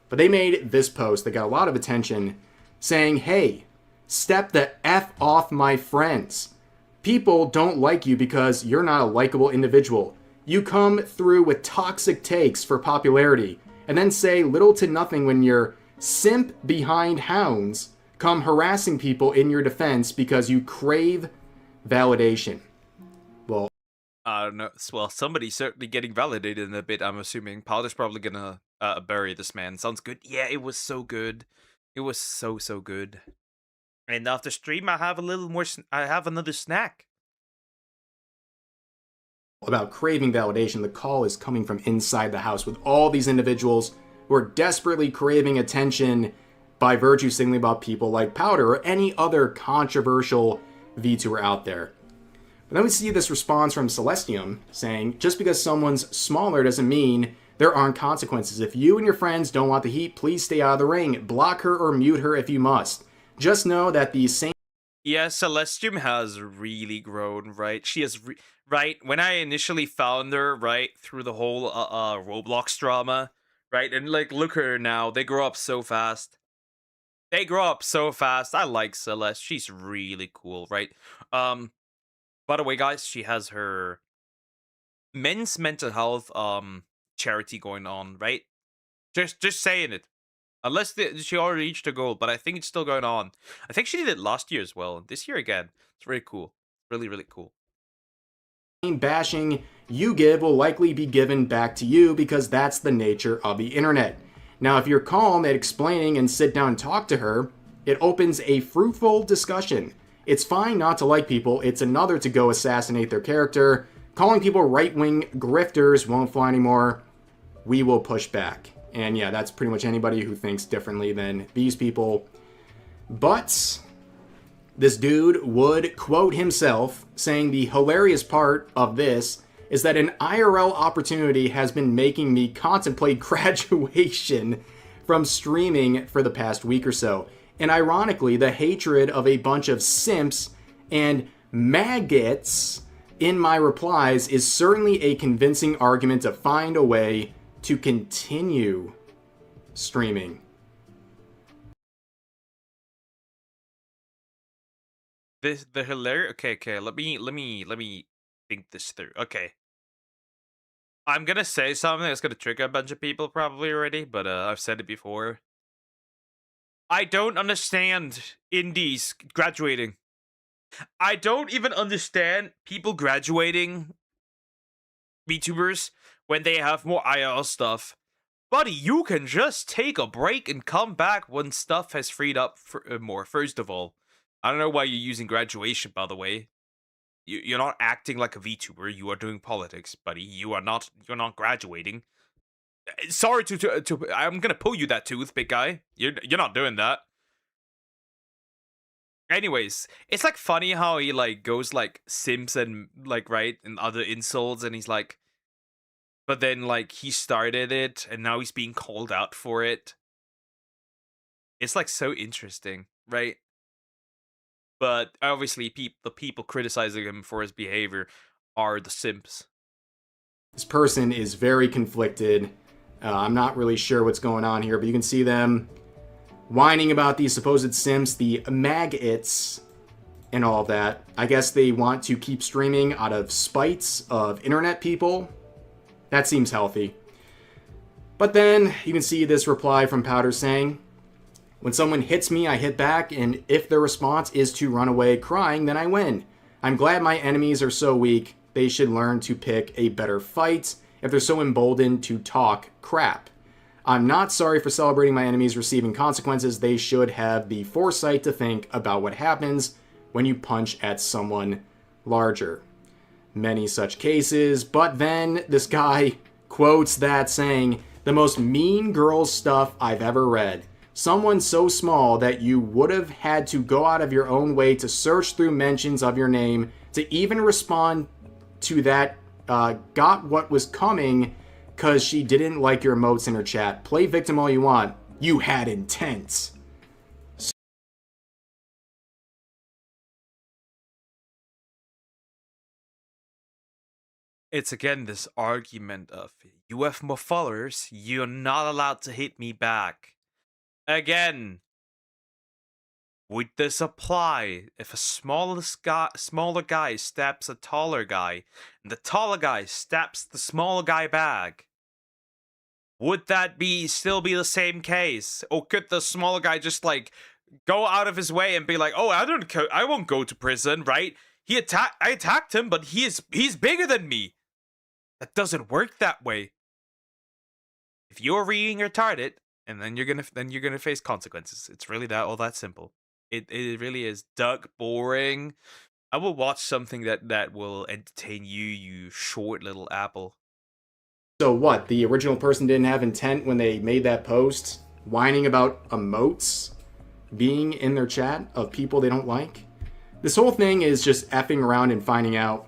But they made this post that got a lot of attention, saying, hey, step the F off, my friends. People don't like you because you're not a likable individual. You come through with toxic takes for popularity, and then say little to nothing when your simp behind hounds come harassing people in your defense because you crave validation. Well, I don't know. Well, somebody's certainly getting validated in a bit, I'm assuming. Powder's probably gonna bury this man. Sounds good. Yeah, it was so good. It was so good. And after stream, I have a little more. I have another snack. About craving validation, the call is coming from inside the house with all these individuals who are desperately craving attention by virtue singling about people like Powder or any other controversial VTuber out there. But then we see this response from Celestium saying, just because someone's smaller doesn't mean there aren't consequences. If you and your friends don't want the heat, please stay out of the ring. Block her or mute her if you must. Just know that the same... Yeah, Celestium has really grown, right? She has, right? When I initially found her, right, through the whole Roblox drama, right? And, like, look at her now. They grow up so fast. I like Celeste. She's really cool, right? By the way, guys, she has her men's mental health charity going on, right? Just saying it. Unless she already reached her goal, but I think it's still going on. I think she did it last year as well. This year again. It's very cool. Really, really cool. Bashing you give will likely be given back to you because that's the nature of the internet. Now, if you're calm at explaining and sit down and talk to her, it opens a fruitful discussion. It's fine not to like people. It's another to go assassinate their character. Calling people right-wing grifters won't fly anymore. We will push back. And yeah, that's pretty much anybody who thinks differently than these people. But this dude would quote himself, saying the hilarious part of this is that an IRL opportunity has been making me contemplate graduation from streaming for the past week or so. and ironically, the hatred of a bunch of simps and maggots in my replies is certainly a convincing argument to find a way to continue streaming. The hilarious. Okay. Let me think this through. Okay. I'm gonna say something that's gonna trigger a bunch of people probably already, but I've said it before. I don't understand indies graduating. I don't even understand people graduating VTubers when they have more IRL stuff. Buddy, you can just take a break and come back when stuff has freed up more, first of all. I don't know why you're using graduation, by the way. You're not acting like a VTuber. You are doing politics, buddy. You're not graduating. Sorry to I'm gonna pull you that tooth, big guy. You're not doing that. Anyways, it's like funny how he like goes like Sims and like right and other insults, and he's like, but then like he started it and now he's being called out for it. It's like so interesting, right? But obviously, the people criticizing him for his behavior are the simps. This person is very conflicted. I'm not really sure what's going on here, but you can see them whining about these supposed simps, the maggots, and all that. I guess they want to keep streaming out of spites of internet people. That seems healthy. But then you can see this reply from Powder saying, when someone hits me, I hit back, and if their response is to run away crying, then I win. I'm glad my enemies are so weak. They should learn to pick a better fight if they're so emboldened to talk crap. I'm not sorry for celebrating my enemies receiving consequences. They should have the foresight to think about what happens when you punch at someone larger. Many such cases, but then this guy quotes that saying, the most mean girls stuff I've ever read. Someone so small that you would have had to go out of your own way to search through mentions of your name to even respond to that got what was coming because she didn't like your emotes in her chat. Play victim all you want. You had intent. It's again this argument of, you have more followers, you're not allowed to hit me back. Again, would this apply if a smaller guy stabs a taller guy, and the taller guy stabs the smaller guy back? Would that still be the same case? Or could the smaller guy just like go out of his way and be like, oh, I won't go to prison, right? I attacked him, but he's bigger than me. That doesn't work that way. If you're reading retarded, and then you're gonna face consequences. It's really all that simple. It really is. Duck boring. I will watch something that will entertain you, you short little apple. So what? The original person didn't have intent when they made that post, whining about emotes being in their chat of people they don't like? This whole thing is just effing around and finding out.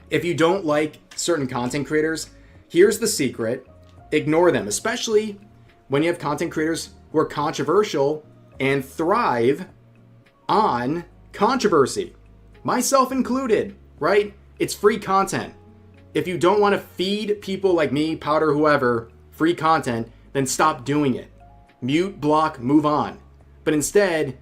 If you don't like certain content creators, here's the secret. Ignore them, especially when you have content creators who are controversial and thrive on controversy. Myself included, right? It's free content. If you don't want to feed people like me, Powder, whoever, free content, then stop doing it. Mute, block, move on. But instead,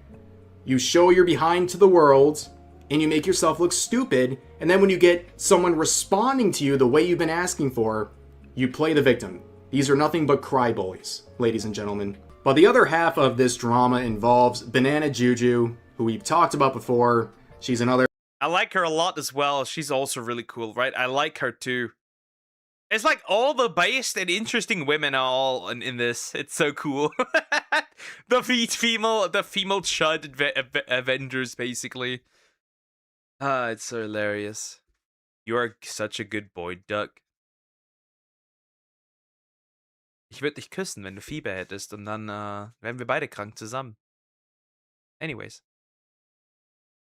you show your behind to the world and you make yourself look stupid, and then when you get someone responding to you the way you've been asking for, you play the victim. These are nothing but cryboys, ladies and gentlemen. But the other half of this drama involves Banana Juju, who we've talked about before. She's another... I like her a lot as well. She's also really cool, right? I like her too. It's like all the best and interesting women are all in this. It's so cool. the female chud Avengers, basically. It's so hilarious. You are such a good boy, Duck. Ich würde dich küssen, wenn du Fieber hättest, und dann wären wir beide krank zusammen. Anyways.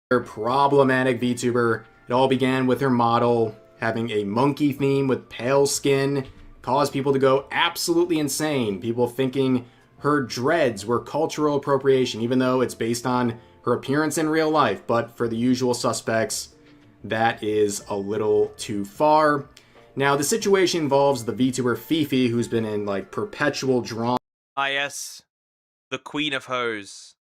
Problematic VTuber. It all began with her model having a monkey theme with pale skin, caused people to go absolutely insane. People thinking her dreads were cultural appropriation, even though it's based on her appearance in real life. But for the usual suspects, that is a little too far. Now, the situation involves the VTuber Fifi, who's been in like perpetual drama. Ah, yes. The queen of hoes.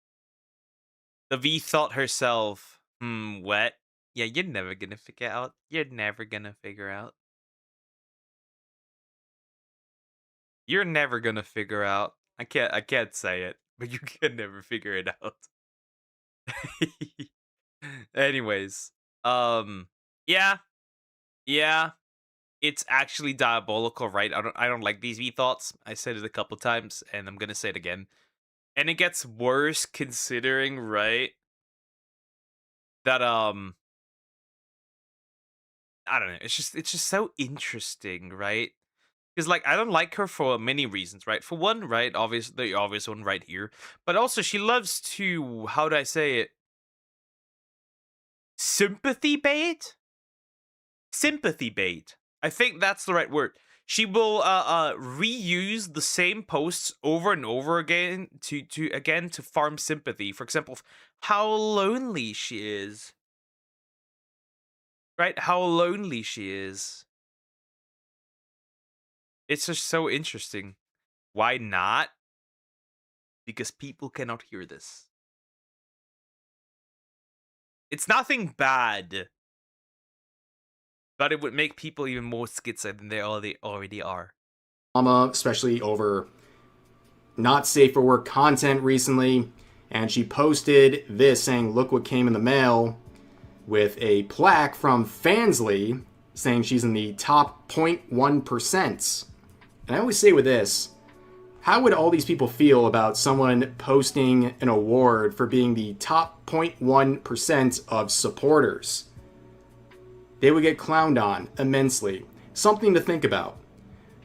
The V thought herself. Wet. Yeah, you're never gonna figure out. You're never gonna figure out. You're never gonna figure out. I can't say it, but you can never figure it out. Anyways, yeah. Yeah. It's actually diabolical, right? I don't like these V thoughts. I said it a couple times and I'm gonna say it again. And it gets worse considering, right? That I don't know. It's just so interesting, right? Because like I don't like her for many reasons, right? For one, right, the obvious one right here, but also she loves to, how do I say it? Sympathy bait? Sympathy bait. I think that's the right word. She will reuse the same posts over and over again to farm sympathy. For example, how lonely she is. Right? How lonely she is. It's just so interesting. Why not? Because people cannot hear this. It's nothing bad. But it would make people even more schizo than they already are. Especially over not safe for work content recently. And she posted this saying, "Look what came in the mail," with a plaque from Fansly saying she's in the top 0.1%. And I always say with this, how would all these people feel about someone posting an award for being the top 0.1% of supporters? They would get clowned on immensely. Something to think about.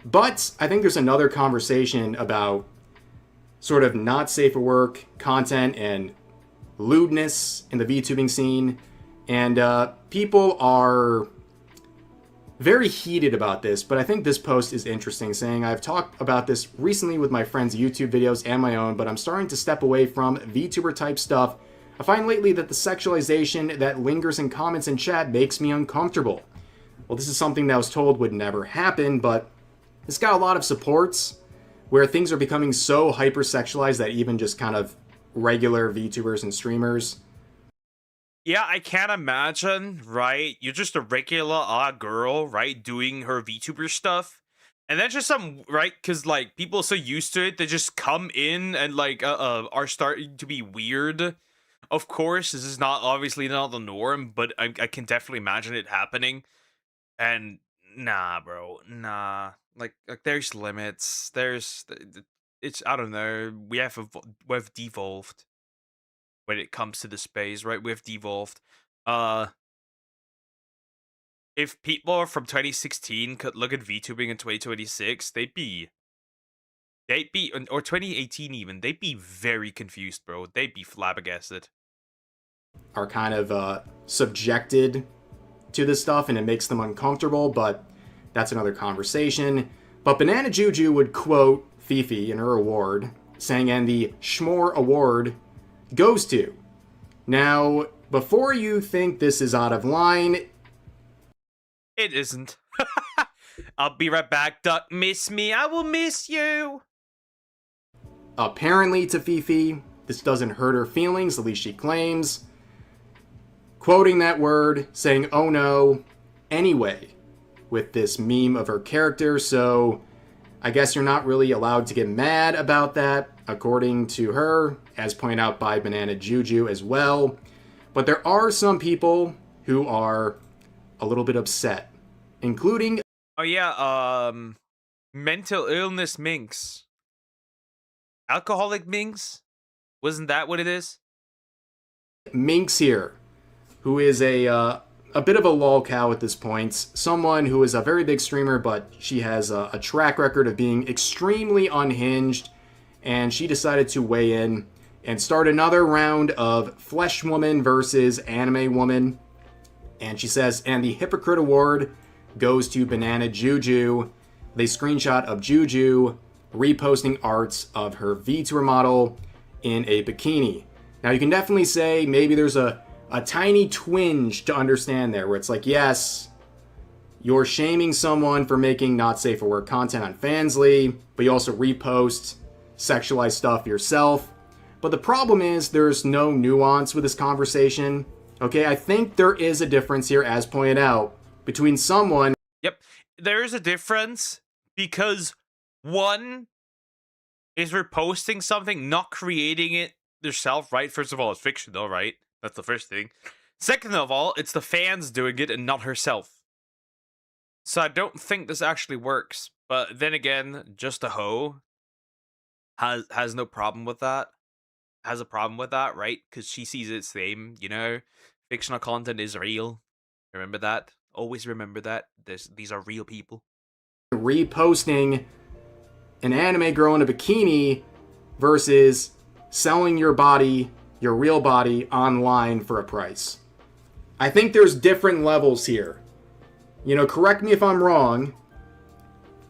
But I think there's another conversation about sort of not safe for work content and lewdness in the VTubing scene. And people are very heated about this, but I think this post is interesting, saying, "I've talked about this recently with my friends' YouTube videos and my own, but I'm starting to step away from VTuber type stuff. I find lately that the sexualization that lingers in comments and chat makes me uncomfortable." Well, this is something that I was told would never happen, but it's got a lot of supports where things are becoming so hypersexualized that even just kind of regular VTubers and streamers. Yeah, I can't imagine, right? You're just a regular girl, right? Doing her VTuber stuff. And then just some, right? Because, like, people are so used to it, they just come in and, like, are starting to be weird. Of course, this is obviously not the norm, but I can definitely imagine it happening. And nah, bro, nah. Like there's limits. It's, I don't know. We've devolved when it comes to the space, right? We've devolved. If people from 2016 could look at VTubing in 2026, they'd be, or 2018 even, they'd be very confused, bro. They'd be flabbergasted. Are kind of subjected to this stuff and it makes them uncomfortable, but that's another conversation. But Banana Juju would quote Fifi in her award, saying, "And the Schmore Award goes to." Now, before you think this is out of line, it isn't. I'll be right back. Duck, miss me. I will miss you. Apparently to Fifi, this doesn't hurt her feelings, at least she claims. Quoting that word, saying, "Oh no," anyway, with this meme of her character, so I guess you're not really allowed to get mad about that, according to her, as pointed out by Banana Juju as well. But there are some people who are a little bit upset, including... Oh yeah, mental illness minx. Alcoholic minx? Wasn't that what it is? Minx here, who is a bit of a lolcow at this point. Someone who is a very big streamer, but she has a track record of being extremely unhinged, and she decided to weigh in and start another round of Flesh Woman versus Anime Woman. And she says, "And the Hypocrite Award goes to Banana Juju." They screenshot of Juju reposting arts of her VTuber model in a bikini. Now, you can definitely say maybe there's a tiny twinge to understand there, where it's like, yes, you're shaming someone for making not safe for work content on Fansly, but you also repost sexualized stuff yourself. But the problem is there's no nuance with this conversation. Okay, I think there is a difference here, as pointed out, between someone... Yep, there is a difference because one is reposting something, not creating it yourself, right? First of all, it's fictional, right? That's the first thing. Second of all, it's the fans doing it and not herself. So I don't think this actually works. But then again, just a hoe has no problem with that. Has a problem with that, right? Because she sees it the same, you know? Fictional content is real. Remember that. Always remember that. These are real people. Reposting an anime girl in a bikini versus selling your body, your real body, online for a price. I think there's different levels here. You know, correct me if I'm wrong.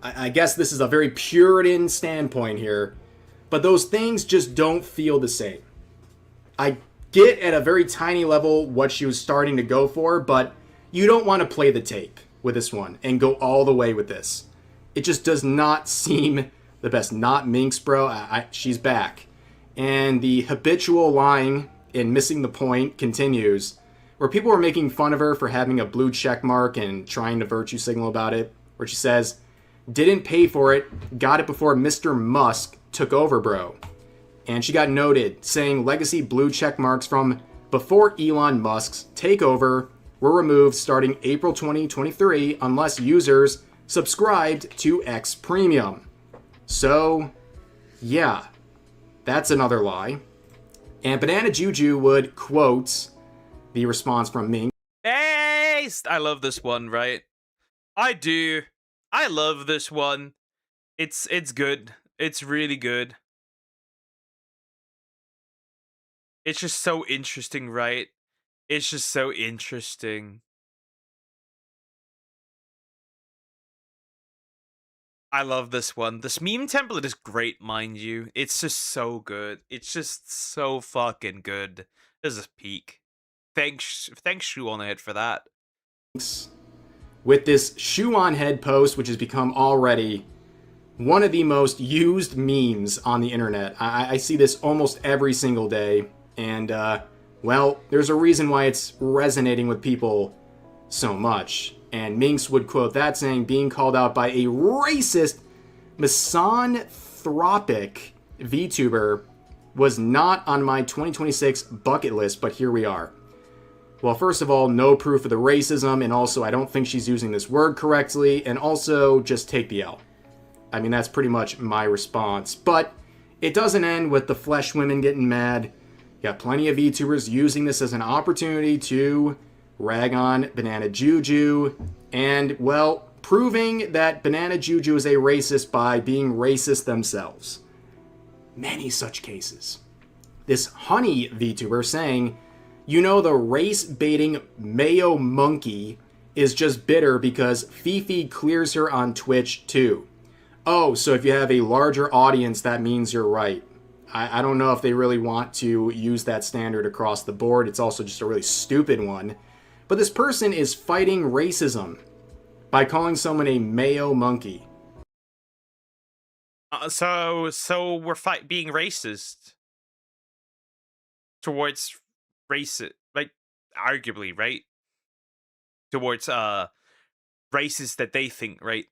I guess this is a very Puritan standpoint here, but those things just don't feel the same. I get at a very tiny level what she was starting to go for, but you don't want to play the tape with this one and go all the way with this. It just does not seem the best. Not Minx, bro. She's back. And the habitual lying and missing the point continues, where people were making fun of her for having a blue check mark and trying to virtue signal about it, where she says, didn't pay for it, got it before Mr. Musk took over, bro. And she got noted, saying legacy blue check marks from before Elon Musk's takeover were removed starting April 2023 unless users subscribed to X Premium. So, yeah, that's another lie. And Banana Juju would quote the response from Ming. Hey, I love this one, right? I do. I love this one. It's good. It's really good. It's just so interesting, right? It's just so interesting. I love this one. This meme template is great, mind you. It's just so good. It's just so fucking good. This is peak. Thanks Shoe on the Head for that. With this Shoe on Head post, which has become already one of the most used memes on the internet. I see this almost every single day. And, well, there's a reason why it's resonating with people so much. And Minx would quote that saying, being called out by a racist, misanthropic VTuber was not on my 2026 bucket list, but here we are. Well, first of all, no proof of the racism, and also I don't think she's using this word correctly, and also just take the L. I mean, that's pretty much my response. But it doesn't end with the flesh women getting mad. You got plenty of VTubers using this as an opportunity to rag on Banana Juju, and, well, proving that Banana Juju is a racist by being racist themselves. Many such cases. This Honey VTuber saying, you know, the race-baiting Mayo Monkey is just bitter because Fifi clears her on Twitch too. Oh, so if you have a larger audience, that means you're right. I don't know if they really want to use that standard across the board. It's also just a really stupid one. But this person is fighting racism by calling someone a Mayo Monkey. So we're being racist towards racist, like, arguably, right? Towards racists that they think, right,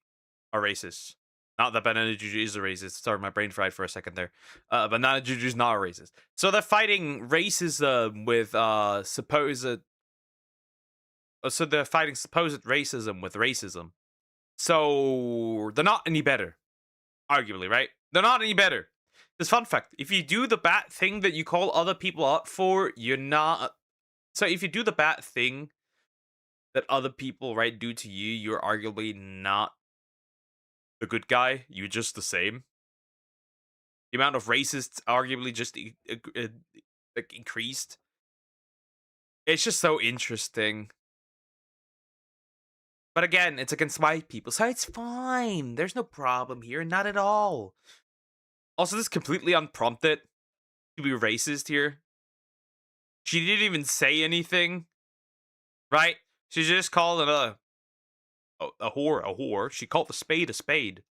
are racist. Not that Banana Juju is a racist. Sorry, my brain fried for a second there. Banana Juju is not a racist. So they're fighting racism with supposed. So they're fighting supposed racism with racism. So they're not any better, arguably, right? They're not any better. This fun fact: if you do the bad thing that you call other people out for, you're not. So if you do the bad thing that other people, right, do to you, you're arguably not the good guy. You're just the same. The amount of racists arguably just like increased. It's just so interesting. But again, it's against white people, so it's fine. There's no problem here, not at all. Also, this is completely unprompted to be racist here. She didn't even say anything, right? She just called it a whore. She called a spade a spade.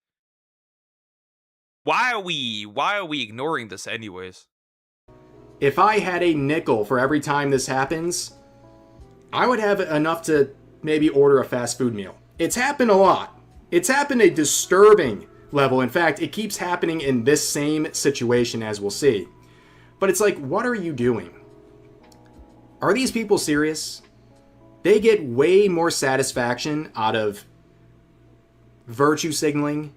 Why are we ignoring this anyways? If I had a nickel for every time this happens, I would have enough to maybe order a fast food meal. It's happened a lot. It's happened a disturbing level. In fact, it keeps happening in this same situation, as we'll see. But it's like, what are you doing? Are these people serious? They get way more satisfaction out of virtue signaling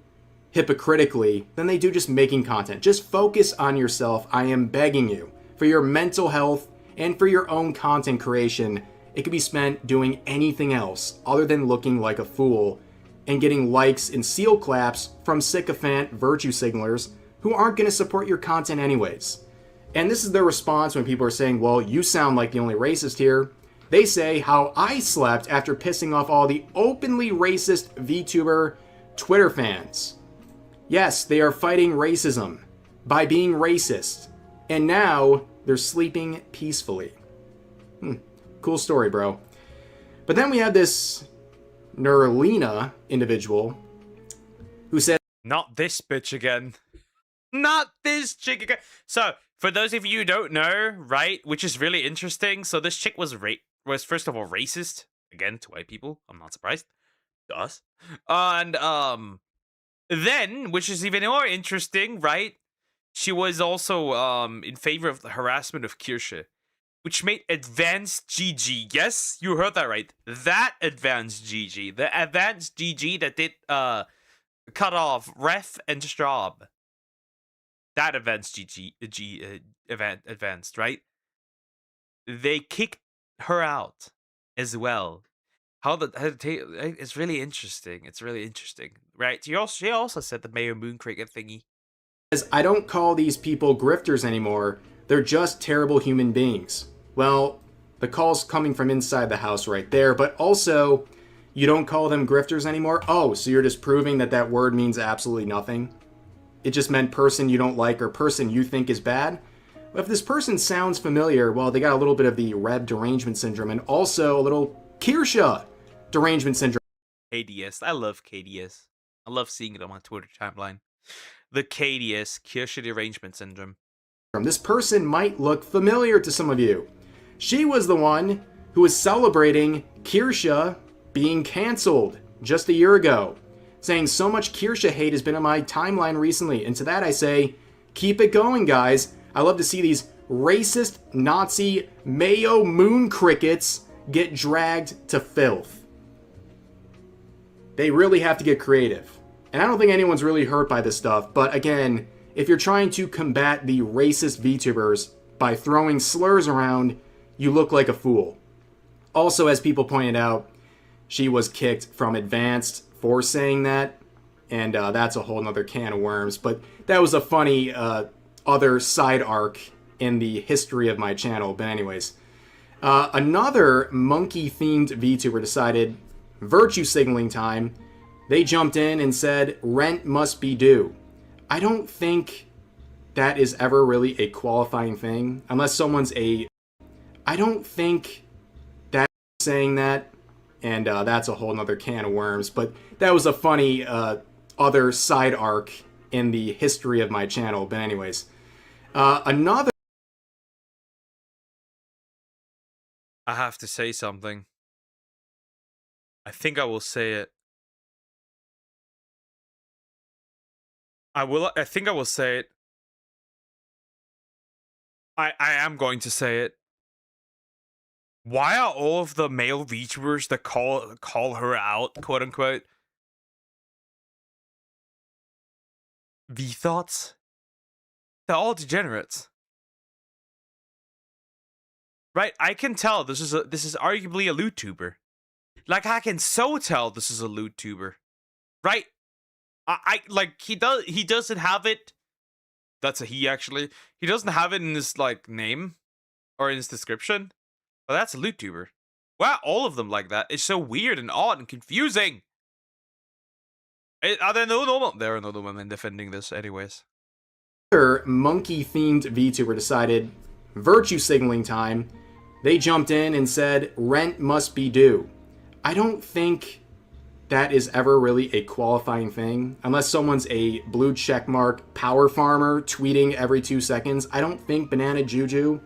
hypocritically than they do just making content. Just focus on yourself, I am begging you. For your mental health and for your own content creation, it could be spent doing anything else other than looking like a fool and getting likes and seal claps from sycophant virtue signalers who aren't going to support your content anyways. And this is their response when people are saying, well, you sound like the only racist here. They say how I slept after pissing off all the openly racist VTuber Twitter fans. Yes, they are fighting racism by being racist. And now they're sleeping peacefully. Cool story, bro. But then we have this Nerlina individual who said, not this bitch again. Not this chick again. So, for those of you who don't know, right, which is really interesting, so this chick was first of all racist, again, to white people. I'm not surprised. To us. And then, which is even more interesting, right, she was also in favor of the harassment of Kirsche, which made Advanced GG. Yes, you heard that right. That Advanced GG. The Advanced GG that did cut off Ref and Straub. That Advanced Advanced, right? They kicked her out as well. It's really interesting. It's really interesting, right? She also said the Mayor Moon Cricket thingy. I don't call these people grifters anymore. They're just terrible human beings. Well, the call's coming from inside the house right there, but also, you don't call them grifters anymore? Oh, so you're just proving that that word means absolutely nothing? It just meant person you don't like or person you think is bad? But if this person sounds familiar, well, they got a little bit of the Reb derangement syndrome and also a little Kirsche derangement syndrome. KDS. I love KDS. I love seeing it on my Twitter timeline. The KDS, Kirsche derangement syndrome. This person might look familiar to some of you. She was the one who was celebrating Kirsche being canceled just a year ago, saying so much Kirsche hate has been on my timeline recently. And to that I say, keep it going, guys. I love to see these racist Nazi Mayo Moon crickets get dragged to filth. They really have to get creative. And I don't think anyone's really hurt by this stuff, but again, if you're trying to combat the racist VTubers by throwing slurs around, you look like a fool. Also, as people pointed out, she was kicked from Advanced for saying that, and that's a whole nother can of worms, but that was a funny other side arc in the history of my channel. But anyways, another monkey-themed VTuber decided virtue signaling time. They jumped in and said rent must be due. I don't think that is ever really a qualifying thing, unless someone's I don't think that saying that, and that's a whole nother can of worms, but that was a funny other side arc in the history of my channel. But anyways, another... I have to say something. I think I will say it. I think I will say it. I am going to say it. Why are all of the male VTubers that call her out, quote unquote, V-thoughts? They're all degenerates. Right? I can tell this is arguably a loot tuber. Like, I can so tell this is a loot tuber. Right? I like, he doesn't have it. That's a he, actually. He doesn't have it in his, like, name or in his description. But that's a loot tuber. Why are all of them like that? It's so weird and odd and confusing. Are there no normal? There are no women defending this, anyways. Another monkey-themed VTuber decided virtue signaling time. They jumped in and said rent must be due. I don't think that is ever really a qualifying thing. Unless someone's a blue checkmark power farmer tweeting every 2 seconds, I don't think Banana Juju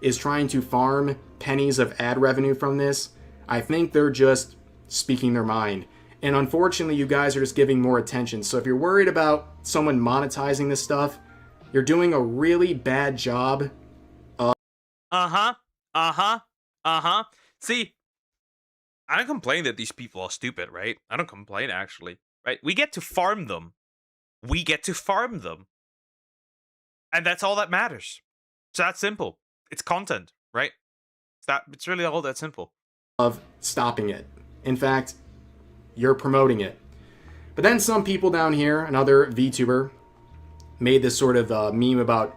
is trying to farm pennies of ad revenue from this. I think they're just speaking their mind. And unfortunately, you guys are just giving more attention. So if you're worried about someone monetizing this stuff, you're doing a really bad job of... See, I don't complain that these people are stupid, right? I don't complain, actually. Right? We get to farm them. We get to farm them. And that's all that matters. It's that simple. It's content, right? It's really all that simple. Of stopping it. In fact, you're promoting it. But then some people down here, another VTuber, made this sort of meme about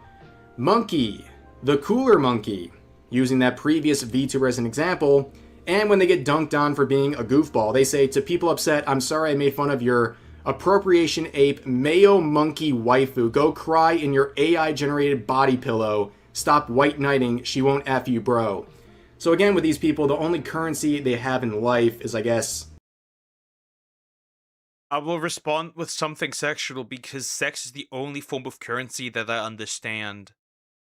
Monkey, the cooler monkey, using that previous VTuber as an example. And when they get dunked on for being a goofball, they say to people upset, I'm sorry I made fun of your appropriation ape mayo monkey waifu. Go cry in your AI generated body pillow. Stop white knighting. She won't F you, bro. So again, with these people, the only currency they have in life is, I guess... I will respond with something sexual because sex is the only form of currency that I understand.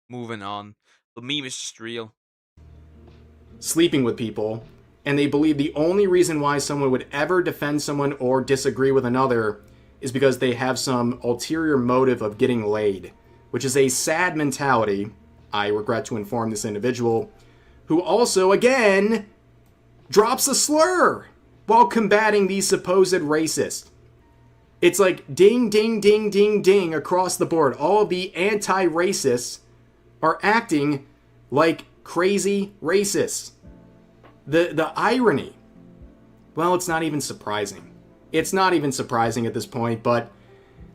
Moving on. The meme is just real. Sleeping with people, and they believe the only reason why someone would ever defend someone or disagree with another is because they have some ulterior motive of getting laid, which is a sad mentality, I regret to inform this individual, who also, again, drops a slur while combating these supposed racists. It's like ding, ding, ding, ding, ding across the board. All of the anti-racists are acting like crazy racists. The irony, well, it's not even surprising. It's not even surprising at this point, but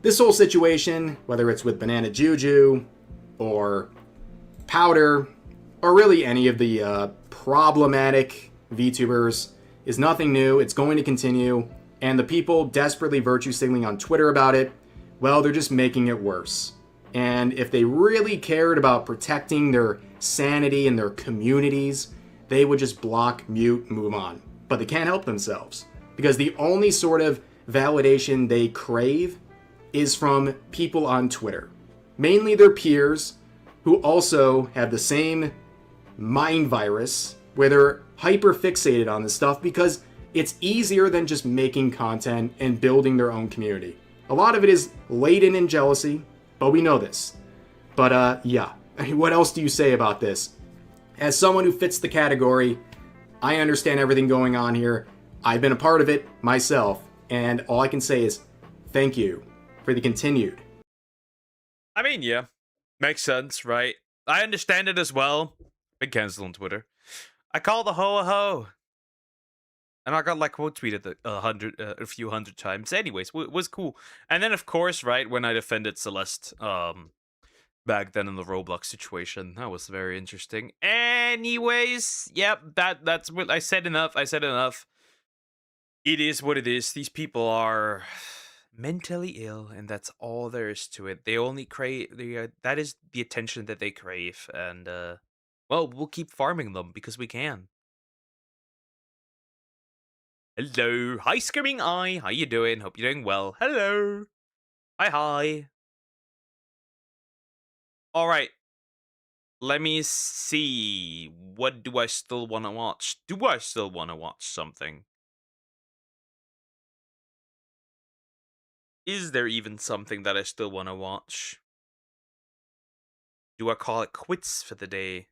this whole situation, whether it's with Banana Juju or Powder, or really any of the problematic VTubers, is nothing new. It's going to continue, and the people desperately virtue signaling on Twitter about it, well, they're just making it worse. And if they really cared about protecting their sanity and their communities, they would just block, mute, move on. But they can't help themselves, because the only sort of validation they crave is from people on Twitter. Mainly their peers, who also have the same mind virus, where they're hyper fixated on this stuff because it's easier than just making content and building their own community. A lot of it is laden in jealousy, but we know this. But yeah, what else do you say about this? As someone who fits the category, I understand everything going on here. I've been a part of it myself, and all I can say is thank you for the continued. I mean, yeah, makes sense, right? I understand it as well. Been cancelled on Twitter. I call the hoe a hoe. And I got like quote tweeted a few hundred times. Anyways, it was cool. And then of course, right, when I defended Celeste, back then in the Roblox situation, that was very interesting. Anyways, yep, that's what I said enough. I said enough. It is what it is. These people are mentally ill, and that's all there is to it. They only crave that is the attention that they crave, and well, we'll keep farming them because we can. Hello. Hi, Screaming Eye. How you doing? Hope you're doing well. Hello. Hi. All right. Let me see. What do I still want to watch? Do I still want to watch something? Is there even something that I still want to watch? Do I call it quits for the day?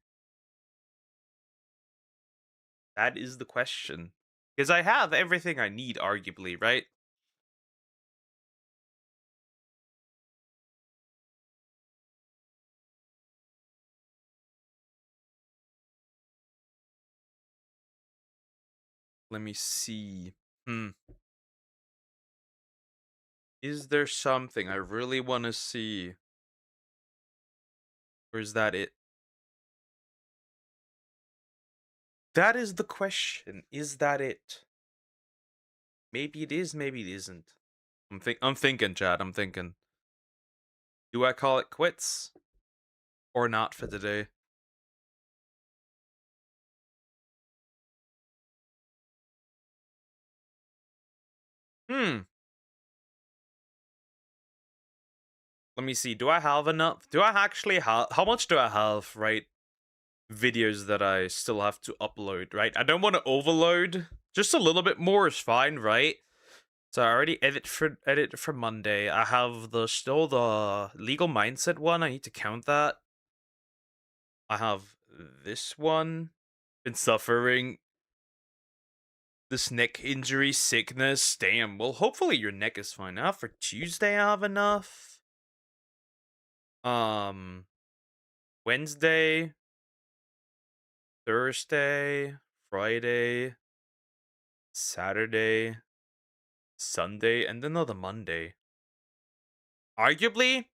That is the question. Because I have everything I need, arguably, right? Let me see. Is there something I really want to see? Or is that it? That is the question. Is that it? Maybe it is, maybe it isn't. I'm thinking, Chad. I'm thinking. Do I call it quits? Or not for today? Let me see. Do I have enough? Do I actually have... How much do I have, right? Videos that I still have to upload, right? I don't want to overload. Just a little bit more is fine, right? So I already edit for Monday. I have still the legal mindset one. I need to count that. I have this one. Been suffering this neck injury, sickness. Damn. Well, hopefully your neck is fine. Now for Tuesday, I have enough. Wednesday, Thursday, Friday, Saturday, Sunday, and another Monday. Arguably,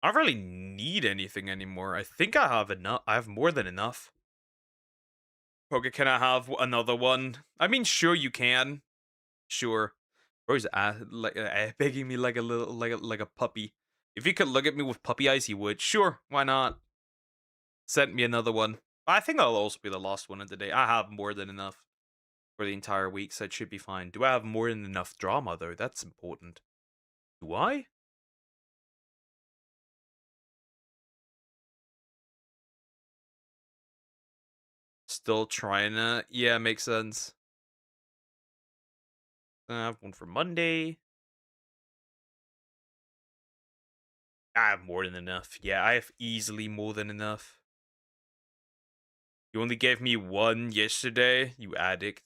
I don't really need anything anymore. I think I have enough. I have more than enough. Okay, can I have another one? I mean, sure you can. Sure. Bro's begging me like a little, like a puppy. If he could look at me with puppy eyes, he would. Sure, why not? Send me another one. I think that'll also be the last one of the day. I have more than enough for the entire week, so it should be fine. Do I have more than enough drama, though? That's important. Do I? Still trying to... Yeah, makes sense. I have one for Monday. I have more than enough. Yeah, I have easily more than enough. You only gave me one yesterday, you addict.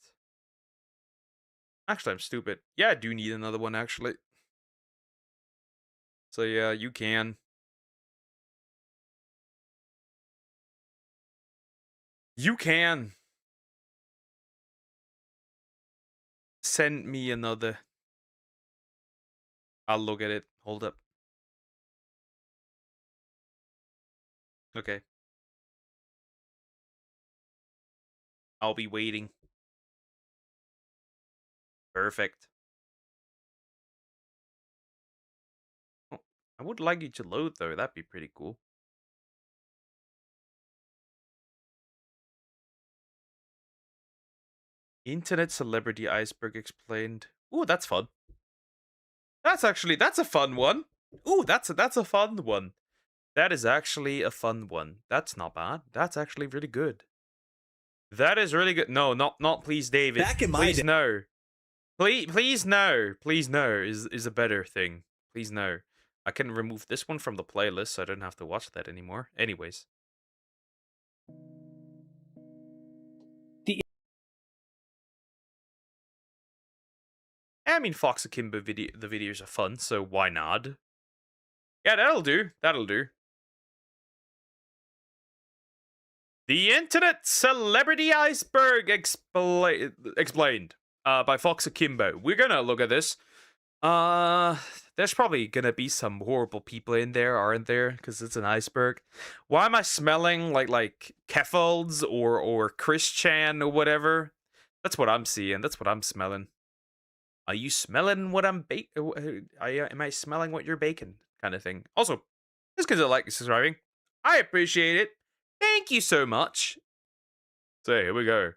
Actually, I'm stupid. Yeah, I do need another one, actually. So yeah, you can. You can. Send me another. I'll look at it. Hold up. Okay. I'll be waiting. Perfect. Oh, I would like you to load, though. That'd be pretty cool. Internet celebrity iceberg explained. Ooh, that's fun. That's a fun one. Ooh, that's a fun one. That is actually a fun one. That's not bad. That's actually really good. That is really good. No, not please, David. Back in my please day. no. Please no. Please no is a better thing. Please no. I can remove this one from the playlist so I don't have to watch that anymore. Anyways. I mean, Fox Akimbo the videos are fun, so why not? Yeah, that'll do. That'll do. The Internet Celebrity Iceberg explained by Fox Akimbo. We're gonna look at this. There's probably gonna be some horrible people in there, aren't there? Because it's an iceberg. Why am I smelling like Kefalds or Chris Chan or whatever? That's what I'm seeing. That's what I'm smelling. Are you smelling what I'm am I smelling what you're baking? Kind of thing. Also, just because I like subscribing, I appreciate it. Thank you so much. So here we go.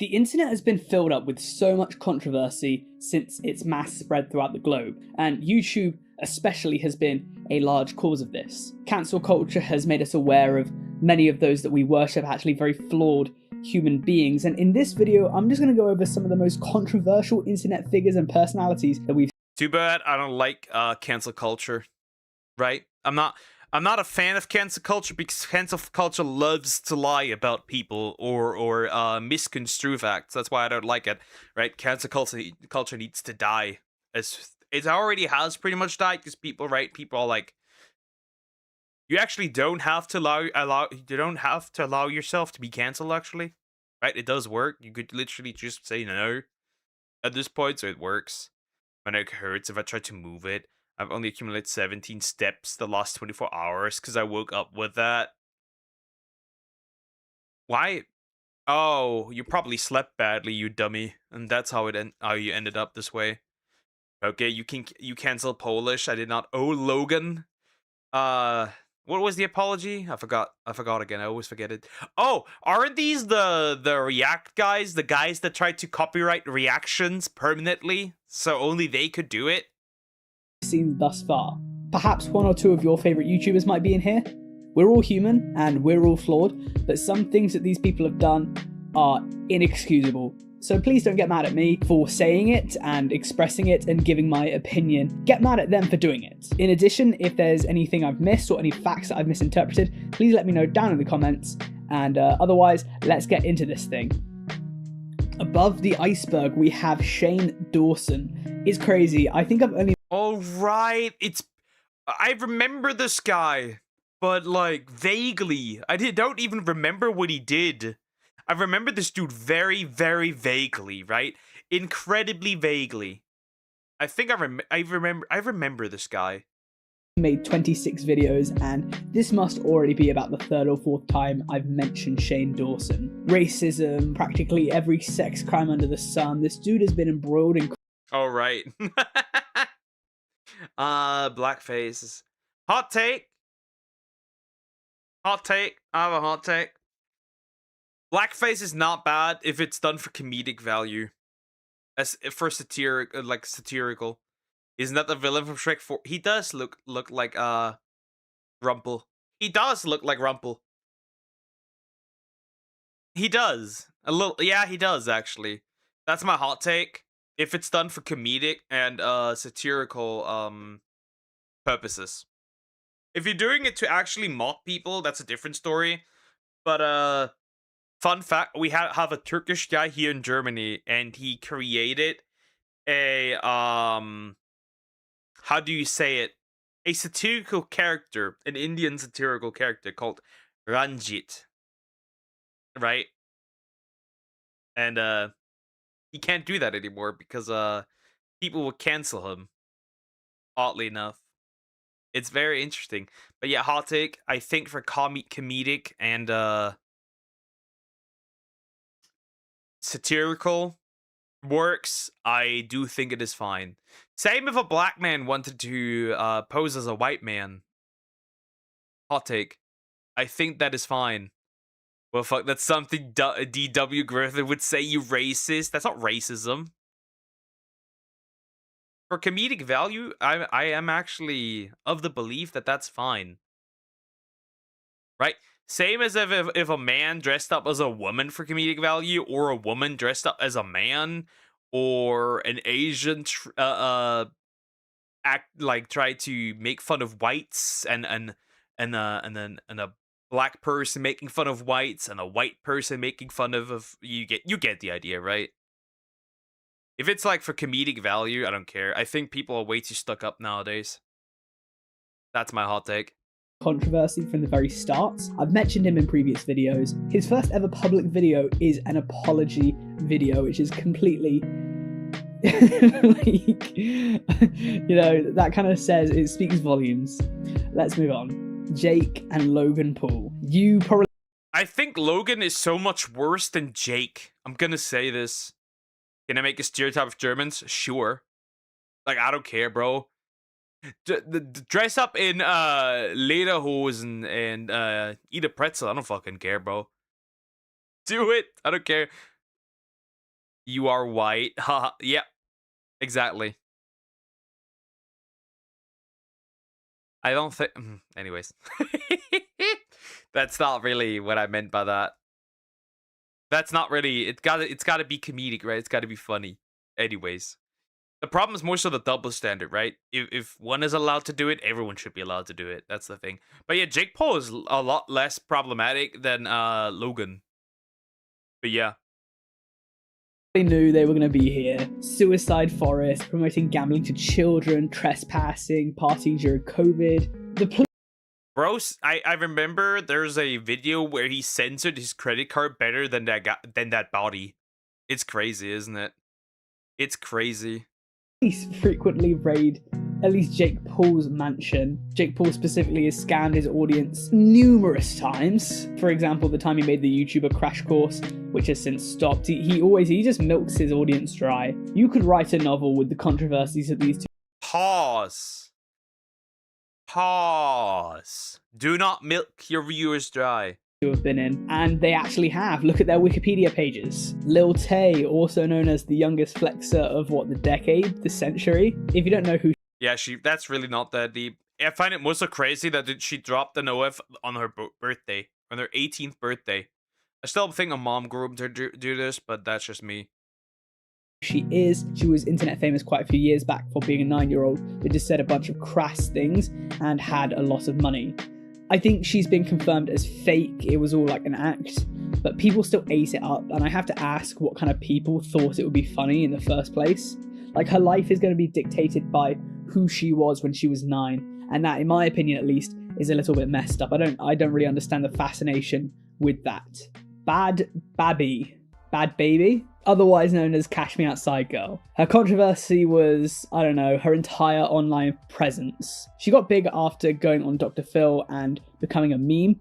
The internet has been filled up with so much controversy since its mass spread throughout the globe, and YouTube especially has been a large cause of this. Cancel culture has made us aware of many of those that we worship actually very flawed human beings, and in this video I'm just going to go over some of the most controversial internet figures and personalities that we've... Too bad I don't like cancel culture, right? I'm not a fan of cancel culture because cancel culture loves to lie about people or misconstrue facts. That's why I don't like it, right? Cancel culture needs to die. It already has pretty much died because people are like, you actually don't have to allow yourself to be canceled, actually, right? It does work. You could literally just say no at this point, so it works. My neck hurts if I try to move it. I've only accumulated 17 steps the last 24 hours because I woke up with that. Why? Oh, you probably slept badly, you dummy, and that's how you ended up this way. Okay, you cancel Polish. I did not. Oh, Logan. What was the apology? I forgot again. I always forget it. Oh, aren't these the React guys? The guys that tried to copyright reactions permanently, so only they could do it? Seen thus far. Perhaps one or two of your favorite YouTubers might be in here. We're all human and we're all flawed, but some things that these people have done are inexcusable. So please don't get mad at me for saying it and expressing it and giving my opinion. Get mad at them for doing it. In addition, if there's anything I've missed or any facts that I've misinterpreted, please let me know down in the comments. And otherwise, let's get into this thing. Above the iceberg, we have Shane Dawson. It's crazy. I think I've only... Oh, right. I remember this guy, but like vaguely. don't even remember what he did. I remember this dude very, very vaguely, right? Incredibly vaguely. I think I remember this guy. Made 26 videos, and this must already be about the third or fourth time I've mentioned Shane Dawson. Racism, practically every sex crime under the sun. This dude has been embroiled in... Oh, right. Blackface. Hot take. Hot take. I have a hot take. Blackface is not bad if it's done for comedic value. As for satirical. Isn't that the villain from Shrek 4? He does look like Rumple. He does look like Rumple. He does. A little, yeah, he does actually. That's my hot take. If it's done for comedic and satirical purposes. If you're doing it to actually mock people, that's a different story. But fun fact, we have a Turkish guy here in Germany, and he created a how do you say it? A satirical character, an Indian satirical character called Ranjit. Right? And he can't do that anymore because people will cancel him. Oddly enough. It's very interesting. But yeah, hot take, I think for comedic and satirical works, I do think it is fine. Same if a black man wanted to pose as a white man. Hot take. I think that is fine. Well, fuck, that's something D.W. Griffith would say, you racist. That's not racism. For comedic value, I am actually of the belief that that's fine. Right? Same as if a man dressed up as a woman for comedic value, or a woman dressed up as a man, or an Asian try to make fun of whites, and a black person making fun of whites, and a white person making fun of you get the idea, right? If it's like for comedic value, I don't care. I think people are way too stuck up nowadays. That's my hot take. Controversy from the very start. I've mentioned him in previous videos. His first ever public video is an apology video, which is completely like, you know, that kind of says, it speaks volumes. Let's move on. Jake and Logan Paul. You probably... I think Logan is so much worse than Jake. I'm gonna say this. Can I make a stereotype of Germans? Sure. Like, I don't care, bro. Dress up in lederhosen and eat a pretzel. I don't fucking care, bro. Do it. I don't care. You are white. Haha. Yep. Exactly. I don't think... Anyways. That's not really what I meant by that. That's not really... It's gotta be comedic, right? It's gotta be funny. Anyways. The problem is more so the double standard, right? If one is allowed to do it, everyone should be allowed to do it. That's the thing. But yeah, Jake Paul is a lot less problematic than Logan. But yeah. They knew they were going to be here. Suicide Forest, promoting gambling to children, trespassing, partying during COVID. The police... Bro, I remember there's a video where he censored his credit card better than that body. It's crazy, isn't it? It's crazy. Police frequently raid at least Jake Paul's mansion. Jake Paul specifically has scammed his audience numerous times. For example, the time he made the YouTuber Crash Course, which has since stopped. He just milks his audience dry. You could write a novel with the controversies of these two. Pause. Pause. Do not milk your viewers dry. Have been in, and they actually have. Look at their Wikipedia pages. Lil Tay, also known as the youngest flexer of what, the decade, the century. If you don't know who, Yeah, that's really not that deep. I find it most so crazy that she dropped an OF on her birthday, on her 18th birthday. I still think a mom groomed her to do this, but that's just me. she is. She was internet famous quite a few years back for being a 9-year-old that just said a bunch of crass things and had a lot of money. I think she's been confirmed as fake. It was all like an act, but people still ate it up. And I have to ask what kind of people thought it would be funny in the first place. Like, her life is going to be dictated by who she was when she was 9. And that, in my opinion at least, is a little bit messed up. I don't really understand the fascination with that. Bad Baby, otherwise known as Cash Me Outside Girl. Her controversy was, I don't know, her entire online presence. She got big after going on Dr. Phil and becoming a meme.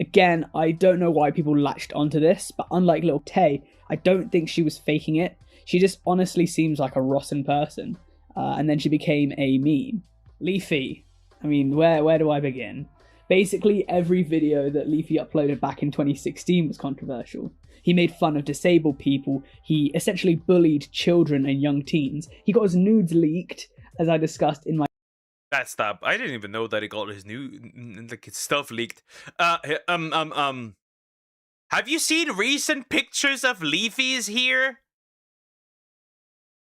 Again, I don't know why people latched onto this, but unlike Lil Tay, I don't think she was faking it. She just honestly seems like a rotten person. And then she became a meme. Leafy. I mean, where do I begin? Basically, every video that Leafy uploaded back in 2016 was controversial. He made fun of disabled people. He essentially bullied children and young teens. He got his nudes leaked, as I discussed in my... That's that. I didn't even know that he got his his stuff leaked. Have you seen recent pictures of Leafy's here?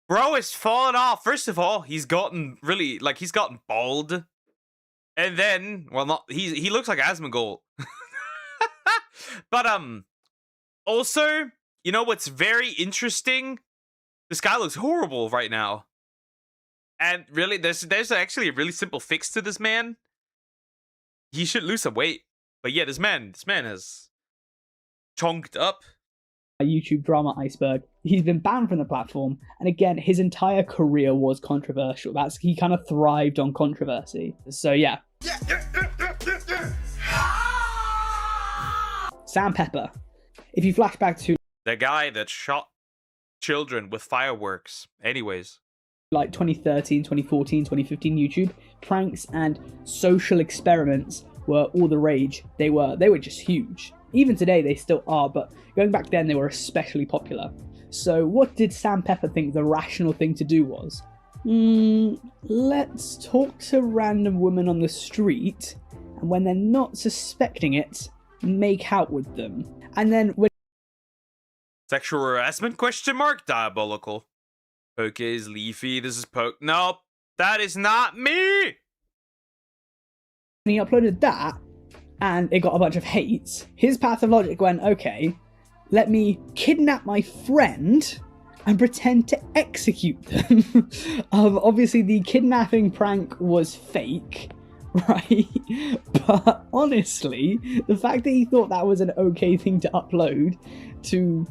Bro is falling off. First of all, he's gotten really, he's gotten bald. And then, well, he looks like Asmongold. But, also, you know what's very interesting? This guy looks horrible right now. And really, there's actually a really simple fix to this man. He should lose some weight. But yeah, this man has chonked up. A YouTube drama iceberg. He's been banned from the platform, and again, his entire career was controversial. He kind of thrived on controversy. So yeah. Sam Pepper. If you flash back to the guy that shot children with fireworks. Anyways. Like 2013, 2014, 2015 YouTube, pranks and social experiments were all the rage. They were just huge. Even today they still are, but going back then they were especially popular. So what did Sam Pepper think the rational thing to do was? Let's talk to random women on the street, and when they're not suspecting it, make out with them. And then when sexual harassment ? Diabolical. Poke is Leafy. This is Poke. Nope, that is not me. He uploaded that, and it got a bunch of hate. His path of logic went, okay, let me kidnap my friend and pretend to execute them. Obviously, the kidnapping prank was fake, right? But honestly, the fact that he thought that was an okay thing to upload to,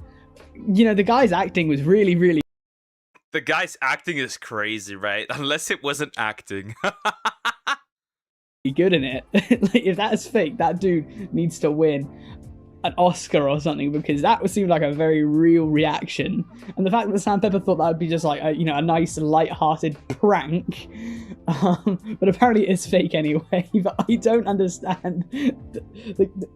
the guy's acting was really, really... The guy's acting is crazy, right? Unless it wasn't acting. Good in it. If that's fake, that dude needs to win an Oscar or something, because that seemed like a very real reaction. And the fact that Sam Pepper thought that would be just like a nice light-hearted prank, but apparently it's fake anyway. But I don't understand.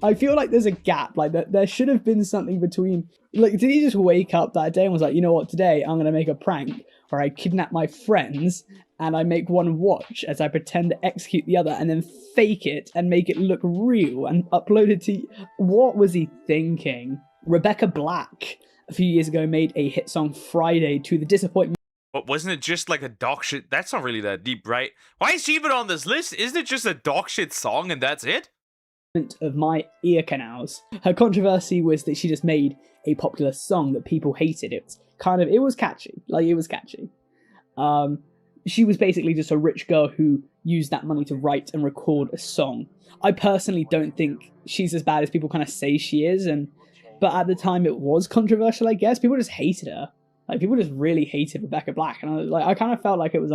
I feel like there's a gap. Like there should have been something between. Did he just wake up that day and was like, you know what, today I'm gonna make a prank where I kidnap my friends and I make one watch as I pretend to execute the other and then fake it and make it look real and upload it to... What was he thinking? Rebecca Black, a few years ago, made a hit song, Friday, to the disappointment... But wasn't it just like a dog shit? That's not really that deep, right? Why is she even on this list? Isn't it just a dog shit song and that's it? Of my ear canals. Her controversy was that she just made a popular song that people hated. It was catchy. It was catchy. She was basically just a rich girl who used that money to write and record a song. I personally don't think she's as bad as people kind of say she is, but at the time it was controversial, I guess. People just hated her. People just really hated Rebecca Black, and I kind of felt like it was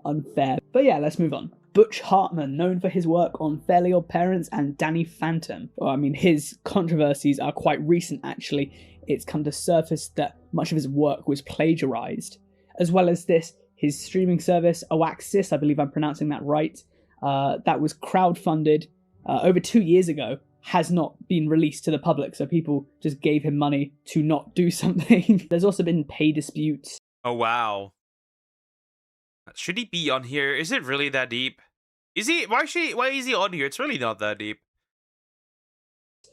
unfair. But yeah, let's move on. Butch Hartman, known for his work on Fairly Odd Parents and Danny Phantom. Well, I mean, his controversies are quite recent, actually. It's come to surface that much of his work was plagiarized. As well as this, his streaming service, Oaxis, I believe I'm pronouncing that right, that was crowdfunded over 2 years ago, has not been released to the public, so people just gave him money to not do something. There's also been pay disputes. Oh, wow. Should he be on here? Is it really that deep? Is he? Why is he on here? It's really not that deep.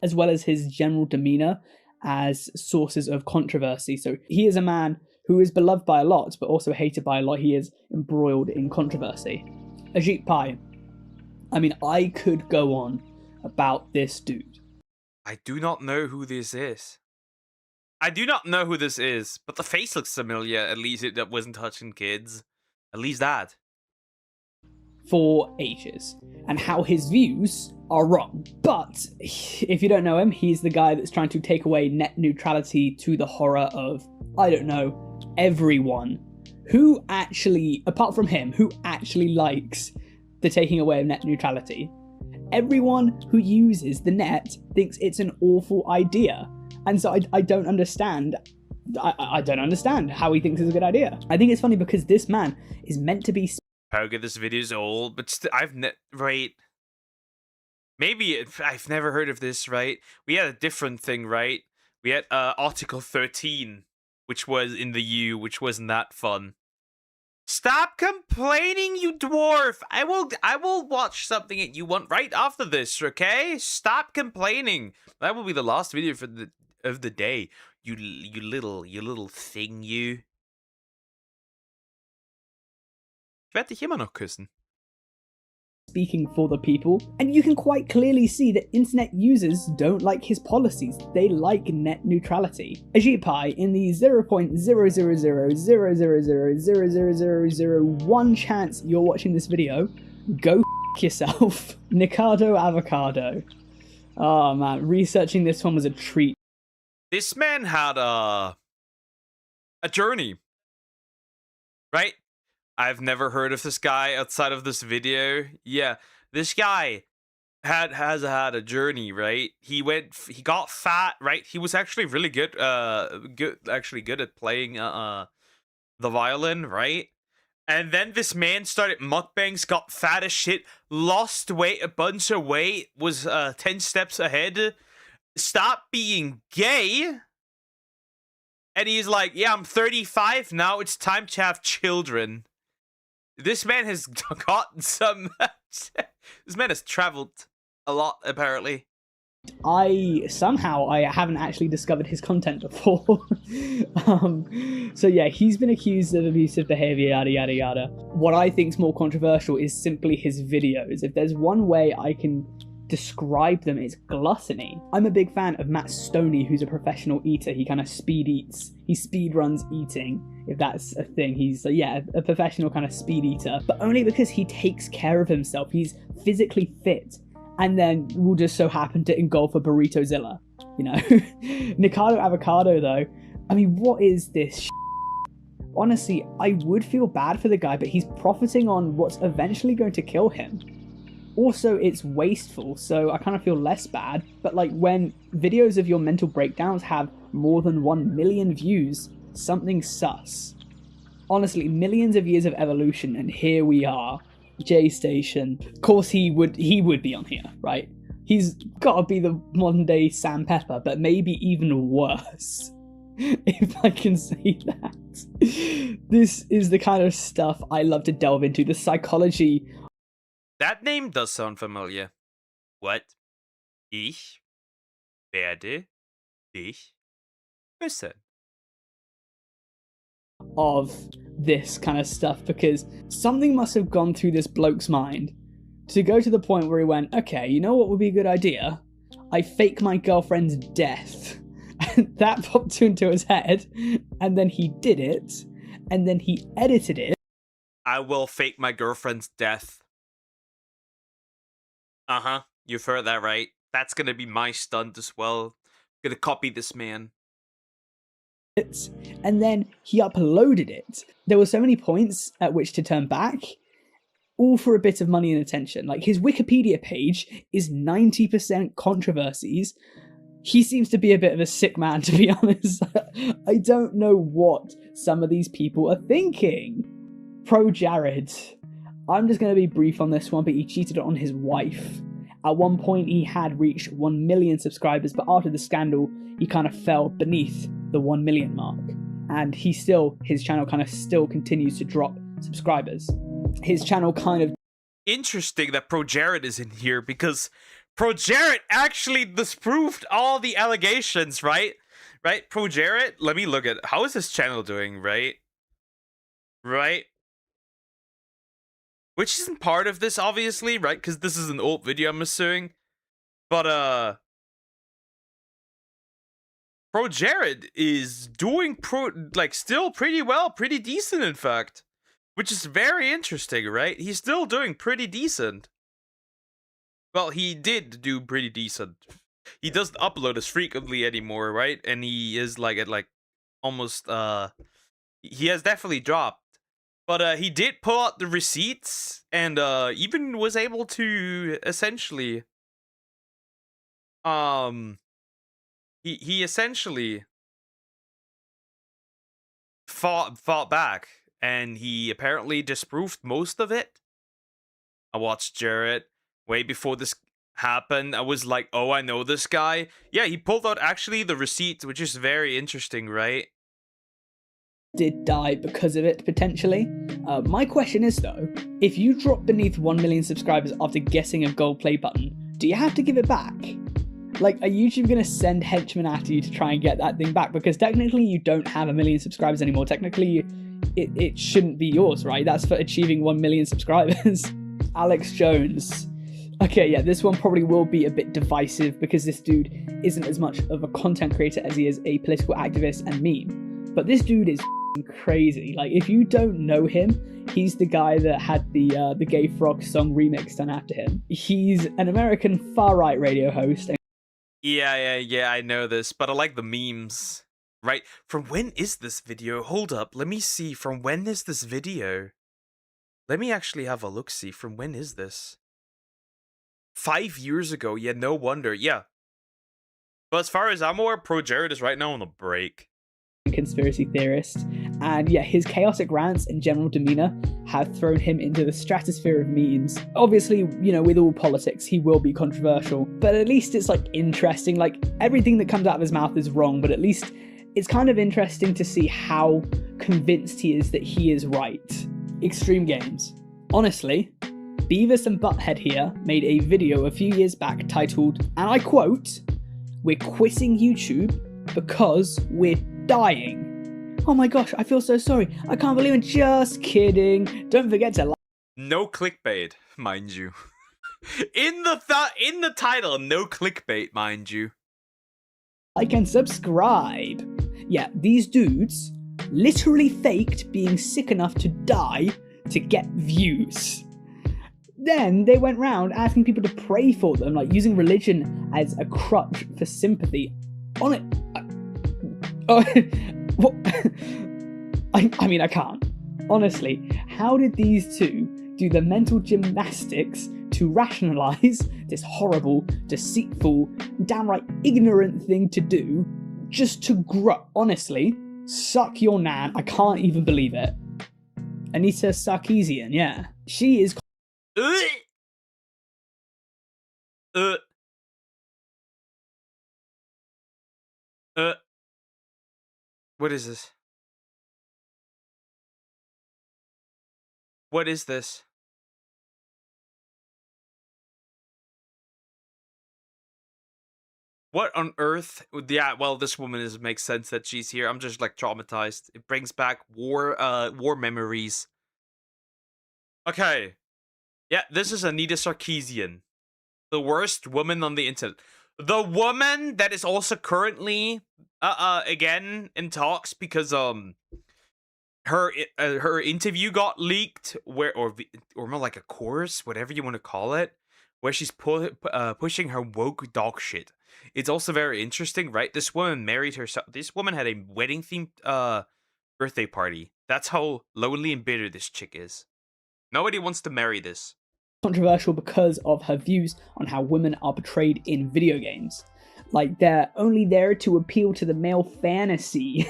As well as his general demeanor as sources of controversy. So he is a man who is beloved by a lot, but also hated by a lot. He is embroiled in controversy. Ajit Pai. I mean, I could go on about this dude. I do not know who this is. I do not know who this is, but the face looks familiar. At least it wasn't touching kids. At least that. For ages, and how his views are wrong. But if you don't know him, he's the guy that's trying to take away net neutrality to the horror of, I don't know, everyone. Who actually, apart from him, who actually likes the taking away of net neutrality? Everyone who uses the net thinks it's an awful idea. And so I don't understand. I don't understand how he thinks it's a good idea. I think it's funny because this man is meant to be... Poga, this video's old, but right. Maybe I've never heard of this, right? We had a different thing, right? We had Article 13, which was in the U, which wasn't that fun. Stop complaining, you dwarf! I will watch something that you want right after this, okay? Stop complaining. That will be the last video of the day. You little thing, you. Ich werde dich immer noch küssen. Speaking for the people, and you can quite clearly see that internet users don't like his policies. They like net neutrality. Ajit Pai, in the 0.00000000001 chance you're watching this video, go f yourself. Nikado Avocado. Oh man, researching this one was a treat. This man had a journey, right? I've never heard of this guy outside of this video. Yeah, this guy has had a journey, right? He got fat, right? He was actually really good, good at playing the violin, right? And then this man started mukbangs, got fat as shit, lost weight, a bunch of weight, was 10 steps ahead, stopped being gay. And he's like, yeah, I'm 35 now, it's time to have children. This man has gotten some... This man has traveled a lot, apparently. I haven't actually discovered his content before. So yeah, he's been accused of abusive behavior, yada yada yada. What I think is more controversial is simply his videos. If there's one way I can describe them, it's gluttony. I'm a big fan of Matt Stoney, who's a professional eater. He kind of speed eats. He speed runs eating, if that's a thing. He's a professional kind of speed eater, but only because he takes care of himself. He's physically fit, and then will just so happen to engulf a burrito-zilla, you know. Nikado Avocado, though, I mean, what is this Honestly, I would feel bad for the guy, but he's profiting on what's eventually going to kill him. Also, it's wasteful, so I kind of feel less bad. But like, when videos of your mental breakdowns have more than 1 million views, something's sus. Honestly, millions of years of evolution, and here we are. J Station. Of course he would be on here, right? He's gotta be the modern day Sam Pepper, but maybe even worse. If I can say that. This is the kind of stuff I love to delve into, the psychology. That name does sound familiar. What? Ich werde dich küssen. Of this kind of stuff, because something must have gone through this bloke's mind to go to the point where he went, okay, you know what would be a good idea? I fake my girlfriend's death. And that popped into his head, and then he did it, and then he edited it. I will fake my girlfriend's death. Uh-huh, you've heard that right. That's gonna be my stunt as well. I'm gonna copy this man. And then he uploaded it. There were so many points at which to turn back, all for a bit of money and attention. Like, his Wikipedia page is 90% controversies. He seems to be a bit of a sick man, to be honest. I don't know what some of these people are thinking. Pro Jared. I'm just going to be brief on this one, but he cheated on his wife. At one point, he had reached 1 million subscribers, but after the scandal, he kind of fell beneath the 1 million mark. And his channel kind of still continues to drop subscribers. His channel kind of... Interesting that Pro Jared is in here, because Pro Jared actually disproved all the allegations, right? Right? Pro Jared, let me look at... How is his channel doing, right? Right? Which isn't part of this, obviously, right? Because this is an old video, I'm assuming. But, Pro Jared is doing still pretty well, pretty decent, in fact. Which is very interesting, right? He's still doing pretty decent. Well, he did do pretty decent. He doesn't upload as frequently anymore, right? And he is at almost he has definitely dropped. But he did pull out the receipts and even was able to essentially he essentially fought back, and he apparently disproved most of it. I watched Jarrett way before this happened. I was like, oh, I know this guy. Yeah, he pulled out actually the receipts, which is very interesting, right? Did die because of it, potentially. My question is, though, if you drop beneath 1 million subscribers after getting a gold play button, do you have to give it back? Like, are YouTube going to send henchmen after you to try and get that thing back? Because technically you don't have 1 million subscribers anymore. Technically, it shouldn't be yours, right? That's for achieving 1 million subscribers. Alex Jones. Okay, yeah, this one probably will be a bit divisive because this dude isn't as much of a content creator as he is a political activist and meme. But this dude is crazy. Like, if you don't know him, he's the guy that had the Gay Frog song remix done after him. He's an American far-right radio host. Yeah, I know this, but I like the memes. Right? From when is this video? Hold up, let me see. From when is this video? Let me actually have a look-see. From when is this? 5 years ago. Yeah, no wonder. Yeah. But as far as I'm aware, Pro Jared is right now on a break. Conspiracy theorist, and yeah, his chaotic rants and general demeanor have thrown him into the stratosphere of memes. Obviously, you know, with all politics, he will be controversial, but at least it's like interesting. Like, everything that comes out of his mouth is wrong, but at least it's kind of interesting to see how convinced he is that he is right. Extreme Games. Honestly, Beavis and Butthead here made a video a few years back titled, and I quote, "We're quitting YouTube because we're dying." Oh my gosh, I feel so sorry. I can't believe it. Just kidding. Don't forget to like. No clickbait, mind you. in the title, no clickbait, mind you. Like and subscribe. Yeah, these dudes literally faked being sick enough to die to get views. Then they went round asking people to pray for them, like using religion as a crutch for sympathy. On it. Oh, what? I mean, I can't. Honestly, how did these two do the mental gymnastics to rationalize this horrible, deceitful, downright ignorant thing to do just to grow? Honestly, suck your nan. I can't even believe it. Anita Sarkeesian, yeah. She is... What is this? What is this? What on earth? Yeah, well, this woman makes sense that she's here. I'm just like traumatized. It brings back war memories. Okay. Yeah, this is Anita Sarkeesian. The worst woman on the internet. The woman that is also currently again in talks because her interview got leaked, or more like a course, whatever you want to call it, where she's pushing her woke dog shit. It's also very interesting, right? This woman married herself. This woman had a wedding themed birthday party. That's how lonely and bitter this chick is. Nobody wants to marry this. Controversial because of her views on how women are portrayed in video games. Like, they're only there to appeal to the male fantasy.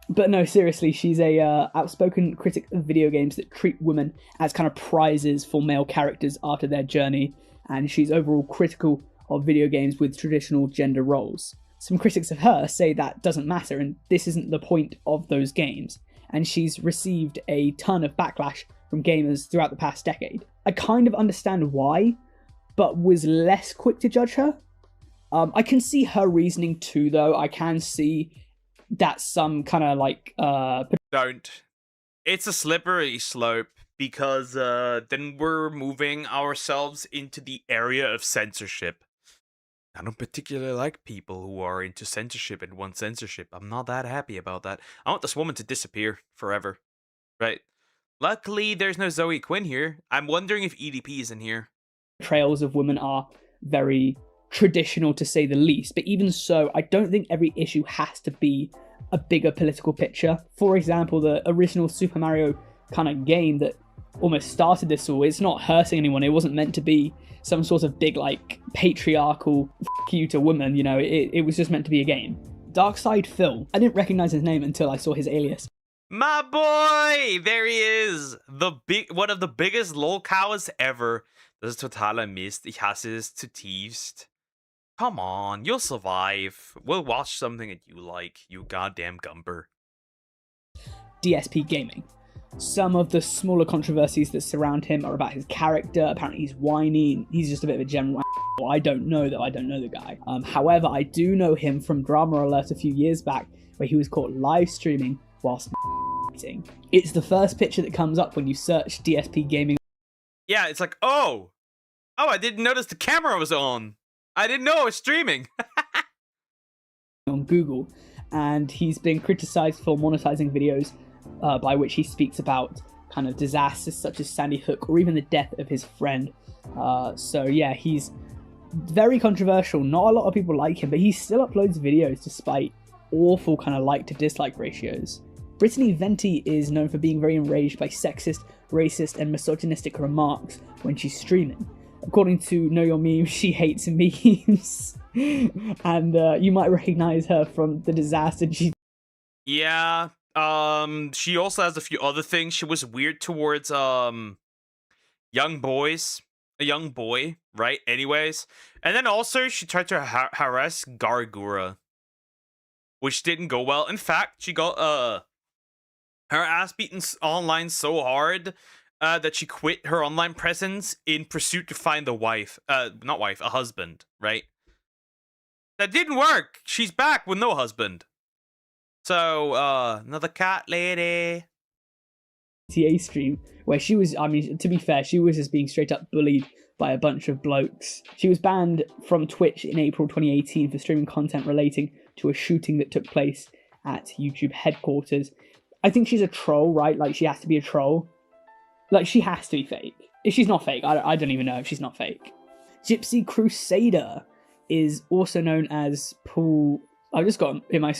But no, seriously, she's a outspoken critic of video games that treat women as kind of prizes for male characters after their journey, and she's overall critical of video games with traditional gender roles. Some critics of her say that doesn't matter, and this isn't the point of those games, and she's received a ton of backlash from gamers throughout the past decade. I kind of understand why, but was less quick to judge her. I can see her reasoning too, though. I can see that some kind of like Don't. It's a slippery slope because then we're moving ourselves into the area of censorship. I don't particularly like people who are into censorship and want censorship. I'm not that happy about that. I want this woman to disappear forever. Right? Luckily, there's no Zoe Quinn here. I'm wondering if EDP is in here. portrayals of women are very traditional, to say the least. But even so, I don't think every issue has to be a bigger political picture. For example, the original Super Mario kind of game that almost started this all, it's not hurting anyone. It wasn't meant to be some sort of big, like, patriarchal f*** you to women, you know. It was just meant to be a game. Darkside Phil. I didn't recognize his name until I saw his alias. My boy! There he is! One of the biggest lol cows ever. Das ist totaler Mist. Ich hasse es zutiefst. Come on, you'll survive. We'll watch something that you like, you goddamn gumper. DSP Gaming. Some of the smaller controversies that surround him are about his character. Apparently he's whiny. He's just a bit of a general I don't know, though. I don't know the guy. However, I do know him from Drama Alert a few years back, where he was caught live streaming whilst eating. It's the first picture that comes up when you search DSP Gaming. Yeah, it's like, oh, I didn't notice the camera was on. I didn't know I was streaming. On Google, and he's been criticized for monetizing videos by which he speaks about kind of disasters such as Sandy Hook or even the death of his friend. So yeah, he's very controversial. Not a lot of people like him, but he still uploads videos despite awful kind of like to dislike ratios. Brittany Venti is known for being very enraged by sexist, racist, and misogynistic remarks when she's streaming. According to Know Your Meme, she hates memes. And you might recognize her from the disaster she... Yeah, she also has a few other things. She was weird towards, young boys. A young boy, right? Anyways. And then also, she tried to harass Gargura, which didn't go well. In fact, she got, her ass beaten online so hard that she quit her online presence in pursuit to find a husband, right? That didn't work. She's back with no husband. So, another cat lady. TA stream, where she was, I mean, to be fair, she was just being straight up bullied by a bunch of blokes. She was banned from Twitch in April 2018 for streaming content relating to a shooting that took place at YouTube headquarters. I think she's a troll, right? Like, she has to be a troll. Like, she has to be fake. If she's not fake, I don't even know if she's not fake. Gypsy Crusader is also known as Paul... I just got in my...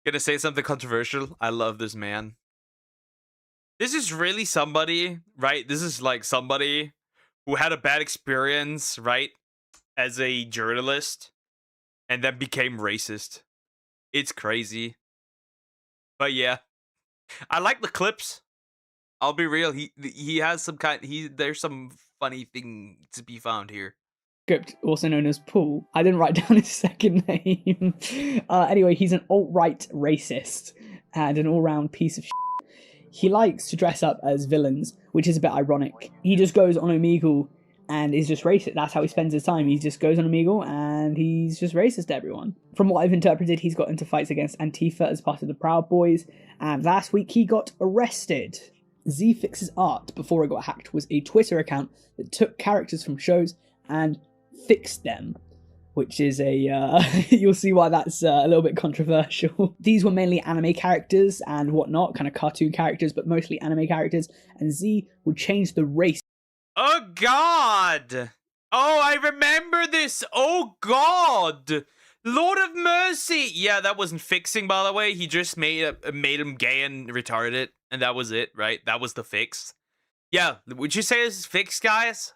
Gonna say something controversial. I love this man. This is really somebody, right? This is like somebody who had a bad experience, right? As a journalist. And then became racist. It's crazy. But yeah. I like the clips. I'll be real. He has some there's some funny thing to be found here. Script, also known as Paul. I didn't write down his second name. Anyway, he's an alt-right racist and an all-round piece of shit. He likes to dress up as villains, which is a bit ironic. He just goes on Omegle and is just racist. That's how he spends his time. He just goes on Omegle and he's just racist to everyone. From what I've interpreted, he's got into fights against Antifa as part of the Proud Boys, and last week he got arrested. Z Fixes Art, before it got hacked, was a Twitter account that took characters from shows and fixed them, which is you'll see why that's a little bit controversial. These were mainly anime characters and whatnot, kind of cartoon characters, but mostly anime characters, and Z would change the race. Oh god! Oh, I remember this! Oh god! Lord of mercy! Yeah, that wasn't fixing, by the way. He just made him gay and retarded, and that was it, right? That was the fix. Yeah, would you say this is fixed, guys?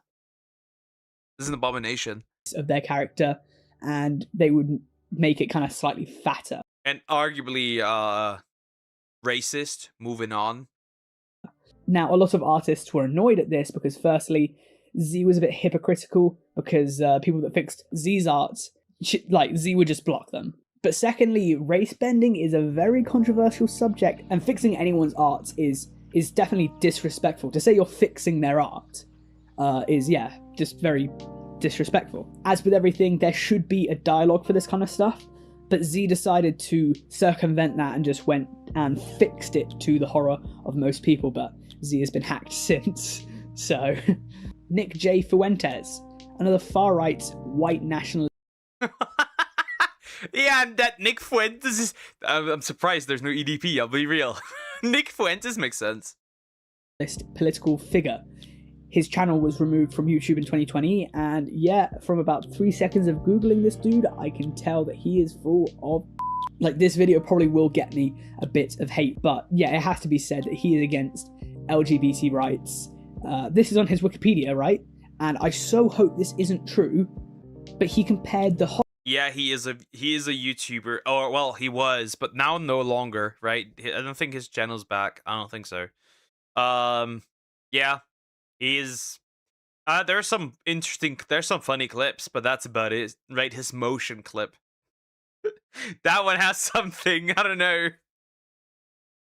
This is an abomination. Of their character, and they would make it kind of slightly fatter. And arguably racist. Moving on. Now, a lot of artists were annoyed at this because, firstly, Z was a bit hypocritical because people that fixed Z's art, like Z would just block them. But secondly, race bending is a very controversial subject, and fixing anyone's art is definitely disrespectful. To say you're fixing their art is, yeah, just very disrespectful. As with everything, there should be a dialogue for this kind of stuff, but Z decided to circumvent that and just went and fixed it to the horror of most people, but Z has been hacked since. So, Nick J. Fuentes, another far-right white nationalist. Yeah, and that Nick Fuentes is... I'm surprised there's no EDP, I'll be real. Nick Fuentes makes sense. Political figure. His channel was removed from YouTube in 2020, and yeah, from about 3 seconds of Googling this dude, I can tell that he is full of... Like, this video probably will get me a bit of hate, but yeah, it has to be said that he is against LGBT rights. This is on his Wikipedia, right? And I so hope this isn't true, but he compared the... Yeah, he is a YouTuber. Oh, well, he was, but now no longer, right? I don't think his channel's back. I don't think so. Yeah, he is. There's some funny clips, but that's about it, right? His motion clip. That one has something, I don't know.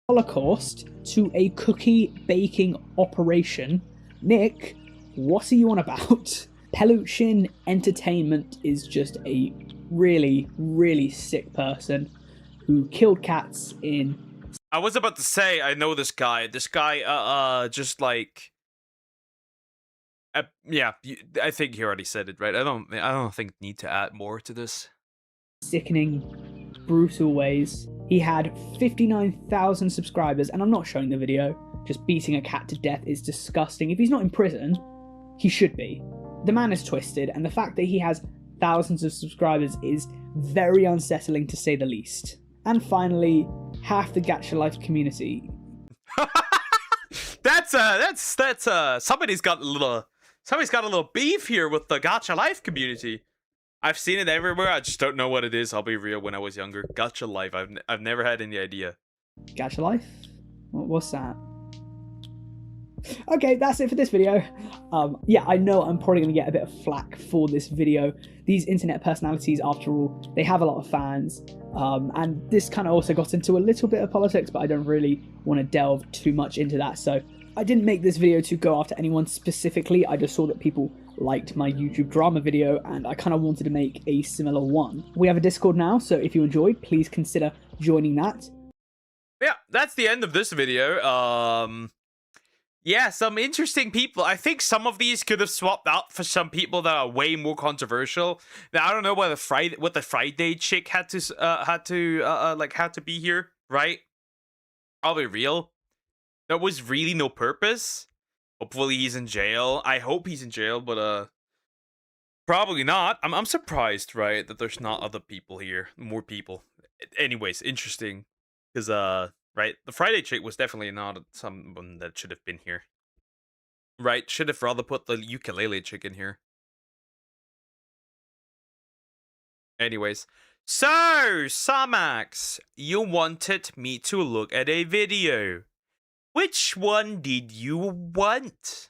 Holocaust to a cookie baking operation. Nick, what are you on about? Peluchin Entertainment is just a really, really sick person who killed cats in... I was about to say, I know this guy. This guy, just like... yeah, I think he already said it, right? I don't think need to add more to this. Sickening, brutal ways. He had 59,000 subscribers, and I'm not showing the video. Just beating a cat to death is disgusting. If he's not in prison, he should be. The man is twisted, and the fact that he has thousands of subscribers is very unsettling to say the least. And finally, half the Gacha Life community. That's somebody's got a little beef here with the Gacha Life community. I've seen it everywhere. I just don't know what it is. I'll be real. When I was younger, Gacha Life, I've never had any idea. Gacha Life? What's that? Okay, that's it for this video. Yeah, I know I'm probably going to get a bit of flack for this video. These internet personalities, after all, they have a lot of fans. And this kind of also got into a little bit of politics, but I don't really want to delve too much into that. So I didn't make this video to go after anyone specifically. I just saw that people liked my YouTube drama video, and I kind of wanted to make a similar one. We have a Discord now, so if you enjoyed, please consider joining that. Yeah, that's the end of this video. Yeah, some interesting people. I think some of these could have swapped out for some people that are way more controversial. Now, I don't know what the Friday chick had to be here, right? I'll be real. There was really no purpose. Hopefully he's in jail. I hope he's in jail, but probably not. I'm surprised, right, that there's not other people here, more people. Anyways, interesting, because right, the Friday chick was definitely not someone that should have been here. Right, should have rather put the ukulele chick in here. Anyways, so Samax, you wanted me to look at a video. Which one did you want?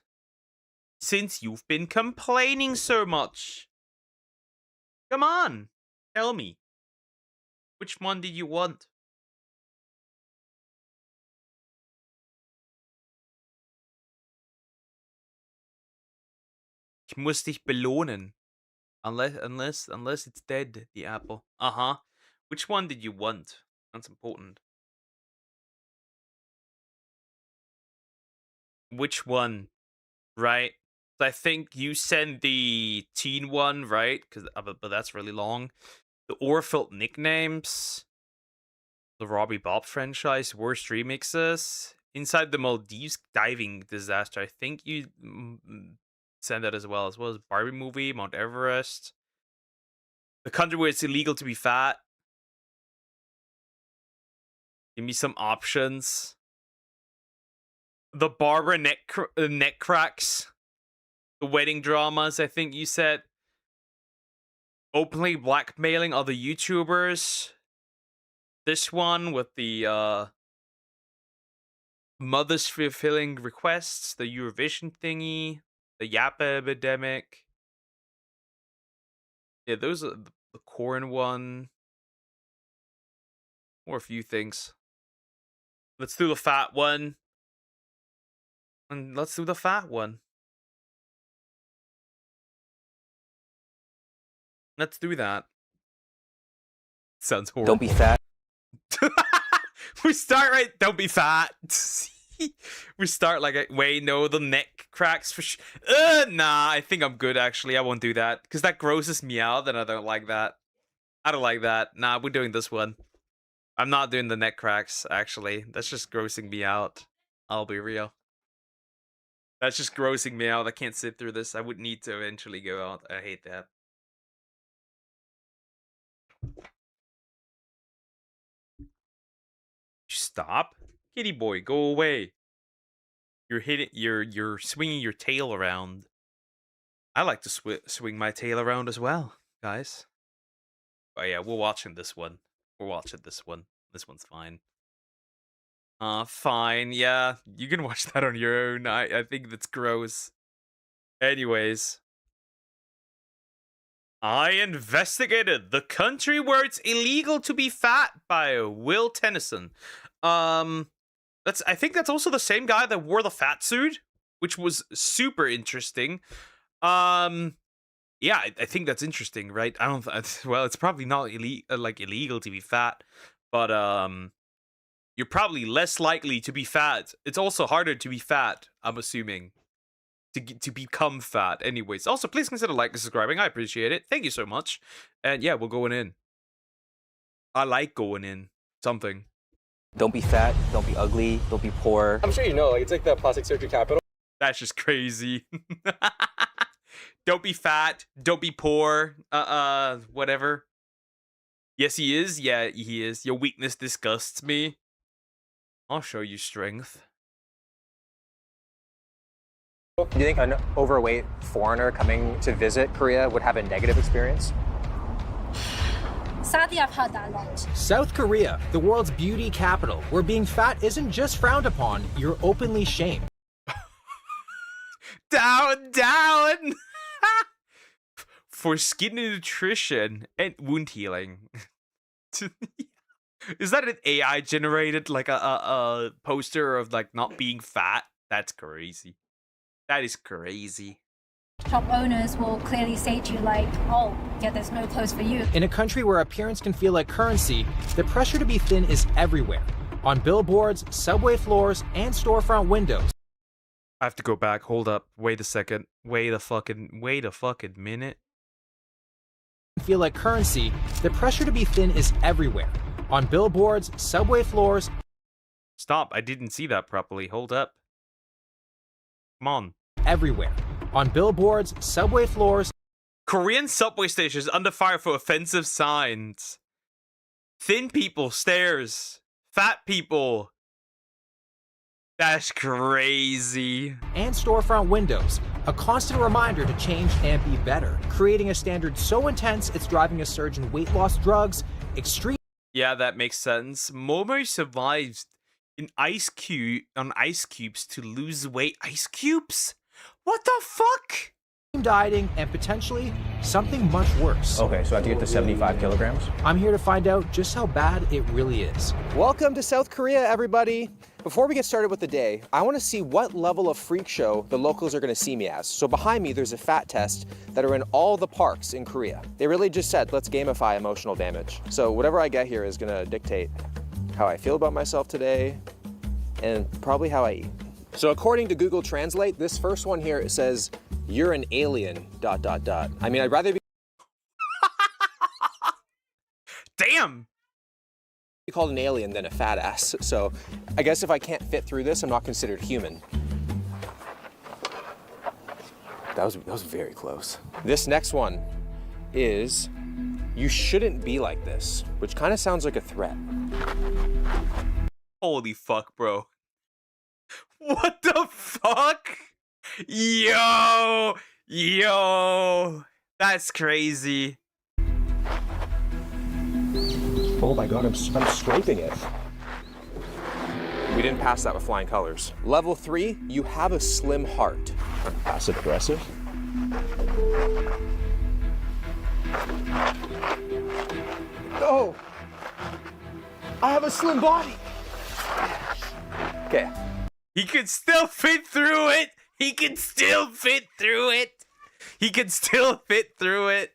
Since you've been complaining so much. Come on, tell me. Which one did you want? Ich muss dich belohnen. Unless it's dead, the apple. Uh-huh. Which one did you want? That's important. Which one? Right? I think you sent the teen one, right? But that's really long. The Orfeld nicknames. The Robbie Bob franchise. Worst remixes. Inside the Maldives diving disaster. I think you send that as well as Barbie movie, Mount Everest. The country where it's illegal to be fat. Give me some options. The Barbara neck cracks. The wedding dramas, I think you said. Openly blackmailing other YouTubers. This one with the mothers fulfilling requests, the Eurovision thingy, the Yap epidemic. Yeah, those are the corn one. Or a few things. Let's do the fat one. And let's do the fat one. Let's do that. Sounds horrible. Don't be fat. We start right. Don't be fat. We start like, wait, no, the neck cracks for nah, I think I'm good, actually. I won't do that. Because that grosses me out, and I don't like that. I don't like that. Nah, we're doing this one. I'm not doing the neck cracks, actually. That's just grossing me out. I'll be real. That's just grossing me out. I can't sit through this. I would need to eventually go out. I hate that. Stop. Kitty boy, go away. You're swinging your tail around. I like to swing my tail around as well, guys. Oh yeah, we're watching this one. We're watching this one. This one's fine. Fine. Yeah, you can watch that on your own. I think that's gross. Anyways. I investigated the country where it's illegal to be fat by Will Tennyson. I think that's also the same guy that wore the fat suit, which was super interesting. Yeah, I think that's interesting, right? I don't. Well, it's probably not illegal to be fat, but you're probably less likely to be fat. It's also harder to be fat, I'm assuming, to become fat. Anyways, also please consider liking and subscribing. I appreciate it. Thank you so much. And yeah, we're going in. I like going in something. Don't be fat. Don't be ugly. Don't be poor. I'm sure you know, like, it's like the plastic surgery capital. That's just crazy. Don't be fat. Don't be poor. Whatever. Yes, he is. Yeah, he is. Your weakness disgusts me. I'll show you strength. Do you think an overweight foreigner coming to visit Korea would have a negative experience? Sadly, I've heard that a lot. South Korea, the world's beauty capital, where being fat isn't just frowned upon, you're openly shamed. Down! For skin nutrition and wound healing. Is that an AI generated, like a poster of like not being fat? That's crazy. That is crazy. Shop owners will clearly say to you like, oh, yeah, there's no clothes for you. In a country where appearance can feel like currency, the pressure to be thin is everywhere. On billboards, subway floors, and storefront windows. I have to go back. Hold up. Wait a second. Wait a fucking minute. Feel like currency, the pressure to be thin is everywhere. On billboards, subway floors. Stop. I didn't see that properly. Hold up. Come on. Everywhere. On billboards, subway floors. Korean subway stations under fire for offensive signs. Thin people, stairs. Fat people. That's crazy. And storefront windows. A constant reminder to change and be better. Creating a standard so intense it's driving a surge in weight loss drugs, extreme. Yeah, that makes sense. Momo survives on ice cubes to lose weight. Ice cubes? What the fuck? Dieting and potentially something much worse. Okay, so I have to get to 75 kilograms? I'm here to find out just how bad it really is. Welcome to South Korea, everybody. Before we get started with the day, I want to see what level of freak show the locals are going to see me as. So behind me, there's a fat test that are in all the parks in Korea. They really just said, let's gamify emotional damage. So whatever I get here is going to dictate how I feel about myself today and probably how I eat. So according to Google Translate, this first one here, it says, you're an alien, ... I mean, I'd rather be Damn! be called an alien than a fat ass. So I guess if I can't fit through this, I'm not considered human. That was very close. This next one is, you shouldn't be like this, which kind of sounds like a threat. Holy fuck, bro. What the fuck? Yo! That's crazy. Oh my god, I'm scraping it. We didn't pass that with flying colors. Level 3, you have a slim heart. Passive aggressive. Oh! I have a slim body! Okay. He could still fit through it! He can still fit through it! He can still fit through it!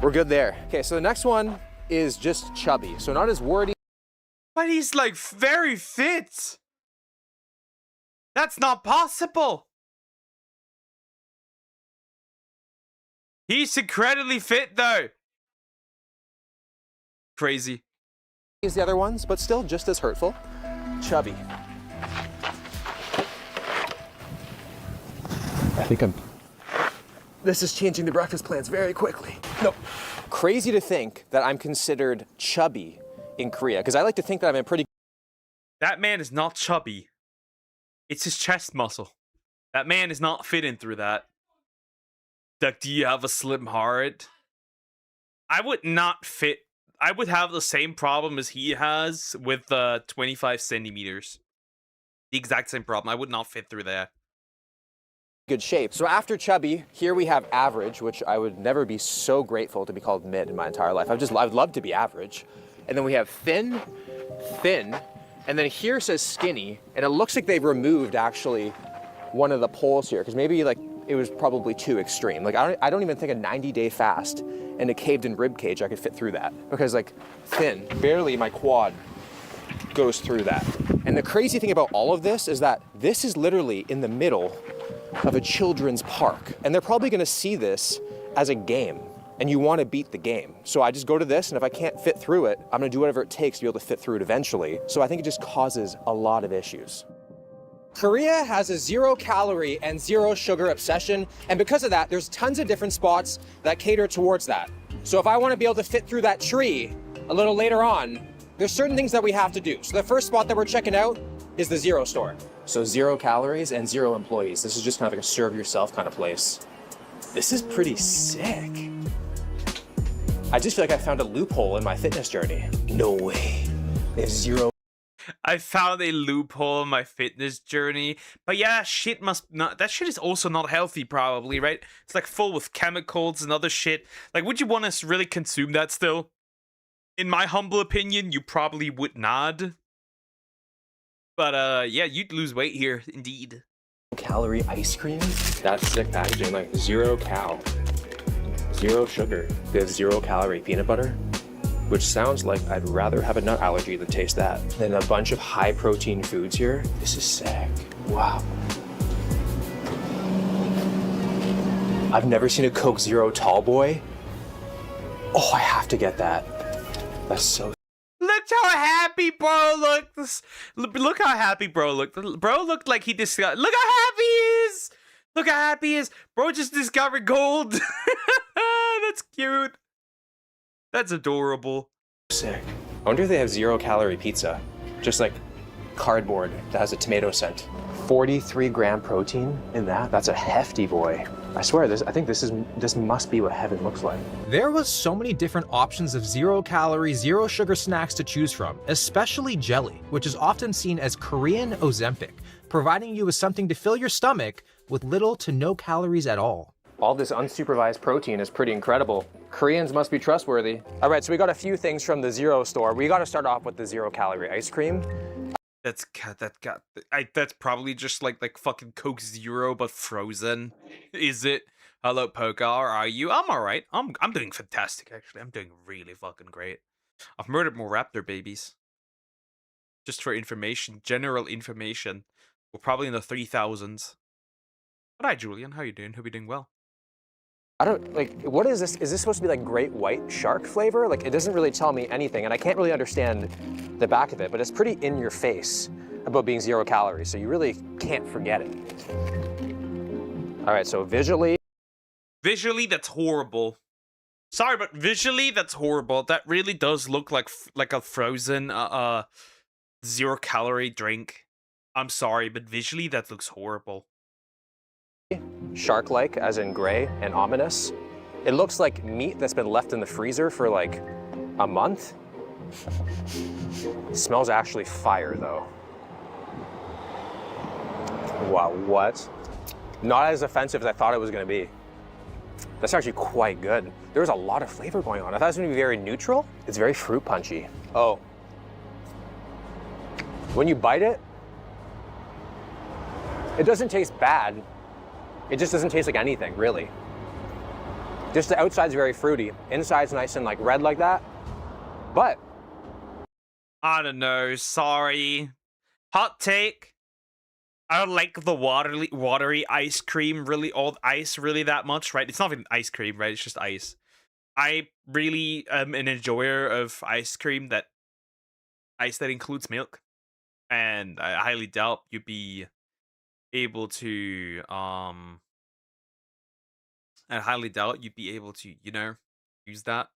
We're good there. Okay, so the next one is just chubby. So not as wordy. But he's like very fit! That's not possible! He's incredibly fit though! Crazy. As the other ones, but still just as hurtful. Chubby. I think this is changing the breakfast plans very quickly. No. Crazy to think that I'm considered chubby in Korea, because I like to think that I'm a pretty... That man is not chubby. It's his chest muscle. That man is not fitting through that. Like, do you have a slim heart? I would not fit. I would have the same problem as he has with 25 centimeters. The exact same problem. I would not fit through there. Good shape. So after chubby, here we have average, which I would never be so grateful to be called mid in my entire life. I'd love to be average. And then we have thin, and then here says skinny, and it looks like they've removed actually one of the poles here, because maybe like it was probably too extreme. Like I don't even think a 90-day fast and a caved-in rib cage I could fit through that, because like thin, barely my quad goes through that. And the crazy thing about all of this is that this is literally in the middle of a children's park, and they're probably going to see this as a game, and you want to beat the game. So I just go to this, and if I can't fit through it, I'm going to do whatever it takes to be able to fit through it eventually. So I think it just causes a lot of issues. Korea has a 0-calorie and 0-sugar obsession, and because of that, there's tons of different spots that cater towards that. So if I want to be able to fit through that tree a little later on, there's certain things that we have to do. So the first spot that we're checking out is the Zero store. So 0 calories and 0 employees. This is just kind of like a serve yourself kind of place. This is pretty sick. I just feel like I found a loophole in my fitness journey. No way. They have 0. I found a loophole in my fitness journey. But yeah, shit must not. That shit is also not healthy, probably, right? It's like full with chemicals and other shit. Like, would you want to really consume that still? In my humble opinion, you probably would not. But yeah, you'd lose weight here, indeed. Calorie ice cream? That's sick packaging, like 0 cal. 0 sugar. They have 0 calorie peanut butter, which sounds like I'd rather have a nut allergy than taste that. Then a bunch of high protein foods here. This is sick. Wow. I've never seen a Coke Zero tall boy. Oh, I have to get that. That's so. Look how happy bro looked. Look how happy bro looked. Bro looked like he discovered. Look how happy he is. Look how happy he is. Bro just discovered gold. That's cute. That's adorable. Sick. I wonder if they have 0 calorie pizza. Just like cardboard that has a tomato scent. 43 gram protein in that? That's a hefty boy. I swear, I think this must be what heaven looks like. There was so many different options of 0 calorie, 0 sugar snacks to choose from, especially jelly, which is often seen as Korean Ozempic, providing you with something to fill your stomach with little to no calories at all. All this unsupervised protein is pretty incredible. Koreans must be trustworthy. All right, so we got a few things from the Zero store. We got to start off with the 0 calorie ice cream. That's probably just like fucking Coke Zero but frozen. Is it? Hello, Poker. How are you? I'm all right. I'm doing fantastic actually. I'm doing really fucking great. I've murdered more raptor babies. Just for information, general information. We're probably in the 3,000s. But hi, Julian. How you doing? Hope you're doing well. I don't, like, what is this? Is this supposed to be like great white shark flavor? Like, it doesn't really tell me anything, and I can't really understand the back of it, but it's pretty in your face about being 0 calories, so you really can't forget it. All right, so visually. Visually, that's horrible. Sorry, but visually, that's horrible. That really does look like a frozen 0 calorie drink. I'm sorry, but visually that looks horrible. Shark-like, as in gray and ominous. It looks like meat that's been left in the freezer for like a month. It smells actually fire though. Wow, what? Not as offensive as I thought it was gonna be. That's actually quite good. There's a lot of flavor going on. I thought it was gonna be very neutral. It's very fruit punchy. Oh. When you bite it, it doesn't taste bad. It just doesn't taste like anything, really. Just the outside's very fruity. Inside's nice and like red like that. But I don't know, sorry. Hot take. I don't like the watery ice cream, really, all ice really that much, right? It's not even ice cream, right? It's just ice. I really am an enjoyer of ice cream that includes milk. And I highly doubt you'd be able to, you know, use that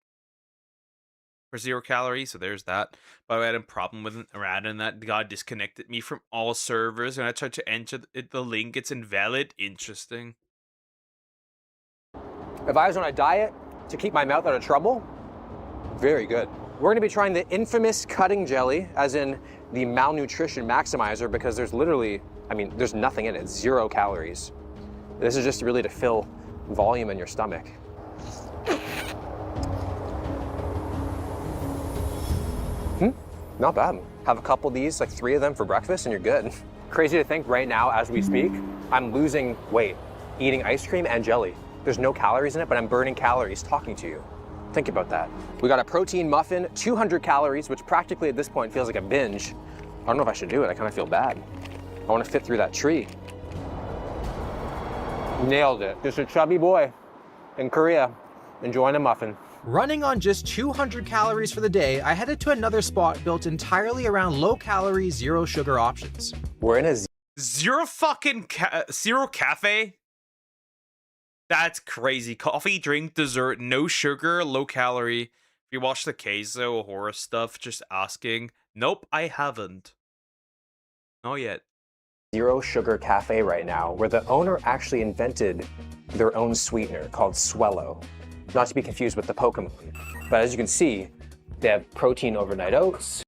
for 0 calories. So there's that. But I had a problem with it. Rather than that, God disconnected me from all servers, and I tried to enter the link. It's invalid. Interesting. if I was on a diet to keep my mouth out of trouble, very good. We're gonna be trying the infamous cutting jelly, as in the malnutrition maximizer, because there's literally, I mean, there's nothing in it, 0 calories. This is just really to fill volume in your stomach. Not bad. Have a couple of these, like 3 of them for breakfast, and you're good. Crazy to think right now, as we speak, I'm losing weight eating ice cream and jelly. There's no calories in it, but I'm burning calories talking to you. Think about that. We got a protein muffin, 200 calories, which practically at this point feels like a binge. I don't know if I should do it. I kind of feel bad. I want to fit through that tree. Nailed it. Just a chubby boy in Korea enjoying a muffin. Running on just 200 calories for the day, I headed to another spot built entirely around low-calorie, zero-sugar options. We're in a zero cafe? That's crazy. Coffee, drink, dessert, no sugar, low calorie. If you watch the queso horror stuff, just asking. Nope, I haven't. Not yet. Zero sugar cafe right now, where the owner actually invented their own sweetener called Swello. Not to be confused with the Pokemon. But as you can see, they have protein overnight oats.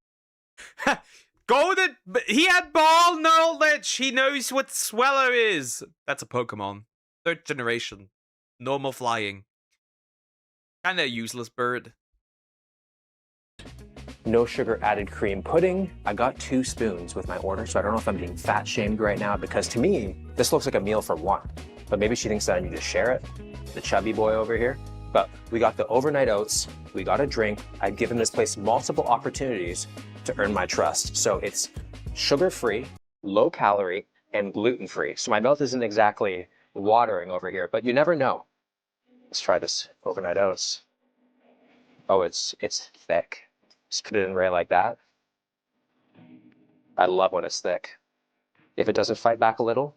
He had ball knowledge. He knows what Swello is. That's a Pokemon. 3rd generation. Normal flying. Kinda useless bird. No sugar added cream pudding. I got 2 spoons with my order, so I don't know if I'm being fat shamed right now, because to me, this looks like a meal for 1. But maybe she thinks that I need to share it. The chubby boy over here. But we got the overnight oats, we got a drink. I've given this place multiple opportunities to earn my trust. So it's sugar-free, low calorie, and gluten-free. So my mouth isn't exactly watering over here, but you never know. Let's try this overnight oats. Oh, it's thick. Just put it in right like that. I love when it's thick. If it doesn't fight back a little.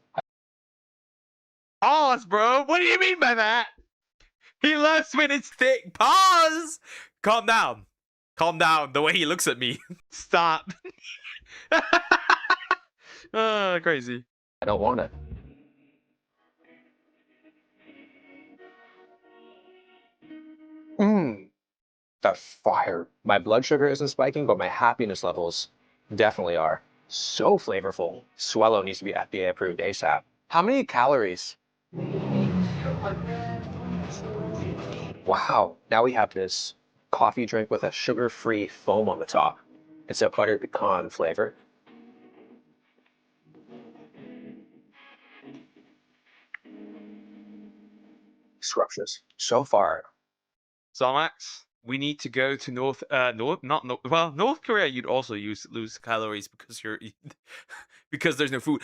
Pause, bro. What do you mean by that? He loves when it's thick. Pause. Calm down. Calm down. The way he looks at me. Stop. Crazy. I don't want it. That's fire. My blood sugar isn't spiking, but my happiness levels definitely are. So flavorful. Swello needs to be FDA approved ASAP. How many calories? Wow. Now we have this coffee drink with a sugar-free foam on the top. It's a buttered pecan flavor. Scrumptious. So far. Zomax, we need to go to North Korea. You'd also lose calories because because there's no food.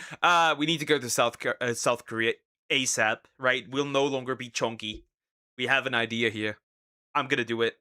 We need to go to South Korea ASAP. Right? We'll no longer be chunky. We have an idea here. I'm gonna do it.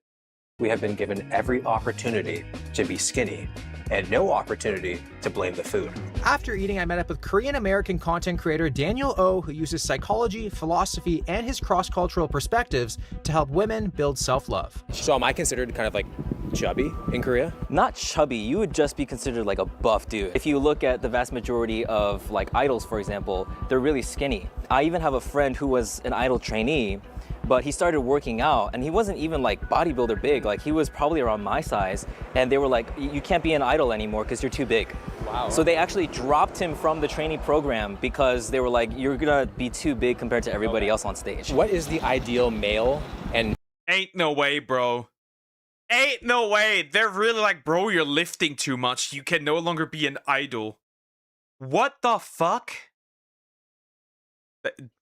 We have been given every opportunity to be skinny and no opportunity to blame the food. After eating, I met up with Korean-American content creator Daniel Oh, who uses psychology, philosophy, and his cross-cultural perspectives to help women build self-love. So am I considered kind of like chubby in Korea? Not chubby, you would just be considered like a buff dude. If you look at the vast majority of like idols, for example, they're really skinny. I even have a friend who was an idol trainee, but he started working out and he wasn't even like bodybuilder big. Like he was probably around my size, and they were like, you can't be an idol anymore because you're too big. Wow. So they actually dropped him from the trainee program because they were like, you're gonna be too big compared to everybody else on stage. What is the ideal male and... Ain't no way, bro. Ain't no way. They're really like, bro, you're lifting too much. You can no longer be an idol. What the fuck?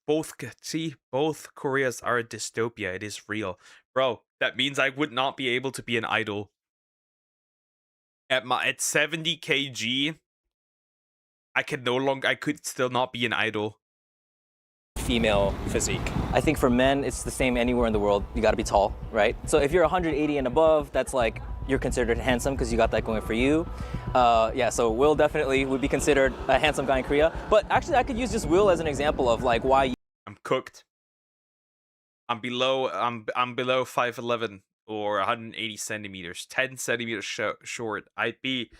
Both Koreas are a dystopia. It is real. Bro, that means I would not be able to be an idol. At 70 kg, I could still not be an idol. Female physique. I think for men, it's the same anywhere in the world. You gotta be tall, right? So if you're 180 and above, that's like, you're considered handsome because you got that going for you. Yeah, so Will definitely would be considered a handsome guy in Korea. But actually, I could use just Will as an example of like why I'm cooked. I'm below 5'11" or 180 centimeters, 10 centimeters short. I'd be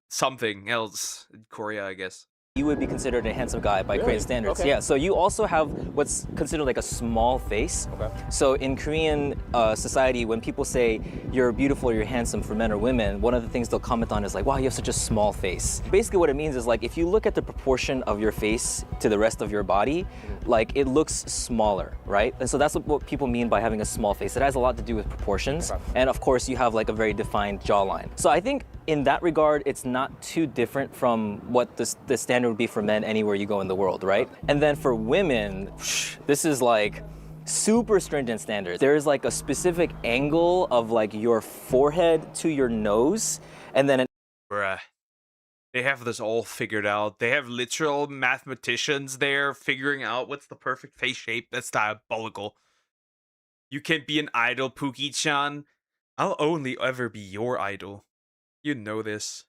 something else in Korea, I guess. you would be considered a handsome guy by Korean standards. Okay. Yeah, so you also have what's considered like a small face. Okay. So in Korean society, when people say you're beautiful or you're handsome for men or women, one of the things they'll comment on is like, wow, you have such a small face. Basically what it means is like, if you look at the proportion of your face to the rest of your body, like it looks smaller, right? And so that's what people mean by having a small face. It has a lot to do with proportions. Okay. And of course you have like a very defined jawline. So I think in that regard, it's not too different from what the standard would be for men anywhere you go in the world, right? And then for women, this is like super stringent standards. There's like a specific angle of like your forehead to your nose, and then Bruh. They have this all figured out. They have literal mathematicians there figuring out what's the perfect face shape. That's diabolical. You can't be an idol, Pookie-chan. I'll only ever be your idol. You know this.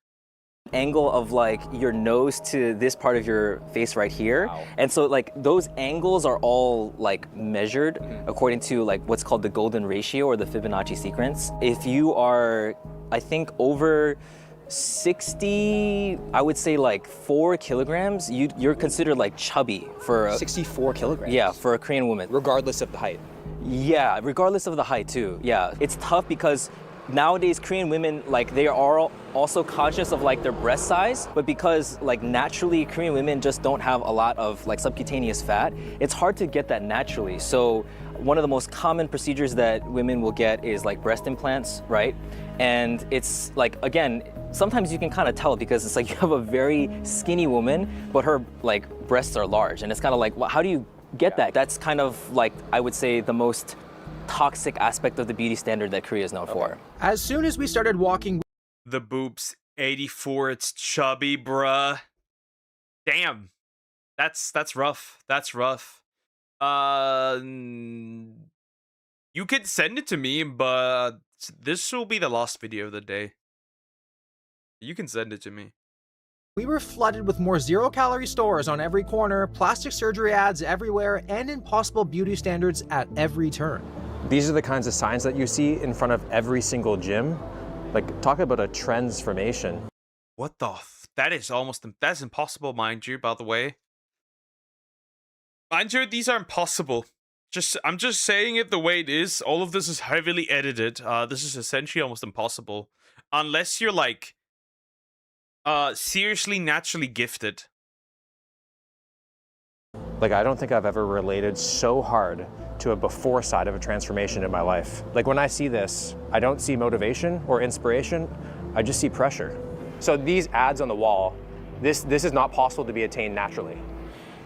Angle of like your nose to this part of your face right here. Wow. And so like those angles are all like measured according to like what's called the golden ratio or the Fibonacci sequence. If you are, I think, over 60, I would say like 4 kilograms, you're considered like chubby for 64 kilograms? Yeah, for a Korean woman. Regardless of the height? Yeah, regardless of the height too. Yeah, it's tough because nowadays Korean women, like they are also conscious of like their breast size, but because like naturally Korean women just don't have a lot of like subcutaneous fat, it's hard to get that naturally. So one of the most common procedures that women will get is like breast implants, right? And it's like, again, sometimes you can kind of tell because it's like you have a very skinny woman, but her like breasts are large. And it's kind of like, well, how do you get that? That's kind of like, I would say, the most toxic aspect of the beauty standard that Korea is known for. As soon as we started walking, the boobs 84, it's chubby, bruh. Damn. That's rough. That's rough. You could send it to me, but this will be the last video of the day. You can send it to me. We were flooded with more zero-calorie stores on every corner, plastic surgery ads everywhere, and impossible beauty standards at every turn. These are the kinds of signs that you see in front of every single gym. Like, talk about a transformation. What the that is that's impossible, mind you, by the way. Mind you, these are impossible. I'm just saying it the way it is. All of this is heavily edited. This is essentially almost impossible. Unless you're like seriously naturally gifted. Like, I don't think I've ever related so hard to a before side of a transformation in my life. Like, when I see this, I don't see motivation or inspiration, I just see pressure. So these ads on the wall, this is not possible to be attained naturally.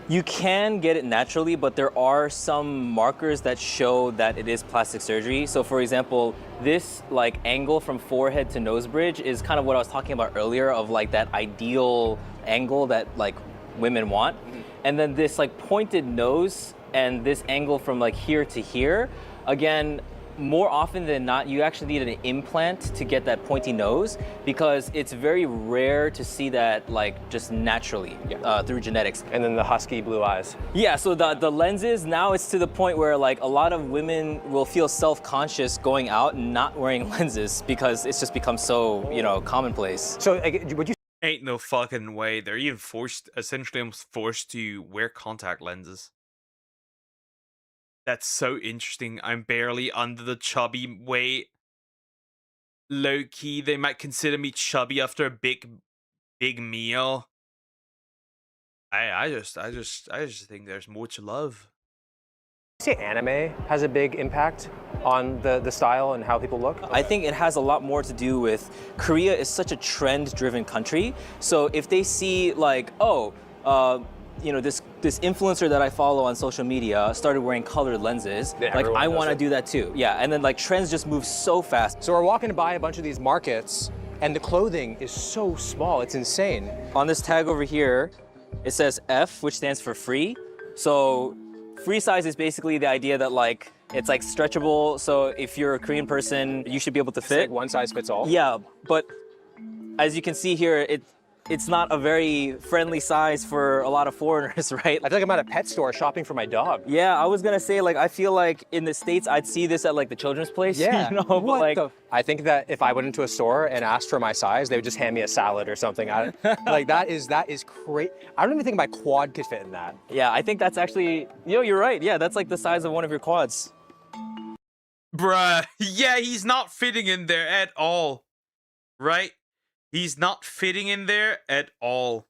You can get it naturally, but there are some markers that show that it is plastic surgery. So for example, this like angle from forehead to nose bridge is kind of what I was talking about earlier of like that ideal angle that like women want. And then this like pointed nose and this angle from like here to here, again, more often than not, you actually need an implant to get that pointy nose because it's very rare to see that like just naturally through genetics. And then the husky blue eyes. Yeah, so the lenses, now it's to the point where like a lot of women will feel self-conscious going out and not wearing lenses because it's just become so, you know, commonplace. So would you Ain't no fucking way. They're even essentially almost forced to wear contact lenses. That's so interesting. I'm barely under the chubby weight. Low key, they might consider me chubby after a big meal. I just think there's more to love. say anime has a big impact on the style and how people look? I think it has a lot more to do with Korea is such a trend-driven country. So if they see like, oh, you know, this influencer that I follow on social media started wearing colored lenses, Yeah, like I want to it. do that too. Yeah, and then like trends just move so fast. So we're walking by a bunch of these markets and the clothing is so small, it's insane. On this tag over here, it says F, which stands for free. So free size is basically the idea that like it's like stretchable. So if you're a Korean person, you should be able to fit. It's like one size fits all? Yeah, but as you can see here, it's not a very friendly size for a lot of foreigners, right? I feel like I'm at a pet store shopping for my dog. Yeah, I was gonna say like I feel like in the States I'd see this at like the children's place. Yeah. You know, but like I think that if I went into a store and asked for my size, they would just hand me a salad or something. Like that is great. I don't even think my quad could fit in that. Yeah, I think that's actually, you're right. Yeah, that's like the size of one of your quads. Bruh, yeah, he's not fitting in there at all. Right? He's not fitting in there at all.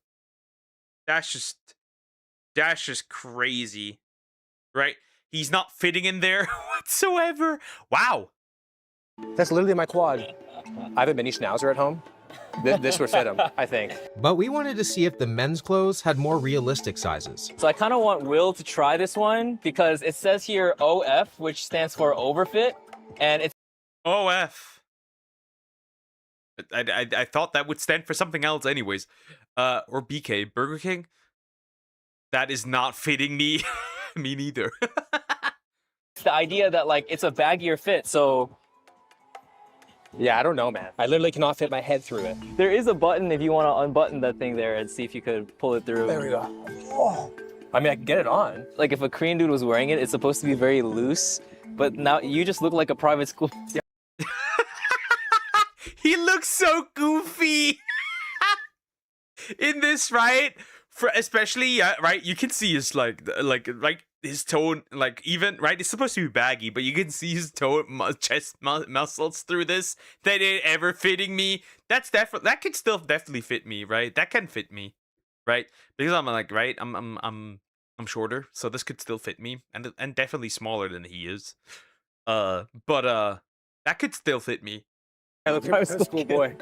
That's just crazy. Right? He's not fitting in there whatsoever. Wow. That's literally my quad. I have a mini schnauzer at home. This would fit him, I think. But we wanted to see if the men's clothes had more realistic sizes. So I kind of want Will to try this one because it says here OF, which stands for overfit, and it's OF. I thought that would stand for something else anyways. Or BK, Burger King. That is not fitting me. Me neither. It's the idea that like it's a baggier fit, so yeah, I don't know, man. I literally cannot fit my head through it. there is a button if you want to unbutton that thing there and see if you could pull it through. There we go. Oh. I mean, I can get it on. Like if a Korean dude was wearing it, it's supposed to be very loose, but now you just look like a private school. He looks so goofy in this, right? Especially, right? You can see his like his tone, like even right. It's supposed to be baggy, but you can see his chest muscles through this. That ain't ever fitting me. That could still definitely fit me, right? That can fit me, right? Because I'm like, right? I'm shorter, so this could still fit me, and definitely smaller than he is. But that could still fit me. I look like a schoolboy.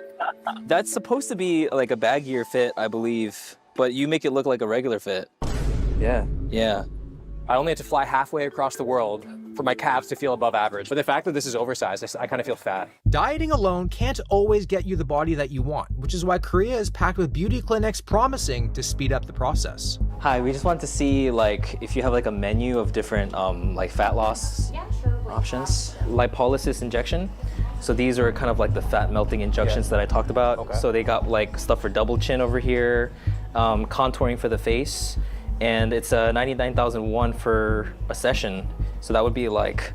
That's supposed to be like a baggier fit, I believe, but you make it look like a regular fit. Yeah. Yeah. I only had to fly halfway across the world for my calves to feel above average. But the fact that this is oversized, I kind of feel fat. Dieting alone can't always get you the body that you want, which is why Korea is packed with beauty clinics promising to speed up the process. Hi, we just wanted to see like if you have like a menu of different like fat loss options. Lipolysis injection. So these are kind of like the fat melting injections that I talked about. Okay. So they got like stuff for double chin over here, contouring for the face, and it's 99,001 for a session. So that would be like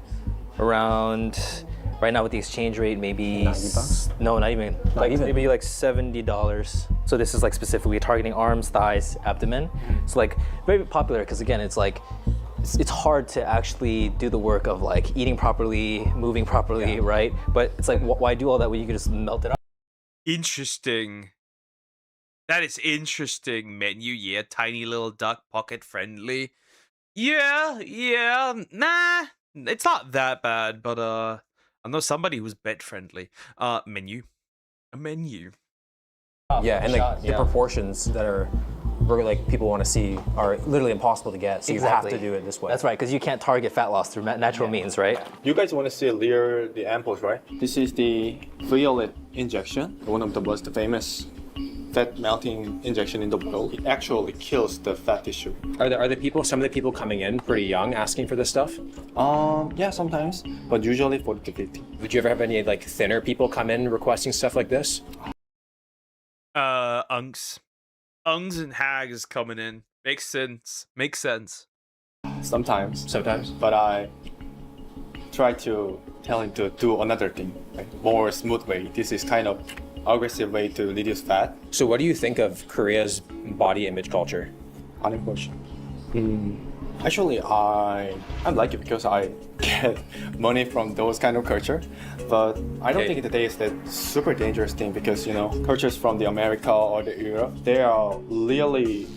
around, right now with the exchange rate, maybe $90? No, not even. Maybe like $70. So this is like specifically targeting arms, thighs, abdomen. It's like very popular because again, it's like it's hard to actually do the work of like eating properly, moving properly, right? But it's like, why do all that when you can just melt it up? Interesting. That is interesting menu. Yeah, tiny little duck, pocket friendly. Yeah. Nah, it's not that bad, but I know somebody who's bed friendly. Menu. A menu. Yeah, and like the proportions that are really like people want to see are literally impossible to get. So Exactly. you have to do it this way. That's right, because you can't target fat loss through natural means, right? You guys want to see the amples, right? This is the violet injection, one of the most famous fat melting injection in the world. It actually kills the fat tissue. Are some of the people coming in pretty young asking for this stuff? Yeah, sometimes, but usually 40 to 50. Would you ever have any like thinner people come in requesting stuff like this? Unks and hags coming in. Makes sense. Sometimes. Sometimes. But I try to tell him to do another thing, like more smooth way. This is kind of aggressive way to reduce fat. So what do you think of Korea's body image culture? Unimportant. Actually, I like it because I get money from those kind of culture, but I don't think that is that super dangerous thing because cultures from the America or the Europe, they are really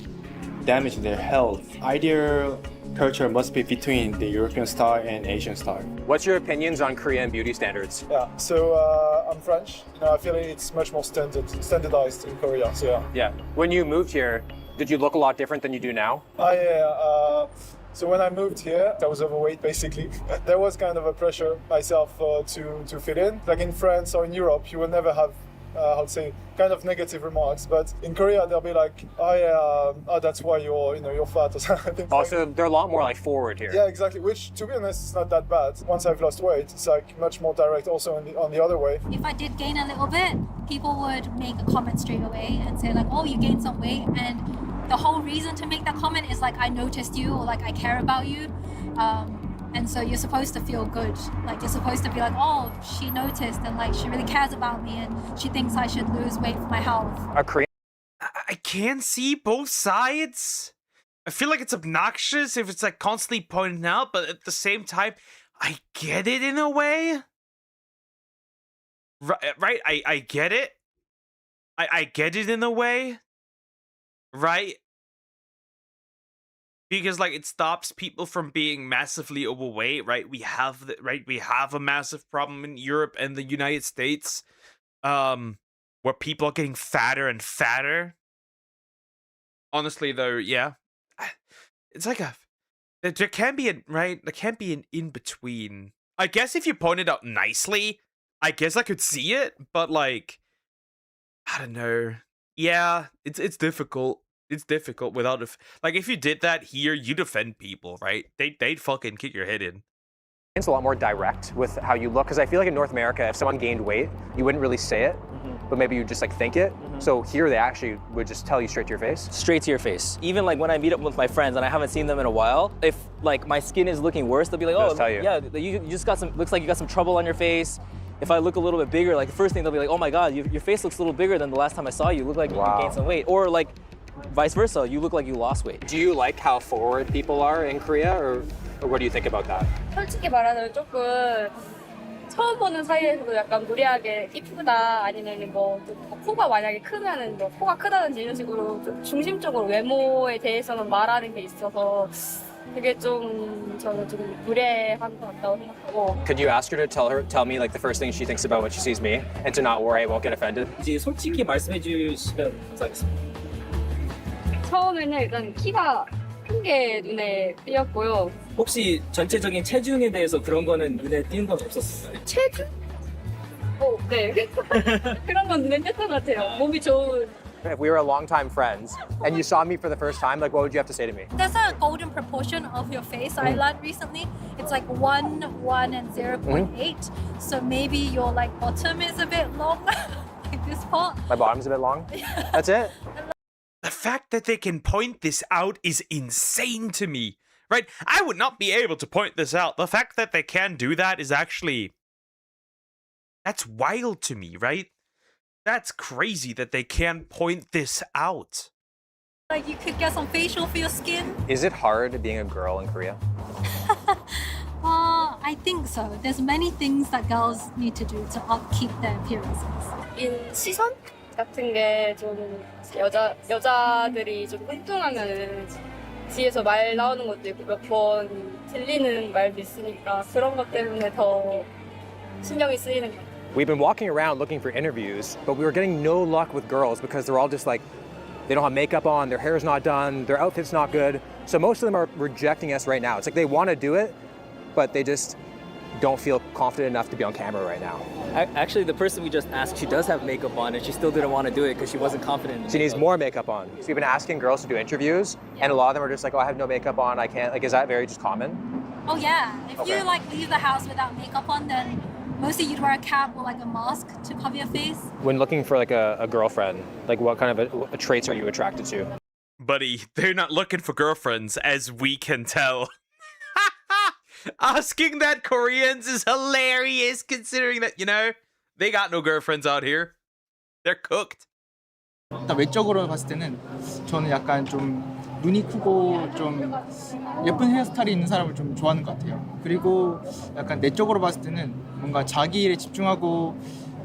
damaging their health. Ideal culture must be between the European style and Asian style. What's your opinions on Korean beauty standards? Yeah, so I'm French. I feel it's much more standardized in Korea. So yeah. Yeah. When you moved here, did you look a lot different than you do now? So when I moved here, I was overweight basically. There was kind of a pressure myself to fit in. Like in France or in Europe, you will never have, kind of negative remarks. But in Korea, they'll be like, that's why you're fat or something. Also, they're a lot more like forward here. Yeah, exactly. Which, to be honest, is not that bad. Once I've lost weight, it's like much more direct also on the other way. If I did gain a little bit, people would make a comment straight away and say like, oh, you gained some weight. And the whole reason to make that comment is like, I noticed you or like I care about you. And so you're supposed to feel good. Like you're supposed to be like, oh, she noticed and like she really cares about me and she thinks I should lose weight for my health. I can see both sides. I feel like it's obnoxious if it's like constantly pointed out, but at the same time, I get it in a way. Right? I get it. I get it in a way. Right? Because like it stops people from being massively overweight, right? We have a massive problem in Europe and the United States, where people are getting fatter and fatter. Honestly, though, yeah, it's like there can be an in between. I guess if you point it out nicely, I guess I could see it, but like, I don't know. Yeah, it's difficult. It's difficult without if you did that here, you'd offend people, right? They'd fucking kick your head in. It's a lot more direct with how you look, because I feel like in North America, if someone gained weight, you wouldn't really say it, but maybe you just like think it. So here they actually would just tell you straight to your face. Straight to your face. Even like when I meet up with my friends and I haven't seen them in a while, if like my skin is looking worse, they'll be like, oh, tell you. Yeah, you just got looks like you got some trouble on your face. If I look a little bit bigger, like the first thing they'll be like, oh my God, your face looks a little bigger than the last time I saw you. You look like you gained some weight. Or like, vice versa, you look like you lost weight. Do you like how forward people are in Korea, or what do you think about that? 솔직히 말하자면 조금 처음 보는 사이에서도 약간 무리하게 이쁘다 아니면 뭐 코가 만약에 크면은 뭐 코가 크다든지 이런 식으로 좀 중심적으로 외모에 대해서는 말하는 게 있어서 그게 좀 저는 좀 무례한 것 같다고 생각하고. Could you ask her to tell me like the first thing she thinks about when she sees me, and to not worry I won't get offended? 이제 솔직히 말씀해 주시면 감사하겠습니다. 처음에는 일단 키가 큰 게 눈에 띄었고요. 혹시 전체적인 체중에 대해서 그런 거는 눈에 띄는 건 없었어요? 체중? 네. 그런 건 눈에 띄었던 것 같아요. 몸이 좋은. If we were longtime friends and you saw me for the first time, like what would you have to say to me? There's a golden proportion of your face I learned recently. It's like 1, 1, and 0.8. So maybe your like bottom is a bit long, like this part. My bottom's a bit long? That's it? The fact that they can point this out is insane to me, right? I would not be able to point this out. The fact that they can do that is actually... that's wild to me, right? That's crazy that they can point this out. Like you could get some facial for your skin. Is it hard being a girl in Korea? I think so. There's many things that girls need to do to upkeep their appearances. 시선 같은 게 좀 여자들이 좀 뚱뚱하면은 뒤에서 말 나오는 것도 있고 몇 번 들리는 말도 있으니까 그런 것 때문에 더 신경이 쓰이는 것 같아요. We've been walking around looking for interviews, but we were getting no luck with girls because they're all just like, they don't have makeup on, their hair's not done, their outfit's not good. So most of them are rejecting us right now. It's like they want to do it, but they just don't feel confident enough to be on camera right now. Actually, the person we just asked, she does have makeup on, and she still didn't want to do it because she wasn't confident in She needs more makeup on. So we've been asking girls to do interviews, and a lot of them are just like, oh, I have no makeup on, I can't. Like, is that very just common? Oh yeah, if you like leave the house without makeup on, then mostly you'd wear a cap or like a mask to cover your face. When looking for like a girlfriend, like what kind of a traits are you attracted to? Buddy, they're not looking for girlfriends, as we can tell. Asking that Koreans is hilarious, considering that, you know, they got no girlfriends out here. They're cooked. 일단 외적으로 봤을 때는 저는 약간 좀 눈이 크고 좀 예쁜 헤어스타일이 있는 사람을 좀 좋아하는 것 같아요. 그리고 약간 내적으로 봤을 때는 뭔가 자기 일에 집중하고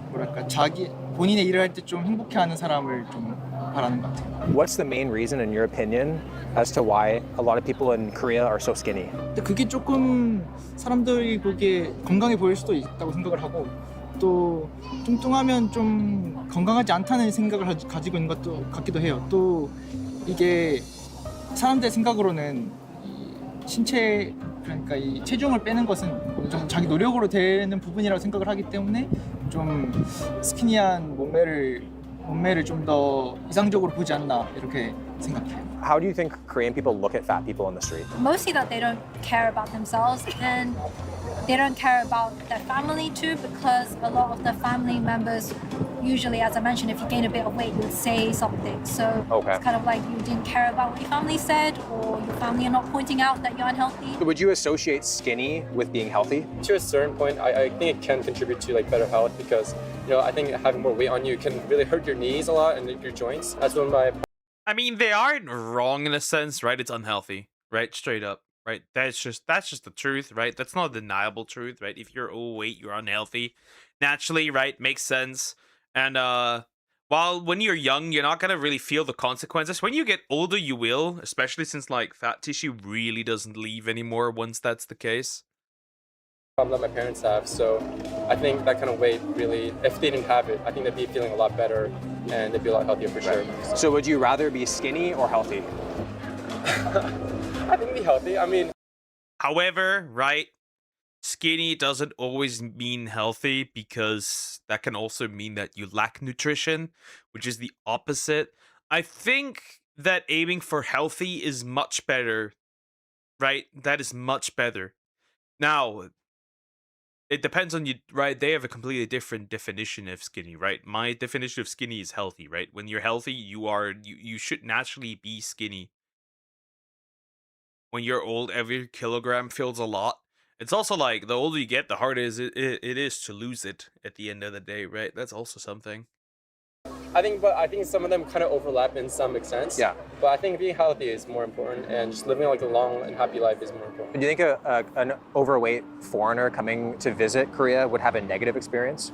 뭐랄까 자기 본인의 일을 할 때 좀 행복해하는 사람을 좀 바라는 것 같아요. What's the main reason, in your opinion, as to why a lot of people in Korea are so skinny? 근데 그게 조금 사람들이 보기에 건강해 보일 수도 있다고 생각을 하고 또 뚱뚱하면 좀 건강하지 않다는 생각을 가지고 있는 것도 같기도 해요. 또 이게 사람들의 생각으로는 이 신체 그러니까 이 체중을 빼는 것은 좀 자기 노력으로 되는 부분이라고 생각을 하기 때문에 좀 스키니한 몸매를 좀 더 이상적으로 보지 않나 이렇게 생각해요. How do you think Korean people look at fat people on the street? Mostly that they don't care about themselves and they don't care about their family too, because a lot of the family members usually, as I mentioned, if you gain a bit of weight, you would say something. So it's kind of like you didn't care about what your family said, or your family are not pointing out that you're unhealthy. Would you associate skinny with being healthy? To a certain point, I think it can contribute to like better health because I think having more weight on you can really hurt your knees a lot and your joints. That's one of my. I mean, they aren't wrong in a sense, right? It's unhealthy, right? Straight up, right? That's just the truth, right? That's not a deniable truth, right? If you're overweight, you're unhealthy. Naturally, right? Makes sense. And while when you're young, you're not gonna really feel the consequences. When you get older, you will, especially since like fat tissue really doesn't leave anymore once that's the case. Problem that my parents have, so I think that kind of weight really, if they didn't have it, I think they'd be feeling a lot better and they'd be a lot healthier for sure. So would you rather be skinny or healthy? I think be healthy. I mean, however, right, skinny doesn't always mean healthy, because that can also mean that you lack nutrition, which is the opposite. I think that aiming for healthy is much better, right? That is much better. Now, it depends on you, right? They have a completely different definition of skinny, right? My definition of skinny is healthy, right? When you're healthy, you should naturally be skinny. When you're old, every kilogram feels a lot. It's also like the older you get, the harder it is to lose it at the end of the day, right? That's also something. I think some of them kind of overlap in some extent. Yeah. But I think being healthy is more important, and just living like a long and happy life is more important. Do you think an overweight foreigner coming to visit Korea would have a negative experience?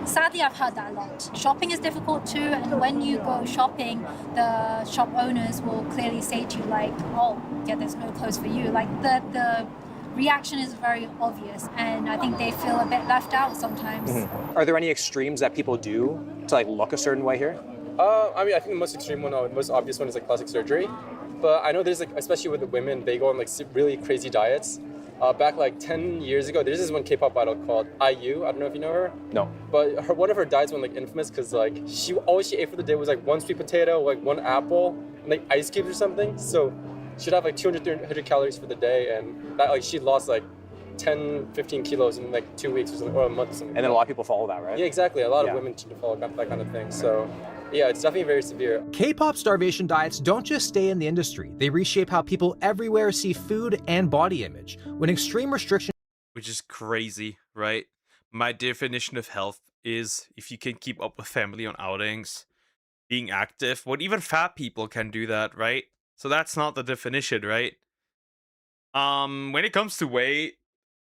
Sadly, I've heard that a lot. Shopping is difficult too, and when you go shopping, the shop owners will clearly say to you like, oh, yeah, there's no clothes for you. Like the reaction is very obvious, and I think they feel a bit left out sometimes. Mm-hmm. Are there any extremes that people do to like look a certain way here? I mean, I think the most extreme one, the most obvious one is like plastic surgery. But I know there's like, especially with the women, they go on like really crazy diets. Back like 10 years ago, there's this one K-pop idol called IU. I don't know if you know her. No. But one of her diets went like infamous because like all she ate for the day was like one sweet potato, like one apple, and like ice cubes or something. So she'd have like 200, 300 calories for the day, and that like she lost like 10, 15 kilos in like 2 weeks or something, or a month or something. And then a lot of people follow that, right? Yeah, exactly. A lot of women tend to follow that kind of thing. So yeah, it's definitely very severe. K-pop starvation diets don't just stay in the industry. They reshape how people everywhere see food and body image. When extreme restriction, which is crazy, right? My definition of health is if you can keep up with family on outings, being active. What even fat people can do that, right? So that's not the definition, right? When it comes to weight,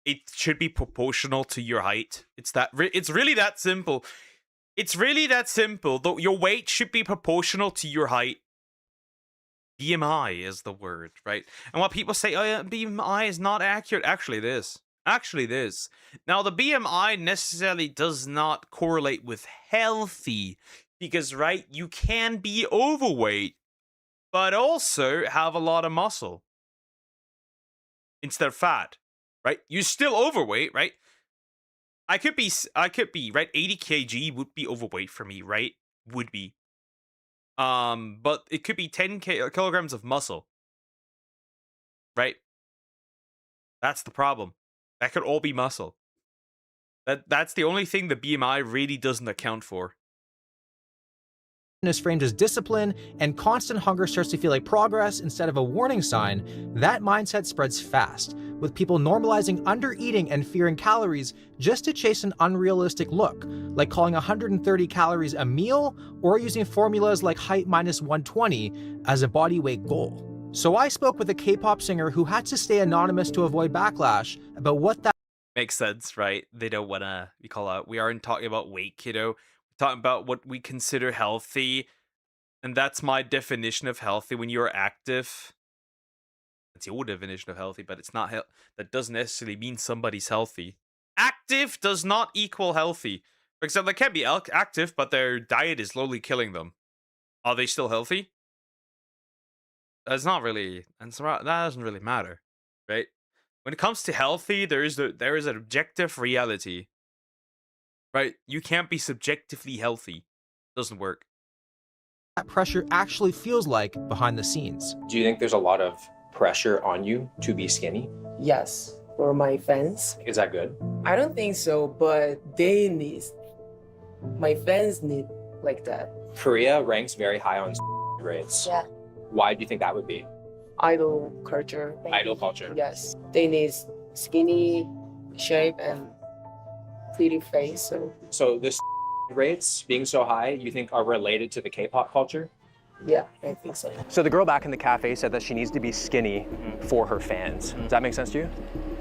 it should be proportional to your height. It's really that simple. It's really that simple. Though your weight should be proportional to your height. BMI is the word, right? And what people say, oh yeah, BMI is not accurate. Actually, it is. Actually, it is. Now, the BMI necessarily does not correlate with healthy, because, right, you can be overweight, but also have a lot of muscle instead of fat. right? You're still overweight, right? I could be right. 80 kg would be overweight for me, right? Would be. But it could be 10 kilograms of muscle, right? That's the problem. That could all be muscle. That's the only thing the BMI really doesn't account for. Is framed as discipline and constant hunger starts to feel like progress instead of a warning sign, that mindset spreads fast, with people normalizing undereating and fearing calories just to chase an unrealistic look, like calling 130 calories a meal or using formulas like height minus 120 as a body weight goal. So I spoke with a K-pop singer who had to stay anonymous to avoid backlash about what that makes sense, right? They don't want to be called out. We aren't talking about weight, kiddo. Talking about what we consider healthy, and that's my definition of healthy. When you're active, it's your definition of healthy, but it's not that doesn't necessarily mean somebody's healthy. Active does not equal healthy. For example, they can be active, but their diet is slowly killing them. Are they still healthy? That's not really, and that doesn't really matter, right? When it comes to healthy, there is an objective reality. Right? You can't be subjectively healthy. Doesn't work. that pressure actually feels like behind the scenes. Do you think there's a lot of pressure on you to be skinny? Yes, for my fans. Is that good? I don't think so, but my fans need like that. Korea ranks very high on rates. Yeah. Why do you think that would be? Idol culture. Idol culture. Yes. They need skinny shape and pretty face. So this rates being so high, you think are related to the K-pop culture? Yeah, I think so. So the girl back in the cafe said that she needs to be skinny for her fans. Does that make sense to you?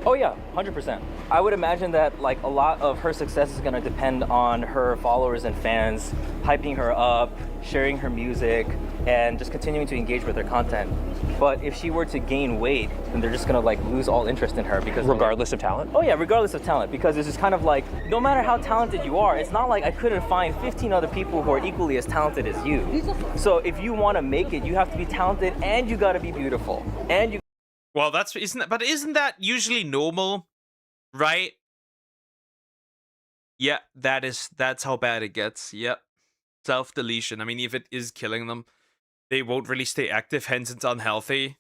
Oh yeah, 100%. I would imagine that like a lot of her success is gonna depend on her followers and fans hyping her up, sharing her music, and just continuing to engage with her content. But if she were to gain weight, then they're just gonna like lose all interest in her because regardless of talent? Oh yeah, regardless of talent, because it's just kind of like, no matter how talented you are, it's not like I couldn't find 15 other people who are equally as talented as you. So if you wanna make it, you have to be talented and you gotta be beautiful. And you Well, isn't that usually normal, right? Yeah, that's how bad it gets. Yep. Self-deletion. I mean, if it is killing them, they won't really stay active, hence it's unhealthy.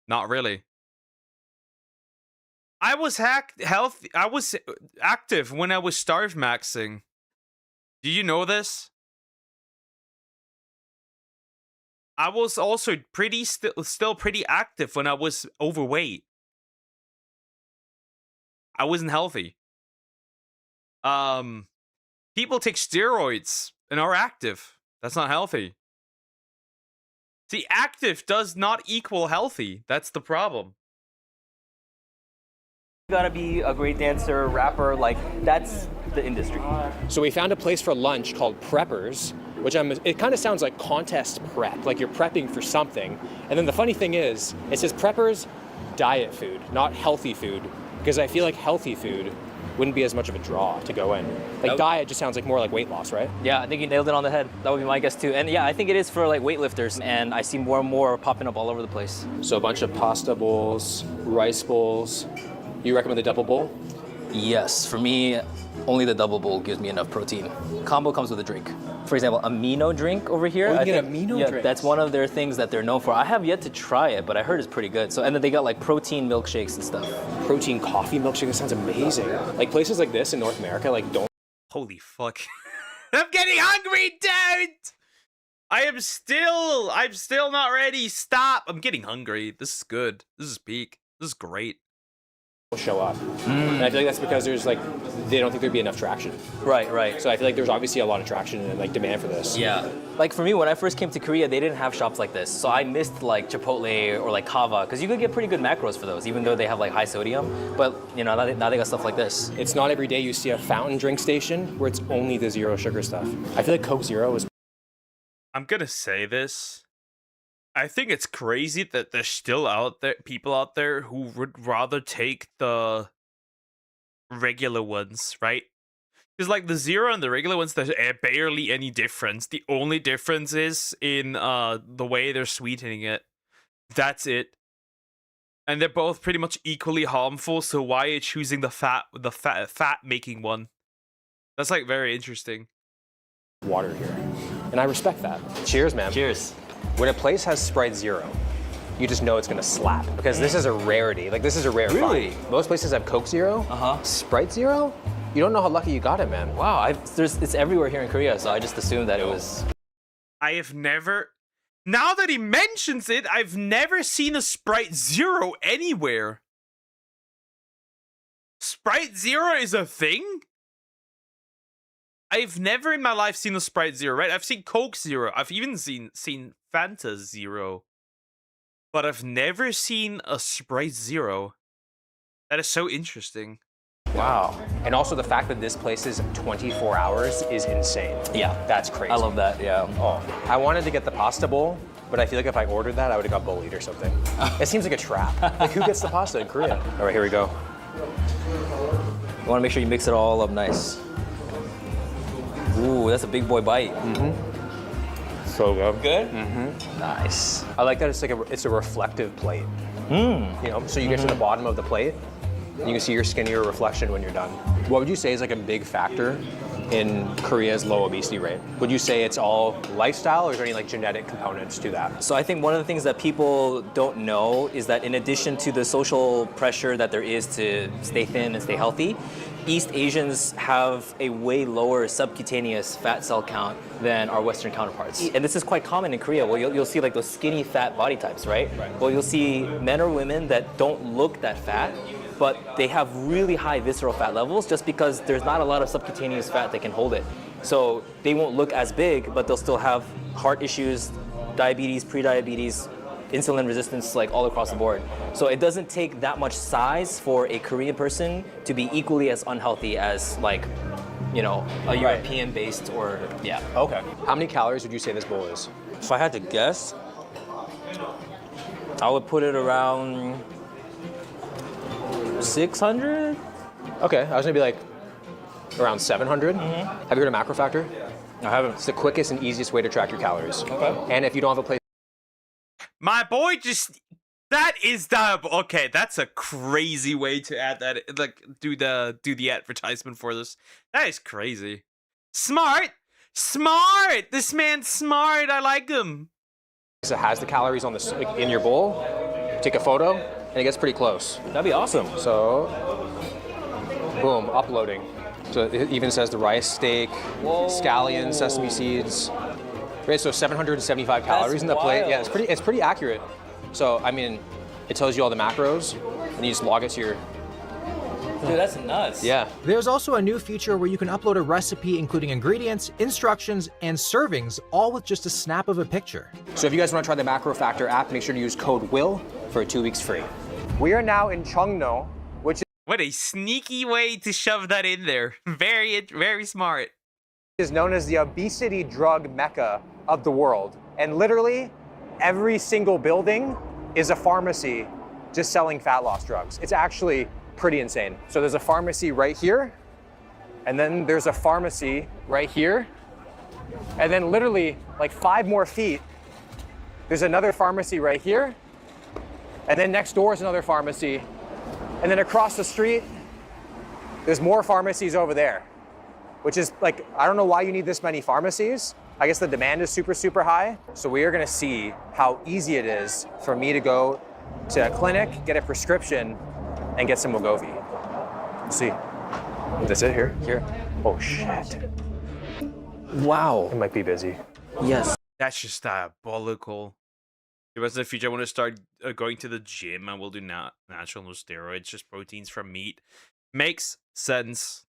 Not really. I was active when I was starve maxing. Do you know this? I was also still pretty active when I was overweight. I wasn't healthy. People take steroids and are active. That's not healthy. See, active does not equal healthy. That's the problem. gotta be a great dancer, rapper, like that's the industry. So we found a place for lunch called Preppers, which it kind of sounds like contest prep, like you're prepping for something. And then the funny thing is, it says Preppers diet food, not healthy food, because I feel like healthy food wouldn't be as much of a draw to go in. Like diet just sounds like more like weight loss, right? Yeah, I think you nailed it on the head. That would be my guess too. And yeah, I think it is for like weightlifters, and I see more and more popping up all over the place. So a bunch of pasta bowls, rice bowls. You recommend the double bowl? Yes, for me, only the double bowl gives me enough protein. Combo comes with a drink. For example, amino drink over here. Oh, you get amino yeah, drinks. that's one of their things that they're known for. I have yet to try it, but I heard it's pretty good. So, and then they got like protein milkshakes and stuff. Protein coffee milkshake, that sounds amazing. Like places like this in North America, like don't. Holy fuck. I'm getting hungry, dude! I'm still not ready. Stop. I'm getting hungry. This is good. This is peak. This is great. Show up. And I feel like that's because there's like, they don't think there'd be enough traction. Right. So I feel like there's obviously a lot of traction and like demand for this. Yeah. Like for me, when I first came to Korea, they didn't have shops like this. So I missed like Chipotle or like Kava, because you could get pretty good macros for those, even though they have like high sodium. But you know, now they got stuff like this. It's not every day you see a fountain drink station where it's only the zero sugar stuff. I feel like Coke Zero is. I'm gonna say this. I think it's crazy that there's still people out there who would rather take the regular ones, right? Because like the zero and the regular ones, there's barely any difference. The only difference is in the way they're sweetening it. That's it. And they're both pretty much equally harmful, so why are you choosing the fat making one? That's like very interesting. Water here. And I respect that. Cheers, man. Cheers. When a place has Sprite Zero, you just know it's gonna slap because this is a rarity. Like, this is a rare Really? find. Most places have Coke Zero. Sprite Zero? You don't know how lucky you got it, man. Wow, it's everywhere here in Korea, so I just assumed that it was. I have never. Now that he mentions it, I've never seen a Sprite Zero anywhere. Sprite Zero is a thing? I've never in my life seen a Sprite Zero, right? I've seen Coke Zero. I've even seen Fanta Zero. But I've never seen a Sprite Zero. That is so interesting. Wow. And also the fact that this place is 24 hours is insane. Yeah. That's crazy. I love that, yeah. Oh, I wanted to get the pasta bowl, but I feel like if I ordered that, I would have got bullied or something. It seems like a trap. Like, who gets the pasta in Korea? All right, here we go. You want to make sure you mix it all up nice. Ooh, that's a big boy bite. So good. Good? Nice. I like that it's a reflective plate. You know, so you get to the bottom of the plate, and you can see your skinnier reflection when you're done. What would you say is like a big factor in Korea's low obesity rate? Would you say it's all lifestyle, or is there any like genetic components to that? So I think one of the things that people don't know is that in addition to the social pressure that there is to stay thin and stay healthy, East Asians have a way lower subcutaneous fat cell count than our Western counterparts. And this is quite common in Korea. Well, you'll see like those skinny fat body types, right? Well, you'll see men or women that don't look that fat, but they have really high visceral fat levels just because there's not a lot of subcutaneous fat that can hold it. So they won't look as big, but they'll still have heart issues, diabetes, prediabetes, insulin resistance, like all across the board. So it doesn't take that much size for a Korean person to be equally as unhealthy as like, you know, a European-based or, yeah. Okay. How many calories would you say this bowl is? If I had to guess, I would put it around 600? Okay, I was gonna be like around 700. Have you heard of macro factor? I haven't. It's the quickest and easiest way to track your calories. Okay. And if you don't have a place. My boy just. That is diabolical. Okay, that's a crazy way to add that. Like, do the advertisement for this. That is crazy. Smart! Smart! This man's smart. I like him. It has the calories on the in your bowl. Take a photo, and it gets pretty close. That'd be awesome. So, boom, uploading. So it even says the rice, steak, scallions, sesame seeds. Right, so 775 calories in the plate. wild. Yeah, it's pretty accurate. So I mean, it tells you all the macros, and you just log it to your. Dude, that's nuts. Yeah. There's also a new feature where you can upload a recipe including ingredients, instructions, and servings, all with just a snap of a picture. So if you guys want to try the Macro Factor app, make sure to use code WILL for 2 weeks free. We are now in Cheongno, which What a sneaky way to shove that in there. Very smart. is known as the obesity drug mecca of the world. And literally, every single building is a pharmacy just selling fat loss drugs. It's actually pretty insane. So there's a pharmacy right here, and then there's a pharmacy right here, and then literally like 5 more feet, there's another pharmacy right here, and then next door is another pharmacy, and then across the street, there's more pharmacies over there, which is like, I don't know why you need this many pharmacies. I guess the demand is super high. So we are gonna see how easy it is for me to go to a clinic, get a prescription, and get some Wegovy. Let's see. That's it here? Here. Oh shit. Wow. It might be busy. Yes. That's just diabolical. The rest of the future, I want to start going to the gym and we'll do natural, no steroids, just proteins from meat. Makes sense.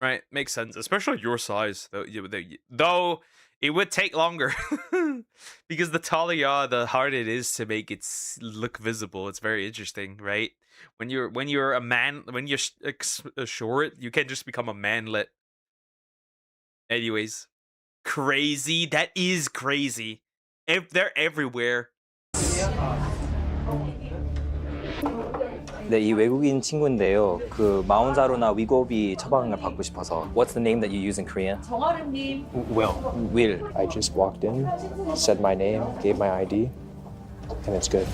Right? Makes sense. Especially your size. Though it would take longer. Because the taller you are, the harder it is to make it look visible. It's very interesting, right? When you're a man, when you're short, you can just become a manlet. Anyways. Crazy. That is crazy. They're everywhere. 네, 이 외국인 친구인데요. 그 마운자로나 위고비 처방을 받고 싶어서. What's the name that you use in Korean? 정아름님. Will. I just walked in, said my name, gave my ID, and it's good.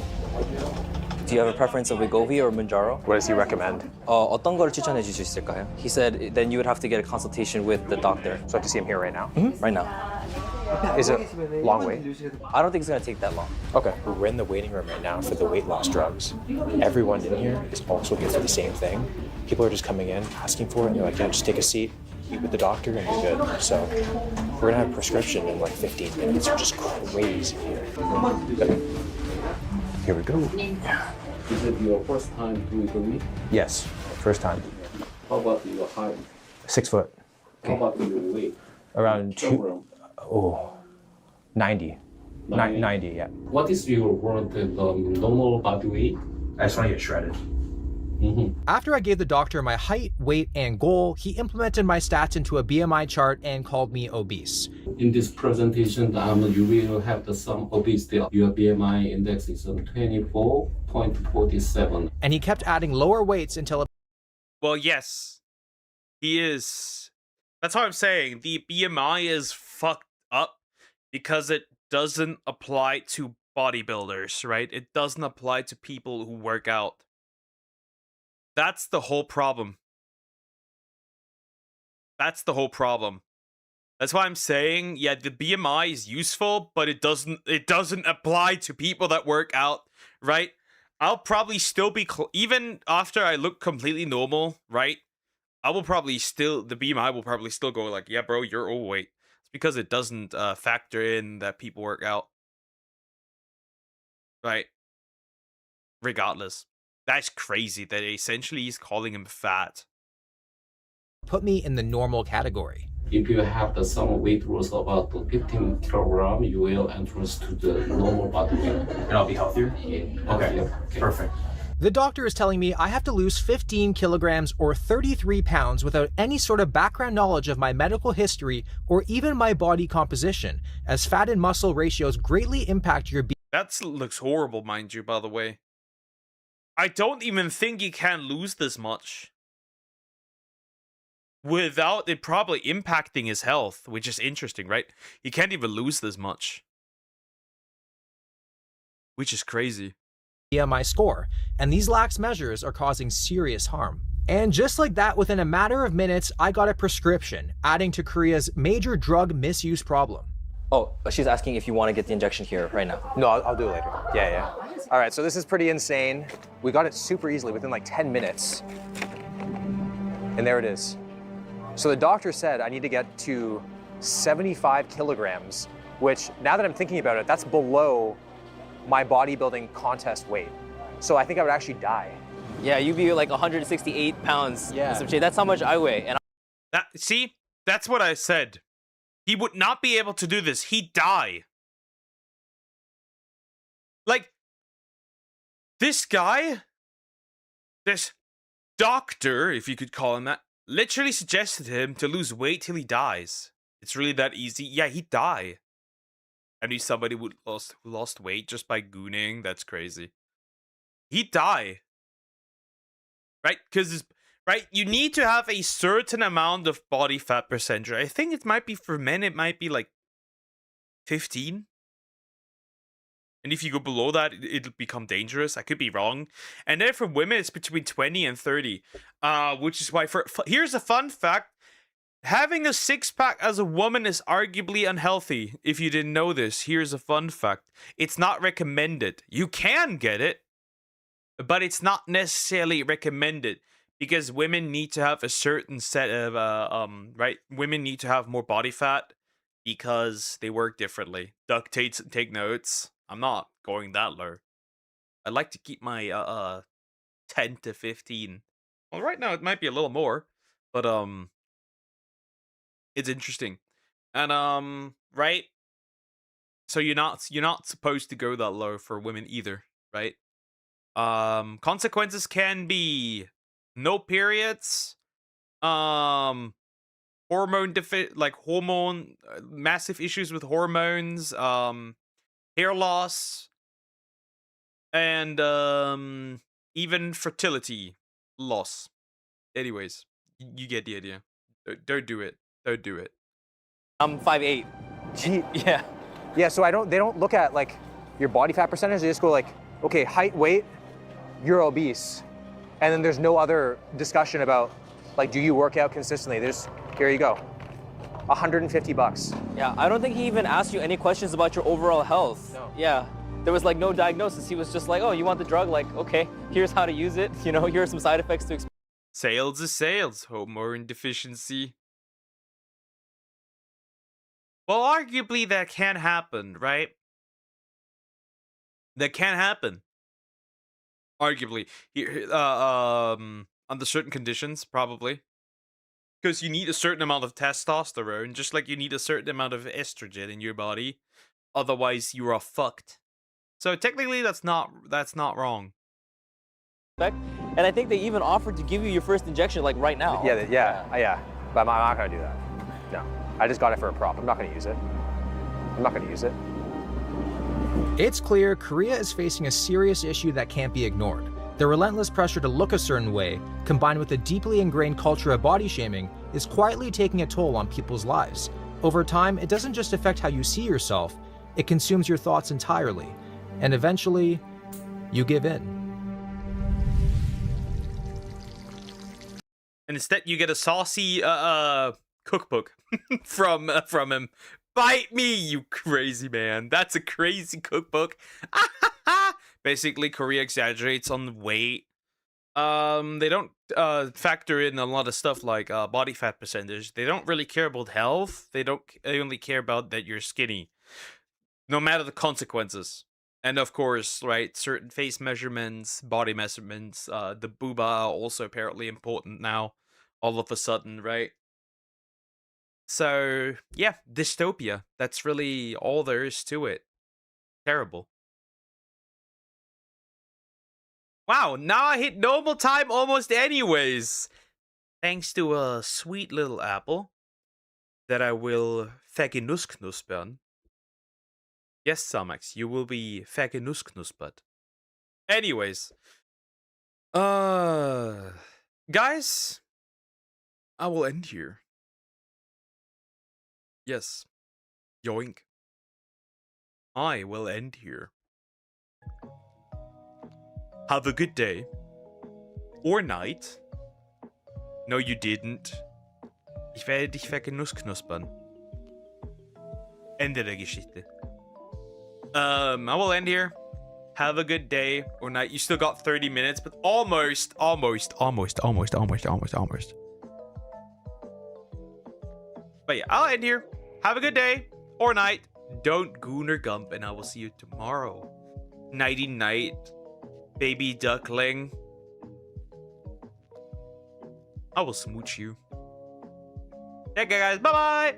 Do you have a preference of Wegovy or Mounjaro? What does he recommend? 어떤 거를 추천해 주실 수 있을까요? He said then you would have to get a consultation with the doctor. So I have to see him here right now? Right now. Is it long wait? I don't think it's gonna take that long. Okay. We're in the waiting room right now for the weight loss drugs. Everyone in here is also here for the same thing. People are just coming in, asking for it, and they're like, yeah, just take a seat, meet with the doctor, and you're good. So we're gonna have a prescription in like 15 minutes, which is crazy here. Here we go. Is it your first time doing Wegovy? Yes, first time. How about your height? 6 foot. How about your weight? Around Kilogram? 90. 90, yeah. What is your normal body weight? I just want to get shredded. After I gave the doctor my height, weight, and goal, he implemented my stats into a BMI chart and called me obese. In this presentation, you will have some obesity. Your BMI index is 24.47. And he kept adding lower weights until... Well, yes, he is. That's what I'm saying. The BMI is fucked up because it doesn't apply to bodybuilders, right? It doesn't apply to people who work out. That's the whole problem. That's the whole problem. That's why I'm saying, yeah, the BMI is useful, but it doesn't apply to people that work out, right? I'll probably still be even after I look completely normal, right? The BMI will probably still go like, yeah, bro, you're overweight. It's because it doesn't factor in that people work out, right? Regardless. That's crazy that essentially he's calling him fat. Put me in the normal category. If you have some weight loss about 15 kilogram, you will enter to the normal body weight. And I'll be healthier? Yeah. Okay, perfect. The doctor is telling me I have to lose 15 kilograms or 33 pounds without any sort of background knowledge of my medical history or even my body composition, as fat and muscle ratios greatly impact your That looks horrible, mind you, by the way. I don't even think he can lose this much without it probably impacting his health, which is interesting, right? He can't even lose this much, which is crazy. BMI score, and these lax measures are causing serious harm. And just like that, within a matter of minutes, I got a prescription, adding to Korea's major drug misuse problem. Oh, she's asking if you want to get the injection here right now. No, I'll do it later. Yeah. All right, so this is pretty insane. We got it super easily within like 10 minutes. And there it is. So the doctor said I need to get to 75 kilograms, which now that I'm thinking about it, that's below my bodybuilding contest weight. So I think I would actually die. Yeah, you'd be like 168 pounds. Yeah. That's how much I weigh. And See, that's what I said. He would not be able to do this. He'd die. Like, this guy, this doctor, if you could call him that, literally suggested him to lose weight till he dies. It's really that easy. Yeah, he'd die. I knew somebody who lost weight just by gooning. That's crazy. He'd die. Right? Because, right, you need to have a certain amount of body fat percentage. I think it might be, for men, it might be like 15. And if you go below that, it'll become dangerous. I could be wrong. And then for women, it's between 20 and 30. Which is why, here's a fun fact. Having a six-pack as a woman is arguably unhealthy. If you didn't know this, here's a fun fact. It's not recommended. You can get it, but it's not necessarily recommended because women need to have a certain set of, right? Women need to have more body fat because they work differently. Duct tape, take notes. I'm not going that low. I like to keep my 10 to 15. Well, right now it might be a little more, but it's interesting. And right? So you're not supposed to go that low for women either, right? Consequences can be no periods, hormone massive issues with hormones, hair loss, and even fertility loss. Anyways, you get the idea. Don't do it. Don't do it. I'm 5'8". Gee, yeah. Yeah, so they don't look at like your body fat percentage. They just go like, okay, height, weight, you're obese, and then there's no other discussion about, like, do you work out consistently? There's, here you go, $150. Yeah, I don't think he even asked you any questions about your overall health. No. Yeah, there was like no diagnosis. He was just like, oh, you want the drug? Like, okay, here's how to use it. You know, here are some side effects to explain. Sales is sales. Hormone deficiency. Well, arguably that can happen, right? That can happen. Arguably, under certain conditions, probably. Because you need a certain amount of testosterone, just like you need a certain amount of estrogen in your body. Otherwise, you are fucked. So technically, that's not wrong. And I think they even offered to give you your first injection, like right now. Yeah. But I'm not gonna do that. No, I just got it for a prop. I'm not gonna use it. It's clear Korea is facing a serious issue that can't be ignored. The relentless pressure to look a certain way, combined with a deeply ingrained culture of body shaming, is quietly taking a toll on people's lives. Over time, it doesn't just affect how you see yourself, it consumes your thoughts entirely. And eventually, you give in. And instead, you get a saucy cookbook from him. Bite me, you crazy man. That's a crazy cookbook. Basically, Korea exaggerates on weight. They don't factor in a lot of stuff like body fat percentage. They don't really care about health. They only care about that you're skinny, no matter the consequences. And of course, right, certain face measurements, body measurements, the booba are also apparently important now, all of a sudden, right? So, yeah, dystopia. That's really all there is to it. Terrible. Wow, now I hit normal time almost anyways. Thanks to a sweet little apple that I will vergenussknuspern. Yes, Samax, you will be vergenussknuspert. Anyways. Guys, I will end here. Yes. Yoink. I will end here. Have a good day. Or night. No, you didn't. Ich werde dich vergenussknuspern. Ende der Geschichte. I will end here. Have a good day or night. You still got 30 minutes, but almost. But yeah, I'll end here. Have a good day or night. Don't gooner gump, and I will see you tomorrow. Nighty night, baby duckling. I will smooch you. Okay, guys. Bye bye.